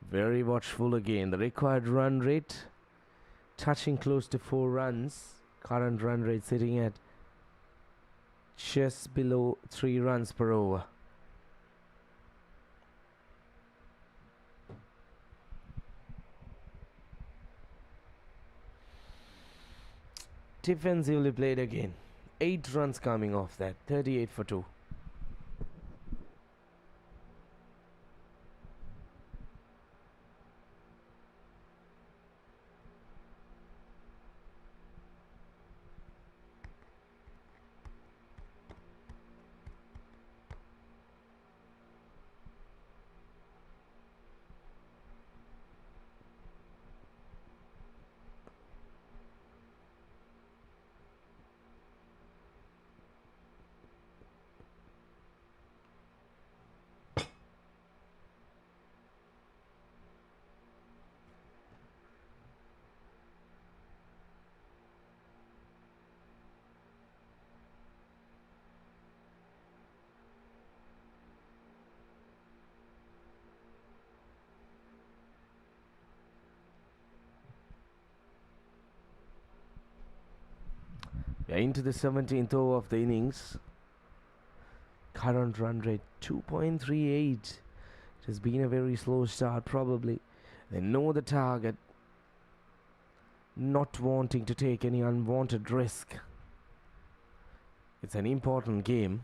Very watchful again. The required run rate touching close to 4 runs. Current run rate sitting at just below 3 runs per over. defensively played again. 8 runs coming off that. 38 for 2. We are into the 17th over of the innings. Current run rate 2.38. It has been a very slow start, probably. They know the target, not wanting to take any unwanted risk. It's an important game.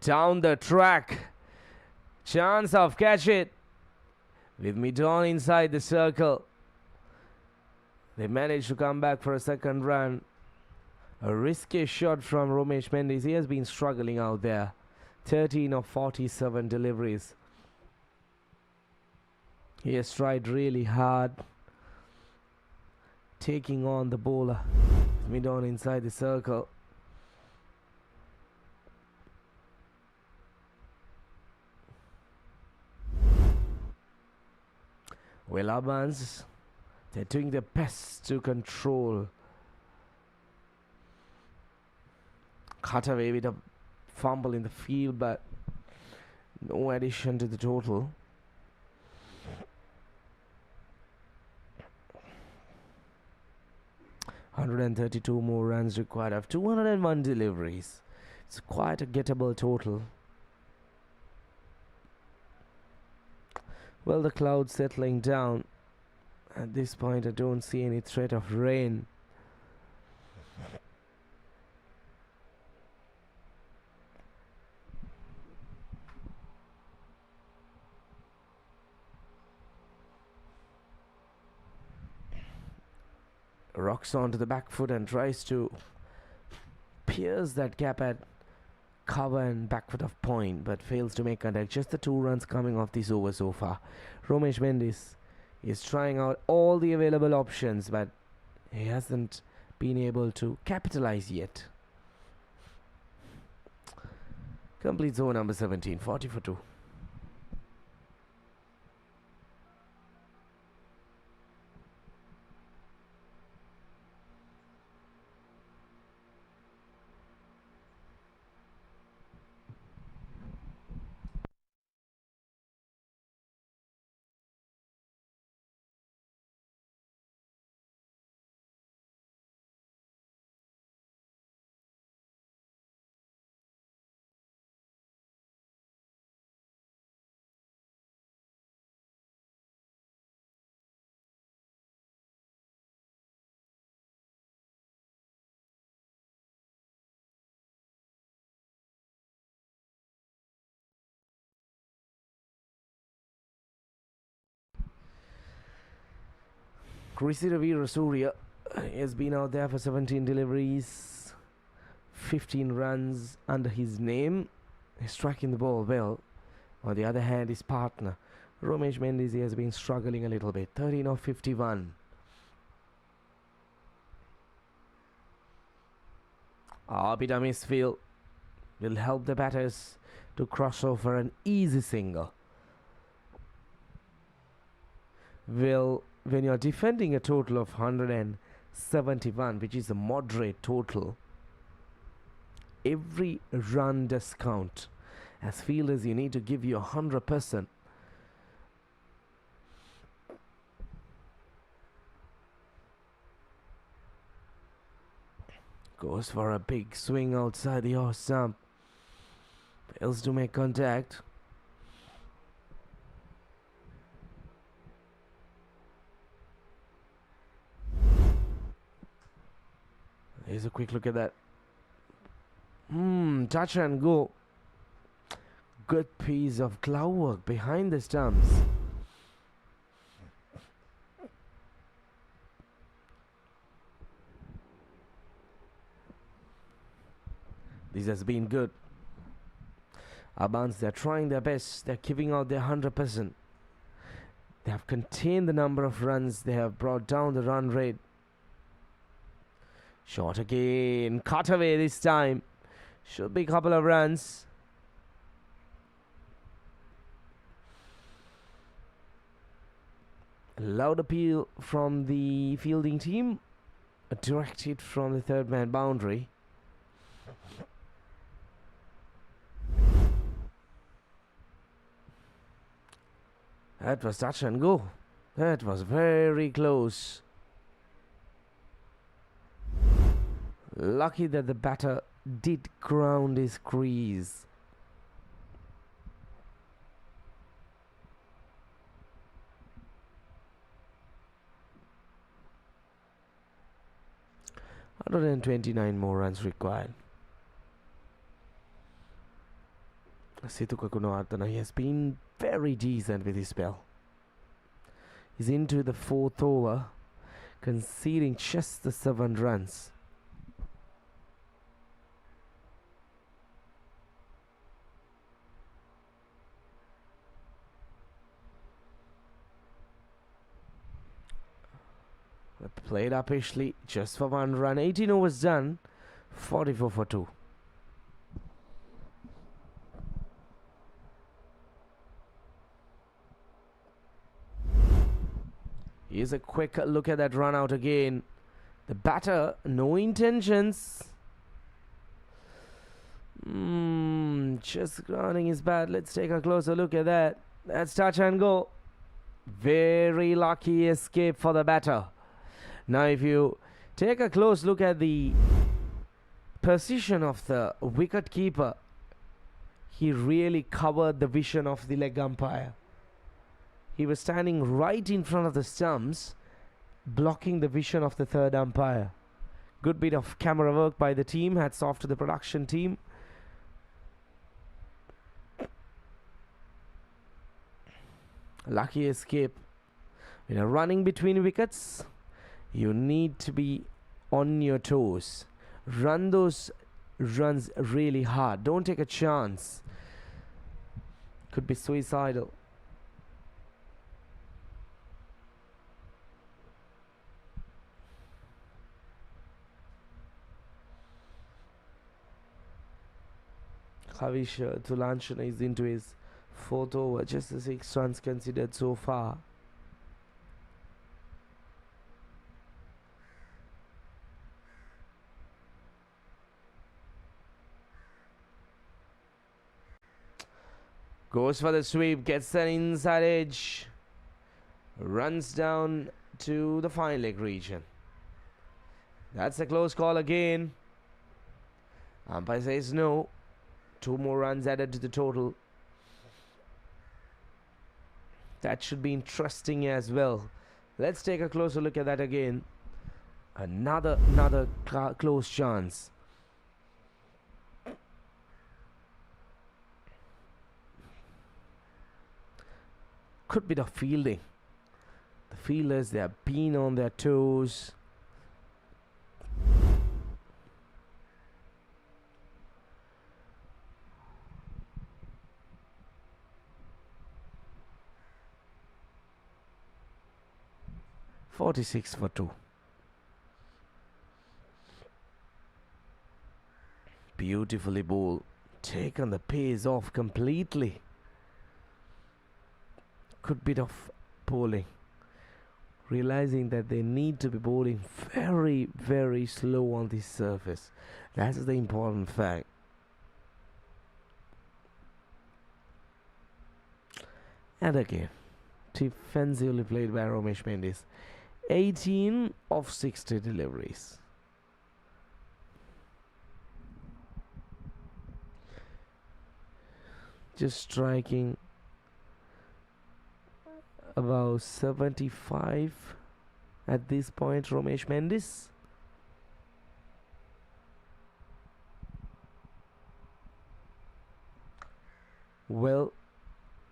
Down the track. Chance of catch it. With mid-on inside the circle. They managed to come back for a second run. A risky shot from Romesh Mendes. He has been struggling out there. 13 of 47 deliveries. He has tried really hard, taking on the bowler. Mid-on inside the circle. Well, Abans, they're doing their best to control. Cut away with a fumble in the field, but no addition to the total. $132 more runs required of 201 deliveries. It's quite a gettable total. Well, the clouds settling down. At this point, I don't see any threat of rain. Rocks onto the back foot and tries to pierce that gap at cover and back foot of point, but fails to make contact. Just the 2 runs coming off this over so far. Romesh Mendes is trying out all the available options, but he hasn't been able to capitalize yet. Completes over number 17, 40 for 2. Ravi Surya has been out there for 17 deliveries, 15 runs under his name. He's striking the ball well. On the other hand, his partner, Romesh Mendes, has been struggling a little bit. 13 of 51. Bit of misfield will help the batters to cross over an easy single. Well, when you're defending a total of 171, which is a moderate total, every run does count. As fielders, you need to give you 100%. Goes for a big swing outside the off stump. Fails to make contact. Here's a quick look at that. Touch and go. Good piece of glove work behind the stumps. This has been good. Abans, they're trying their best. They're giving out their 100%. They have contained the number of runs. They have brought down the run rate. Short again. Cut away this time. Should be a couple of runs. Loud appeal from the fielding team. Directed from the third man boundary. That was touch and go. That was very close. Lucky that the batter did ground his crease. $129 more runs required. Steuart Gunawardena, he has been very decent with his spell. He's into the 4th over, conceding just the 7 runs. Played uppishly, just for 1 run. 18 overs done, 44 for 2. Here's a quick look at that run out again. The batter, no intentions. Just grounding his bat. Let's take a closer look at that. That's touch and go. Very lucky escape for the batter. Now if you take a close look at the position of the wicket keeper, he really covered the vision of the leg umpire. He was standing right in front of the stumps, blocking the vision of the third umpire. Good bit of camera work by the team. Hats off to the production team. Lucky escape. When you're running between wickets, you need to be on your toes. Run those runs really hard. Don't take a chance. Could be suicidal. Havish Tulanchana is into his 4th over. Just the 6 runs considered so far. Goes for the sweep, gets an inside edge, runs down to the fine leg region. That's a close call again. Umpire says no. 2 more runs added to the total. That should be interesting as well. Let's take a closer look at that again. Another close chance. Could be the fielding. The fielders, they have been on their toes. $46 for 2. Beautifully bowled. Taken the pace off completely. Good bit of bowling. Realizing that they need to be bowling very, very slow on this surface. That's the important fact. And again, defensively played by Romesh Mendis. 18 of 60 deliveries. Just striking about 75 at this point, Romesh Mendis. Well,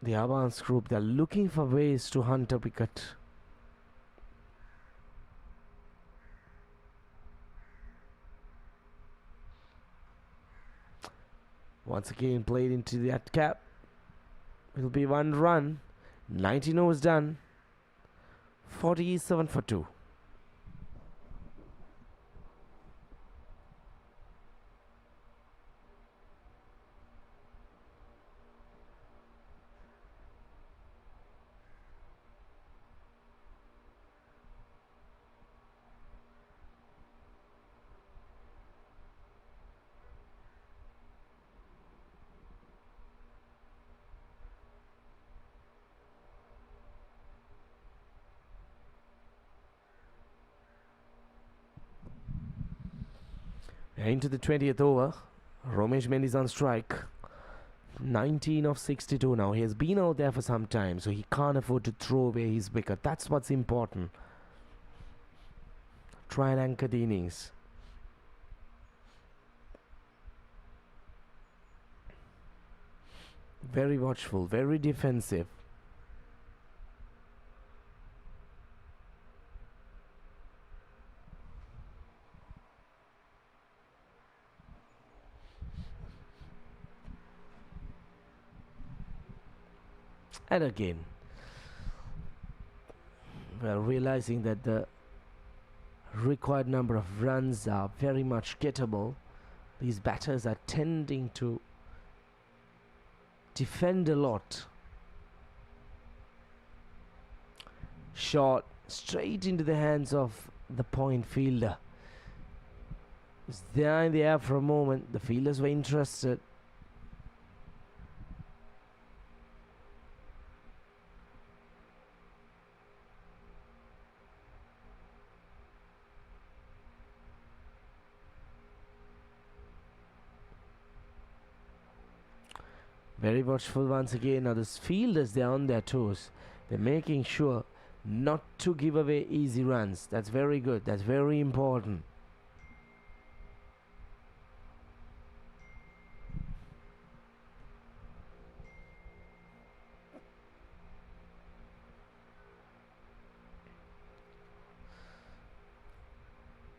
the Abans group, they're looking for ways to hunt a wicket. Once again played into that cap. Will be 1 run. 19 overs done. 47 for 2. Into the 20th over. Romesh Mendy's on strike. 19 of 62 now. He has been out there for some time, so he can't afford to throw away his wicket. That's what's important. Try and anchor the innings. Very watchful, very defensive. And again, well, realizing that the required number of runs are very much gettable, these batters are tending to defend a lot. Shot straight into the hands of the point fielder. Was there in the air for a moment. The fielders were interested. Very watchful once again. Now the fielders, they're on their toes. They're making sure not to give away easy runs. That's very good. That's very important.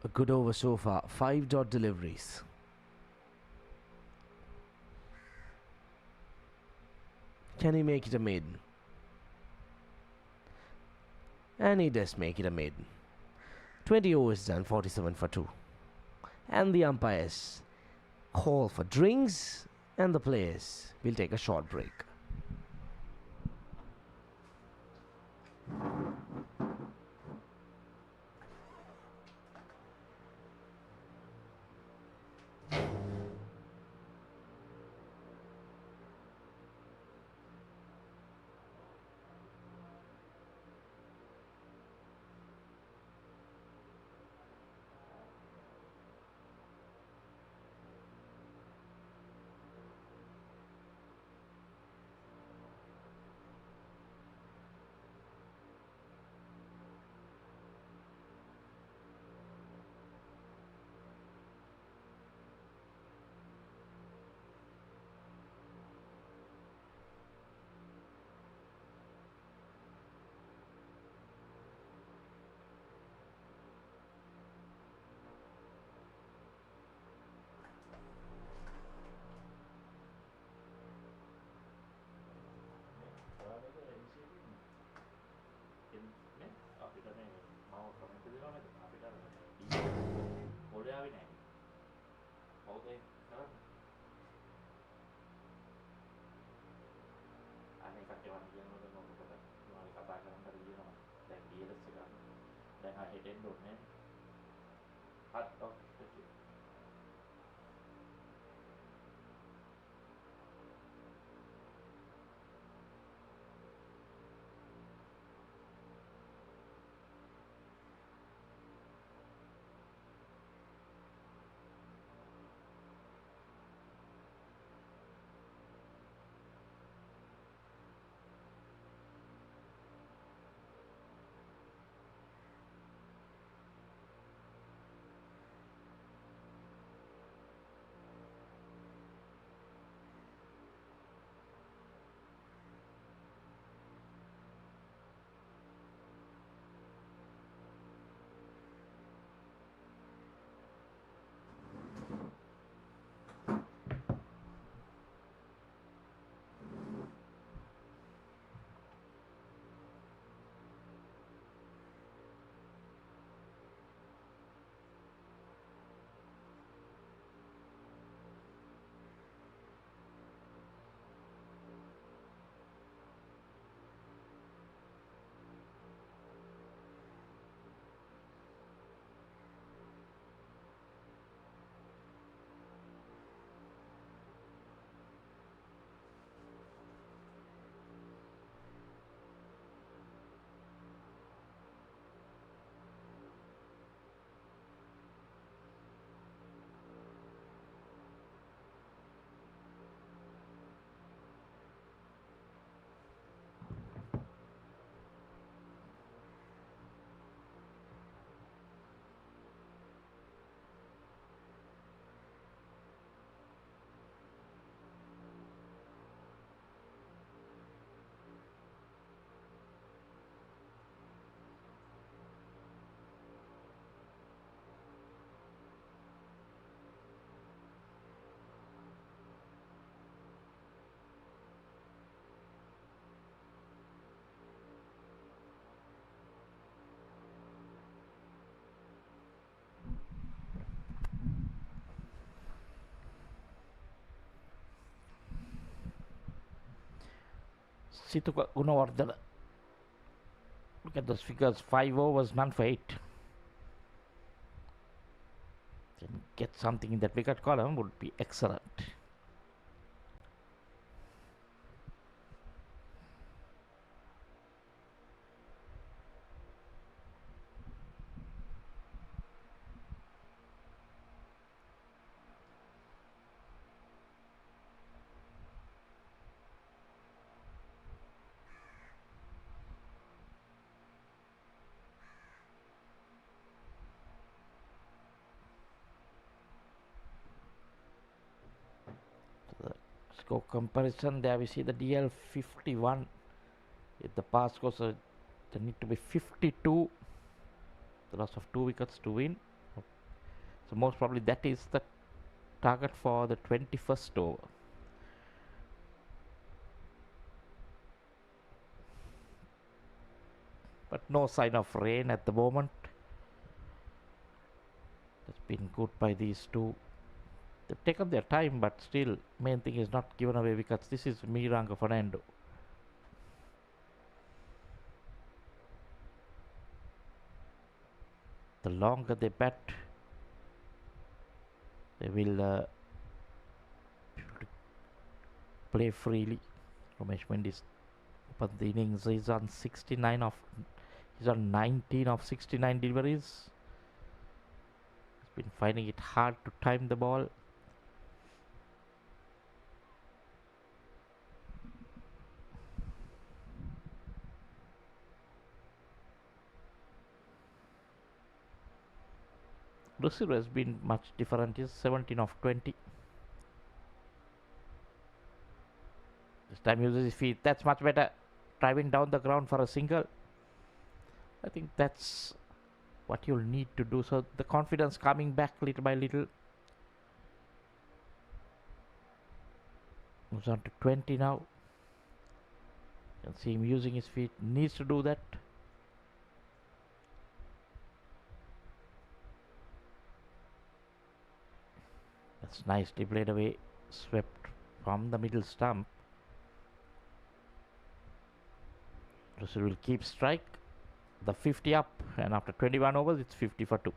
A good over so far. 5 dot deliveries. Can he make it a maiden? And he does make it a maiden. 20 overs done, 47 for 2. And the umpires call for drinks, and the players will take a short break. Situka Gunawardena. Look at those figures, 5 overs, none for 8. Can get something in that wicket column would be excellent. Score comparison, there we see the DL 51. If the pass scores, there need to be 52. The loss of 2 wickets to win. So most probably that is the target for the 21st over. But no sign of rain at the moment. It's been good by these two. They've taken their time, but still, main thing is not given away wickets. This is Miranga Fernando. The longer they bat, they will play freely. Ramesh Mendy's opened the innings. He's on 19 of 69 deliveries. He's been finding it hard to time the ball. Receiver has been much different. He's 17 of 20. This time uses his feet. That's much better. Driving down the ground for a single. I think that's what you'll need to do. So the confidence coming back little by little. Moves on to 20 now. You can see him using his feet. Needs to do that. That's nicely played away. Swept from the middle stump. Russell will keep strike. The 50 up, and after 21 overs, it's 50 for 2.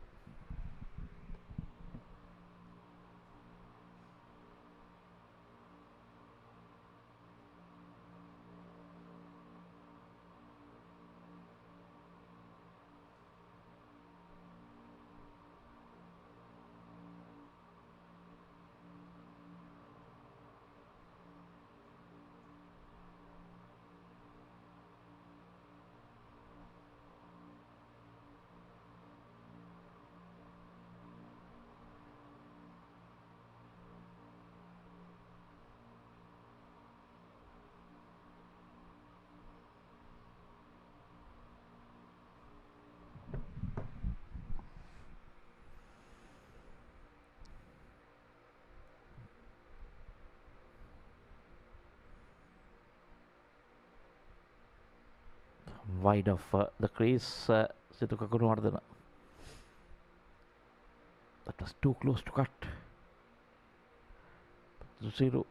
Wide of the crease, Situka Gunawardena. That was too close to cut. Zero.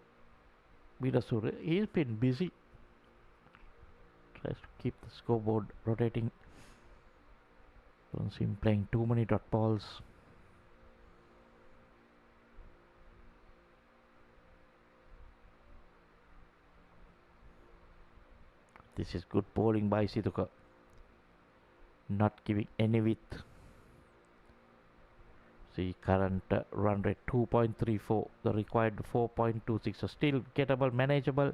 Vidasur, he's been busy. Tries to keep the scoreboard rotating. Don't see him playing too many dot balls. This is good bowling by Situka. Not giving any width. See, current run rate 2.34. The required 4.26. So still gettable, manageable.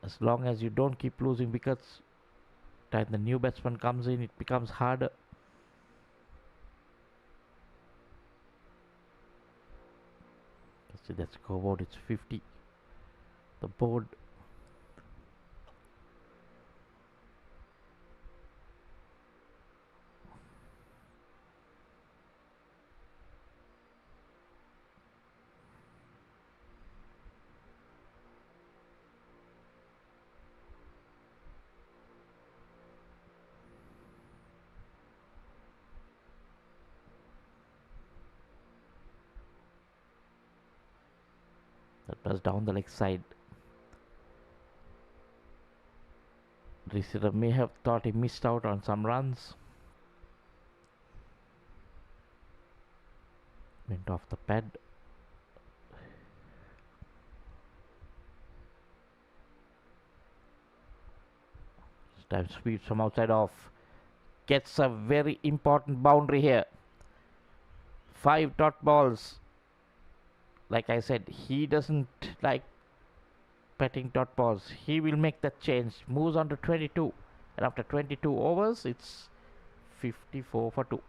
As long as you don't keep losing wickets. Time the new batsman comes in, it becomes harder. See that scoreboard, it's 50. The board. That was down the leg side. Receiver may have thought he missed out on some runs. Went off the pad. This time sweeps from outside off. Gets a very important boundary here. 5 dot balls. Like I said, he doesn't like batting dot balls. He will make that change. Moves on to 22. And after 22 overs, it's 54 for 2.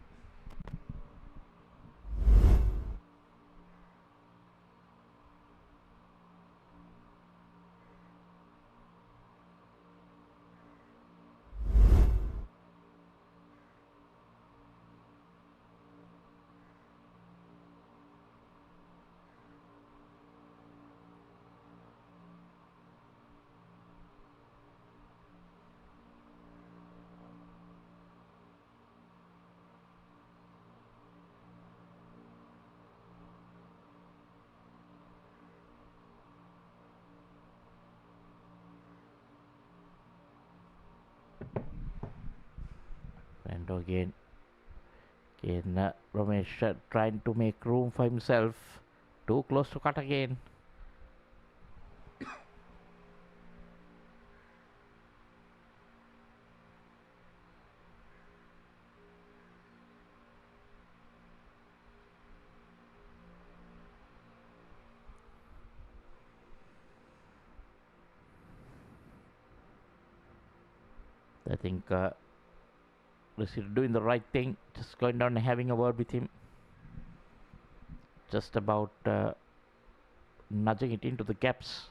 And again, Ramesh trying to make room for himself. Too close to cut again. I think Rashid doing the right thing, just going down and having a word with him, just about nudging it into the gaps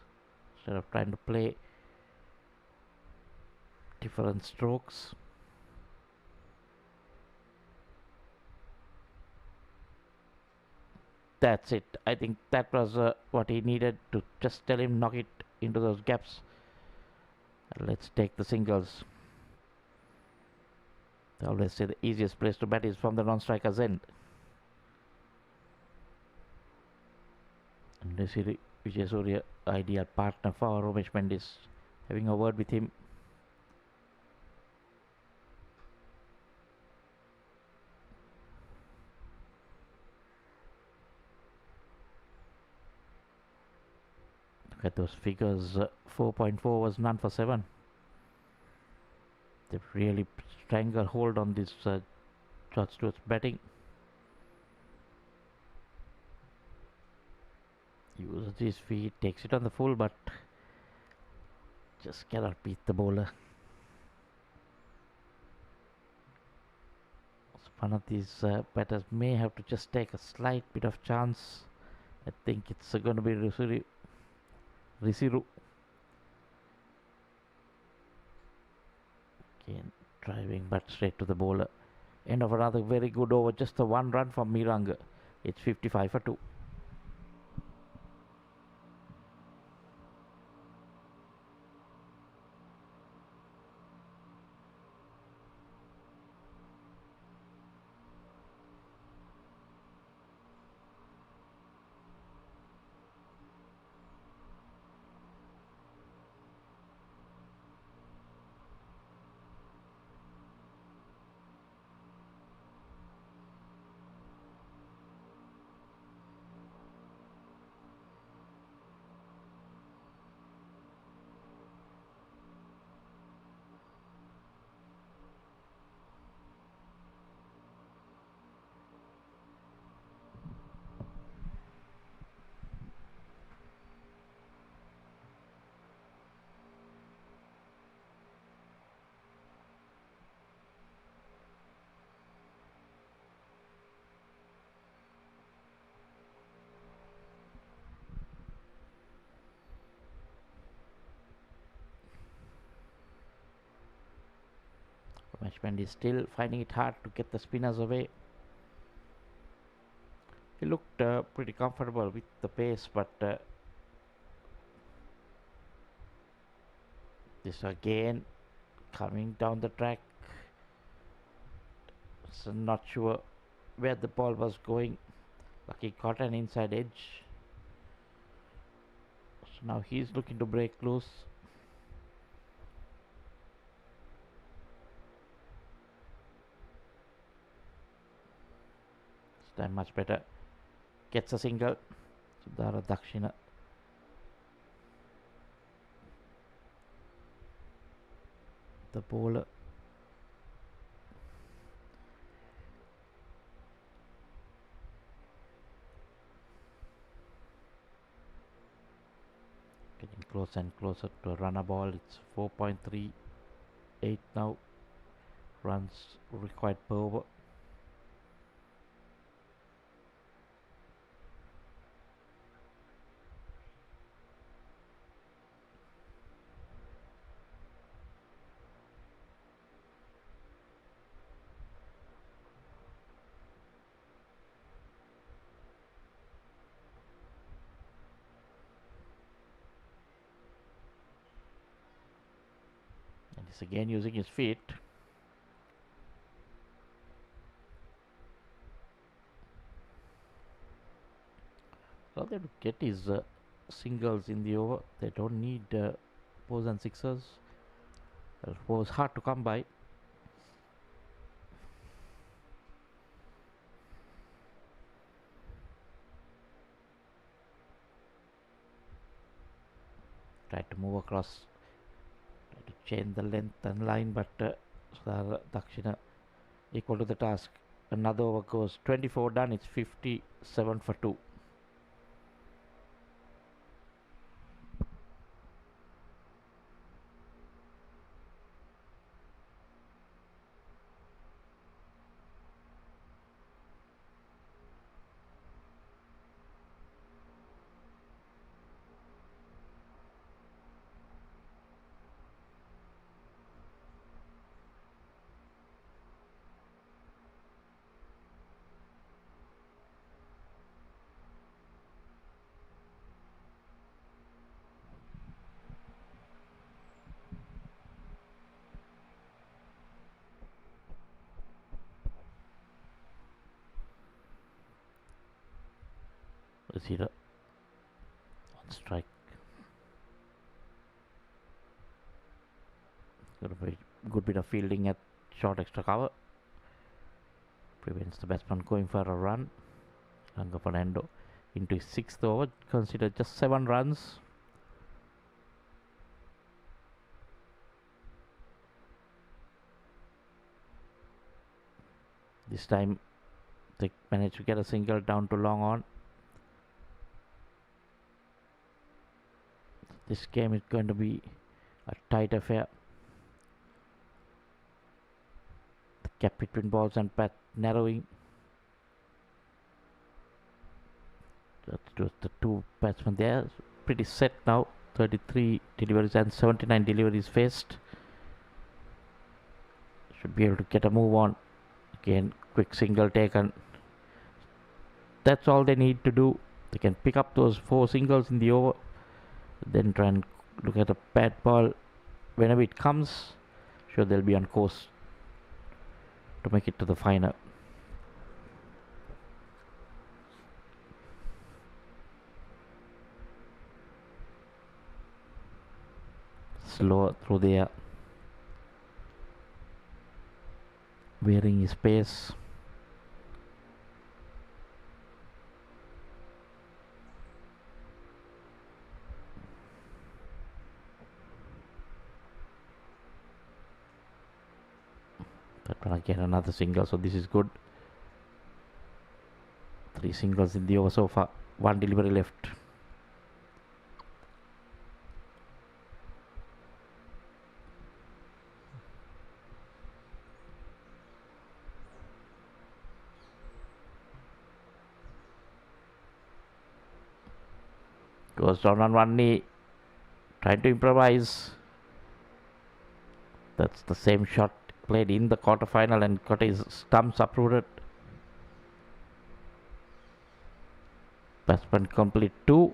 instead of trying to play different strokes. That's it. I think that was what he needed, to just tell him knock it into those gaps. Let's take the singles. I always say the easiest place to bat is from the non-striker's end. And this is Vijay Surya, ideal partner for Romesh Mendis, having a word with him. Look at those figures. 4.4 was none for 7. They've really strangled hold on this George Stewart's batting. Uses his feet, takes it on the full, but just cannot beat the bowler. So one of these batters may have to just take a slight bit of chance. I think it's going to be Risiru. Again, driving but straight to the bowler. End of another very good over. Just the 1 run from Miranga. It's 55 for 2. Management is still finding it hard to get the spinners away. He looked pretty comfortable with the pace, but this again coming down the track. So not sure where the ball was going. Lucky caught an inside edge. So now he's looking to break loose. time much better. Gets a single. Sudhara Dakshina. The bowler. Getting closer and closer to a runner ball. It's 4.38 now. Runs required per over. And he's again using his feet. All they have to get is singles in the over. They don't need fours and sixes. It was hard to come by. Tried to move across, tried to change the length and line, but Dakshina equal to the task. Another over goes. 24 done. It's 57 for 2. Let's hit on strike. Got a very good bit of fielding at short extra cover. Prevents the batsman going for a run. Ranga Fernando into his 6th over. Considered just 7 runs. This time they managed to get a single down to long on. This game is going to be a tight affair. The gap between balls and bat narrowing. That's just the 2 batsmen there. Pretty set now. 33 deliveries and 79 deliveries faced. Should be able to get a move on. Again, quick single taken. That's all they need to do. They can pick up those 4 singles in the over. Then try and look at a bad ball whenever it comes. Sure, they'll be on course to make it to the final. Slower through the air, wearing his pace. That one again, another single, so this is good. 3 singles in the over so far. 1 delivery left. Goes down on one knee, trying to improvise. That's the same shot played in the quarterfinal and got his stumps uprooted. Batsman complete 2,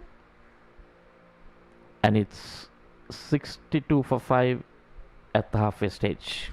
and it's 62 for 5 at the halfway stage.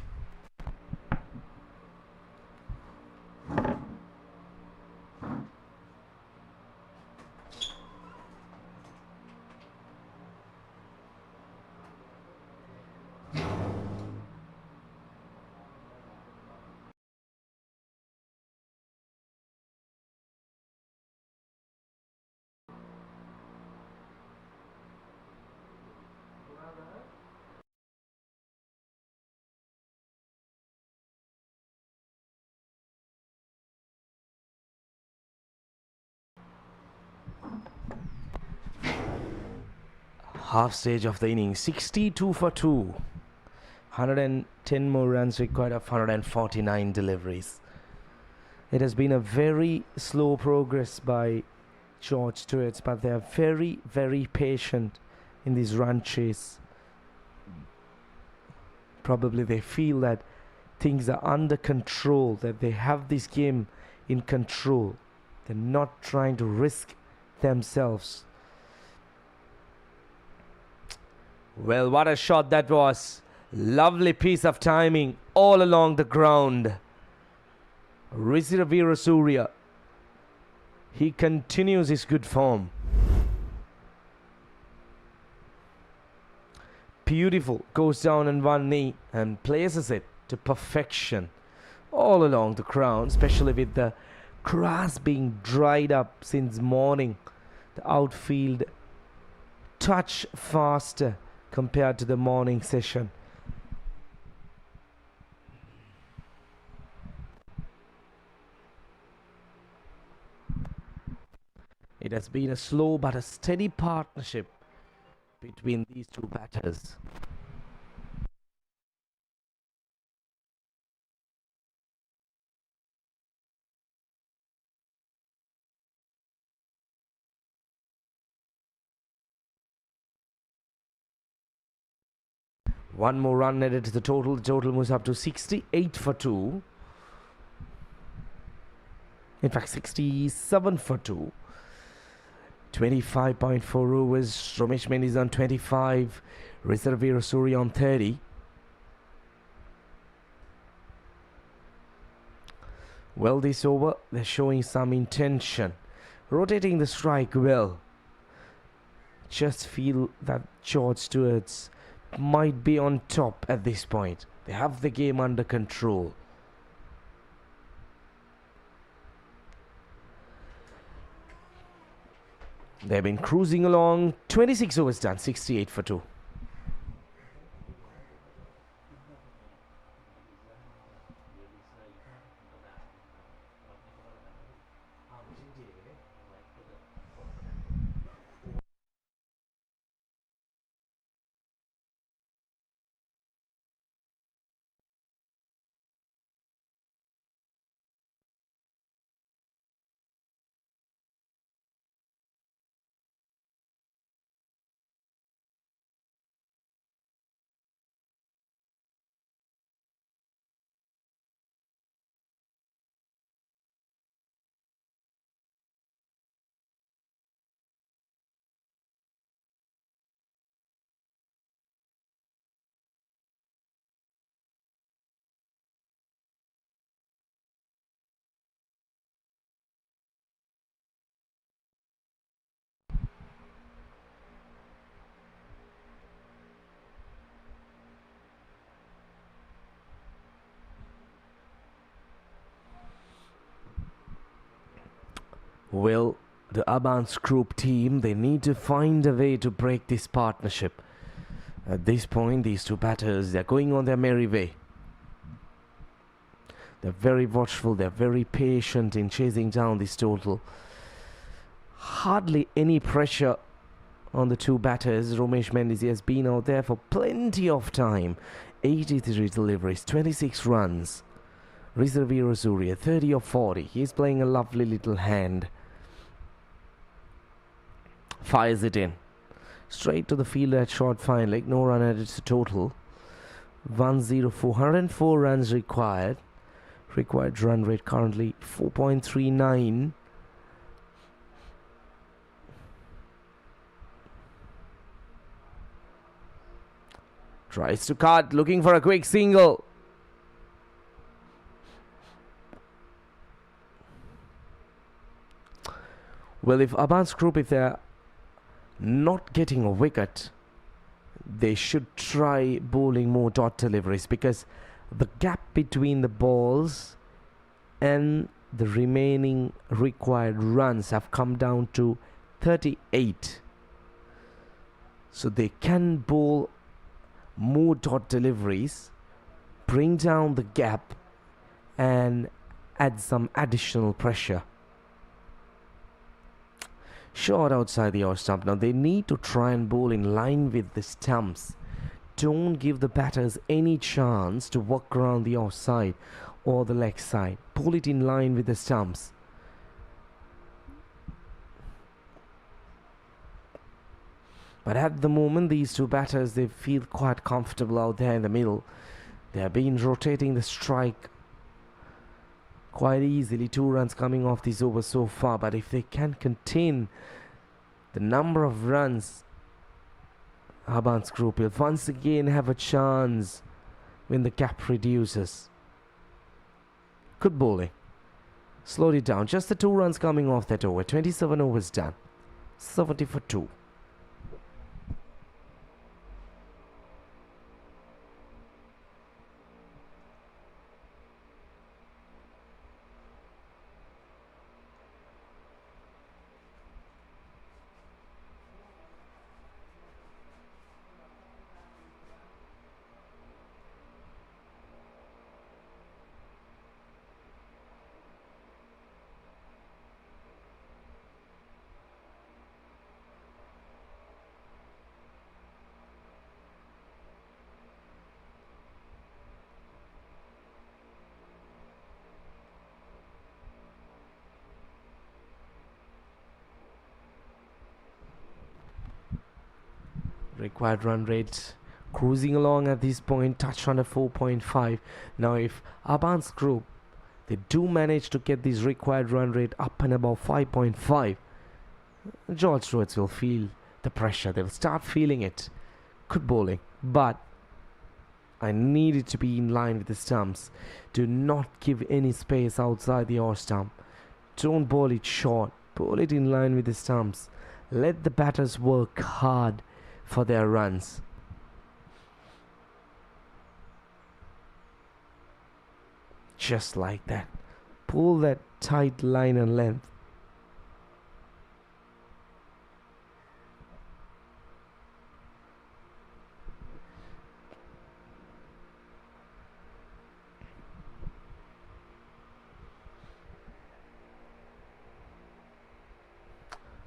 Half stage of the inning, 62 for 2. 110 more runs required of 149 deliveries. It has been a very slow progress by George Stewarts, but they are very, very patient in this run chase. Probably they feel that things are under control, that they have this game in control. They're not trying to risk themselves. Well, what a shot that was. Lovely piece of timing all along the ground. Risira Surya, he continues his good form. Beautiful, goes down on one knee and places it to perfection all along the ground, especially with the grass being dried up since morning. The outfield touch faster compared to the morning session. It has been a slow but a steady partnership between these two batters. One more run added to the total. The total moves up to 68 for 2. In fact, 67 for 2. 25.4 overs. Romesh Mendes on 25. Risira Surya on 30. Well, this over, they're showing some intention. Rotating the strike well. Just feel that George Stewarts might be on top at this point. They have the game under control. They've been cruising along. 26 overs done, 68 for 2. Well, the Abans group team, they need to find a way to break this partnership. At this point, these two batters, they're going on their merry way. They're very watchful, they're very patient in chasing down this total. Hardly any pressure on the two batters. Romesh Mendes has been out there for plenty of time. 83 deliveries, 26 runs. Risira Surya, 30 of 40. He's playing a lovely little hand. Fires it in. Straight to the fielder at short fine leg. No run added to total. 104. 104 runs required. Required run rate currently 4.39. Tries to cut. Looking for a quick single. Well, if Abans group, if they're not getting a wicket, they should try bowling more dot deliveries, because the gap between the balls and the remaining required runs have come down to 38. So they can bowl more dot deliveries, bring down the gap and add some additional pressure. Short outside the off stump. Now they need to try and bowl in line with the stumps. Don't give the batters any chance to work around the offside or the leg side. Pull it in line with the stumps. But at the moment, these two batters, they feel quite comfortable out there in the middle. They have been rotating the strike quite easily. 2 runs coming off this over so far. But if they can contain the number of runs, Abans group will once again have a chance when the gap reduces. Good bowling. Slowed it down. Just the 2 runs coming off that over. 27 overs done. 70 for 2. Required run rate cruising along at this point, touch under 4.5. Now if Abans group, they do manage to get this required run rate up and above 5.5, George Stewarts will feel the pressure. They will start feeling it. Good bowling, but I need it to be in line with the stumps. Do not give any space outside the off stump. Don't bowl it short. Bowl it in line with the stumps. Let the batters work hard for their runs. Just like that. Pull that tight line and length.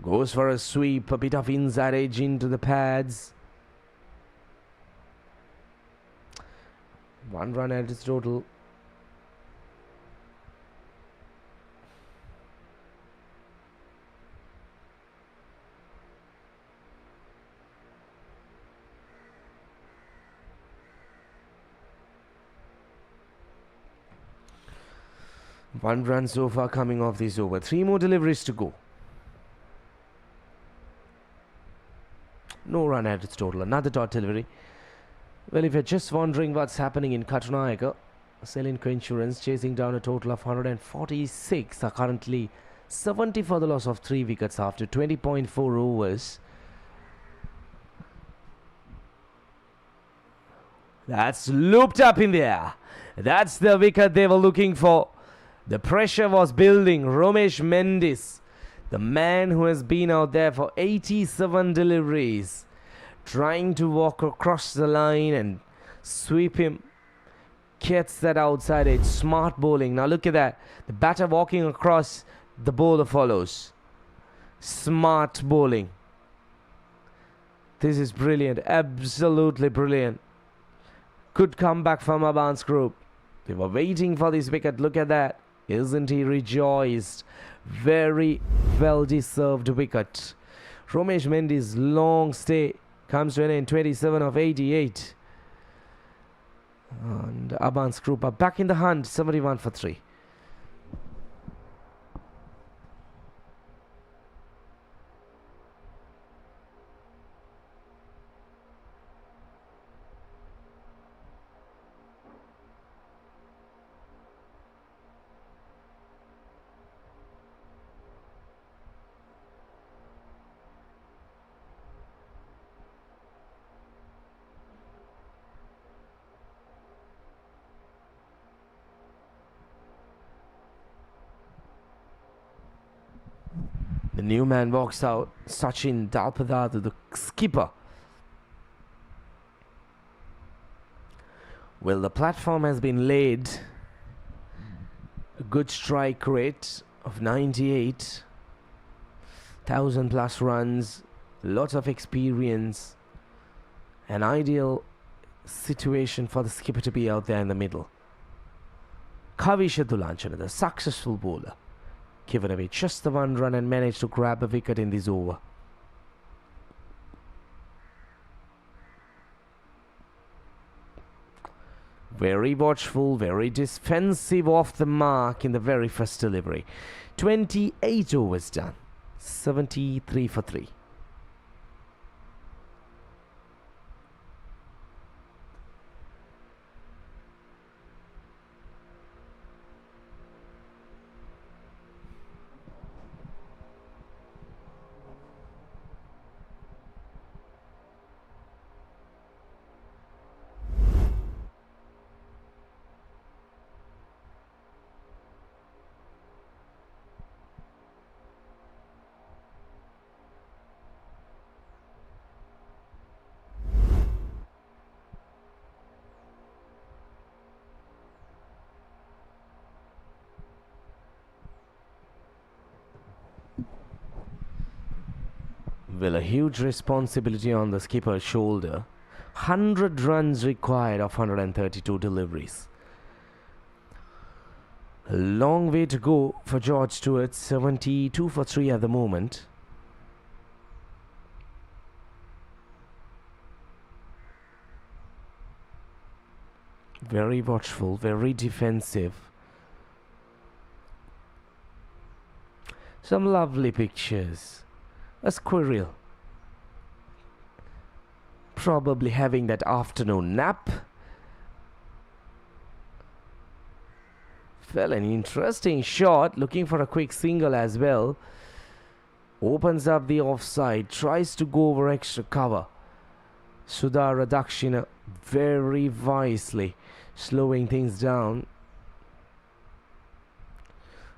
Goes for a sweep, a bit of inside edge into the pads. 1 run at its total. One run so far coming off this over. 3 more deliveries to go. No run at its total. Another dot delivery. Well, if you're just wondering what's happening in Katunayaka, Selinco Insurance chasing down a total of 146 are currently 70 for the loss of 3 wickets after 20.4 overs. That's looped up in there. That's the wicket they were looking for. The pressure was building. Romesh Mendis, the man who has been out there for 87 deliveries, trying to walk across the line and sweep him, gets that outside edge. Smart bowling. Now look at that. The batter walking across, the bowler follows. Smart bowling. This is brilliant. Absolutely brilliant. Good comeback from Abans group. They were waiting for this wicket. Look at that. Isn't he rejoiced? Very well deserved wicket. Romesh Mendy's long stay comes to an end. 27 of 88. And Abans group are back in the hunt. 71 for 3. The new man walks out. Sachin Dalpadadu, the skipper. Well, the platform has been laid. A good strike rate of 98. 1,000+ runs, lots of experience, an ideal situation for the skipper to be out there in the middle. Kavisha Dulanchana, the successful bowler, given away just the 1 run and managed to grab a wicket in this over. Very watchful, very defensive, off the mark in the very first delivery. 28 overs done, 73 for 3. Well, a huge responsibility on the skipper's shoulder. 100 runs required of 132 deliveries. A long way to go for George Steuart, 72 for 3 at the moment. Very watchful, very defensive. Some lovely pictures. A squirrel, probably having that afternoon nap. Well, an interesting shot, looking for a quick single as well. Opens up the offside, tries to go over extra cover. Sudhar Dakshina very wisely slowing things down.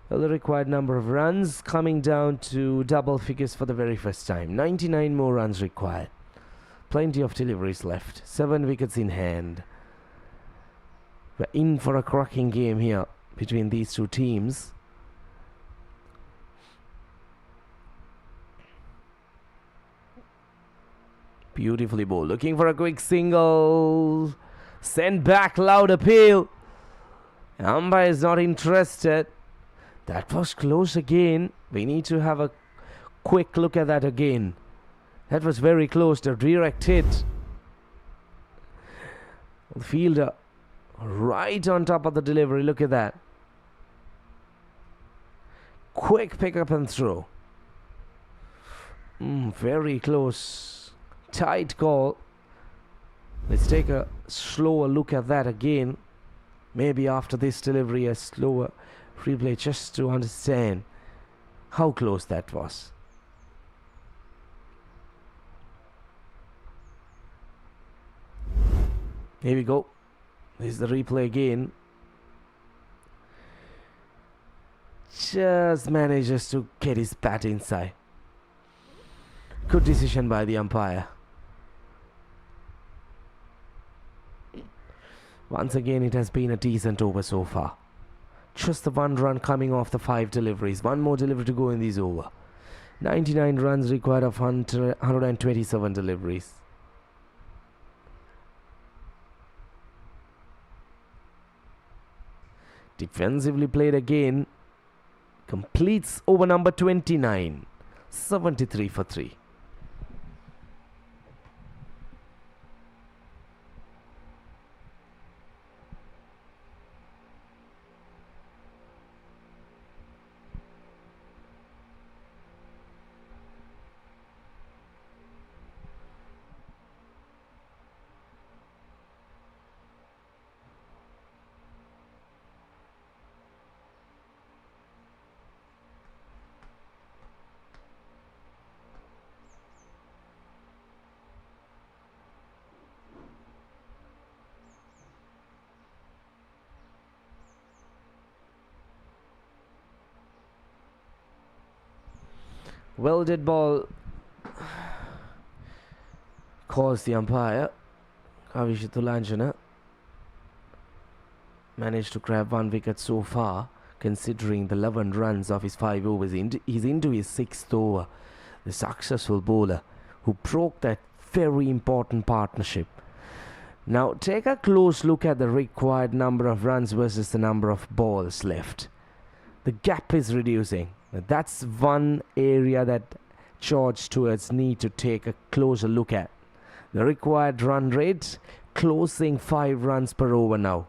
Well, the required number of runs coming down to double figures for the very first time. 99 more runs required. Plenty of deliveries left. 7 wickets in hand. We're in for a cracking game here between these two teams. Beautifully bowled. Looking for a quick single. Sent back, loud appeal. Umpire is not interested. That was close again. We need to have a quick look at that again. That was very close. The direct hit. The fielder right on top of the delivery. Look at that. Quick pick up and throw. Very close. Tight call. Let's take a slower look at that again. Maybe after this delivery a slower replay just to understand how close that was. Here we go. This is the replay again. Just manages to get his bat inside. Good decision by the umpire. Once again, it has been a decent over so far. Just the 1 run coming off the 5 deliveries. 1 more delivery to go in this over. 99 runs required of 127 deliveries. Defensively played again. Completes over number 29. 73 for 3. Well did ball, calls the umpire. Kavisha Dulanchana managed to grab 1 wicket so far, considering the 11 runs of his 5 overs. He's into his 6th over. the successful bowler who broke that very important partnership. Now take a close look at the required number of runs versus the number of balls left. The gap is reducing. That's one area that George Stewarts need to take a closer look at. The required run rate closing 5 runs per over now.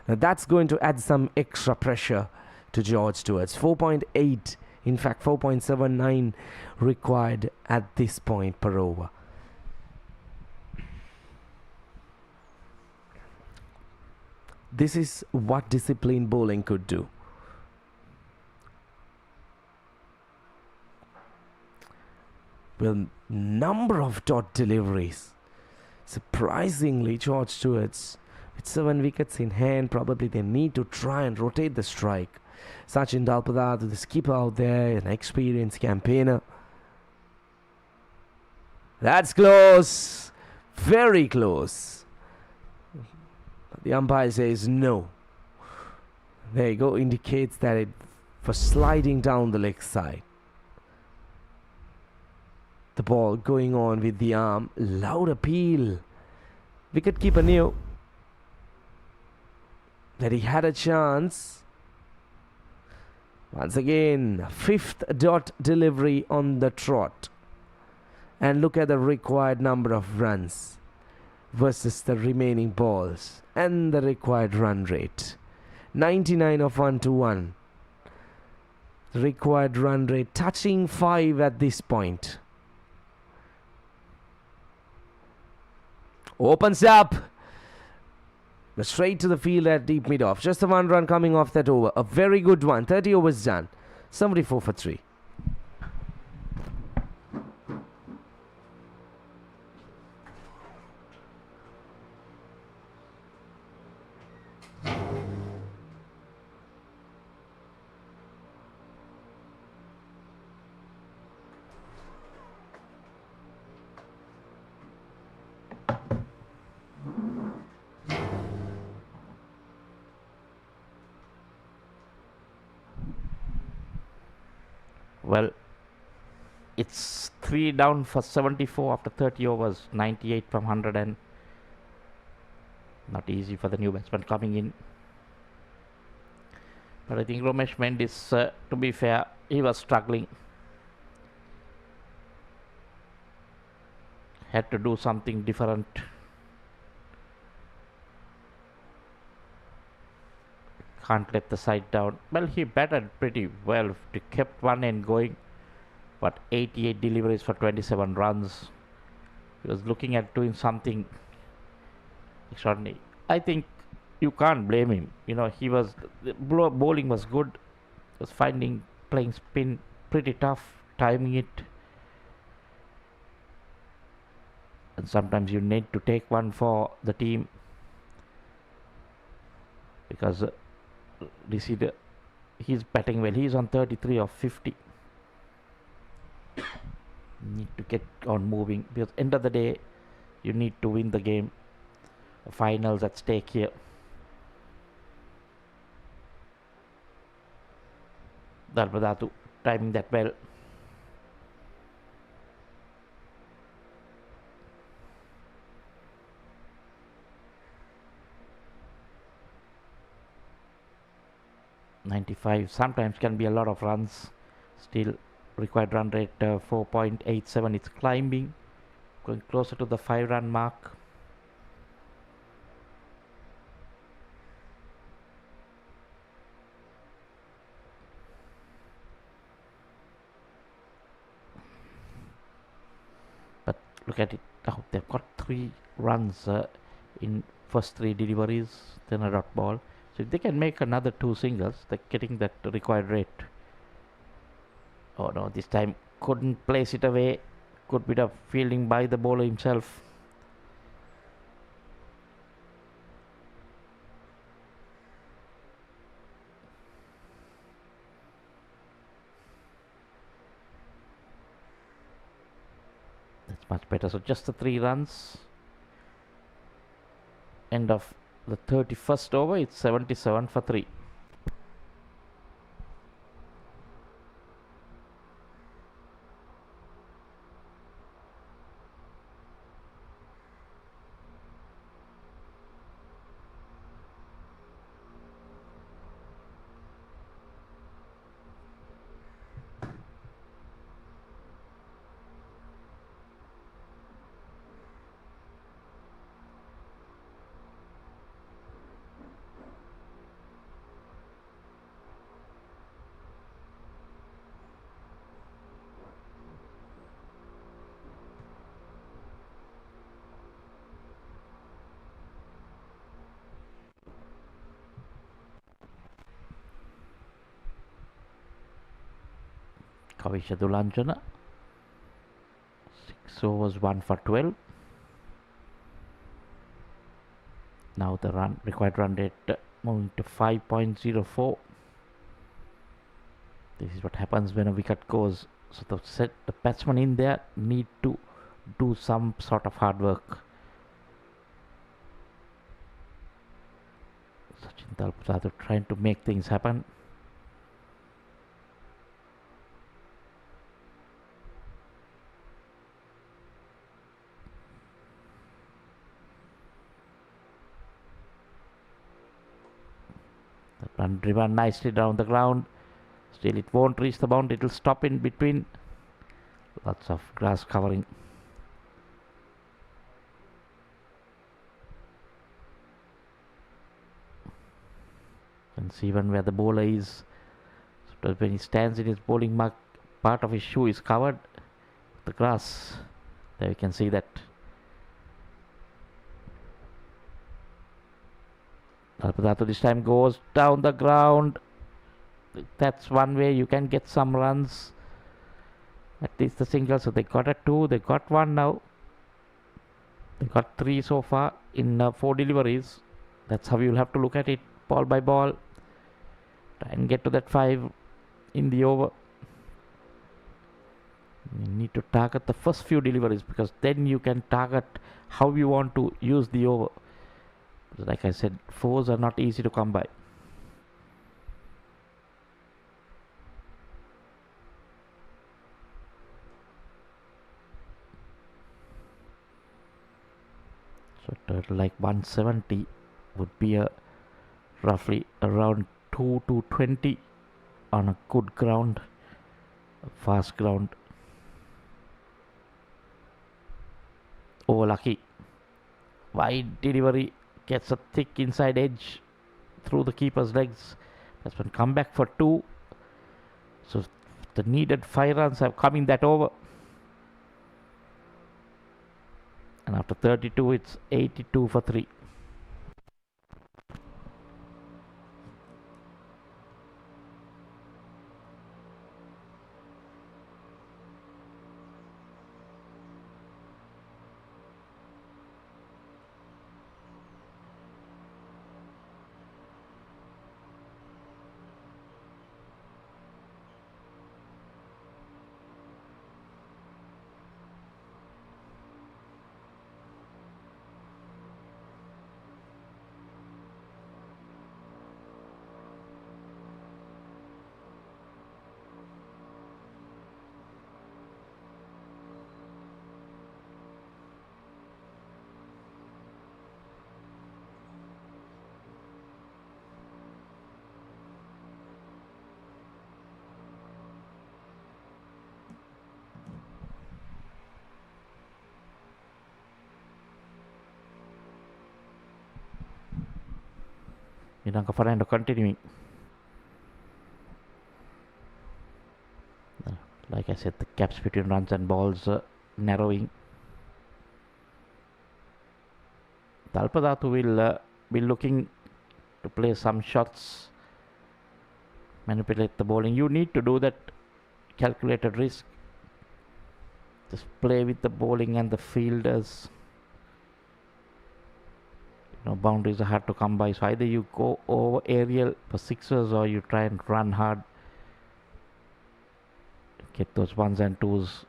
Now that's going to add some extra pressure to George Stewarts. 4.8, in fact 4.79 required at this point per over. This is what disciplined bowling could do. Well, number of dot deliveries. Surprisingly, George Stewarts, with 7 wickets in hand, probably they need to try and rotate the strike. Sachin Dalpadar, the skipper out there, an experienced campaigner. That's close. Very close. The umpire says no. There you go, indicates that it was sliding down the leg side. The ball going on with the arm. Loud appeal. Wicketkeeper knew that he had a chance. Once again, 5th dot delivery on the trot. And look at the required number of runs versus the remaining balls and the required run rate. 99 of 1 to 1. The required run rate touching 5 at this point. Opens up. But straight to the field at deep mid off. Just the 1 run coming off that over. A very good one. 30 overs done. 74 for 3. Well, it's 3 down for 74 after 30 overs, 98 from 100, and not easy for the new batsman coming in. But I think Romesh Mendis, to be fair, he was struggling. Had to do something different. Can't let the side down. Well, he batted pretty well. He kept one end going. But 88 deliveries for 27 runs. He was looking at doing something extraordinary. I think you can't blame him. You know, the bowling was good. He was playing spin pretty tough, timing it. And sometimes you need to take one for the team. Because he's batting well. He's on 33 of 50. Need to get on moving, because end of the day you need to win the game. Finals at stake here. Dalpadar timing that well. .95 sometimes can be a lot of runs. Still required run rate 4.87. It's climbing, going closer to the 5-run mark. But look at it. Oh, they've got 3 runs in first 3 deliveries, then a dot ball. So if they can make another 2 singles, they're getting that required rate. Oh no, this time couldn't place it away. Good bit of fielding by the bowler himself. That's much better. So just the 3 runs. End of the 31st over, it's 77 for 3. Kavisha Dulanjana. 6 overs, 1 for 12. Now the required run rate moving to 5.04. This is what happens when a wicket goes. So the batsmen in there need to do some sort of hard work. Sachin Dalpatadu trying to make things happen. The run driven nicely down the ground. Still it won't reach the boundary. It will stop in between. Lots of grass covering. And see even where the bowler is. So when he stands in his bowling mark, part of his shoe is covered. The grass. There you can see that. Dalpatadu this time goes down the ground. That's one way you can get some runs. At least the single. So they got a 2. They got 1 now. They got 3 so far in 4 deliveries. That's how you'll have to look at it, ball by ball. Try and get to that 5 in the over. You need to target the first few deliveries, because then you can target how you want to use the over. Like I said, 4s are not easy to come by. So total like 170 would be a roughly around 2 to 20 on a good ground, a fast ground. Oh, lucky. Wide delivery, gets a thick inside edge through the keeper's legs. That's when come back for 2. So the needed 5 runs have come in that over. And after 32, it's 82 for 3. Nilanka Fernando continuing. Like I said, the gaps between runs and balls narrowing. Dalpatadu will be looking to play some shots, manipulate the bowling. You need to do that calculated risk. Just play with the bowling and the fielders. Boundaries are hard to come by, so either you go over aerial for 6ers or you try and run hard, get those 1s and 2s.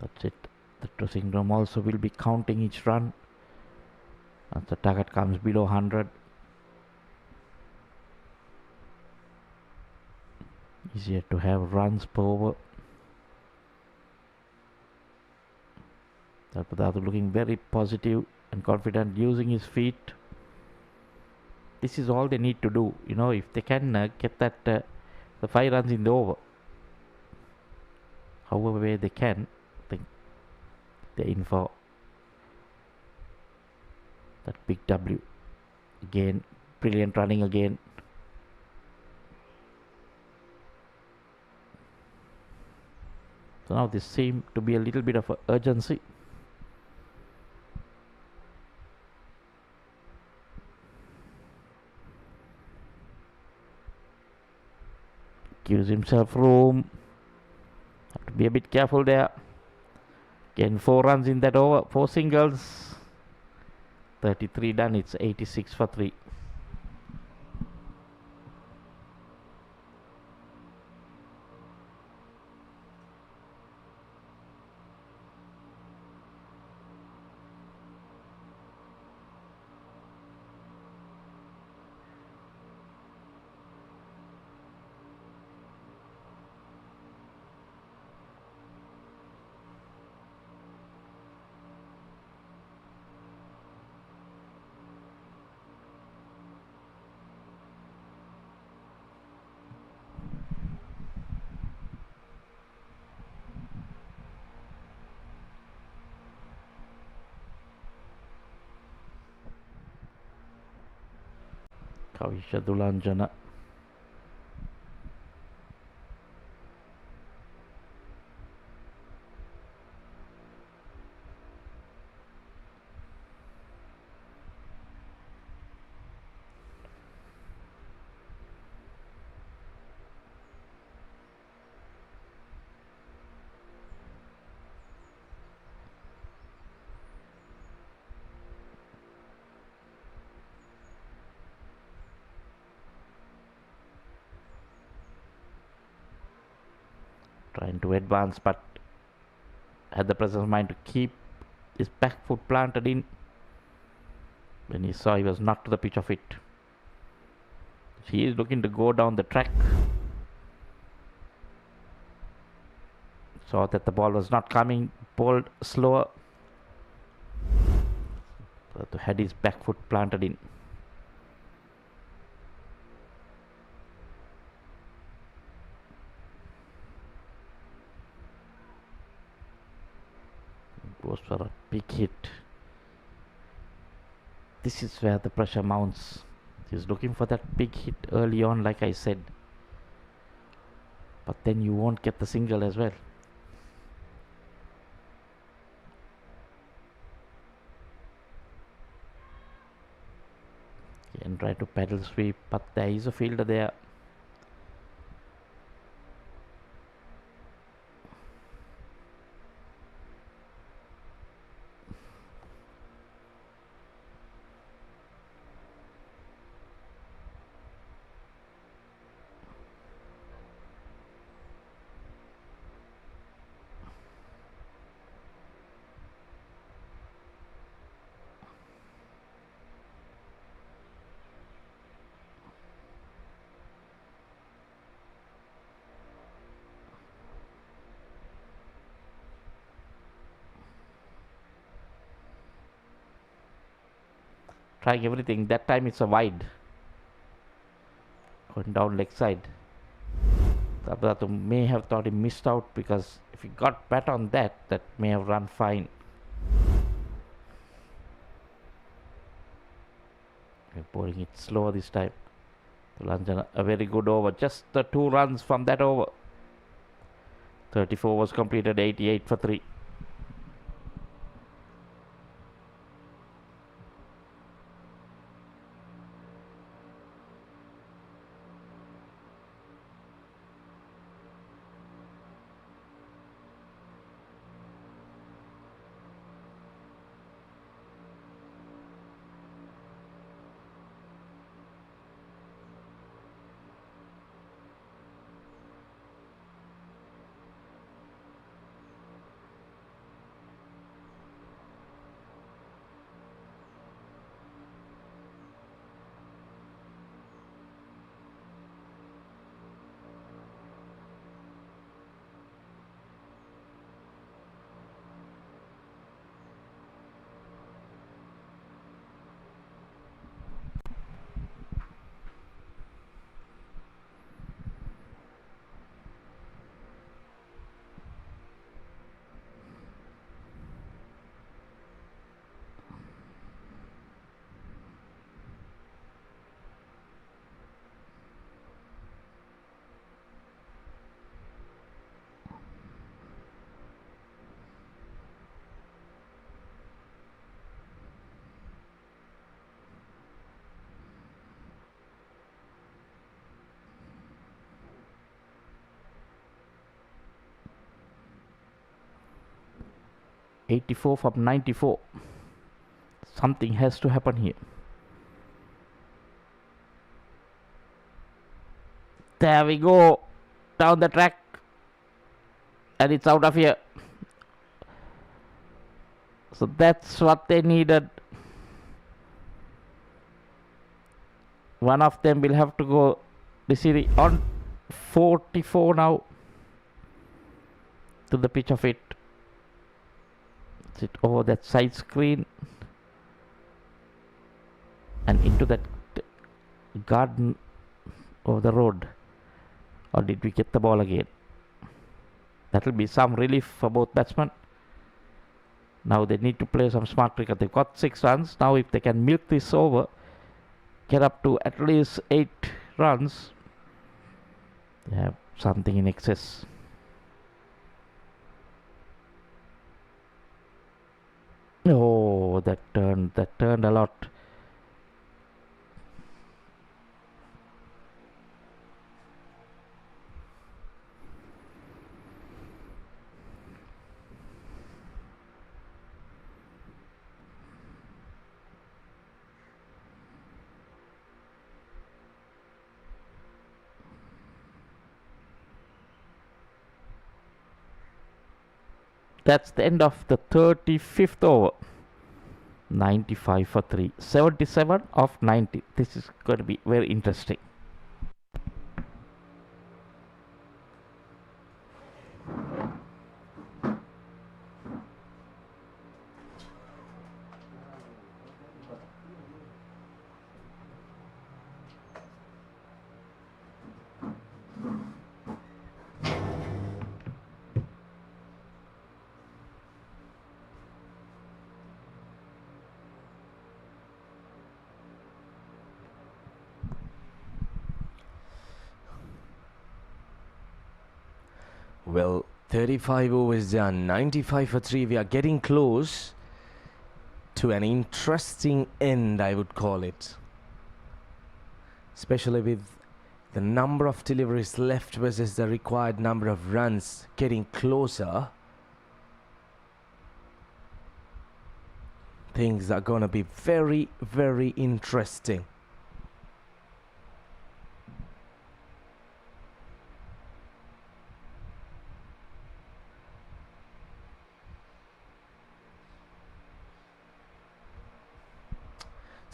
That's it. The dressing room also will be counting each run as the target comes below 100. Easier to have runs per over. Dalpatadu looking very positive and confident, using his feet. This is all they need to do. If they can get that the 5 runs in the over, however way they can, I think they're in for that big W. Again, brilliant running again. So now this seems to be a little bit of an urgency. Gives himself room. Have to be a bit careful there. Again, 4 runs in that over. 4 singles. 33 done. It's 86 for 3. Kavisha Dulanjana. Trying to advance, but had the presence of mind to keep his back foot planted in when he saw he was not to the pitch of it. He is looking to go down the track. Saw that the ball was not coming, bowled slower. But had his back foot planted in. Goes for a big hit. This is where the pressure mounts. He's looking for that big hit early on, like I said. But then you won't get the single as well. And try to paddle sweep, but there is a fielder there. Trying everything. That time it's a wide. Going down leg side. Abdatu may have thought he missed out, because if he got bat on that, that may have run fine. We're bowling it slower this time. Tulanjana, a very good over. Just the 2 runs from that over. 34 was completed, 88 for 3. 84 from 94. Something has to happen here. There we go. Down the track. And it's out of here. So that's what they needed. One of them will have to go the series on 44 now to the pitch of it. Sit over that side screen and into that garden of the road. Or did we get the ball again? That will be some relief for both batsmen. Now they need to play some smart cricket. They've got 6 runs. Now if they can milk this over, get up to at least 8 runs, they have something in excess. Oh, that turned a lot. That's the end of the 35th over. 95 for 3. 77 of 90. This is going to be very interesting. Well, 35 overs done, 95 for 3. We are getting close to an interesting end, I would call it. Especially with the number of deliveries left versus the required number of runs getting closer. Things are going to be very, very interesting.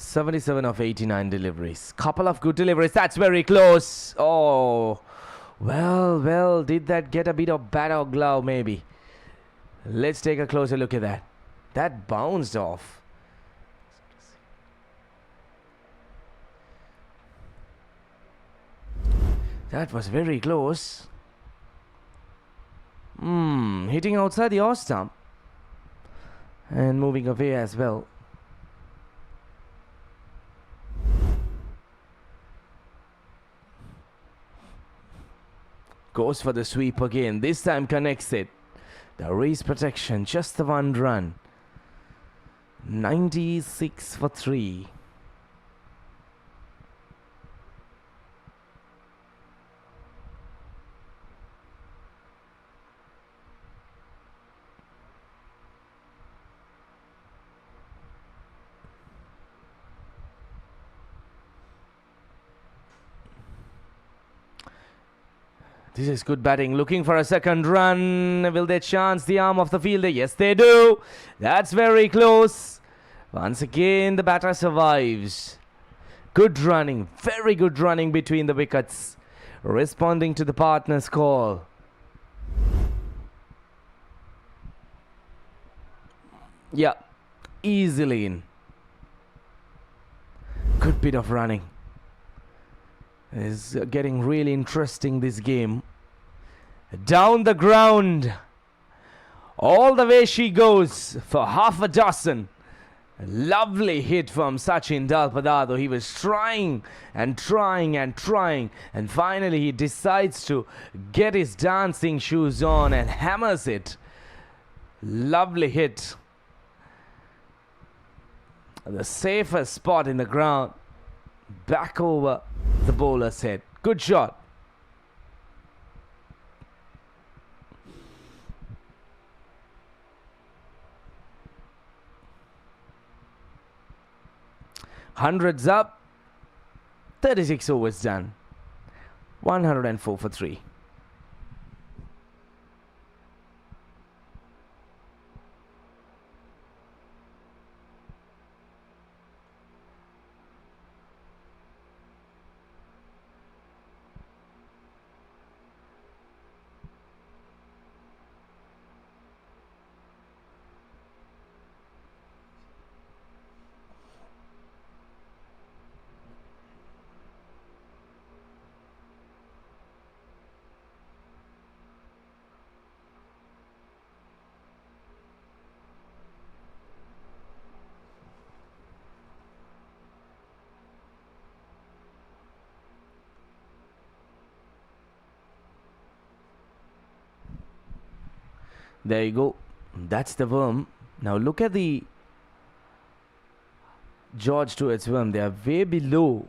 "77 of 89 deliveries. Couple of good deliveries. That's very close. Oh, well, did that get a bit of bat or glove maybe? Let's take a closer look at that. That bounced off. That was very close. Hitting outside the off stump. And moving away as well. Goes for the sweep again. This time connects it. The race protection, just the 1 run. 96 for 3. This is good batting. Looking for a second run. Will they chance the arm of the fielder? Yes, they do. That's very close. Once again, the batter survives. Good running. Very good running between the wickets. Responding to the partner's call. Yeah. Easily in. Good bit of running. It's getting really interesting, this game. Down the ground. All the way she goes for half a dozen. Lovely hit from Sachin Dalpadado. He was trying and trying and trying. And finally he decides to get his dancing shoes on and hammers it. Lovely hit. The safest spot in the ground. Back over the bowler's head. Good shot. Hundreds up. 36 overs done. 104 for 3. There you go. That's the worm. Now look at the George Stewart's worm. They are way below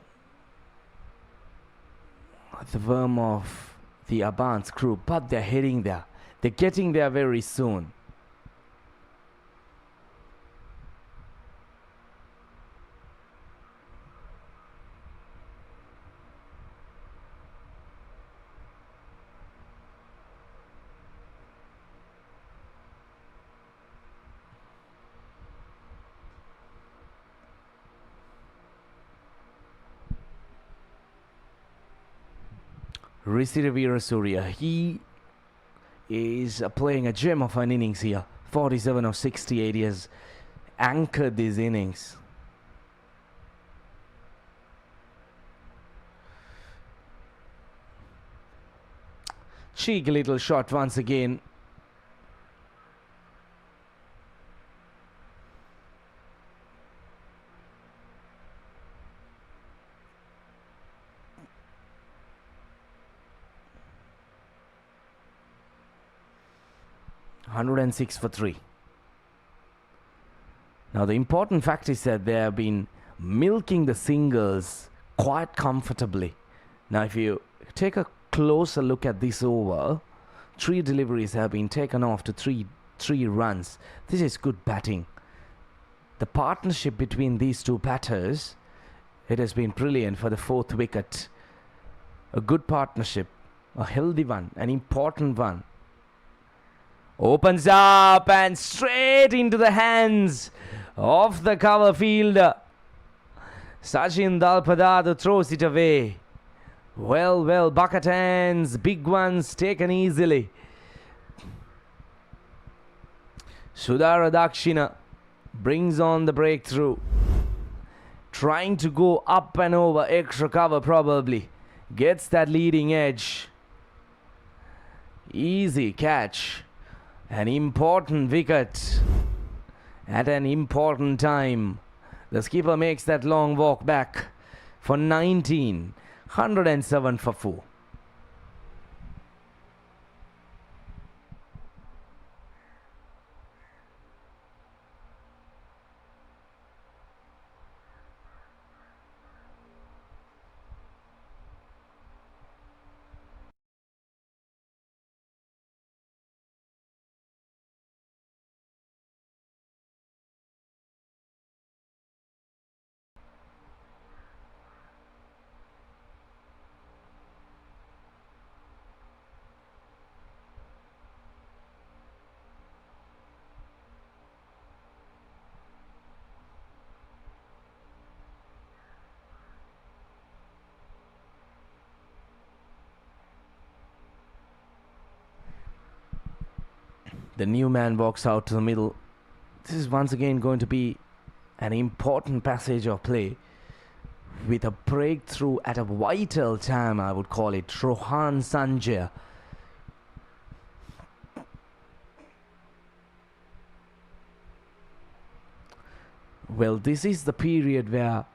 the worm of the Abans crew, but they're heading there. They're getting there very soon. Risivira Surya, he is playing a gem of an innings here. 47 of 68, he has anchored these innings. Cheeky little shot once again. (106 for 3). Now the important fact is that they have been milking the singles quite comfortably. Now if you take a closer look at this over, 3 deliveries have been taken off to three runs. This is good batting. The partnership between these two batters, it has been brilliant for the 4th wicket. A good partnership, a healthy one, an important one. Opens up and straight into the hands of the cover fielder. Sachin Dalpadadu throws it away. Well, bucket hands, big ones taken easily. Sudhara Dakshina brings on the breakthrough. Trying to go up and over extra cover probably. Gets that leading edge. Easy catch. An important wicket at an important time. The skipper makes that long walk back for 19. 107 for 4. The new man walks out to the middle. This is once again going to be an important passage of play with a breakthrough at a vital time, I would call it. Rohan Sanjay. Well, this is the period where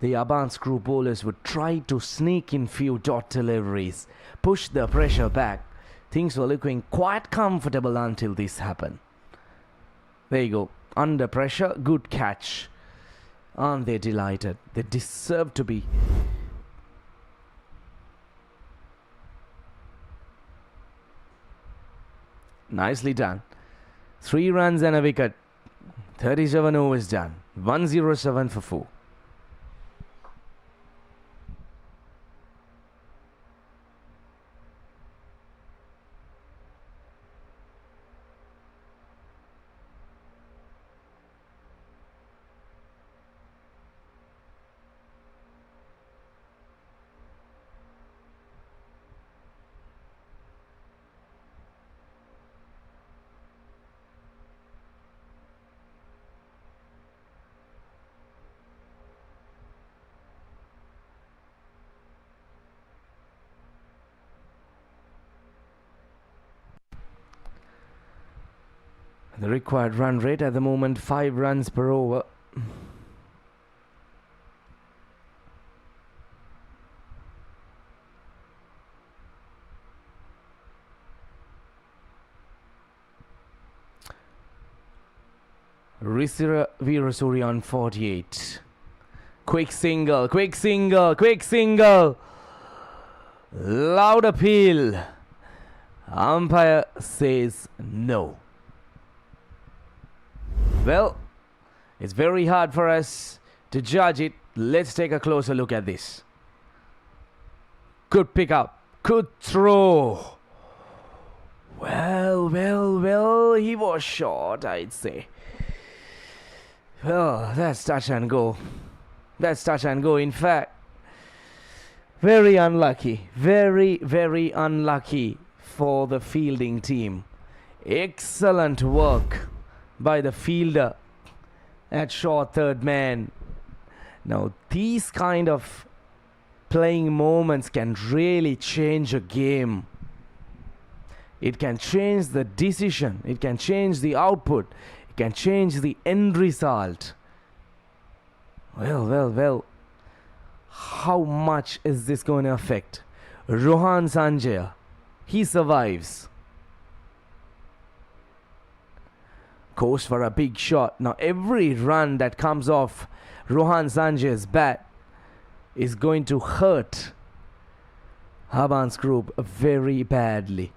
the Abans crew bowlers would try to sneak in few dot deliveries, push the pressure back. Things were looking quite comfortable until this happened. There you go. Under pressure, good catch. Aren't they delighted? They deserve to be. Nicely done. 3 runs and a wicket. 37 overs done. 107 for 4. The required run rate at the moment 5 runs per over. Risira Virasuri on 48. Quick single, quick single, quick single. Loud appeal. Umpire says no. Well, it's very hard for us to judge it. Let's take a closer look at this. Good pick up. Good throw. Well, he was short, I'd say. Well, that's touch and go. That's touch and go. In fact, very unlucky. Very unlucky for the fielding team. Excellent work by the fielder at short third man. Now, these kind of playing moments can really change a game. It can change the decision. It can change the output. It can change the end result. Well. How much is this going to affect? Rohan Sanjay, he survives. Goes for a big shot. Now every run that comes off Rohan Sanjay's bat is going to hurt Abans group very badly.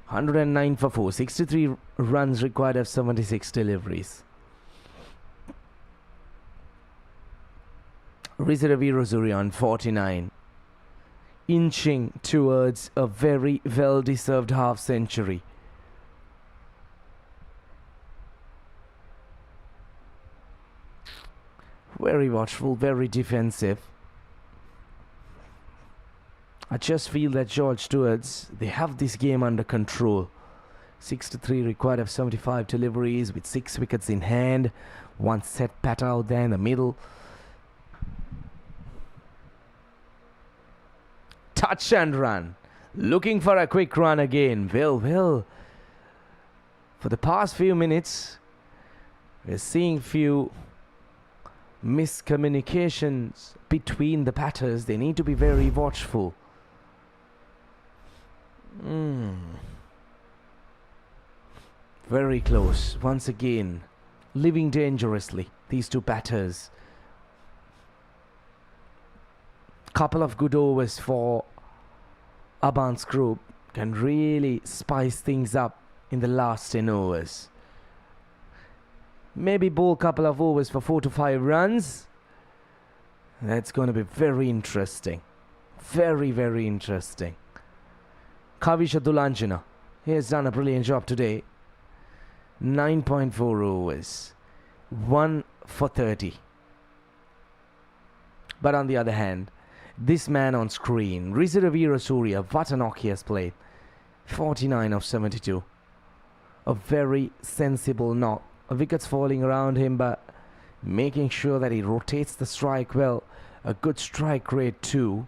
(109 for 4), 63 runs required of 76 deliveries. Risira Virasuri on 49, inching towards a very well-deserved half-century. Very watchful, very defensive. I just feel that George Stewarts, they have this game under control. 63 required of 75 deliveries with 6 wickets in hand. One set pat out there in the middle. Touch and run. Looking for a quick run again. Well. For the past few minutes, we're seeing few miscommunications between the batters. They need to be very watchful. Very close. Once again, living dangerously, these two batters. Couple of good overs for Abans group can really spice things up in the last 10 overs. Maybe bowl couple of overs for 4 to 5 runs. That's going to be very interesting. Very interesting. Kavisha Dulanjana, he has done a brilliant job today. 9.4 overs, 1 for 30. But on the other hand, this man on screen, Risira Virasuri, what a knock he has played. 49 of 72. A very sensible knock. Wickets falling around him, but making sure that he rotates the strike well. A good strike rate too.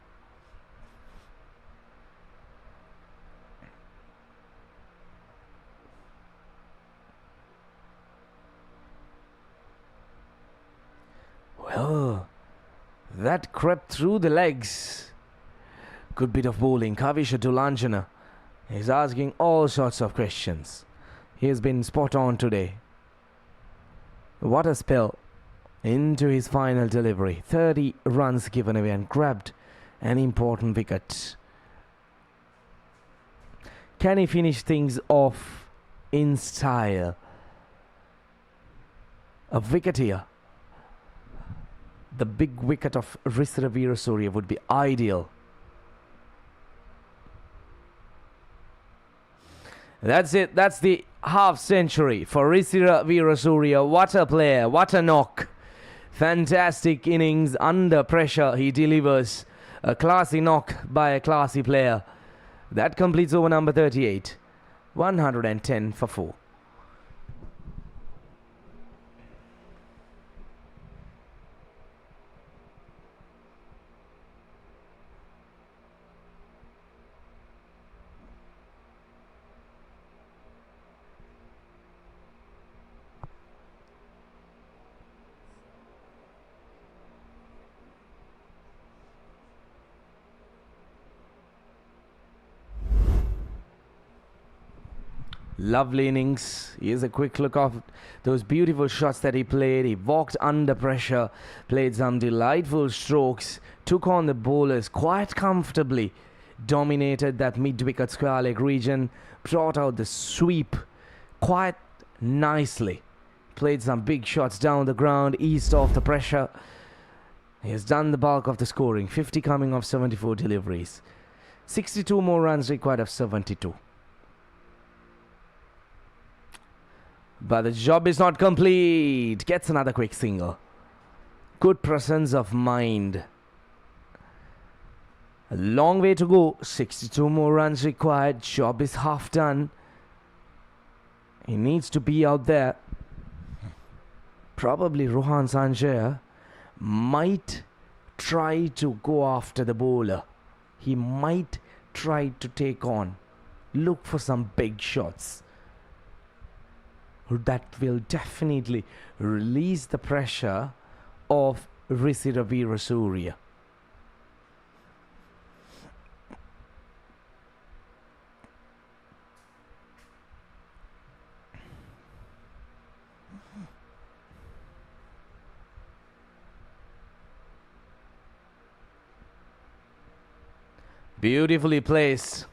Well, that crept through the legs. Good bit of bowling. Kavisha Dulanjana is asking all sorts of questions. He has been spot on today. What a spell into his final delivery. 30 runs given away and grabbed an important wicket. Can he finish things off in style? A wicket here. The big wicket of Risira Virasuri would be ideal. That's it. That's the half century for Risira Virasuri. What a player. What a knock. Fantastic innings. Under pressure he delivers. A classy knock by a classy player. That completes over number 38. 110 for 4. Lovely innings. Here's a quick look of those beautiful shots that he played. He walked under pressure, played some delightful strokes, took on the bowlers quite comfortably, dominated that mid-wicket square leg region, brought out the sweep quite nicely, played some big shots down the ground, eased off the pressure. He has done the bulk of the scoring, 50 coming off 74 deliveries. 62 more runs required of 72. But the job is not complete. Gets another quick single. Good presence of mind. A long way to go. 62 more runs required. Job is half done. He needs to be out there. Probably Rohan Sanjaya might try to go after the bowler. He might try to take on, look for some big shots. That will definitely release the pressure of Rishi Surya. Beautifully placed.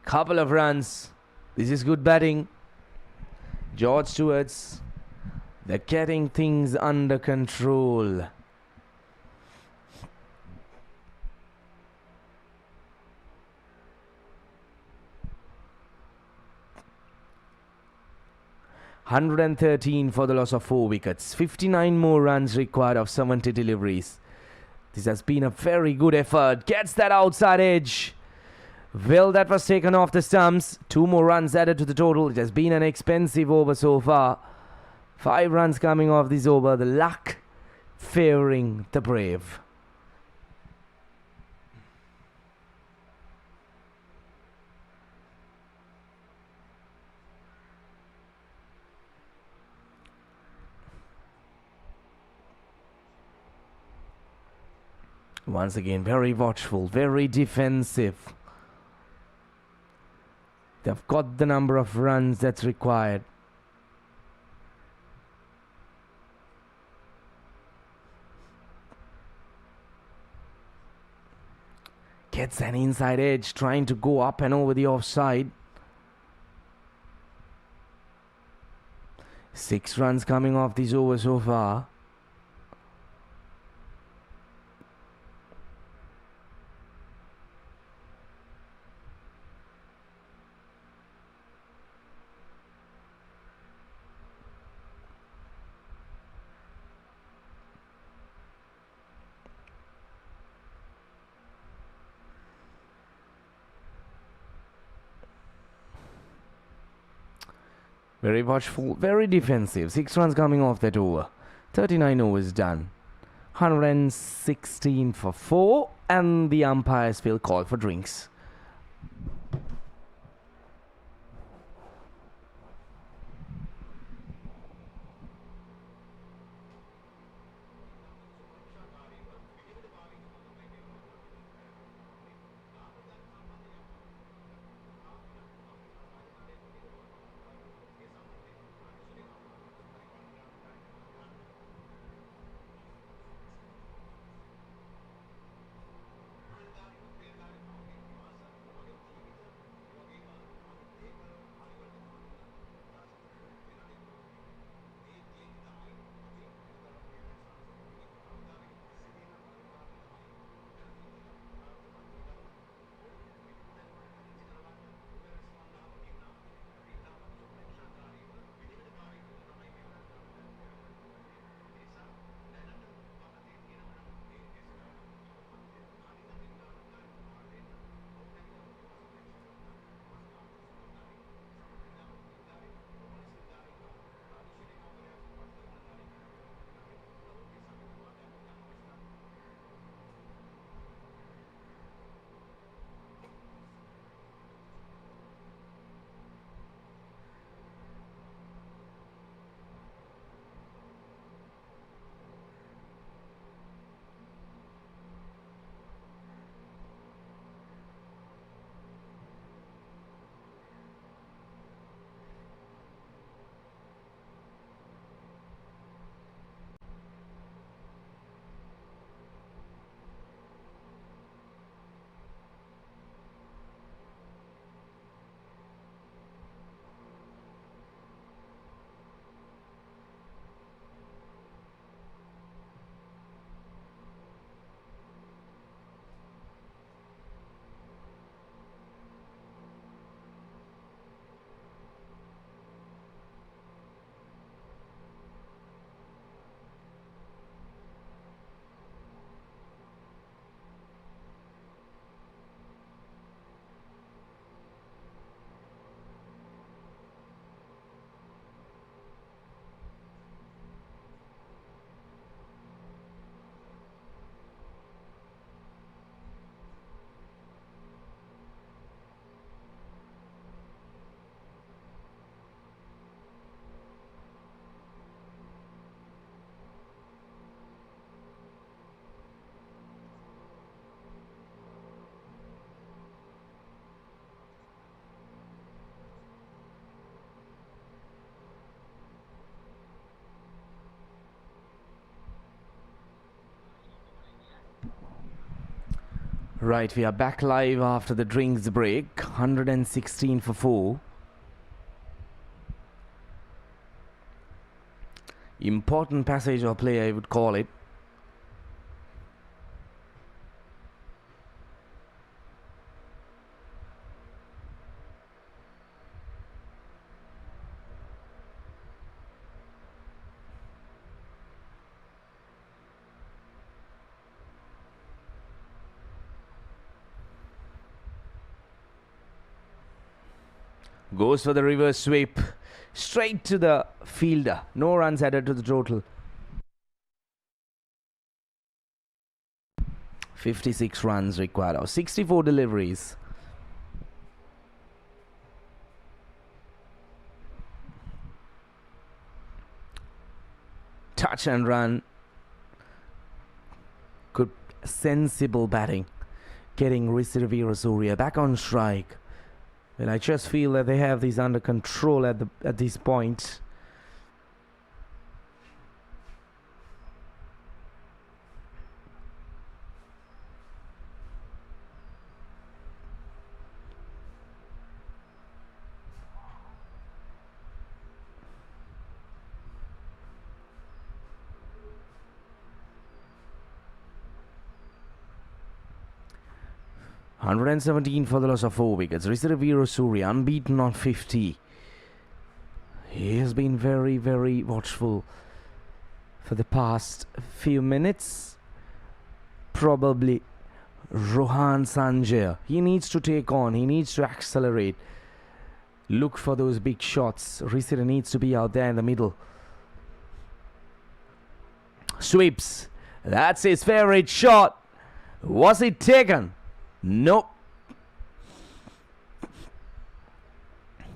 Couple of runs. This is good batting. George Stewarts, they're getting things under control. (113) for the loss of 4 wickets. 59 more runs required of 70 deliveries. This has been a very good effort. Gets that outside edge. Well, that was taken off the stumps. 2 more runs added to the total. It has been an expensive over so far. 5 runs coming off this over. The luck favoring the brave. Once again, very watchful, very defensive. They've got the number of runs that's required. Gets an inside edge, trying to go up and over the offside. 6 runs coming off this over so far. Very watchful, very defensive. 6 runs coming off that over. 39 overs done. 116 for 4. And the umpires will call for drinks. Right, we are back live after the drinks break. 116 for 4. Important passage of play, I would call it. Goes for the reverse sweep. Straight to the fielder. No runs added to the total. 56 runs required. Of 64 deliveries. Touch and run. Good, sensible batting. Getting Risivira Surya back on strike. And I just feel that they have these under control at this point. $117 for the loss of 4 wickets. Risivira Surya unbeaten on 50. He has been very, very watchful for the past few minutes. Probably Rohan Sanjay. He needs to take on. He needs to accelerate. Look for those big shots. Risivira needs to be out there in the middle. Sweeps. That's his favorite shot. Was it taken? Nope.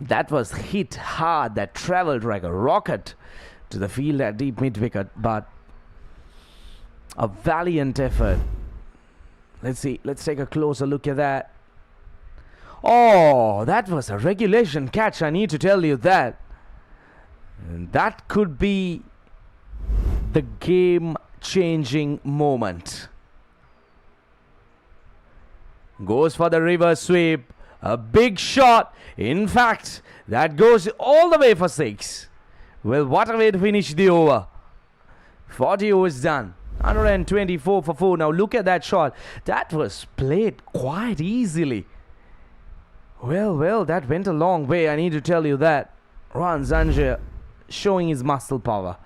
That was hit hard. That travelled like a rocket to the field at deep mid-wicket. But a valiant effort. Let's see. Let's take a closer look at that. Oh, that was a regulation catch. I need to tell you that. And that could be the game-changing moment. Goes for the reverse sweep. A big shot. In fact, that goes all the way for 6. Well, what a way to finish the over. 40 overs done. 124 for 4. Now look at that shot. That was played quite easily. Well, that went a long way. I need to tell you that. Rohan Sanjay showing his muscle power.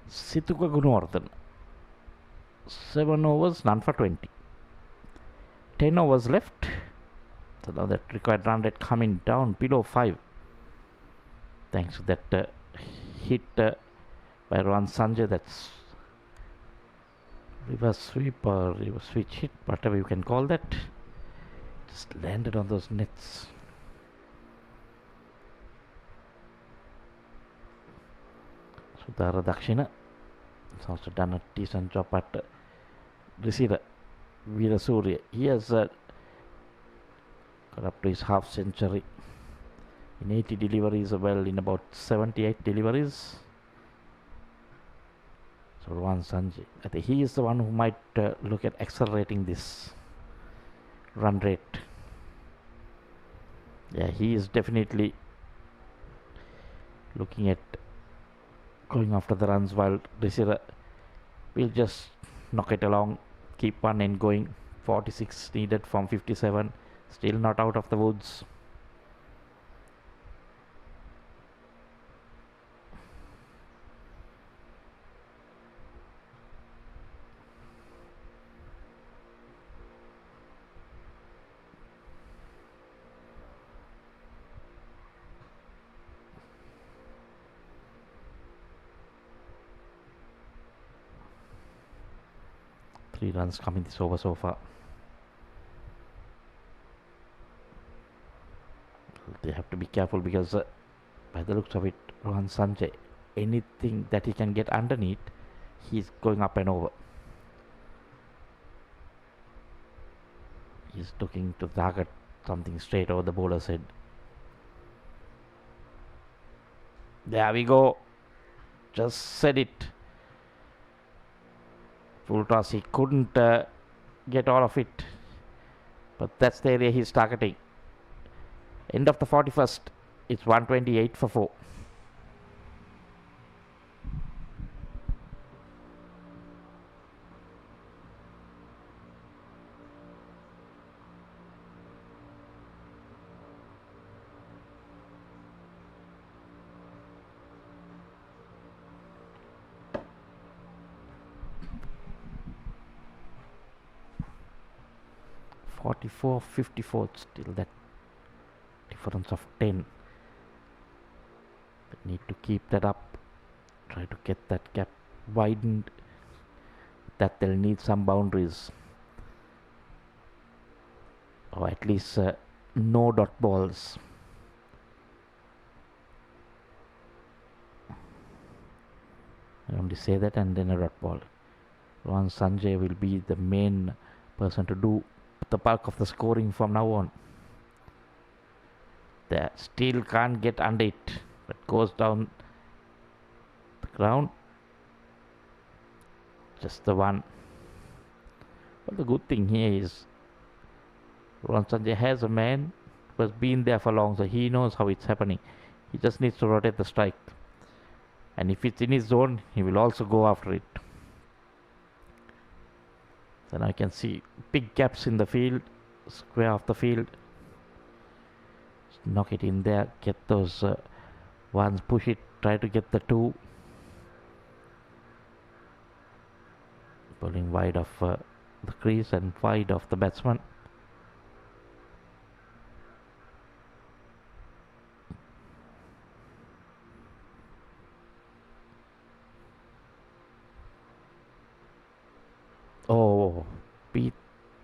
Situka Gunawardene. 7 overs, none for 20. 10 overs left. So now that required run rate coming down below 5. Thanks to that hit by Rohan Sanjay. That's reverse sweep or reverse switch hit, whatever you can call that. Just landed on those nets. Sudhara Dakshina has also done a decent job at receiver Veera Surya. He has got up to his half century in 80 deliveries, well in about 78 deliveries. So Rohan Sanjay, I think he is the one who might look at accelerating this run rate. Yeah, he is definitely looking at going after the runs, while Risivira will just knock it along, keep one end going. 46 needed from 57, still not out of the woods. Three runs coming this over so far. They have to be careful because by the looks of it, Rohan Sanjay, anything that he can get underneath, he's going up and over. He's looking to target something straight over the bowler's head. There we go. Just said it. Full toss, he couldn't get all of it. But that's the area he's targeting. End of the 41st. It's 128 for 4. .44, 54, still that difference of 10. They need to keep that up. Try to get that gap widened. That they'll need some boundaries. Or at least no dot balls. I only say that and then a dot ball. Rohan Sanjay will be the main person to do the bulk of the scoring from now on. They still can't get under it, but goes down the ground. Just the one. But the good thing here is Rohan Sanjay has a man who has been there for long, so he knows how it's happening. He just needs to rotate the strike, and if it's in his zone, he will also go after it. Then I can see big gaps in the field, square of the field. Just knock it in there, get those ones, push it, try to get the 2. Bowling wide of the crease and wide of the batsman. Oh, beat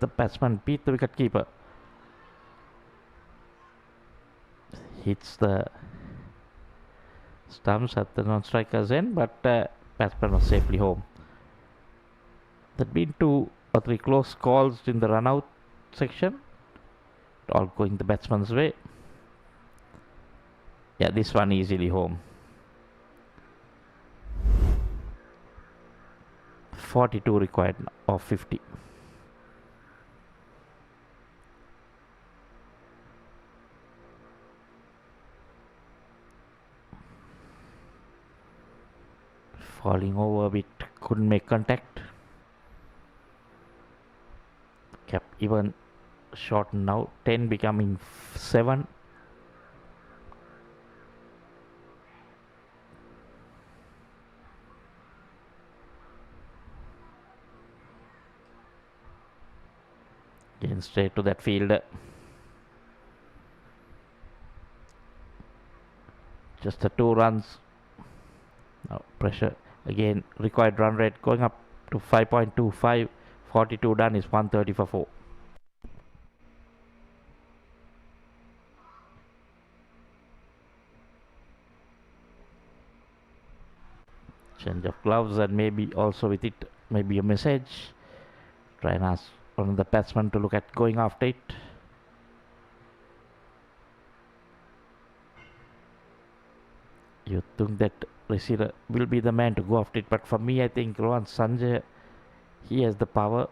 the batsman, beat the wicket keeper. Hits the stumps at the non-striker's end, but batsman was safely home. There'd been 2 or 3 close calls in the run-out section, all going the batsman's way. Yeah, this one easily home. 42 required of 50. Falling over a bit, couldn't make contact. Kept even shortened now, 10 becoming 7. Getting straight to that fielder. Just the 2 runs. Now pressure again. Required run rate going up to 5.25. 42 done is 130 for 4. Change of gloves, and maybe also with it maybe a message. Try and ask one of the batsmen to look at going after it. You think that receiver will be the man to go after it, but for me I think Rohan Sanjay, he has the power.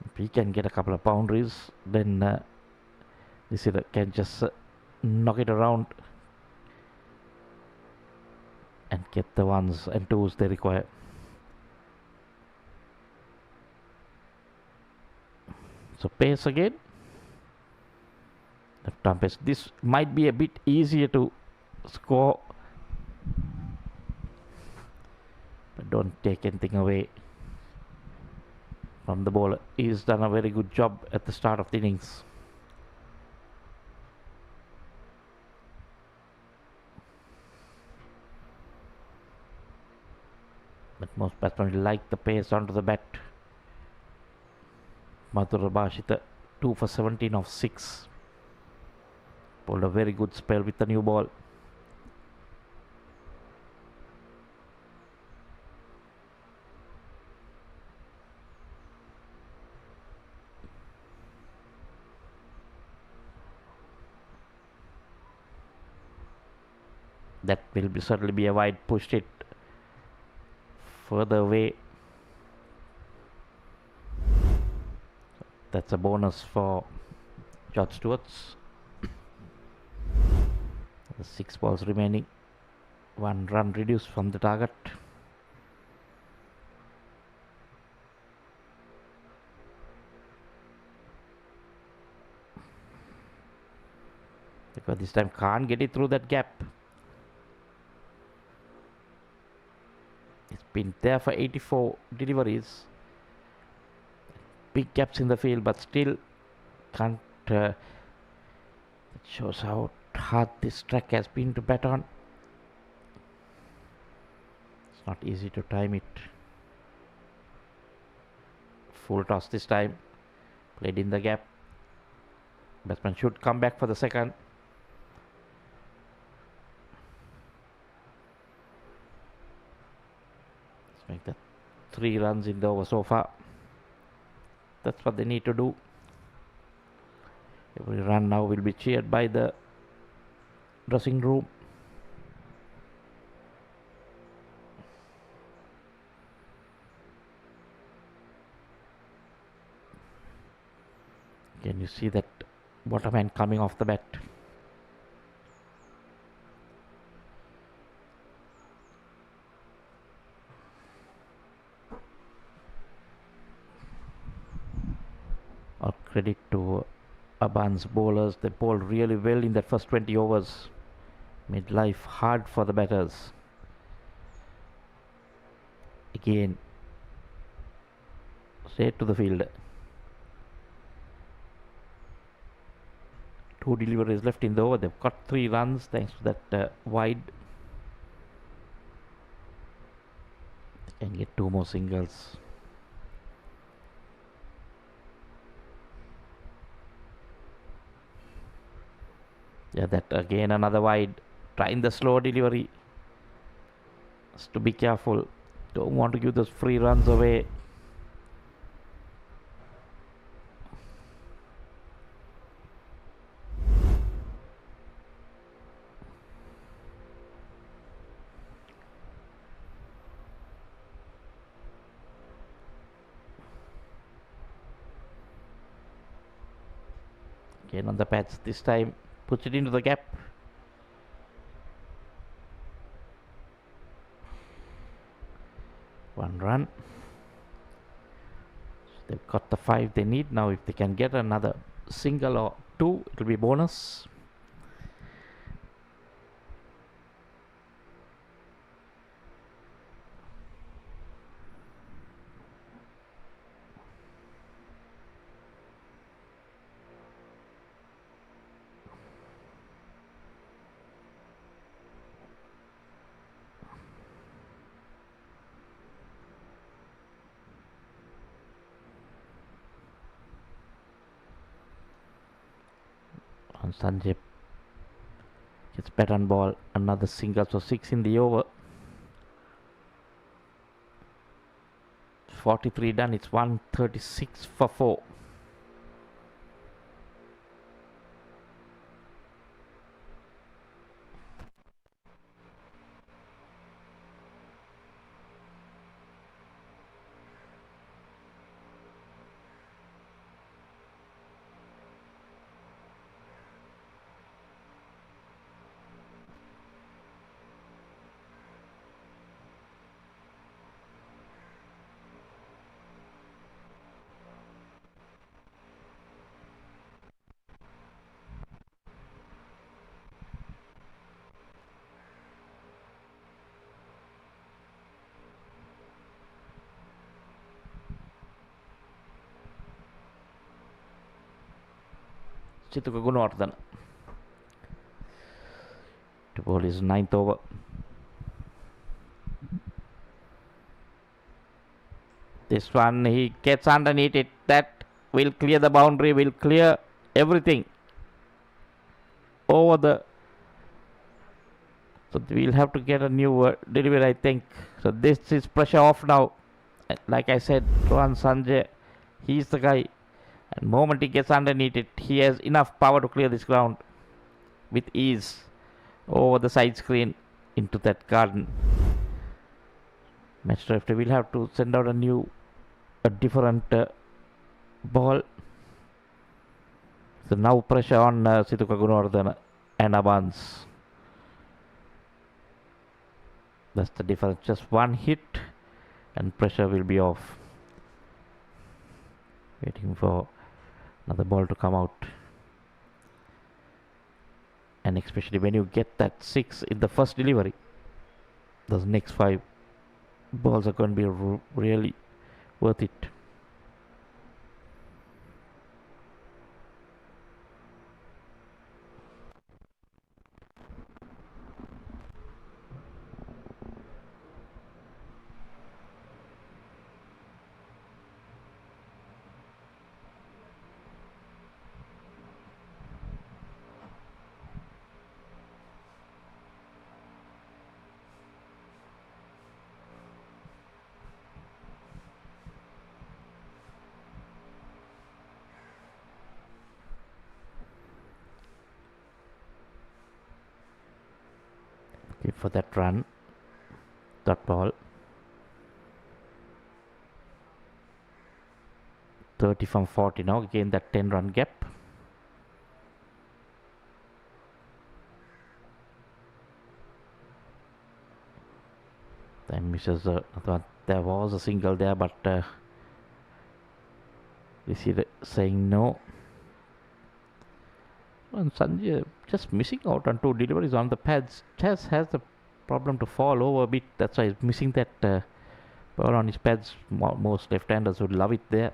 If he can get a couple of boundaries, then receiver can just knock it around and get the 1s and 2s they require. So pace again. Left arm pace. This might be a bit easier to score, but don't take anything away from the bowler. He's done a very good job at the start of the innings. But most batsmen like the pace onto the bat. Madhura Bashita 2 for 17 of 6. Pulled a very good spell with the new ball. That will certainly be a wide. Pushed it further away. That's a bonus for George Stewarts. 6 balls remaining. 1 run reduced from the target. Because this time can't get it through that gap. It's been there for 84 deliveries. Big gaps in the field, but still can't. It shows how hard this track has been to bat on. It's not easy to time it. Full toss this time. Played in the gap. Batsman should come back for the second. Let's make that 3 runs in the over so far. That's what they need to do. Every run now will be cheered by the dressing room. Can you see that bottom end coming off the bat? All credit to Abans bowlers. They bowled really well in that first 20 overs. Made life hard for the batters. Again, straight to the field. 2 deliveries left in the over. They've got 3 runs thanks to that wide. They can get 2 more singles. Yeah, that again another wide. Trying the slow delivery. Has to be careful. Don't want to give those free runs away. Again on the pads this time. Puts it into the gap. One run. So they've got the 5 they need. Now if they can get another single or 2, it will be bonus. Sanjay gets bat on ball. Another single, so 6 in the over. 43 done. It's 136 for 4. Chituka Gunawardene to bowl his 9th over. This one he gets underneath it. That will clear the boundary, will clear everything. over the. So we'll have to get a new delivery, I think. So this is pressure off now. Like I said, Rohan Sanjay, he's the guy. And moment he gets underneath it, he has enough power to clear this ground with ease over the side screen into that garden. Match referee will have to send out a different ball. So now pressure on Situka Gunawardena and Abans. That's the difference. Just one hit and pressure will be off. Waiting for another ball to come out. And especially when you get that 6 in the first delivery, those next 5 balls are going to be really worth it. For that run, that ball, 30 from 40 now, again that 10-run gap. Then misses there was a single there, but is he saying no? And Sanjay just missing out on 2 deliveries on the pads. Chess has the problem to fall over a bit. That's why he's missing that ball on his pads. Most left-handers would love it there.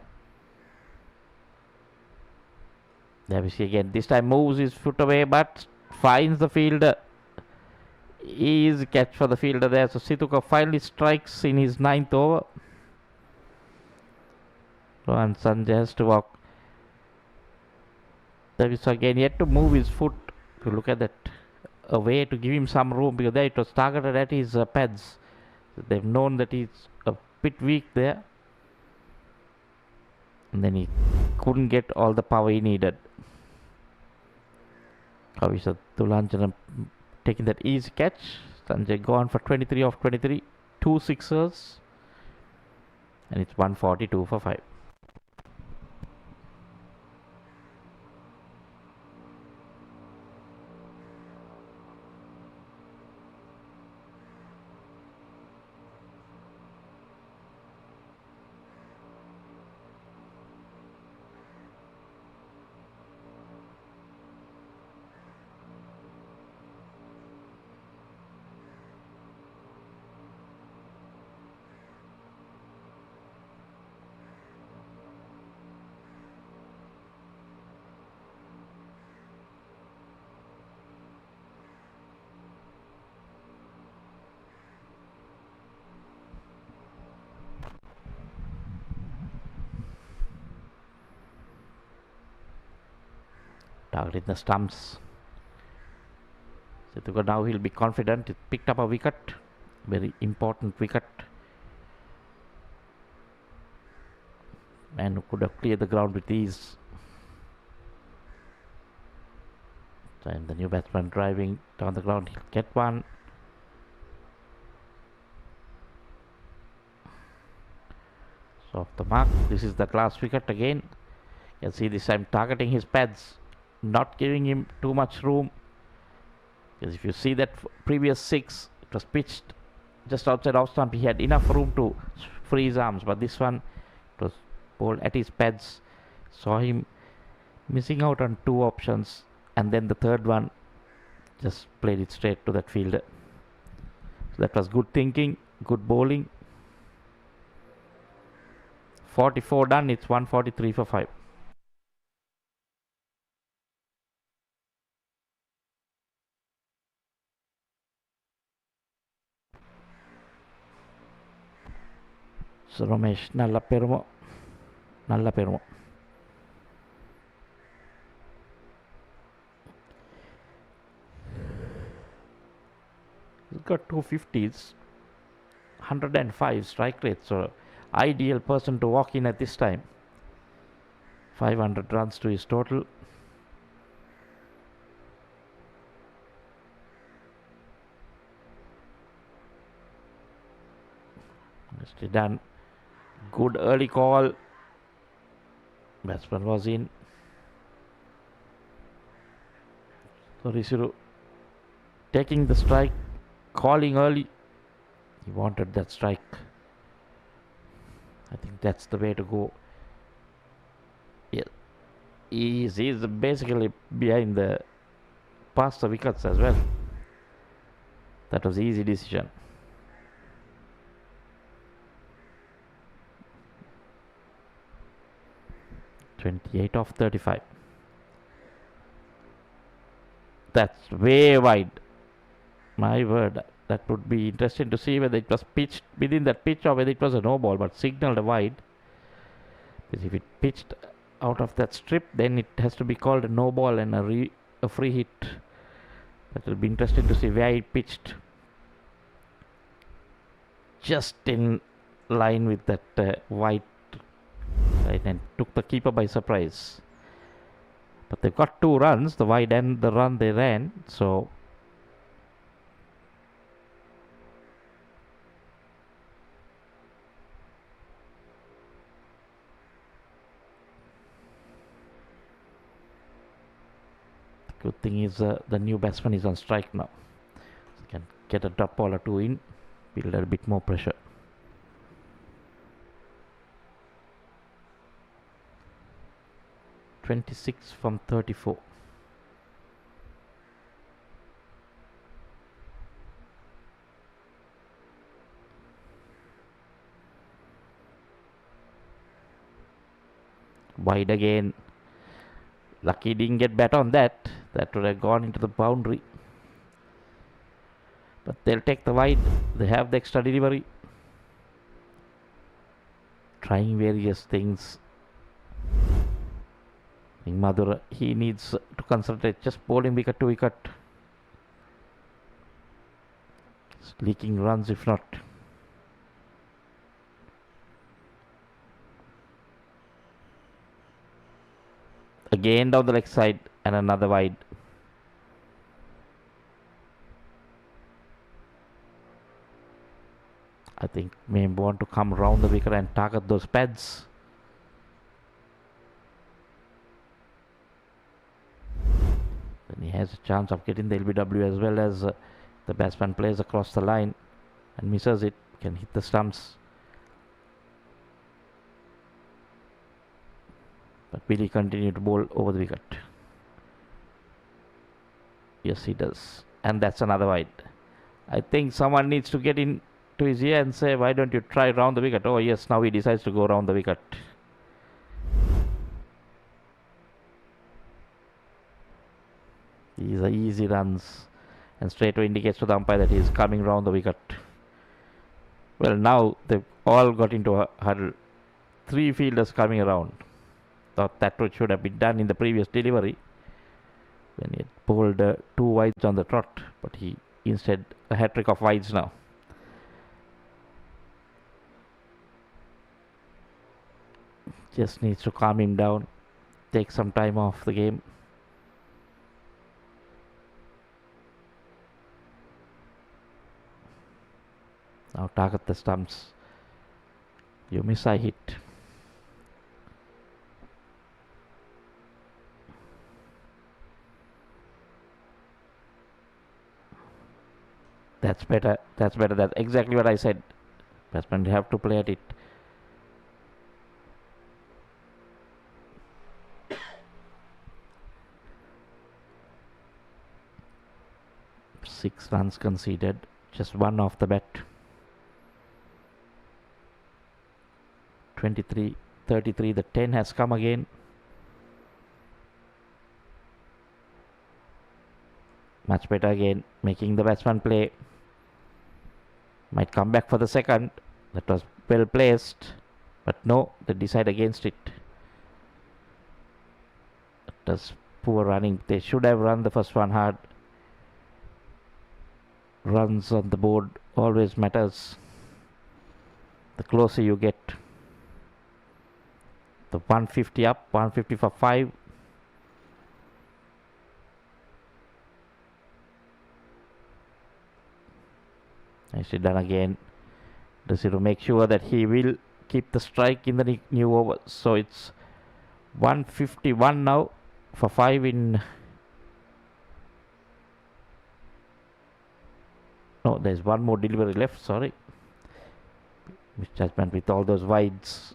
There we see again. This time moves his foot away, but finds the fielder. Easy catch for the fielder there. So Situka finally strikes in his 9th over. And Sanjay has to walk. So again, he had to move his foot to look at that away to give him some room, because there it was targeted at his pads. So they've known that he's a bit weak there, and then he couldn't get all the power he needed. Kavisa Tulanjana taking that easy catch. Sanjay gone for 23 of 23, 2 sixers, and it's 142 for 5. Targeting the stumps. So now he'll be confident. He picked up a wicket, very important wicket, and could have cleared the ground with ease. And the new batsman driving down the ground, he'll get one. So off the mark. This is the last wicket again. You can see this time targeting his pads, not giving him too much room. Because if you see that previous 6, it was pitched just outside off stump. He had enough room to free his arms, but this one, it was bowled at his pads. Saw him missing out on 2 options, and then the third one just played it straight to that fielder. So that was good thinking, good bowling. 44 done. It's 143 for 5. So Ramesh, Nalla Perumo. got 250s, 105 strike rate, so ideal person to walk in at this time. 500 runs to his total. Nicely done. Good early call. Batsman was in. So Risuru taking the strike, calling early. He wanted that strike. I think that's the way to go. Yeah, he's basically behind the past the wickets as well. That was easy decision. (28 of 35). That's way wide. My word, that would be interesting to see whether it was pitched within that pitch or whether it was a no ball, but signaled a wide. Because if it pitched out of that strip, then it has to be called a no ball and a free hit. That will be interesting to see where it pitched. Just in line with that wide, right, and took the keeper by surprise. But they've got 2 runs, the wide and the run they ran, so good thing is the new batsman is on strike now. So can get a drop ball or 2 in, build a bit more pressure. (26 from 34). Wide again. Lucky didn't get bat on that. That would have gone into the boundary. But they'll take the wide. They have the extra delivery. Trying various things. I think Madhura, he needs to concentrate. Just bowling wicket to wicket. It's leaking runs if not. Again down the leg side and another wide. I think may want to come round the wicket and target those pads. Then he has a chance of getting the LBW as well as the batsman plays across the line and misses it, can hit the stumps. But will he continue to bowl over the wicket? Yes, he does. And that's another wide. I think someone needs to get in to his ear and say, why don't you try round the wicket? Oh yes, now he decides to go round the wicket. These are easy runs. And straight away indicates to the umpire that he is coming round the wicket. Well, now they've all got into a huddle. 3 fielders coming around. Thought that should have been done in the previous delivery when he had bowled 2 wides on the trot, but he instead a hat-trick of wides now. Just needs to calm him down, take some time off the game. Now target the stumps. You miss, I hit. That's better. That's better. That's exactly what I said. Batsmen have to play at it. Six runs conceded. Just 1 off the bat. 23, 33. The 10 has come again. Much better again. Making the batsman play. Might come back for the second. That was well placed. But no, they decide against it. That was poor running. They should have run the first one hard. runs on the board always matters. The closer you get. The 150 up, 150 for 5. Nicely done again. Does to make sure that he will keep the strike in the new over. So it's 151 now for 5 in. No, there's one more delivery left, sorry. Misjudgment with all those wides.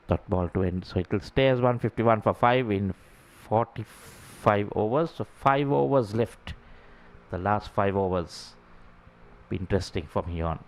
Dot ball to end. So it will stay as 151 for 5 in 45 overs. So 5 overs left. The last 5 overs. Be interesting from here on.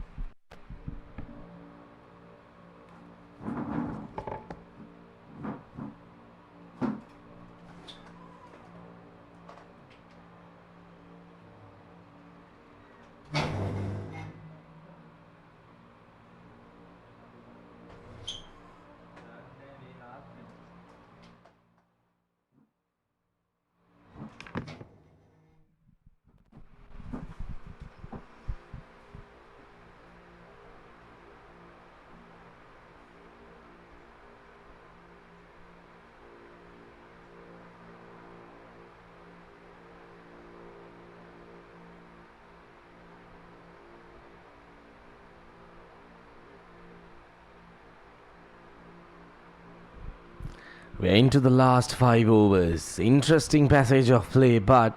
We're into the last 5 overs. Interesting passage of play, but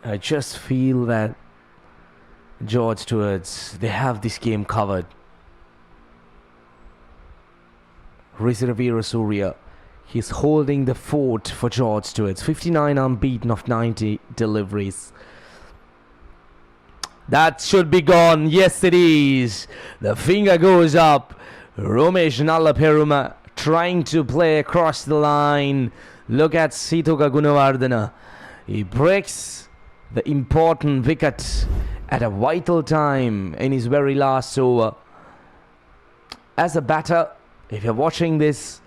I just feel that George Stewarts, they have this game covered. Risavira Surya, he's holding the fort for George Stewarts. 59 unbeaten of 90 deliveries. That should be gone. Yes, it is. The finger goes up. Romesh Nalaperuma trying to play across the line. Look at Situka Gunawardena. He breaks the important wicket at a vital time in his very last over. As a batter, if you're watching this,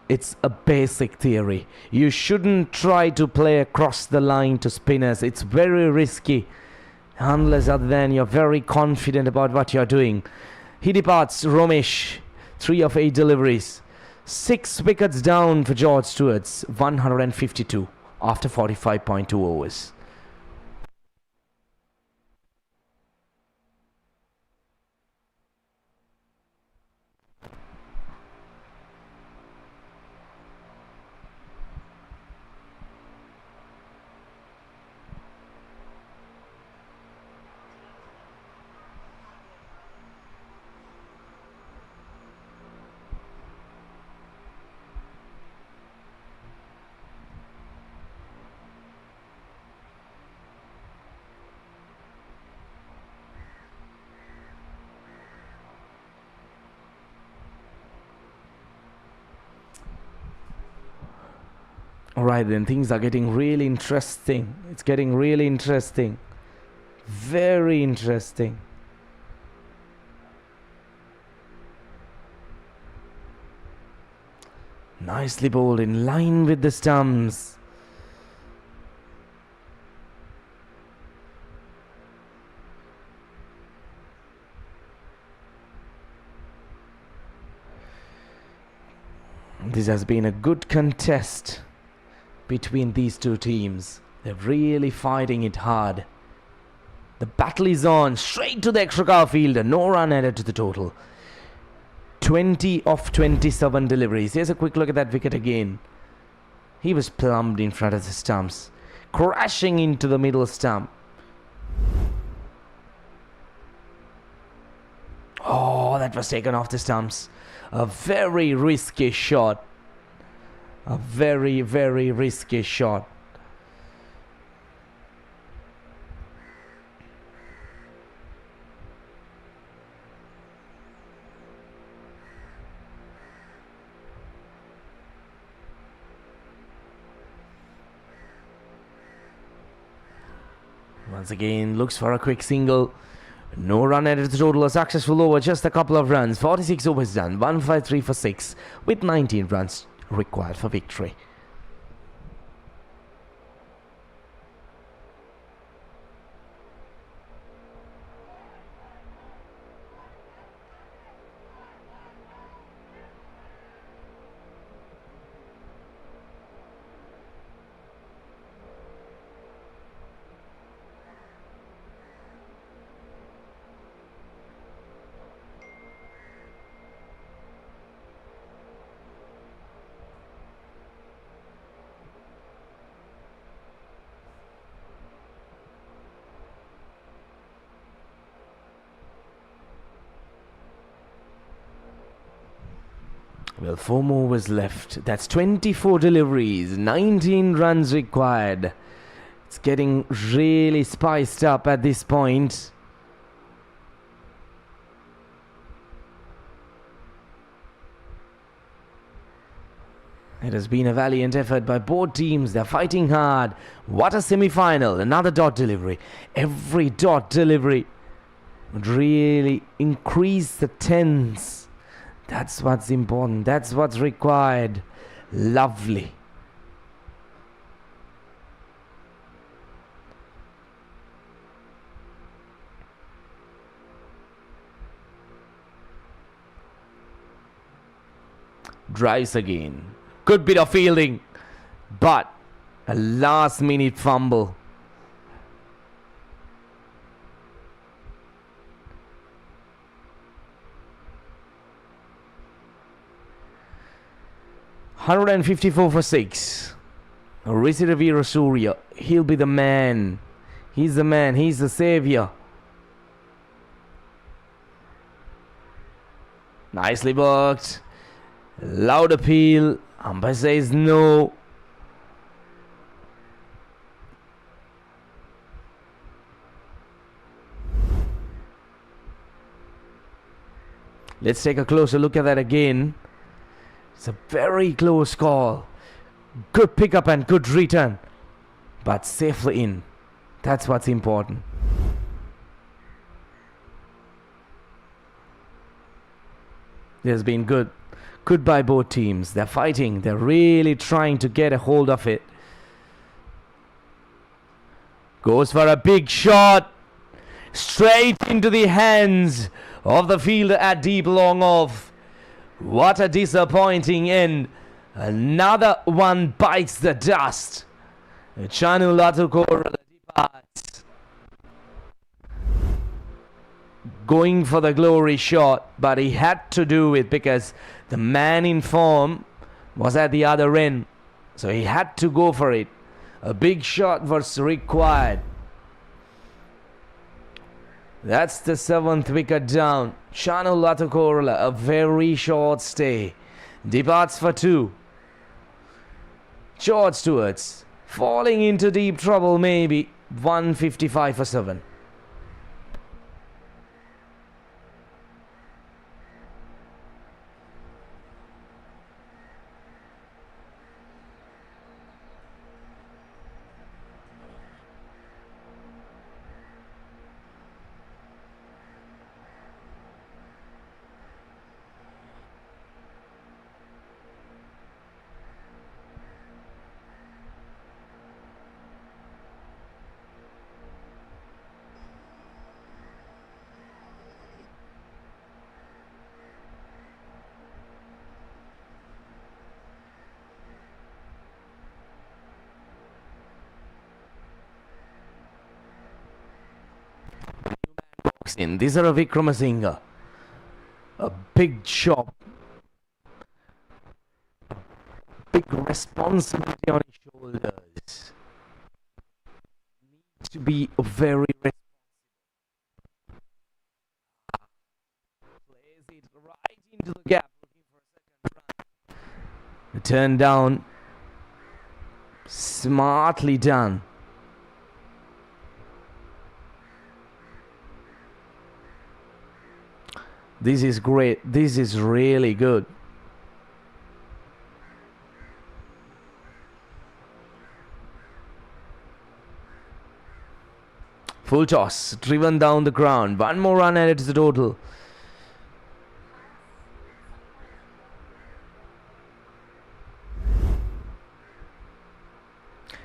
it's a basic theory. You shouldn't try to play across the line to spinners. It's very risky. Unless other than you're very confident about what you're doing. He departs, Romesh. 3 of 8 deliveries. 6 wickets down for George Stewarts. 152 after 45.2 overs. Alright then, things are getting really interesting. It's getting really interesting. Very interesting. Nicely bowled, in line with the stumps. This has been a good contest between these two teams. They're really fighting it hard. The battle is on. Straight to the extra cover fielder. No run added to the total. 20 of 27 deliveries. Here's a quick look at that wicket again. He was plumbed in front of the stumps. Crashing into the middle stump. Oh, that was taken off the stumps. A very risky shot. A very, very risky shot. Once again, looks for a quick single. No run added to the total. A successful over, just a couple of runs. 46 overs done. 153 for 6 with 19 runs required for victory. Well, 4 more was left. That's 24 deliveries, 19 runs required. It's getting really spiced up at this point. It has been a valiant effort by both teams. They're fighting hard. What a semi-final. Another dot delivery. Every dot delivery would really increase the tense. That's what's important. That's what's required. Lovely. Drives again. Good bit of fielding. But a last minute fumble. $154 for 6. Risivira Surya. He'll be the man. He's the man. He's the savior. Nicely worked. Loud appeal. Umpire says no. Let's take a closer look at that again. It's a very close call. Good pickup and good return. But safely in. That's what's important. There's been good by both teams. They're fighting. They're really trying to get a hold of it. Goes for a big shot. Straight into the hands of the fielder at deep long off. What a disappointing end. Another one bites the dust. Chanu Latukora departs. Going for the glory shot, but he had to do it because the man in form was at the other end. So he had to go for it. A big shot was required. That's the 7th wicket down. Chanu Latukora, a very short stay. Departs for 2. George Stewarts falling into deep trouble maybe. 155 for 7. In. These are a Vikramasinghe. A big job. Big responsibility on his shoulders. Needs to be very responsible. Plays it right into the gap, looking for a second run. Turn down. Smartly done. This is great. This is really good. Full toss. Driven down the ground. 1 more run added to the total.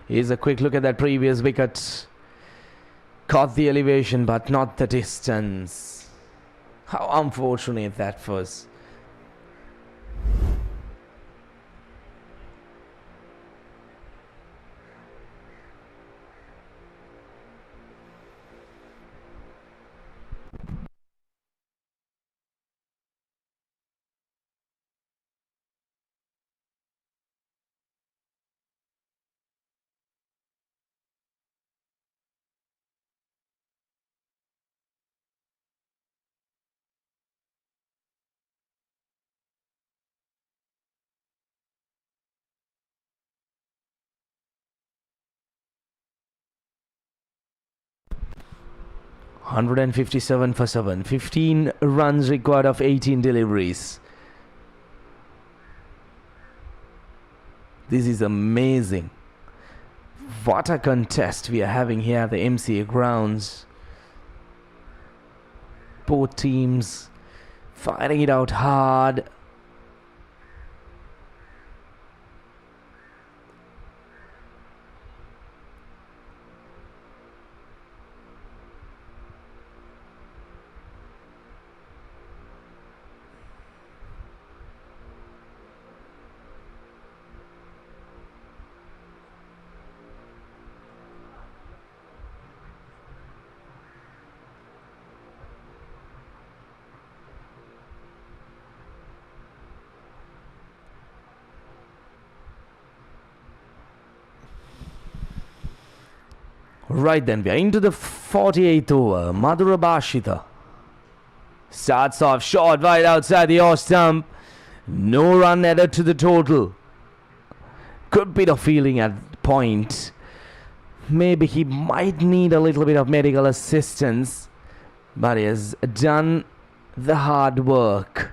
Here's a quick look at that previous wicket. Caught the elevation but not the distance. How unfortunate that was. $157 for 7. 15 runs required of 18 deliveries. This is amazing. What a contest we are having here at the MCA grounds. Both teams fighting it out hard. Right then, we are into the 48th over. Madhura Bashita starts off short, right outside the off stump. No run added to the total. Good bit of feeling at point. Maybe he might need a little bit of medical assistance, but he has done the hard work.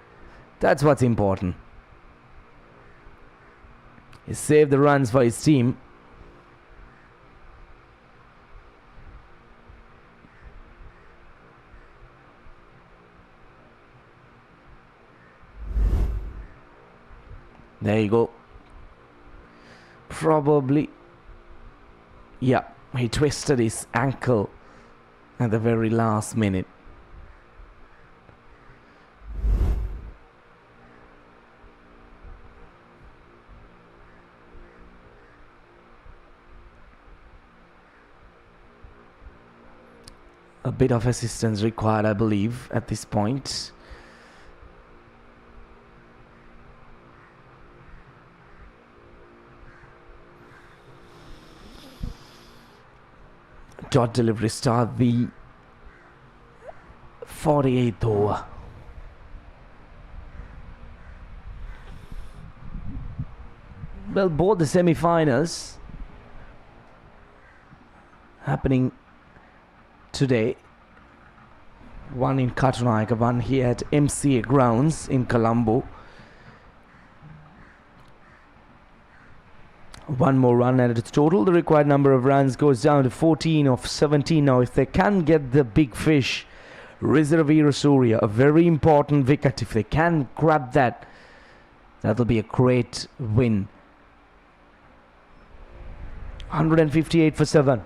That's what's important. He saved the runs for his team. There you go. Probably, yeah, he twisted his ankle at the very last minute. A bit of assistance required, I believe, at this point. Dot delivery start the 48th over. Well, both the semi-finals happening today. One in Katunayaka, one here at MCA grounds in Colombo. One more run added to the total. The required number of runs goes down to 14 of 17 now. If they can get the big fish, Reservoir Surya, a very important wicket. If they can grab that, that'll be a great win. 158 for 7.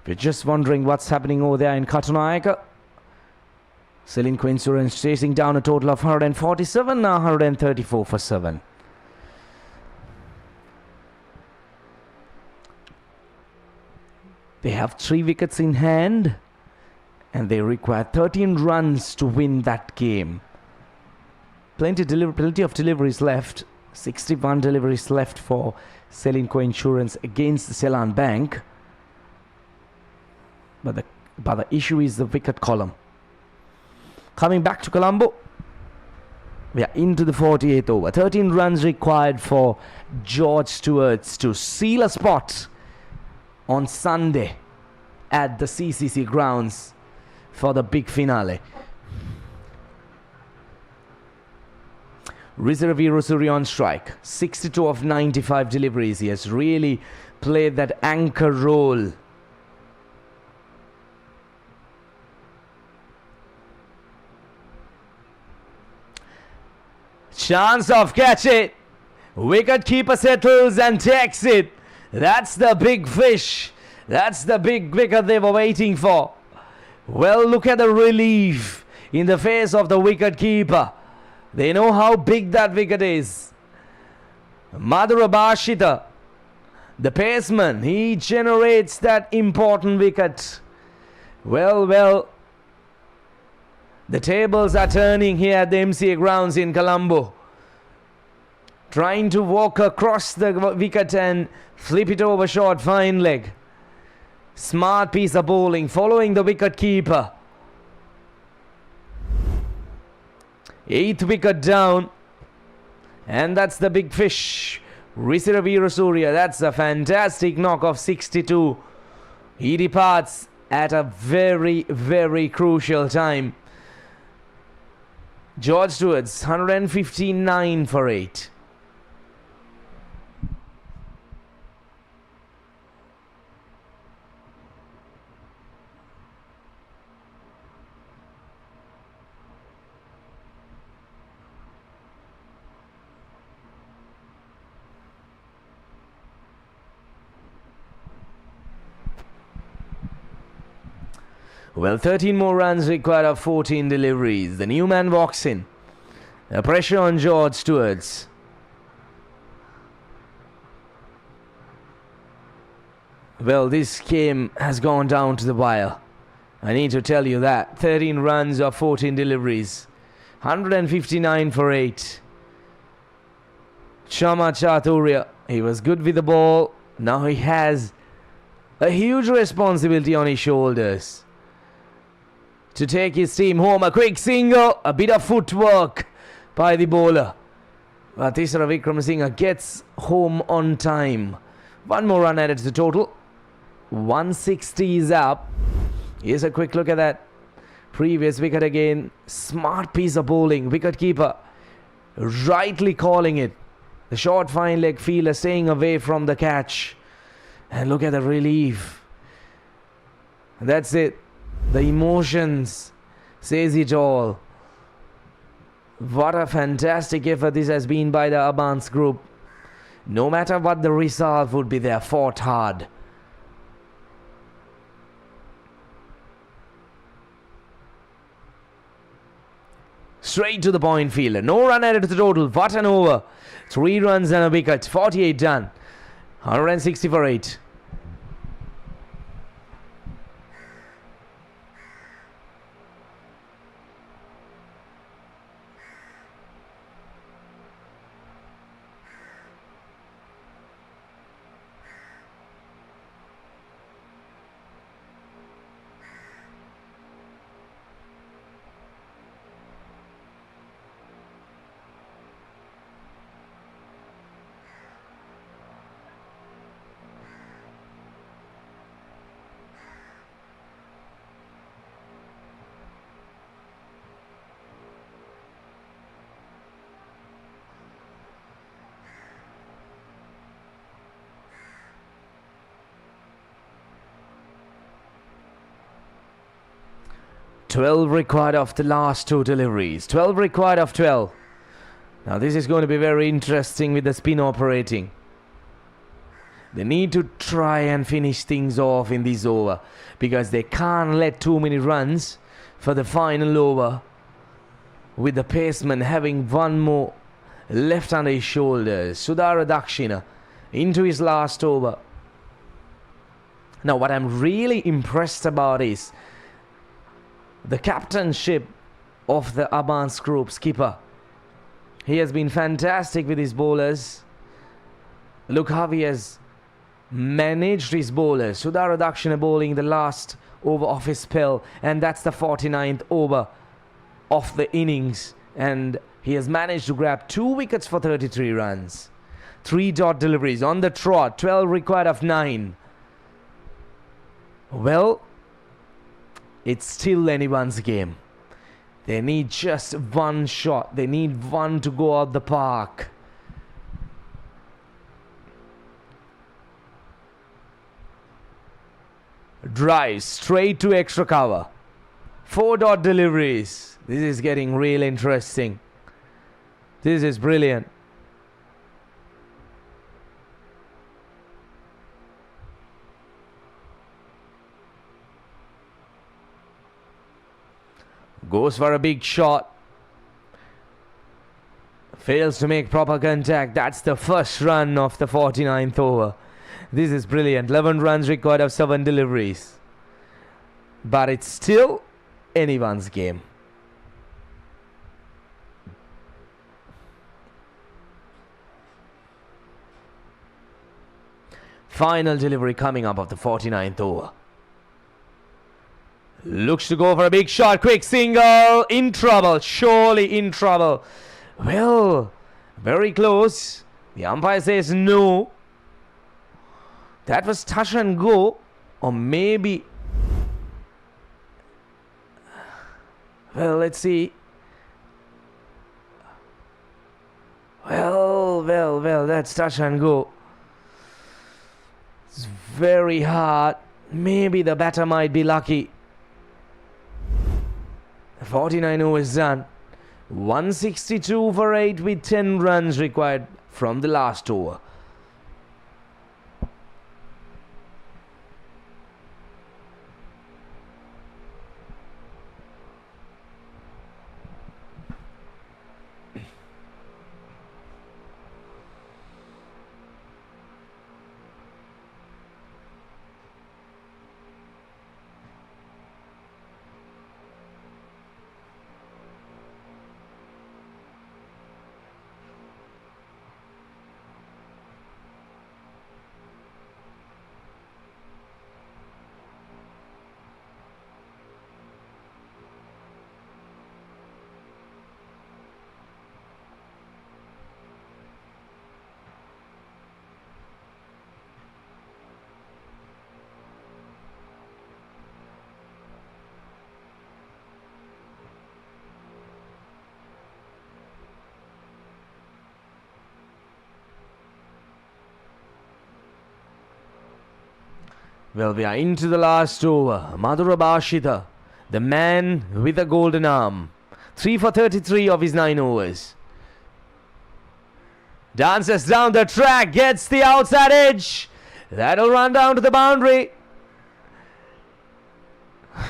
If you're just wondering what's happening over there in Katunayaka, Stewarts Insurance chasing down a total of 147, now 134 for 7. They have 3 wickets in hand and they require 13 runs to win that game. Plenty of deliveries left. 61 deliveries left for Stewarts Insurance against the Ceylon Bank. But the issue is the wicket column. Coming back to Colombo, we are into the 48th over. 13 runs required for George Stewarts to seal a spot on Sunday at the CCC grounds for the big finale. Reservoir Surya on strike. 62 of 95 deliveries. He has really played that anchor role. Chance of catch it. Wicket keeper settles and takes it. That's the big fish. That's the big wicket they were waiting for. Well, look at the relief in the face of the wicket keeper. They know how big that wicket is. Madhura Bashita, the paceman, he generates that important wicket. Well, the tables are turning here at the MCA grounds in Colombo. Trying to walk across the wicket and flip it over short fine leg. Smart piece of bowling following the wicket keeper. 8th wicket down. And that's the big fish. Risira Veerasurya. That's a fantastic knock of 62. He departs at a very, very crucial time. George Stewarts, 159 for 8. Well, 13 more runs required of 14 deliveries. The new man walks in. The pressure on George Stewarts. Well, this game has gone down to the wire. I need to tell you that. 13 runs of 14 deliveries. 159 for 8. Shama Chaturya, he was good with the ball. Now he has a huge responsibility on his shoulders to take his team home. A quick single, a bit of footwork by the bowler. But Tisara Wickramasinghe gets home on time. One more run added to the total. 160 is up. Here's a quick look at that previous wicket again. Smart piece of bowling. Wicket keeper rightly calling it. The short fine leg fielder staying away from the catch. And look at the relief. That's it. The emotions says it all. What a fantastic effort this has been by the Abans group. No matter what the result would be, they have fought hard. Straight to the point fielder. No run added to the total. What an over. 3 runs and a wicket. 48 done. 160 for 8. Twelve required of the last 2 deliveries. 12 required of 12. Now this is going to be very interesting with the spin operating. They need to try and finish things off in this over because they can't let too many runs for the final over with the paceman having one more left under his shoulders. Sudhara Dakshina into his last over. Now what I'm really impressed about is the captainship of the Abans group skipper. He has been fantastic with his bowlers. Look how he has managed his bowlers. Sudhara Dakshina bowling the last over of his spell, and that's the 49th over of the innings, and he has managed to grab 2 wickets for 33 runs. 3 dot deliveries on the trot. 12 required of 9. Well, it's still anyone's game. They need just one shot. They need one to go out the park. Drive straight to extra cover. 4 dot deliveries. This is getting real interesting. This is brilliant. Goes for a big shot. Fails to make proper contact. That's the first run of the 49th over. This is brilliant. 11 runs required of 7 deliveries. But it's still anyone's game. Final delivery coming up of the 49th over. Looks to go for a big shot. Quick single. In trouble. Surely in trouble. Well, very close. The umpire says no. That was touch and go. Or maybe... Well, let's see. Well, that's touch and go. It's very hard. Maybe the batter might be lucky. 49 overs done. 162 for 8 with 10 runs required from the last over. Well, we are into the last over. Madhura Bashita, the man with a golden arm. 3 for 33 of his 9 overs. Dances down the track, gets the outside edge. That'll run down to the boundary.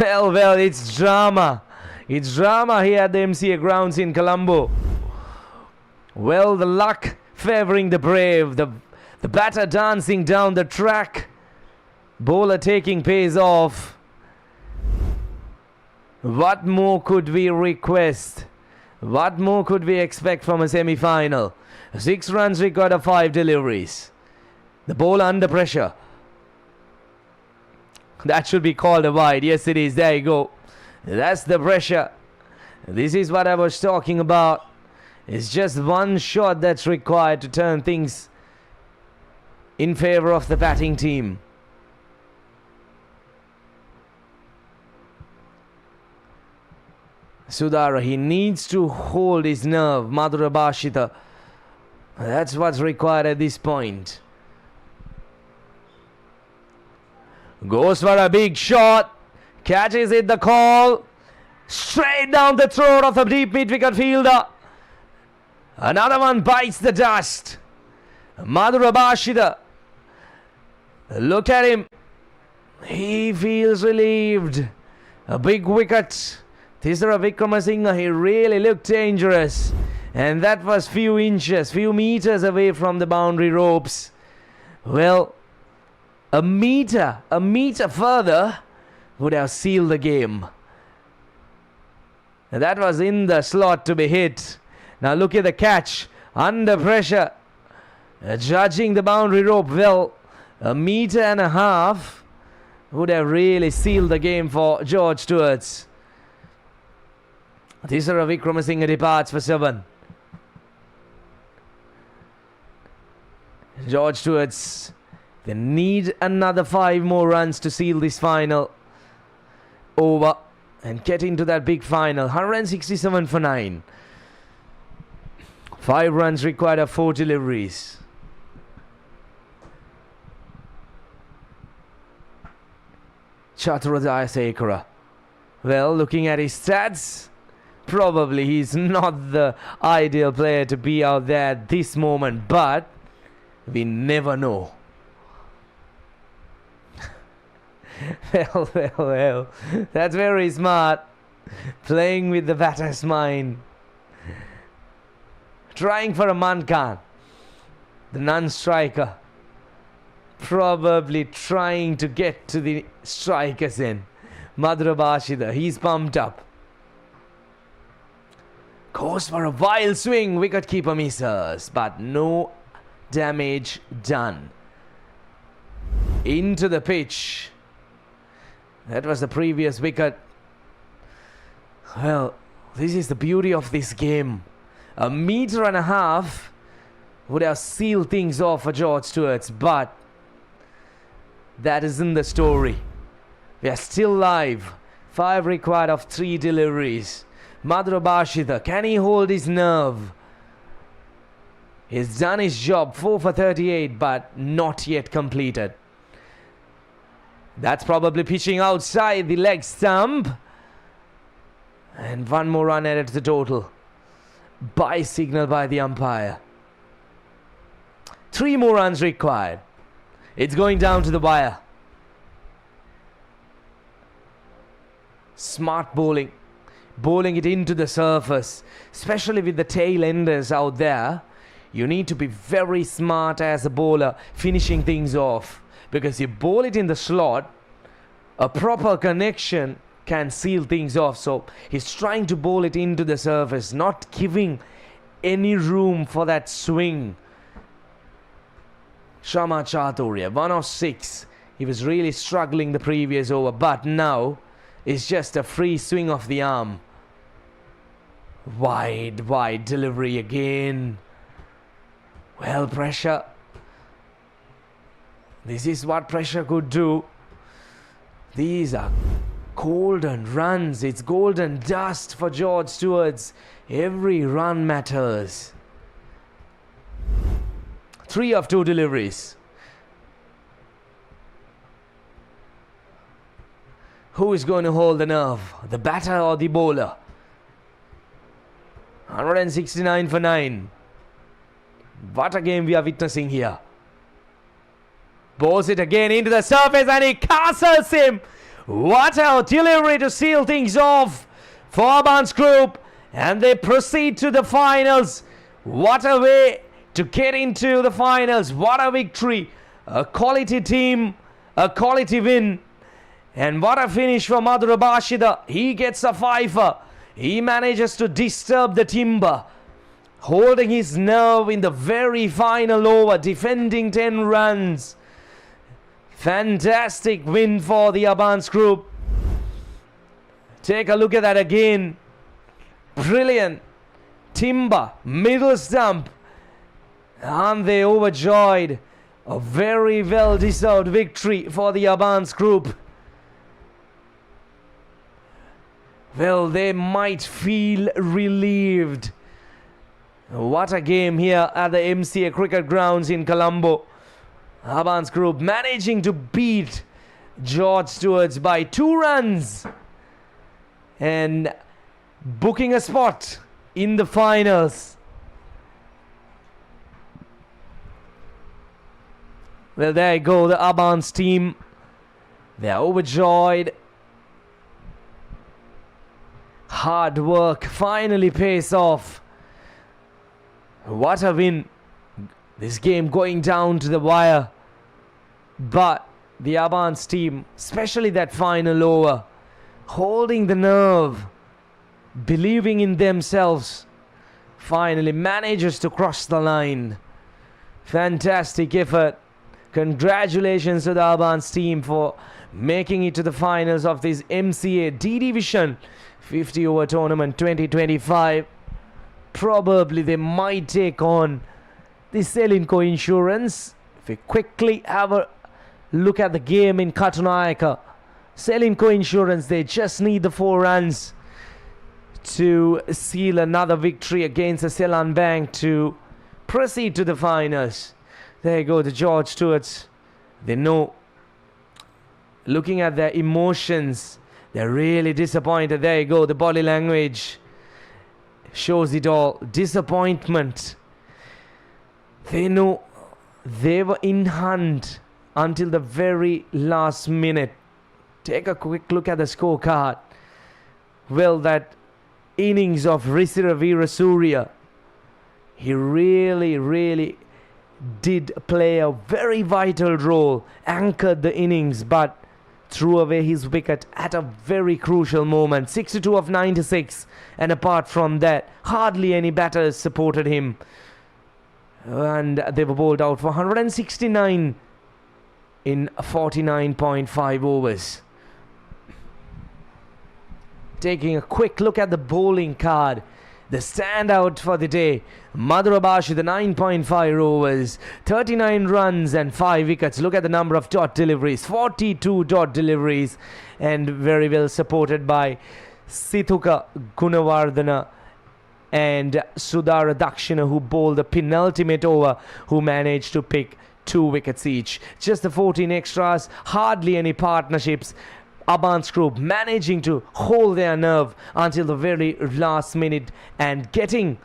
Well, it's drama. It's drama here at the MCA grounds in Colombo. Well, the luck favouring the brave. The batter dancing down the track. Bowler taking pace off. What more could we request? What more could we expect from a semi-final? 6 runs required of 5 deliveries. The bowler under pressure. That should be called a wide. Yes, it is. There you go. That's the pressure. This is what I was talking about. It's just one shot that's required to turn things in favour of the batting team. Sudhara, he needs to hold his nerve. Madhura Bashita. That's what's required at this point. Goes for a big shot. Catches it, the call. Straight down the throat of the deep mid-wicket fielder. Another one bites the dust. Madhura Bashita. Look at him. He feels relieved. A big wicket. Thisara Vikramasinghe, he really looked dangerous. And that was few inches, few meters away from the boundary ropes. Well, a meter further would have sealed the game. And that was in the slot to be hit. Now look at the catch. Under pressure. Judging the boundary rope. Well, 1.5 meters would have really sealed the game for George Stewarts. Thisara Vikramasinghe departs for 7. George Stewarts, they need another 5 more runs to seal this final over and get into that big final. 167 for 9. 5 runs required of 4 deliveries. Chaturajaya Sekara. Well, looking at his stats, probably he's not the ideal player to be out there at this moment, but we never know. Well. That's very smart. Playing with the batter's mind. Trying for a Mankan. The non-striker. Probably trying to get to the strikers in. Madhura Bashida, he's pumped up. Goes for a wild swing. Wicketkeeper misses, but no damage done. Into the pitch. That was the previous wicket. Well, this is the beauty of this game. 1.5 meters would have sealed things off for George Stewarts, but that isn't the story. We are still live. 5 required of 3 deliveries. Madhura Bashida, can he hold his nerve? He's done his job, 4 for 38, but not yet completed. That's probably pitching outside the leg stump. And 1 more run added to the total. By signal by the umpire. 3 more runs required. It's going down to the wire. Smart bowling. Bowling it into the surface. Especially with the tail enders out there. You need to be very smart as a bowler finishing things off. Because you bowl it in the slot, a proper connection can seal things off. So he's trying to bowl it into the surface, not giving any room for that swing. Sharma Chaturya, 1 of 6. He was really struggling the previous over, but now it's just a free swing of the arm. Wide delivery again. Well, pressure. This is what pressure could do. These are golden runs. It's golden dust for George Stewarts. Every run matters. 3 of 2 deliveries. Who is going to hold the nerve? The batter or the bowler? 169 for 9. What a game we are witnessing here. Bowls it again into the surface and he castles him. What a delivery to seal things off for Abans group. And they proceed to the finals. What a way to get into the finals. What a victory. A quality team. A quality win. And what a finish for Madhura Bashida. He gets a fifer. He manages to disturb the timber. Holding his nerve in the very final over. Defending 10 runs. Fantastic win for the Abans group. Take a look at that again. Brilliant. Timber, middle stump. Aren't they overjoyed? A very well deserved victory for the Abans group. Well, they might feel relieved. What a game here at the MCA Cricket Grounds in Colombo. Abans group managing to beat George Stewarts by 2 runs and booking a spot in the finals. Well, there you go, the Abans team. They're overjoyed. Hard work finally pays off. What a win. This game going down to the wire. But the Abans team, especially that final over, holding the nerve, believing in themselves, finally manages to cross the line. Fantastic effort. Congratulations to the Abans team for making it to the finals of this MCA D Division 50 over tournament 2025. Probably they might take on the Stewarts Insurance. If we quickly have a look at the game in Katunayaka, Stewarts Insurance, they just need the 4 runs to seal another victory against the Ceylon Bank to proceed to the finals. There you go, the George Stewarts. They know. Looking at their emotions, they're really disappointed. There you go, the body language shows it all. Disappointment. They know they were in hand until the very last minute. Take a quick look at the scorecard. Well, that innings of Risira Veerasurya, he really did play a very vital role, anchored the innings, but threw away his wicket at a very crucial moment. 62 of 96, and apart from that, hardly any batters supported him. And they were bowled out for 169 in 49.5 overs. Taking a quick look at the bowling card, the standout for the day, Madhura Bashi, the 9.5 overs, 39 runs and 5 wickets. Look at the number of dot deliveries, 42 dot deliveries, and very well supported by Situka Gunawardena and Sudhara Dakshina, who bowled the penultimate over, who managed to pick 2 wickets each. Just the 14 extras, hardly any partnerships. Abans group managing to hold their nerve until the very last minute and getting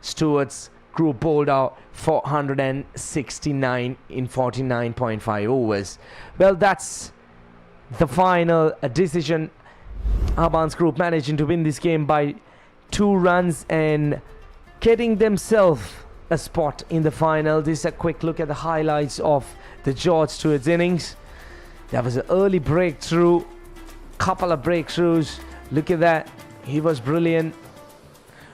Stewart's group bowled out for 169 in 49.5 overs. Well, that's the final decision. Abans group managing to win this game by 2 runs and getting themselves a spot in the final. This is a quick look at the highlights of the George Stewart's innings. There was an early breakthrough, couple of breakthroughs. Look at that, he was brilliant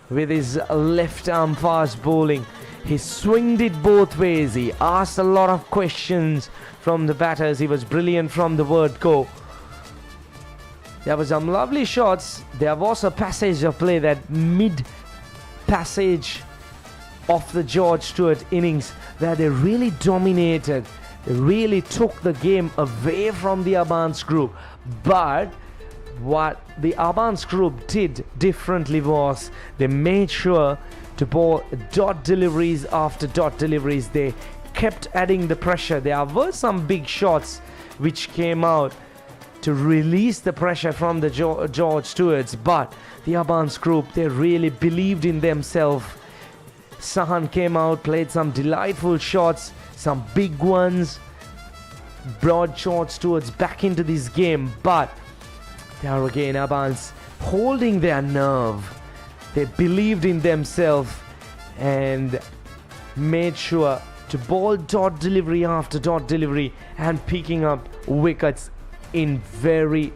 with his left arm fast bowling. He swinged it both ways. He asked a lot of questions from the batters. He was brilliant from the word go. There were some lovely shots. There was a passage of play, that mid passage of the George Steuart innings, where they really dominated. They really took the game away from the Abans group. But what the Abans group did differently was they made sure to bowl dot deliveries after dot deliveries. They kept adding the pressure. There were some big shots which came out to release the pressure from the George Stewarts, but the Abans group, they really believed in themselves. Sahan came out, played some delightful shots, some big ones, brought George Stewarts back into this game, but there again Abans holding their nerve. They believed in themselves and made sure to bowl dot delivery after dot delivery and picking up wickets in very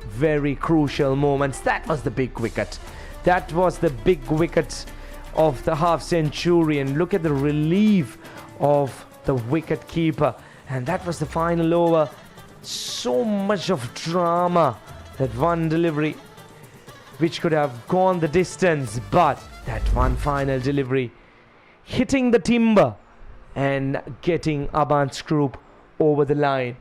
crucial moments. That was the big wicket. That was the big wicket of the half century, and look at the relief of the wicket keeper. And that was the final over. So much of drama, that one delivery which could have gone the distance, but that one final delivery hitting the timber and getting Abans group over the line.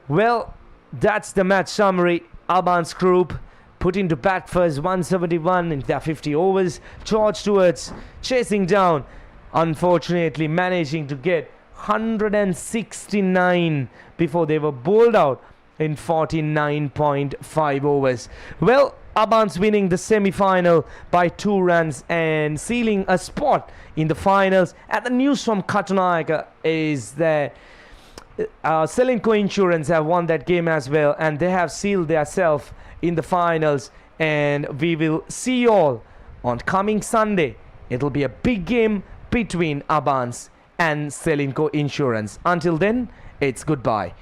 Well, that's the match summary. Abans group put into bat first, 171 in their 50 overs. George Stewarts chasing down, unfortunately managing to get 169 before they were bowled out in 49.5 overs. Well, Abans winning the semi-final by 2 runs and sealing a spot in the finals. And the news from Katunayaka is that Stelinco Insurance have won that game as well, and they have sealed themselves in the finals. And we will see you all on coming Sunday. It'll be a big game between Abans and Stelinco Insurance. Until then, it's goodbye.